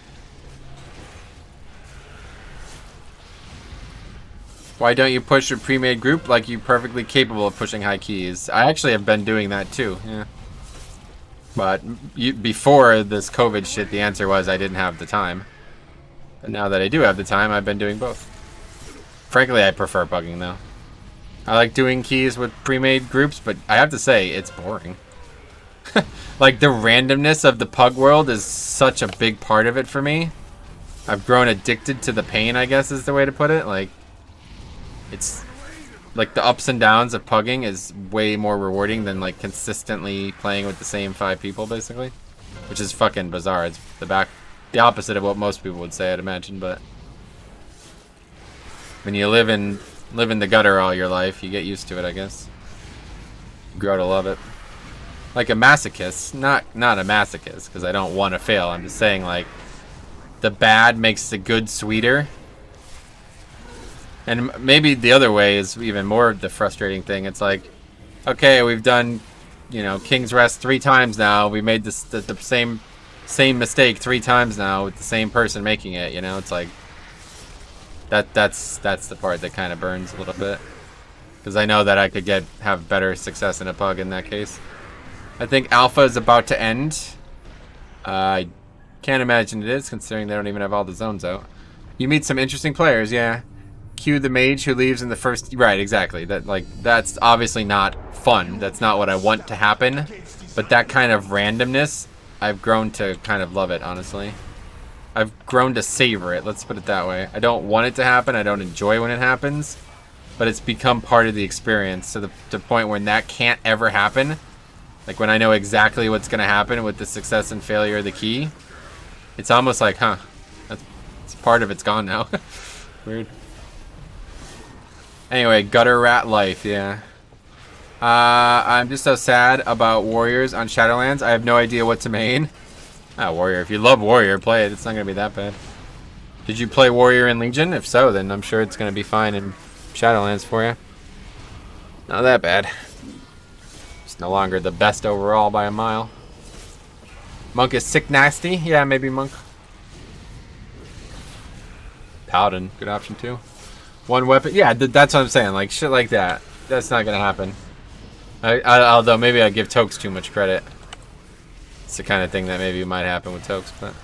[SPEAKER 1] Why don't you push a pre-made group like you're perfectly capable of pushing high keys? I actually have been doing that too, yeah. But before this COVID shit, the answer was I didn't have the time. But now that I do have the time, I've been doing both. Frankly, I prefer pugging though. I like doing keys with pre-made groups, but I have to say, it's boring. Like, the randomness of the pug world is such a big part of it for me. I've grown addicted to the pain, I guess is the way to put it. Like, it's like the ups and downs of pugging is way more rewarding than like consistently playing with the same 5 people, basically. Which is fucking bizarre. It's the opposite of what most people would say, I'd imagine, but when you live in the gutter all your life, you get used to it, I guess. You grow to love it. Like a masochist, not a masochist, because I don't want to fail. I'm just saying, like, the bad makes the good sweeter. And maybe the other way is even more the frustrating thing. It's like, okay, we've done, you know, King's Rest 3 times now. We made this the same mistake 3 times now with the same person making it. You know, it's like that's the part that kind of burns a little bit, because I know that I could have better success in a pug in that case. I think Alpha is about to end. I can't imagine it is, considering they don't even have all the zones out. You meet some interesting players, yeah. Q the mage who leaves in the first... Right, exactly. That's obviously not fun. That's not what I want to happen. But that kind of randomness, I've grown to kind of love it, honestly. I've grown to savor it, let's put it that way. I don't want it to happen. I don't enjoy when it happens. But it's become part of the experience to the point when that can't ever happen. Like when I know exactly what's going to happen with the success and failure of the key. It's almost like, huh, that's part of it's gone now. Weird. Anyway, gutter rat life, yeah. I'm just so sad about Warriors on Shadowlands. I have no idea what to main. Warrior. If you love Warrior, play it. It's not going to be that bad. Did you play Warrior in Legion? If so, then I'm sure it's going to be fine in Shadowlands for you. Not that bad. It's no longer the best overall by a mile. Monk is sick nasty? Yeah, maybe Monk. Paladin, good option too. 1 weapon? Yeah, that's what I'm saying. Like, shit like that. That's not going to happen. Although, maybe I give Tokes too much credit. It's the kind of thing that maybe might happen with Tokes, but...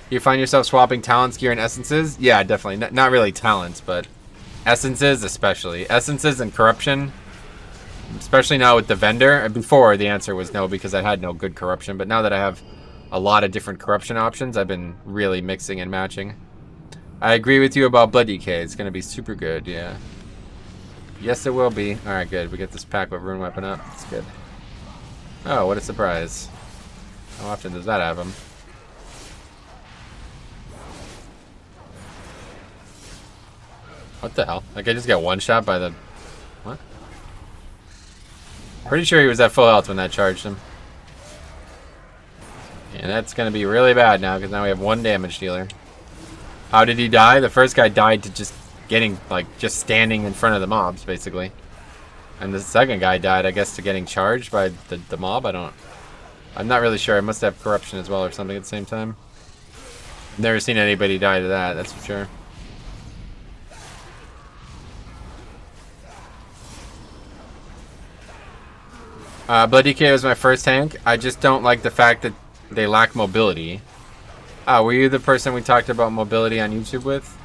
[SPEAKER 1] You find yourself swapping talents, gear, and essences? Yeah, definitely. Not really talents, but essences especially. Essences and corruption, especially now with the vendor. Before, the answer was no, because I had no good corruption, but now that I have a lot of different corruption options, I've been really mixing and matching. I agree with you about Blood DK. It's going to be super good, yeah. Yes, it will be. Alright, good. We get this pack with Rune Weapon up. That's good. Oh, what a surprise. How often does that happen? What the hell? Like, I just got one shot by the... What? Pretty sure he was at full health when that charged him. And that's going to be really bad now, because now we have 1 damage dealer. How did he die? The first guy died to just getting, like, just standing in front of the mobs, basically. And the second guy died, I guess, to getting charged by the mob. I'm not really sure. I must have corruption as well or something at the same time. I've never seen anybody die to that, that's for sure. Blood DK was my first tank. I just don't like the fact that they lack mobility. Were you the person we talked about mobility on YouTube with?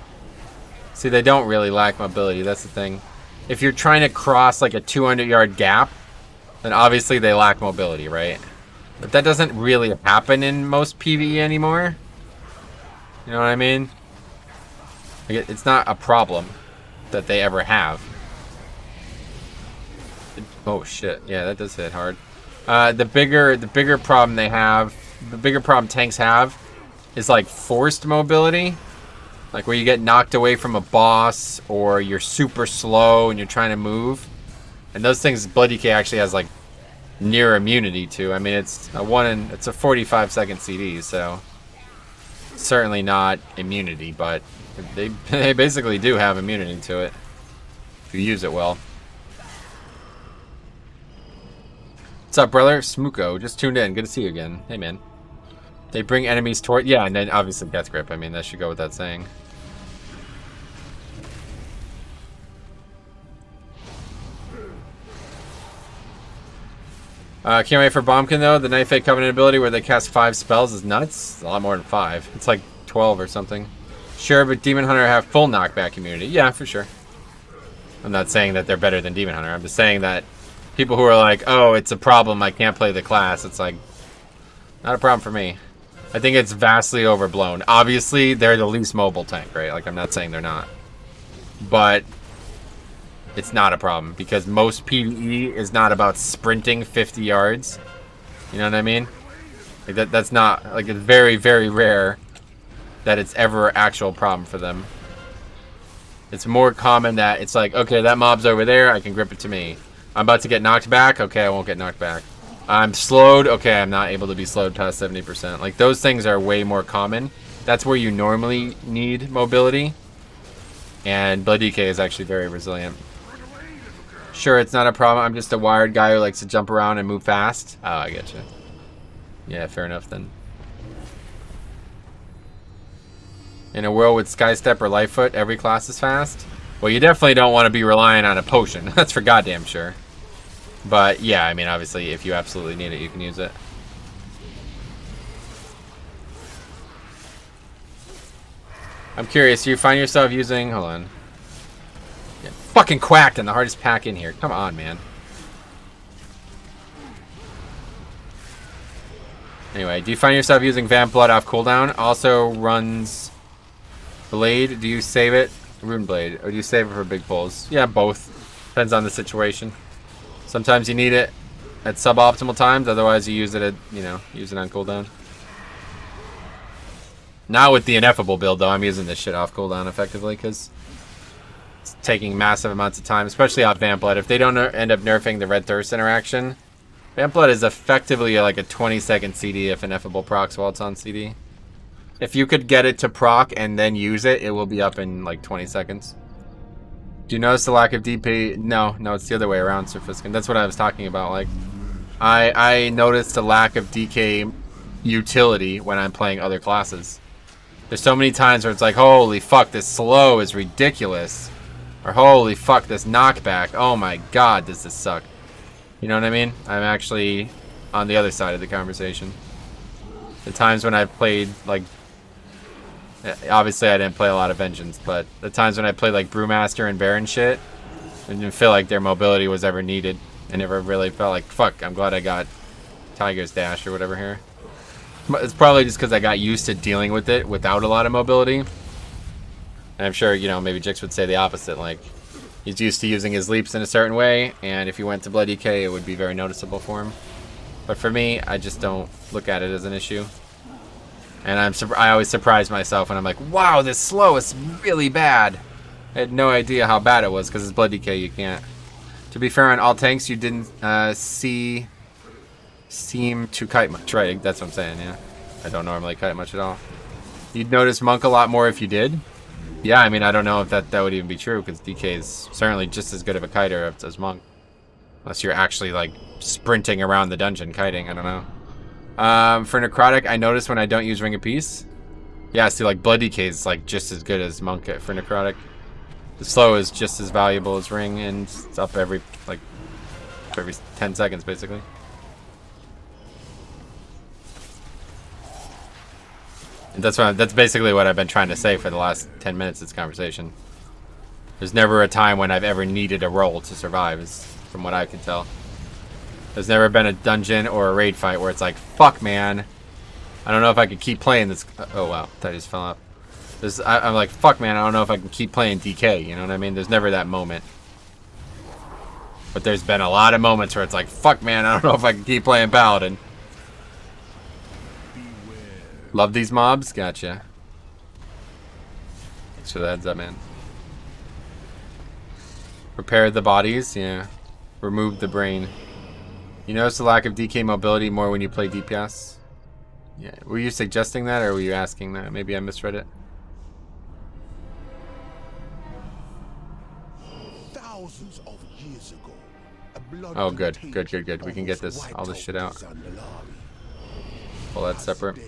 [SPEAKER 1] See, they don't really lack mobility, that's the thing. If you're trying to cross like a 200-yard gap, then obviously they lack mobility, right? But that doesn't really happen in most PvE anymore. You know what I mean? Like, it's not a problem that they ever have. Oh shit! Yeah, that does hit hard. The bigger problem they have, the bigger problem tanks have, is like forced mobility, like where you get knocked away from a boss or you're super slow and you're trying to move, and those things Blood DK actually has like near immunity to. I mean, it's a 45-second CD, so certainly not immunity, but they basically do have immunity to it if you use it well. What's up, brother? Smooko, just tuned in. Good to see you again. Hey, man. They bring enemies toward... Yeah, and then obviously Death Grip. I mean, that should go without saying. Can't wait for Bombkin, though. The Night Fate Covenant ability where they cast 5 spells is nuts. It's a lot more than 5. It's like 12 or something. Sure, but Demon Hunter have full knockback immunity. Yeah, for sure. I'm not saying that they're better than Demon Hunter. I'm just saying that people who are like, oh, it's a problem, I can't play the class. It's like, not a problem for me. I think it's vastly overblown. Obviously, they're the least mobile tank, right? Like, I'm not saying they're not. But it's not a problem because most PvE is not about sprinting 50 yards. You know what I mean? Like that's not, like, it's very, very rare that it's ever an actual problem for them. It's more common that it's like, okay, that mob's over there, I can grip it to me. I'm about to get knocked back, okay, I won't get knocked back. I'm slowed, okay, I'm not able to be slowed past 70%. Like, those things are way more common. That's where you normally need mobility. And Blood DK is actually very resilient. Sure, it's not a problem. I'm just a wired guy who likes to jump around and move fast. Oh, I get you. Yeah, fair enough then. In a world with Skystep or Lightfoot, every class is fast. Well, you definitely don't want to be relying on a potion. That's for goddamn sure. But yeah, I mean, obviously, if you absolutely need it, you can use it. I'm curious, do you find yourself using... Hold on. Yeah, fucking quacked in the hardest pack in here. Come on, man. Anyway, do you find yourself using Vamp Blood off cooldown? Also runs Blade. Do you save it? Rune Blade. Or do you save it for big pulls? Yeah, both. Depends on the situation. Sometimes you need it at suboptimal times. Otherwise, you use it at, you know, use it on cooldown. Now with the Ineffable build, though, I'm using this shit off cooldown effectively because it's taking massive amounts of time, especially off Vamp Blood. If they don't end up nerfing the Red Thirst interaction, Vamp Blood is effectively like a 20-second CD if Ineffable procs while it's on CD. If you could get it to proc and then use it, it will be up in like 20 seconds. Do you notice the lack of DP? No, it's the other way around, Sir Fiskin. That's what I was talking about. Like, I noticed the lack of DK utility when I'm playing other classes. There's so many times where it's like, holy fuck, this slow is ridiculous. Or holy fuck, this knockback. Oh my god, does this suck. You know what I mean? I'm actually on the other side of the conversation. The times when I've played, like... Obviously, I didn't play a lot of Vengeance, but the times when I played, like, Brewmaster and Baron shit, I didn't feel like their mobility was ever needed. I never really felt like, fuck, I'm glad I got Tiger's Dash or whatever here. It's probably just because I got used to dealing with it without a lot of mobility. And I'm sure, you know, maybe Jix would say the opposite. Like, he's used to using his leaps in a certain way, and if he went to Blood DK, it would be very noticeable for him. But for me, I just don't look at it as an issue. And I always surprise myself when I'm like, wow, this slow is really bad. I had no idea how bad it was because it's Blood DK, you can't. To be fair, on all tanks, you didn't seem to kite much. Right, that's what I'm saying, yeah. I don't normally kite much at all. You'd notice Monk a lot more if you did. Yeah, I mean, I don't know if that would even be true, because DK is certainly just as good of a kiter as Monk. Unless you're actually, like, sprinting around the dungeon kiting, I don't know. For Necrotic, I notice when I don't use Ring of Peace. Yeah, see, like, Blood DK is, like, just as good as Monk for Necrotic. The slow is just as valuable as Ring, and it's up every, like, every 10 seconds, basically. And that's basically what I've been trying to say for the last 10 minutes of this conversation. There's never a time when I've ever needed a roll to survive, from what I can tell. There's never been a dungeon or a raid fight where it's like, fuck, man. I don't know if I could keep playing this. Oh, wow. That just fell off. I'm like, fuck, man. I don't know if I can keep playing DK. You know what I mean? There's never that moment. But there's been a lot of moments where it's like, fuck, man. I don't know if I can keep playing Paladin. Love these mobs? Gotcha. Thanks for the heads up, man. Repair the bodies? Yeah. Remove the brain. You notice the lack of DK mobility more when you play DPS? Yeah. Were you suggesting that, or were you asking that? Maybe I misread it.
[SPEAKER 3] Thousands of years ago, a blood
[SPEAKER 1] Oh, good. Good, good, good. We can get this, all this shit out. Pull that separate.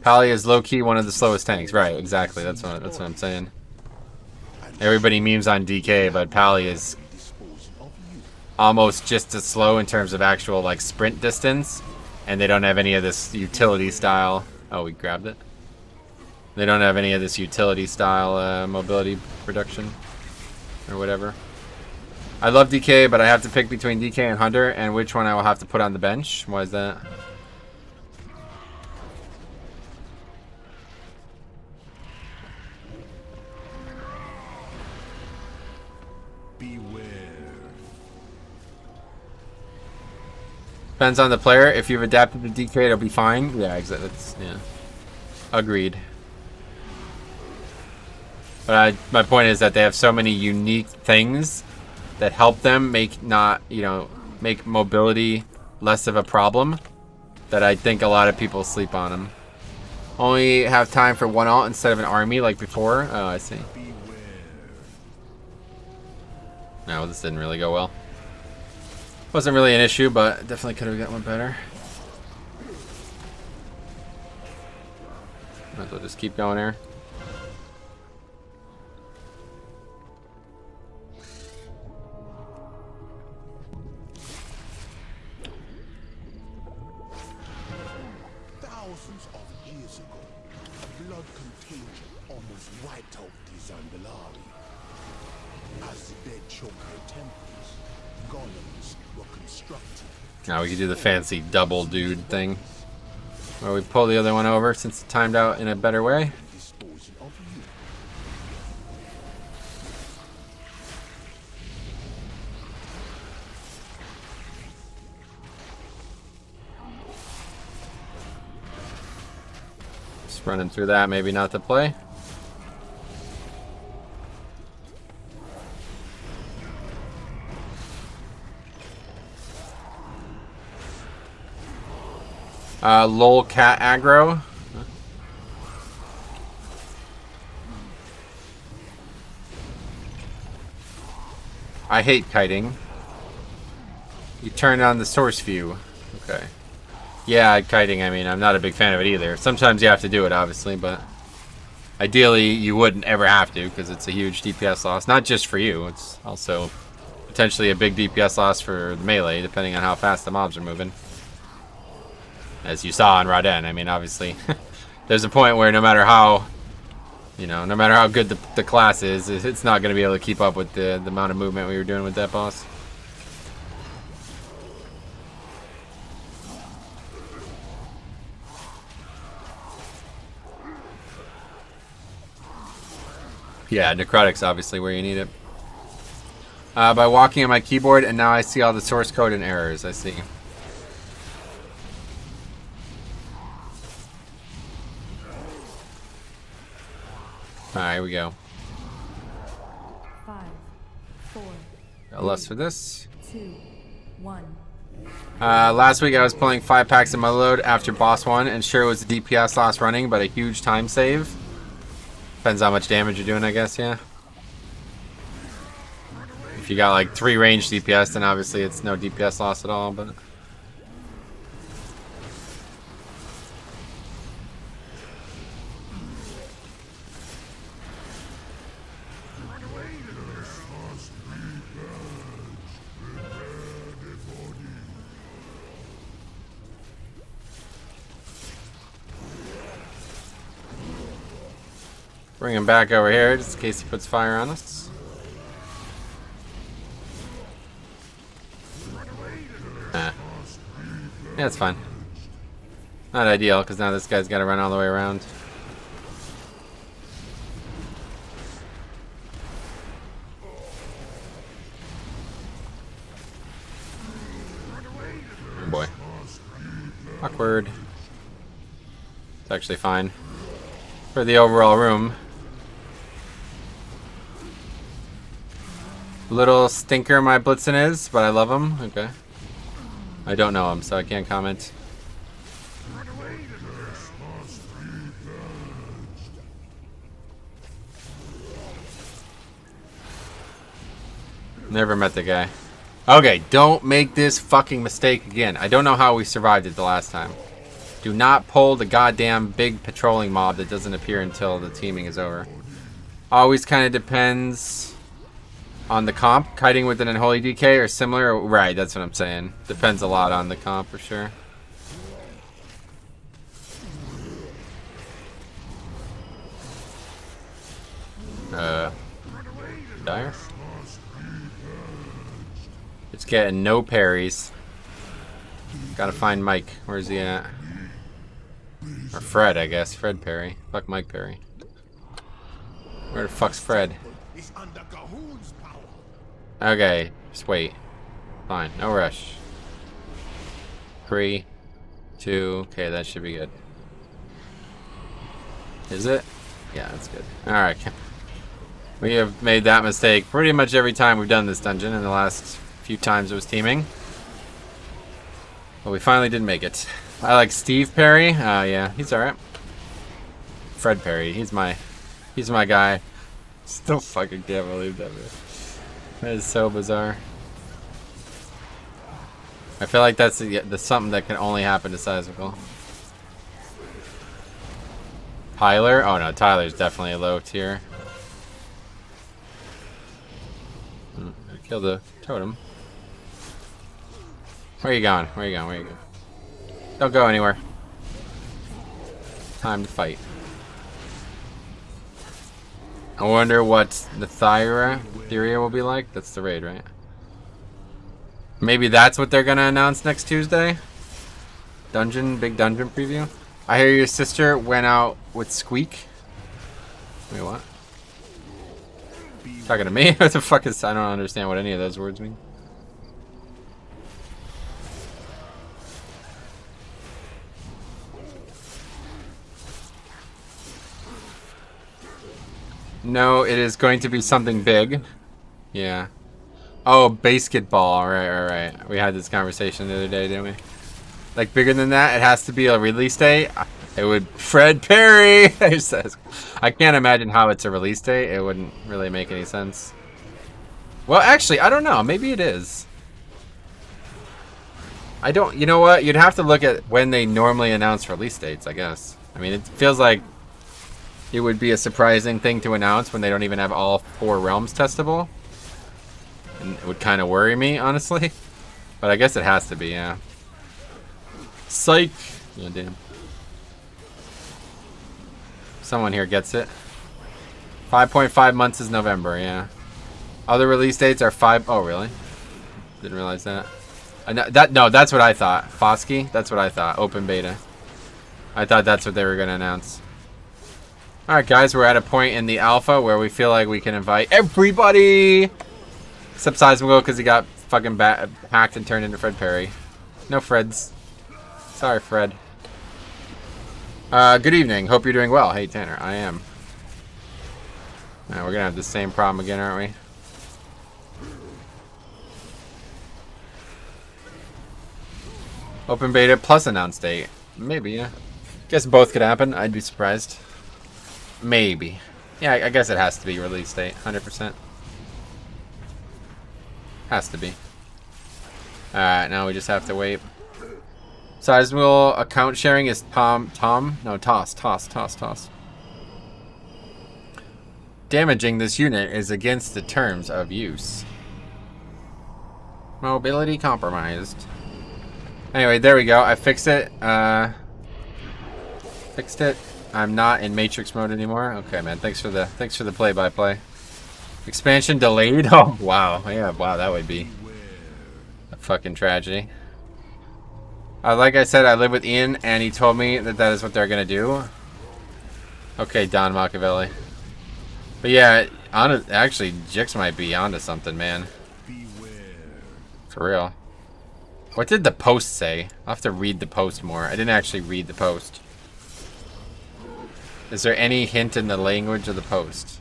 [SPEAKER 1] Pally is low-key one of the slowest tanks. Right, exactly. That's what I'm saying. Everybody memes on DK, but Pally is almost just as slow in terms of actual, like, sprint distance. And they don't have any of this utility style. Oh, we grabbed it. They don't have any of this utility style mobility reduction or whatever. I love DK, but I have to pick between DK and Hunter, and which one I will have to put on the bench. Why is that? Depends on the player. If you've adapted to DK, it'll be fine. Yeah, exactly. Yeah. Agreed. But my point is that they have so many unique things that help them make make mobility less of a problem, that I think a lot of people sleep on them. Only have time for one ult instead of an army like before. Oh, I see. No, this didn't really go well. Wasn't really an issue, but definitely could have got one better. Might as well just keep going here.
[SPEAKER 3] Thousands of years ago, a blood contagion almost wiped out the Zandalari. As the dead choked their temples, golems were constructed.
[SPEAKER 1] Now we can do the fancy double dude thing, where we pull the other one over since it timed out in a better way. Just running through that, maybe not the play. Lol cat aggro. I hate kiting. You turn on the source view. Okay. Yeah, kiting, I mean, I'm not a big fan of it either. Sometimes you have to do it, obviously, but ideally you wouldn't ever have to, because it's a huge DPS loss. Not just for you, it's also potentially a big DPS loss for the melee, depending on how fast the mobs are moving. As you saw in Raden, I mean, obviously, there's a point where no matter how, no matter how good the class is, it's not going to be able to keep up with the amount of movement we were doing with that boss. Yeah, Necrotic's obviously where you need it. By walking on my keyboard, and now I see all the source code and errors. I see. Alright, here we go.
[SPEAKER 7] 5, 4.
[SPEAKER 1] Got less for this.
[SPEAKER 7] 2, 1.
[SPEAKER 1] Last week I was pulling 5 packs of Motherload after boss 1, and sure it was a DPS loss running, but a huge time save. Depends how much damage you're doing, I guess, yeah. If you got like 3 ranged DPS, then obviously it's no DPS loss at all, but... Bring him back over here, just in case he puts fire on us. Yeah, it's fine. Not ideal, because now this guy's got to run all the way around. Oh boy. Awkward. It's actually fine. For the overall room. Little stinker my Blitzen is, but I love him. Okay. I don't know him, so I can't comment. Never met the guy. Okay, don't make this fucking mistake again. I don't know how we survived it the last time. Do not pull the goddamn big patrolling mob that doesn't appear until the teaming is over. Always kind of depends on the comp. Kiting with an Unholy DK or similar. Right, that's what I'm saying. Depends a lot on the comp for sure. Dire? It's getting no parries. Gotta find Mike. Where's he at? Or Fred, I guess. Fred Perry. Fuck Mike Perry. Where the fuck's Fred? Okay, just wait. Fine, no rush. 3, 2, okay, that should be good. Is it? Yeah, that's good. Alright. We have made that mistake pretty much every time we've done this dungeon in the last few times it was teaming. But we finally did make it. I like Steve Perry. Yeah, he's alright. Fred Perry, he's my guy. Still fucking can't believe that, man. That is so bizarre. I feel like that's something that can only happen to Seismical. Tyler? Oh no, Tyler's definitely a low tier. Kill the totem. Where are you going? Where are you going? Where are you going? Don't go anywhere. Time to fight. I wonder what the Theria will be like. That's the raid, right? Maybe that's what they're gonna announce next Tuesday? Big dungeon preview? I hear your sister went out with Squeak. Wait, what? Talking to me? What the fuck is... I don't understand what any of those words mean. No, it is going to be something big. Yeah. Oh, basketball. Right. We had this conversation the other day, didn't we? Like, bigger than that, it has to be a release date. It would... Fred Perry! He says. I can't imagine how it's a release date. It wouldn't really make any sense. Well, actually, I don't know. Maybe it is. I don't... You know what? You'd have to look at when they normally announce release dates, I guess. I mean, it feels like it would be a surprising thing to announce when they don't even have all 4 realms testable. And it would kind of worry me, honestly. But I guess it has to be, yeah. Psych! Yeah, damn. Someone here gets it. 5.5 months is November, yeah. Other release dates are 5... Oh, really? Didn't realize that. No, that's what I thought. Foskey? That's what I thought. Open beta. I thought that's what they were going to announce. Alright, guys. We're at a point in the alpha where we feel like we can invite everybody! Except Seismical, because he got fucking hacked and turned into Fred Perry. No Freds. Sorry, Fred. Good evening. Hope you're doing well. Hey, Tanner. I am. We're going to have the same problem again, aren't we? Open beta plus announced date. Maybe, yeah. Guess both could happen. I'd be surprised. Maybe. Yeah, I guess it has to be release date. 100%. Has to be. Alright, now we just have to wait. Sizable account sharing is toss. Damaging this unit is against the terms of use. Mobility compromised. Anyway, there we go. I fixed it. Fixed it. I'm not in Matrix mode anymore. Okay, man. Thanks for the play-by-play. Expansion delayed. Oh, wow. Yeah, wow. That would be a fucking tragedy. Like I said, I live with Ian, and he told me that that is what they're gonna do. Okay, Don Machiavelli. But yeah, actually, Jix might be onto something, man. For real. What did the post say? I'll have to read the post more. I didn't actually read the post. Is there any hint in the language of the post?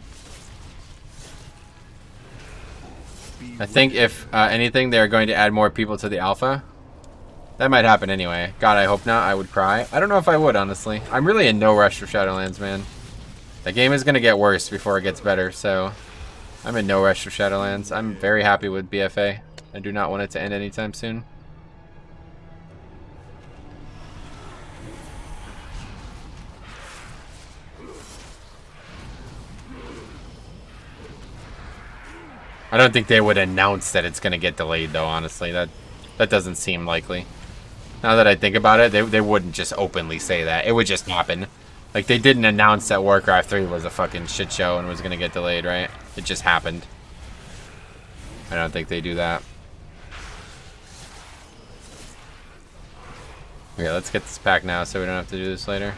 [SPEAKER 1] I think if anything, they're going to add more people to the alpha. That might happen anyway. God, I hope not. I would cry. I don't know if I would, honestly. I'm really in no rush for Shadowlands, man. The game is going to get worse before it gets better, so I'm in no rush for Shadowlands. I'm very happy with BFA. I do not want it to end anytime soon. I don't think they would announce that it's going to get delayed, though, honestly. That doesn't seem likely. Now that I think about it, they wouldn't just openly say that. It would just happen. Like, they didn't announce that Warcraft 3 was a fucking shit show and was going to get delayed, right? It just happened. I don't think they do that. Okay, let's get this pack now so we don't have to do this later.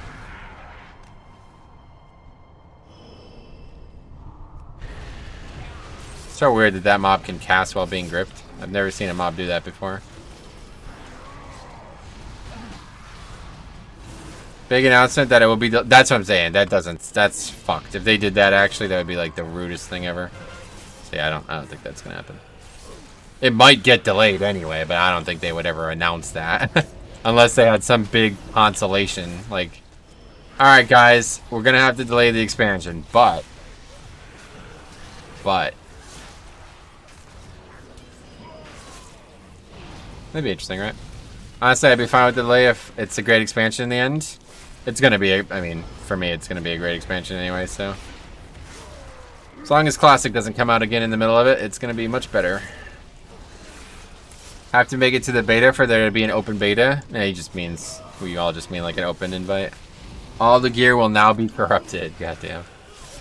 [SPEAKER 1] It's so weird that that mob can cast while being gripped. I've never seen a mob do that before. Big announcement that it will be... That's what I'm saying. That's fucked. If they did that, actually, that would be like the rudest thing ever. So yeah, I don't think that's gonna happen. It might get delayed anyway, but I don't think they would ever announce that. Unless they had some big consolation, like... Alright, guys, we're gonna have to delay the expansion, but... That'd be interesting, right? Honestly, I'd be fine with the delay if it's a great expansion in the end. It's gonna be, I mean, for me, it's gonna be a great expansion anyway, so... As long as Classic doesn't come out again in the middle of it, it's gonna be much better. Have to make it to the beta for there to be an open beta? Yeah, he just means, we all just mean like an open invite. All the gear will now be corrupted. Goddamn.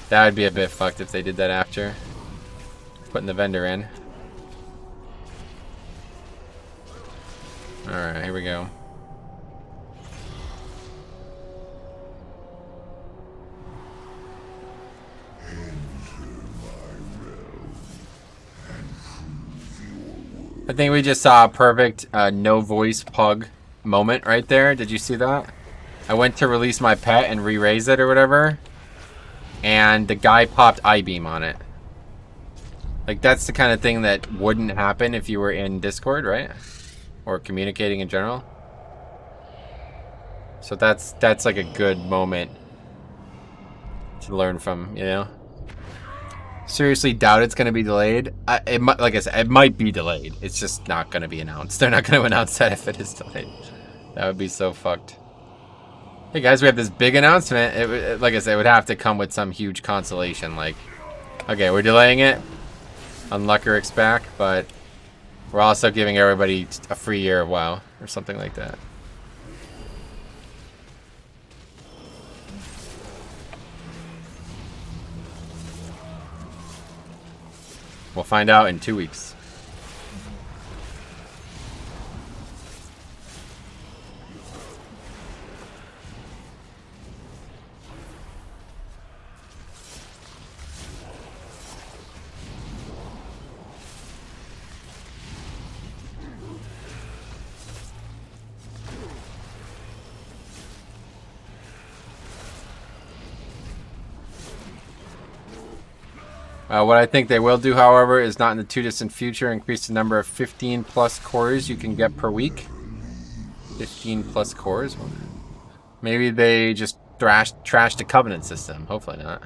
[SPEAKER 1] That would be a bit fucked if they did that after putting the vendor in. Alright, here we go. I think we just saw a perfect no voice pug moment right there. Did you see that? I went to release my pet and re-raise it or whatever, and the guy popped I-beam on it. Like, that's the kind of thing that wouldn't happen if you were in Discord, right? Or communicating in general. So that's like a good moment to learn from, you know? Seriously doubt it's going to be delayed. It might, like I said, it might be delayed. It's just not going to be announced. They're not going to announce that if it is delayed. That would be so fucked. Hey guys, we have this big announcement. Like I said, it would have to come with some huge consolation. Like, okay, we're delaying it. Unluckerix back, but we're also giving everybody a free year of WoW or something like that. We'll find out in 2 weeks. What I think they will do, however, is not in the too distant future increase the number of 15+ cores you can get per week. 15 plus cores? Maybe they just trashed the Covenant system. Hopefully not.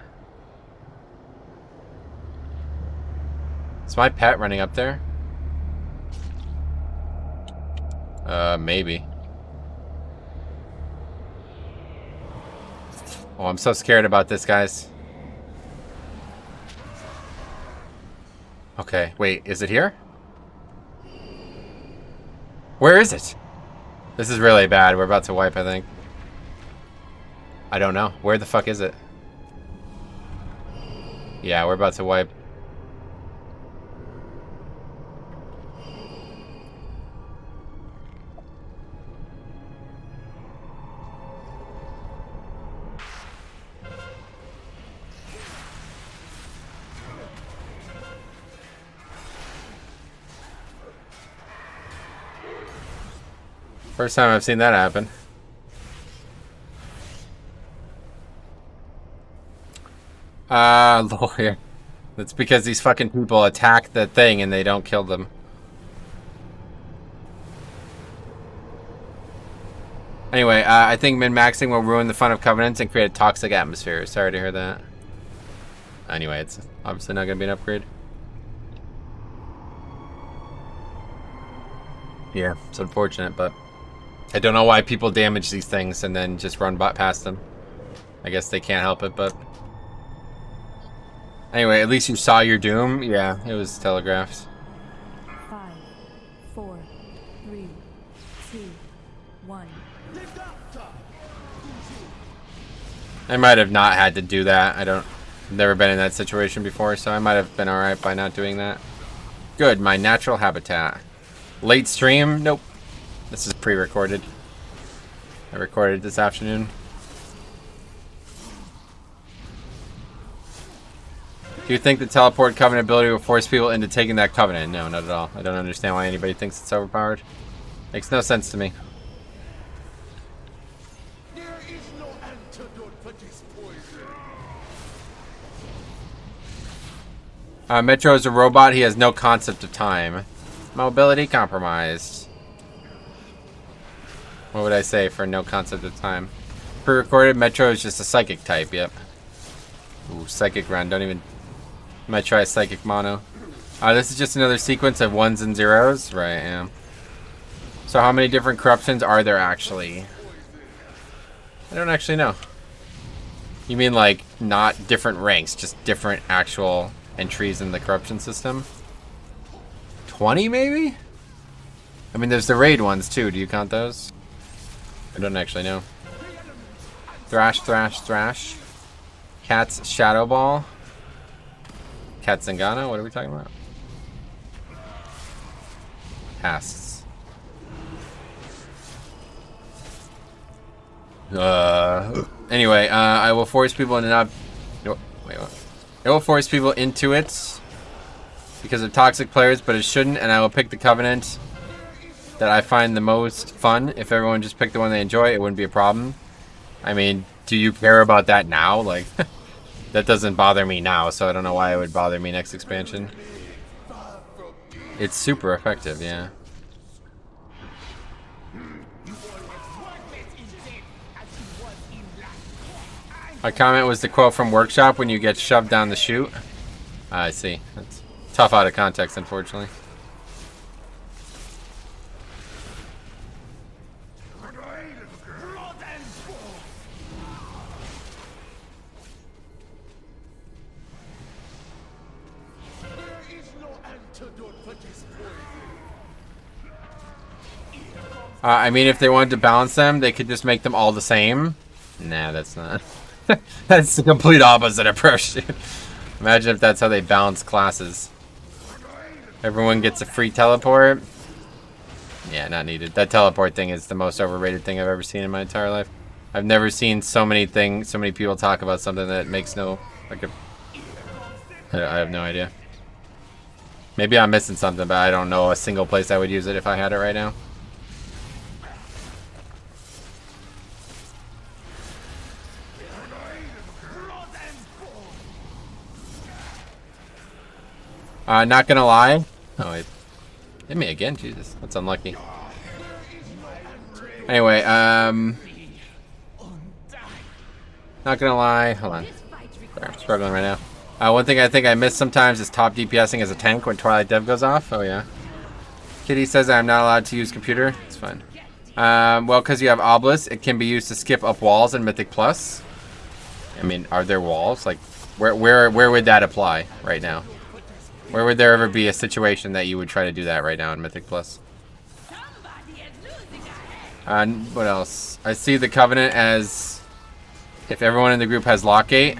[SPEAKER 1] Is my pet running up there? Maybe. Oh, I'm so scared about this, guys. Okay, wait, is it here? Where is it? This is really bad. We're about to wipe, I think. I don't know. Where the fuck is it? Yeah, we're about to wipe. First time I've seen that happen. Lawyer. That's because these fucking people attack the thing and they don't kill them. Anyway, I think min-maxing will ruin the fun of Covenants and create a toxic atmosphere. Sorry to hear that. Anyway, it's obviously not going to be an upgrade. Yeah, it's unfortunate, but I don't know why people damage these things and then just run past them. I guess they can't help it, but... Anyway, at least you saw your doom. Yeah, it was telegraphed.
[SPEAKER 7] 5, 4, 3, 2, 1.
[SPEAKER 1] I might have not had to do that. I've never been in that situation before, so I might have been alright by not doing that. Good, my natural habitat. Late stream? Nope. This is pre-recorded. I recorded this afternoon. Do you think the teleport Covenant ability will force people into taking that Covenant? No, not at all. I don't understand why anybody thinks it's overpowered. Makes no sense to me.
[SPEAKER 3] There is no antidote for this poison.
[SPEAKER 1] Metro is a robot. He has no concept of time. Mobility compromised. What would I say for no concept of time? Pre-recorded, Metro is just a psychic type, yep. Ooh, Psychic Run, don't even... Might try Psychic Mono. This is just another sequence of 1s and 0s? Right, yeah. So how many different corruptions are there actually? I don't actually know. You mean like not different ranks, just different actual entries in the corruption system? 20 maybe? I mean there's the raid ones too, do you count those? I don't actually know. Thrash, thrash, thrash. Cat's Shadow Ball. Cat Zingana, what are we talking about? Casts. Anyway, I will force people into not... Wait, what? I will force people into it because of toxic players, but it shouldn't, and I will pick the Covenant that I find the most fun. If everyone just picked the one they enjoy, it wouldn't be a problem. I mean, do you care about that now? Like, that doesn't bother me now, so I don't know why it would bother me next expansion. It's super effective, yeah. My comment was the quote from Workshop when you get shoved down the chute. I see. That's tough out of context, unfortunately. I mean, if they wanted to balance them, they could just make them all the same. Nah, that's not. That's the complete opposite approach, dude. Imagine if that's how they balance classes. Everyone gets a free teleport. Yeah, not needed. That teleport thing is the most overrated thing I've ever seen in my entire life. I've never seen so many people talk about something that makes no... like a... I have no idea. Maybe I'm missing something, but I don't know a single place I would use it if I had it right now. Not gonna lie. Oh, wait. Hit me again? Jesus, that's unlucky. Anyway, not gonna lie. Hold on. Sorry, I'm struggling right now. One thing I think I miss sometimes is top DPSing as a tank when Twilight Dev goes off. Oh yeah. Kitty says I'm not allowed to use computer. It's fine. Well, because you have Obelisk, it can be used to skip up walls in Mythic Plus. I mean, are there walls? Like, where would that apply right now? Where would there ever be a situation that you would try to do that right now in Mythic Plus? What else? I see the Covenant as if everyone in the group has Lockgate.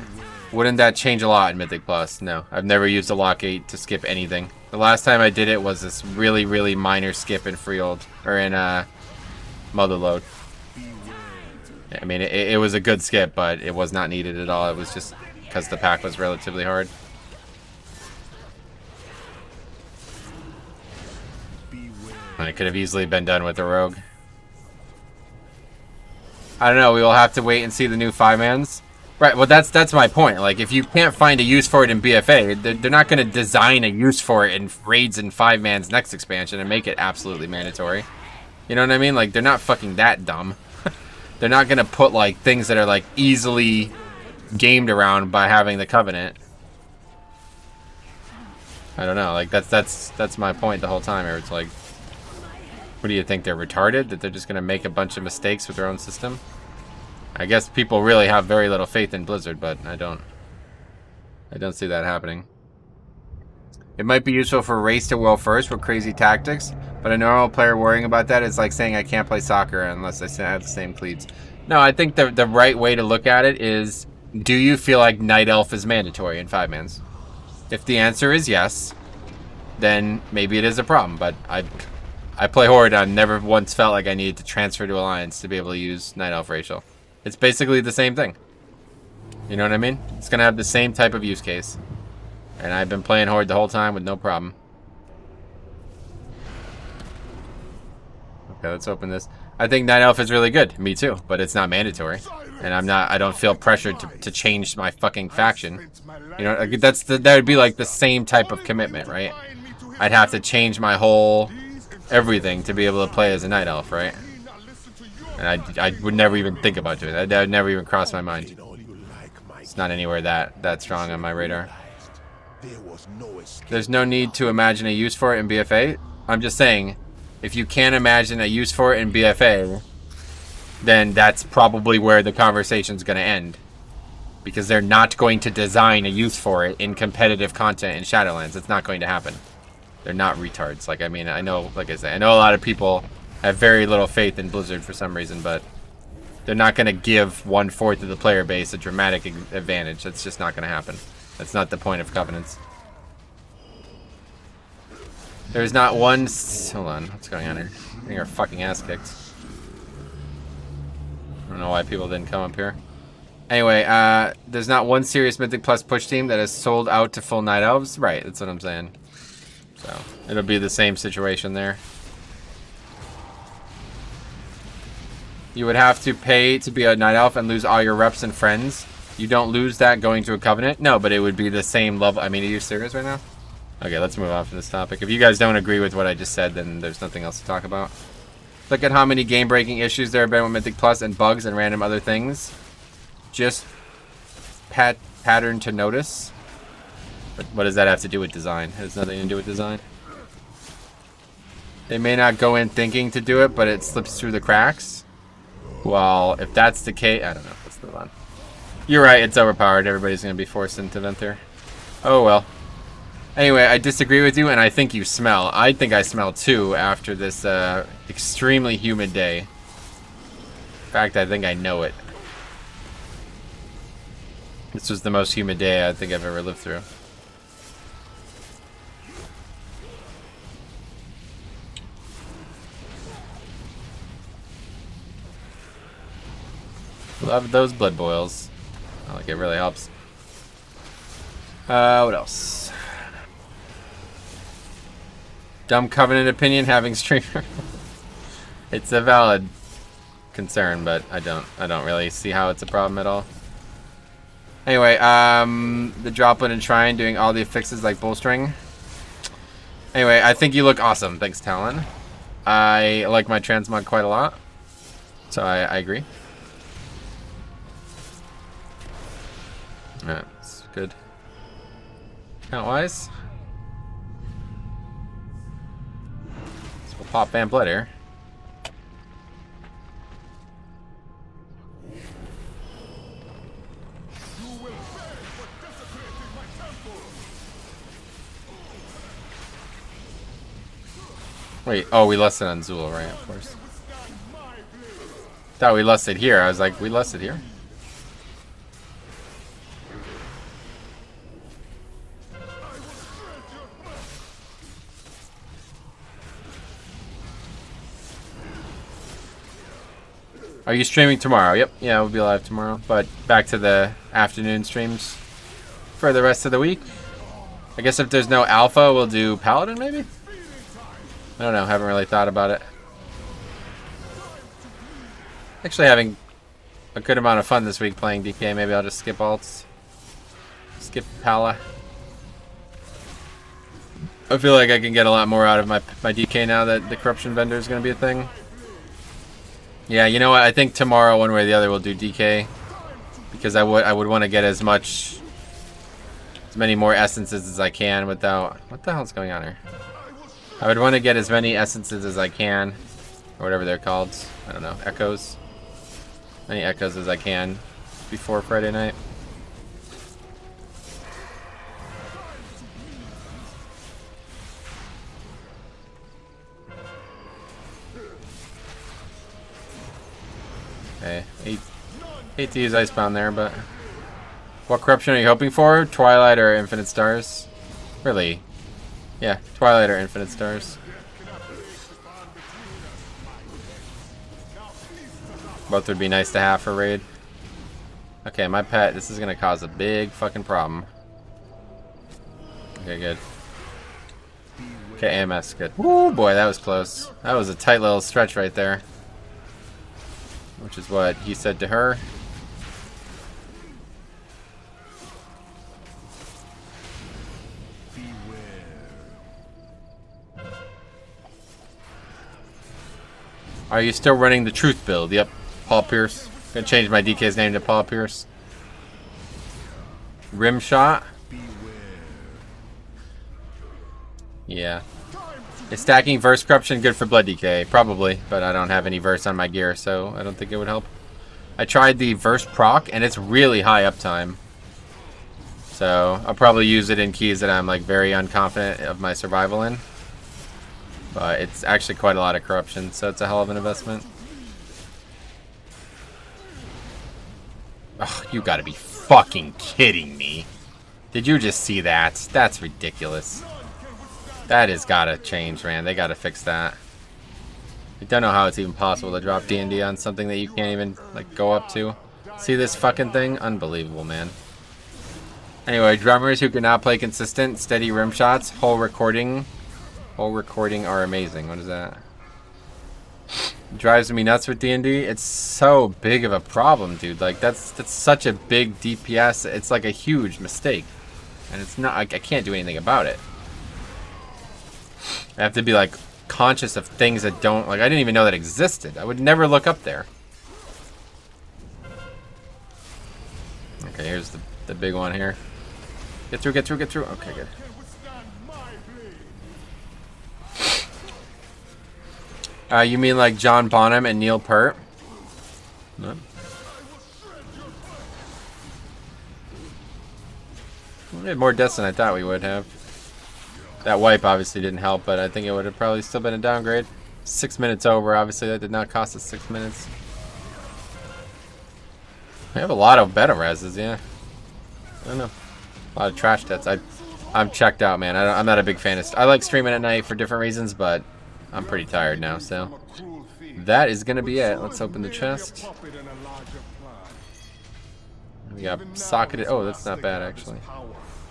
[SPEAKER 1] Wouldn't that change a lot in Mythic Plus? No, I've never used a Lockgate to skip anything. The last time I did it was this really, really minor skip in Freehold, or in Motherlode. I mean, it was a good skip, but it was not needed at all. It was just because the pack was relatively hard. And it could have easily been done with a Rogue. I don't know. We will have to wait and see the new 5-mans. Right, well, that's my point. Like, if you can't find a use for it in BFA, they're not going to design a use for it in raids and 5-man's next expansion and make it absolutely mandatory. You know what I mean? Like, they're not fucking that dumb. They're not going to put, like, things that are, like, easily gamed around by having the Covenant. I don't know. Like, that's my point the whole time. It's like, what do you think? They're retarded? That they're just going to make a bunch of mistakes with their own system? I guess people really have very little faith in Blizzard, but I don't see that happening. It might be useful for race to world first with crazy tactics, but a normal player worrying about that is like saying I can't play soccer unless I have the same cleats. No, I think the right way to look at it is, do you feel like Night Elf is mandatory in 5-mans? If the answer is yes, then maybe it is a problem, but I play Horde. I never once felt like I needed to transfer to Alliance to be able to use Night Elf Racial. It's basically the same thing. You know what I mean? It's going to have the same type of use case. And I've been playing Horde the whole time with no problem. Okay, let's open this. I think Night Elf is really good. Me too. But it's not mandatory. And I don't feel pressured to change my fucking faction. You know, that would be like the same type of commitment, right? I'd have to change my whole everything to be able to play as a Night Elf, right? And I would never even think about doing that. That would never even cross my mind. It's not anywhere that strong on my radar. There's no need to imagine a use for it in BFA. I'm just saying, if you can't imagine a use for it in BFA, then that's probably where the conversation's going to end. Because they're not going to design a use for it in competitive content in Shadowlands. It's not going to happen. They're not retards. Like, I mean, I know, like I said, I know a lot of people have very little faith in Blizzard for some reason, but they're not going to give 1/4 of the player base a dramatic advantage. That's just not going to happen. That's not the point of Covenants. There's not one... Hold on, what's going on here? We're getting our fucking ass kicked. I don't know why people didn't come up here. Anyway, there's not one serious Mythic Plus push team that has sold out to full Night Elves. Right, that's what I'm saying. So, it'll be the same situation there. You would have to pay to be a Night Elf and lose all your reps and friends. You don't lose that going to a Covenant? No, but it would be the same level. I mean, are you serious right now? Okay, let's move on from this topic. If you guys don't agree with what I just said, then there's nothing else to talk about. Look at how many game-breaking issues there have been with Mythic Plus and bugs and random other things. Just pattern to notice. But what does that have to do with design? It has nothing to do with design. They may not go in thinking to do it, but it slips through the cracks. Well, if that's the case, I don't know. Let's move on. You're right, it's overpowered. Everybody's going to be forced into Venthyr. Oh, well. Anyway, I disagree with you, and I think you smell. I think I smell too after this extremely humid day. In fact, I think I know it. This was the most humid day I think I've ever lived through. Love those blood boils. Oh, like it really helps. What else? Dumb Covenant opinion having streamer. It's a valid concern, but I don't really see how it's a problem at all. Anyway, the Droplet and Shrine doing all the fixes like bolstering. Anyway, I think you look awesome. Thanks, Talon. I like my transmog quite a lot. So I agree. That's good. Count-wise. So we'll pop Van Blood here. Wait, oh, we lusted on Zul, right? Of course. Thought we lusted here. I was like, we lusted here? Are you streaming tomorrow? Yep. Yeah, we'll be live tomorrow. But back to the afternoon streams for the rest of the week. I guess if there's no alpha, we'll do Paladin, maybe? I don't know. Haven't really thought about it. Actually having a good amount of fun this week playing DK. Maybe I'll just skip alts. Skip Pala. I feel like I can get a lot more out of my DK now that the corruption vendor is going to be a thing. Yeah, you know what? I think tomorrow, one way or the other, we'll do DK. Because I would want to get as many more essences as I can without... What the hell's going on here? I would want to get as many essences as I can, or whatever they're called. I don't know, echoes. Many echoes as I can before Friday night. Okay, hate to use Icebound there, but what corruption are you hoping for? Twilight or Infinite Stars? Really? Yeah, Twilight or Infinite Stars. Both would be nice to have for raid. Okay, my pet, this is gonna cause a big fucking problem. Okay, good. Okay, AMS, good. Woo, boy, that was close. That was a tight little stretch right there. Which is what he said to her. Are you still running the truth build? Yep. Paul Pierce. Gonna change my DK's name to Paul Pierce. Rim shot. Yeah. Is stacking verse corruption good for blood DK? Probably, but I don't have any verse on my gear, so I don't think it would help. I tried the verse proc, and it's really high uptime. So I'll probably use it in keys that I'm like very unconfident of my survival in. But it's actually quite a lot of corruption, so it's a hell of an investment. Oh, you gotta be fucking kidding me. Did you just see that? That's ridiculous. That has gotta change, man. They gotta fix that. I don't know how it's even possible to drop D&D on something that you can't even like go up to. See this fucking thing? Unbelievable, man. Anyway, drummers who cannot play consistent, steady rim shots, whole recording are amazing. What is that? Drives me nuts with D&D. It's so big of a problem, dude. Like that's such a big DPS. It's like a huge mistake, and it's not. I can't do anything about it. I have to be like conscious of things that don't like. I didn't even know that existed. I would never look up there. Okay, here's the big one here. Get through, get through, get through. Okay, good. You mean like John Bonham and Neil Peart? No. We had more deaths than I thought we would have. That wipe obviously didn't help, but I think it would have probably still been a downgrade. 6 minutes over, obviously that did not cost us 6 minutes. We have a lot of better reses, yeah. I don't know. A lot of trash deaths. I'm checked out, man. I'm not a big fan of... I like streaming at night for different reasons, but I'm pretty tired now, so... That is gonna be it. Let's open the chest. We got socketed... Oh, that's not bad, actually.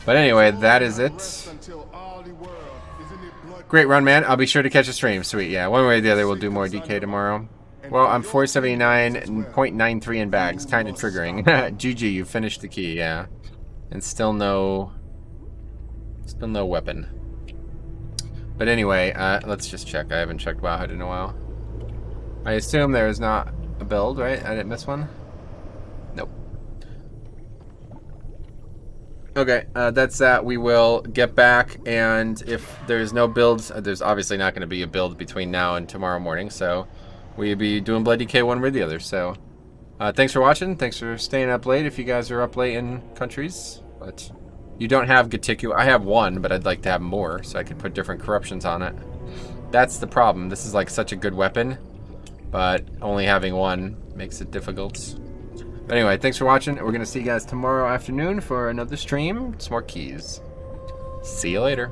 [SPEAKER 1] But anyway, that is it. Great run, man. I'll be sure to catch a stream. Sweet, yeah. One way or the other, we'll do more DK tomorrow. Well, I'm 479.93 in bags. Kind of triggering. GG, you finished the key, yeah. And still no weapon. But anyway, let's just check. I haven't checked Wowhead in a while. I assume there is not a build, right? I didn't miss one? Nope. Okay, that's that. We will get back, and if there's no builds, there's obviously not going to be a build between now and tomorrow morning, so we'll be doing Blood DK one way or the other. So, thanks for watching. Thanks for staying up late if you guys are up late in countries. But you don't have Gaticula. I have one, but I'd like to have more, so I could put different corruptions on it. That's the problem. This is like such a good weapon, but only having one makes it difficult. But anyway, thanks for watching. We're going to see you guys tomorrow afternoon for another stream. Some more keys. See you later.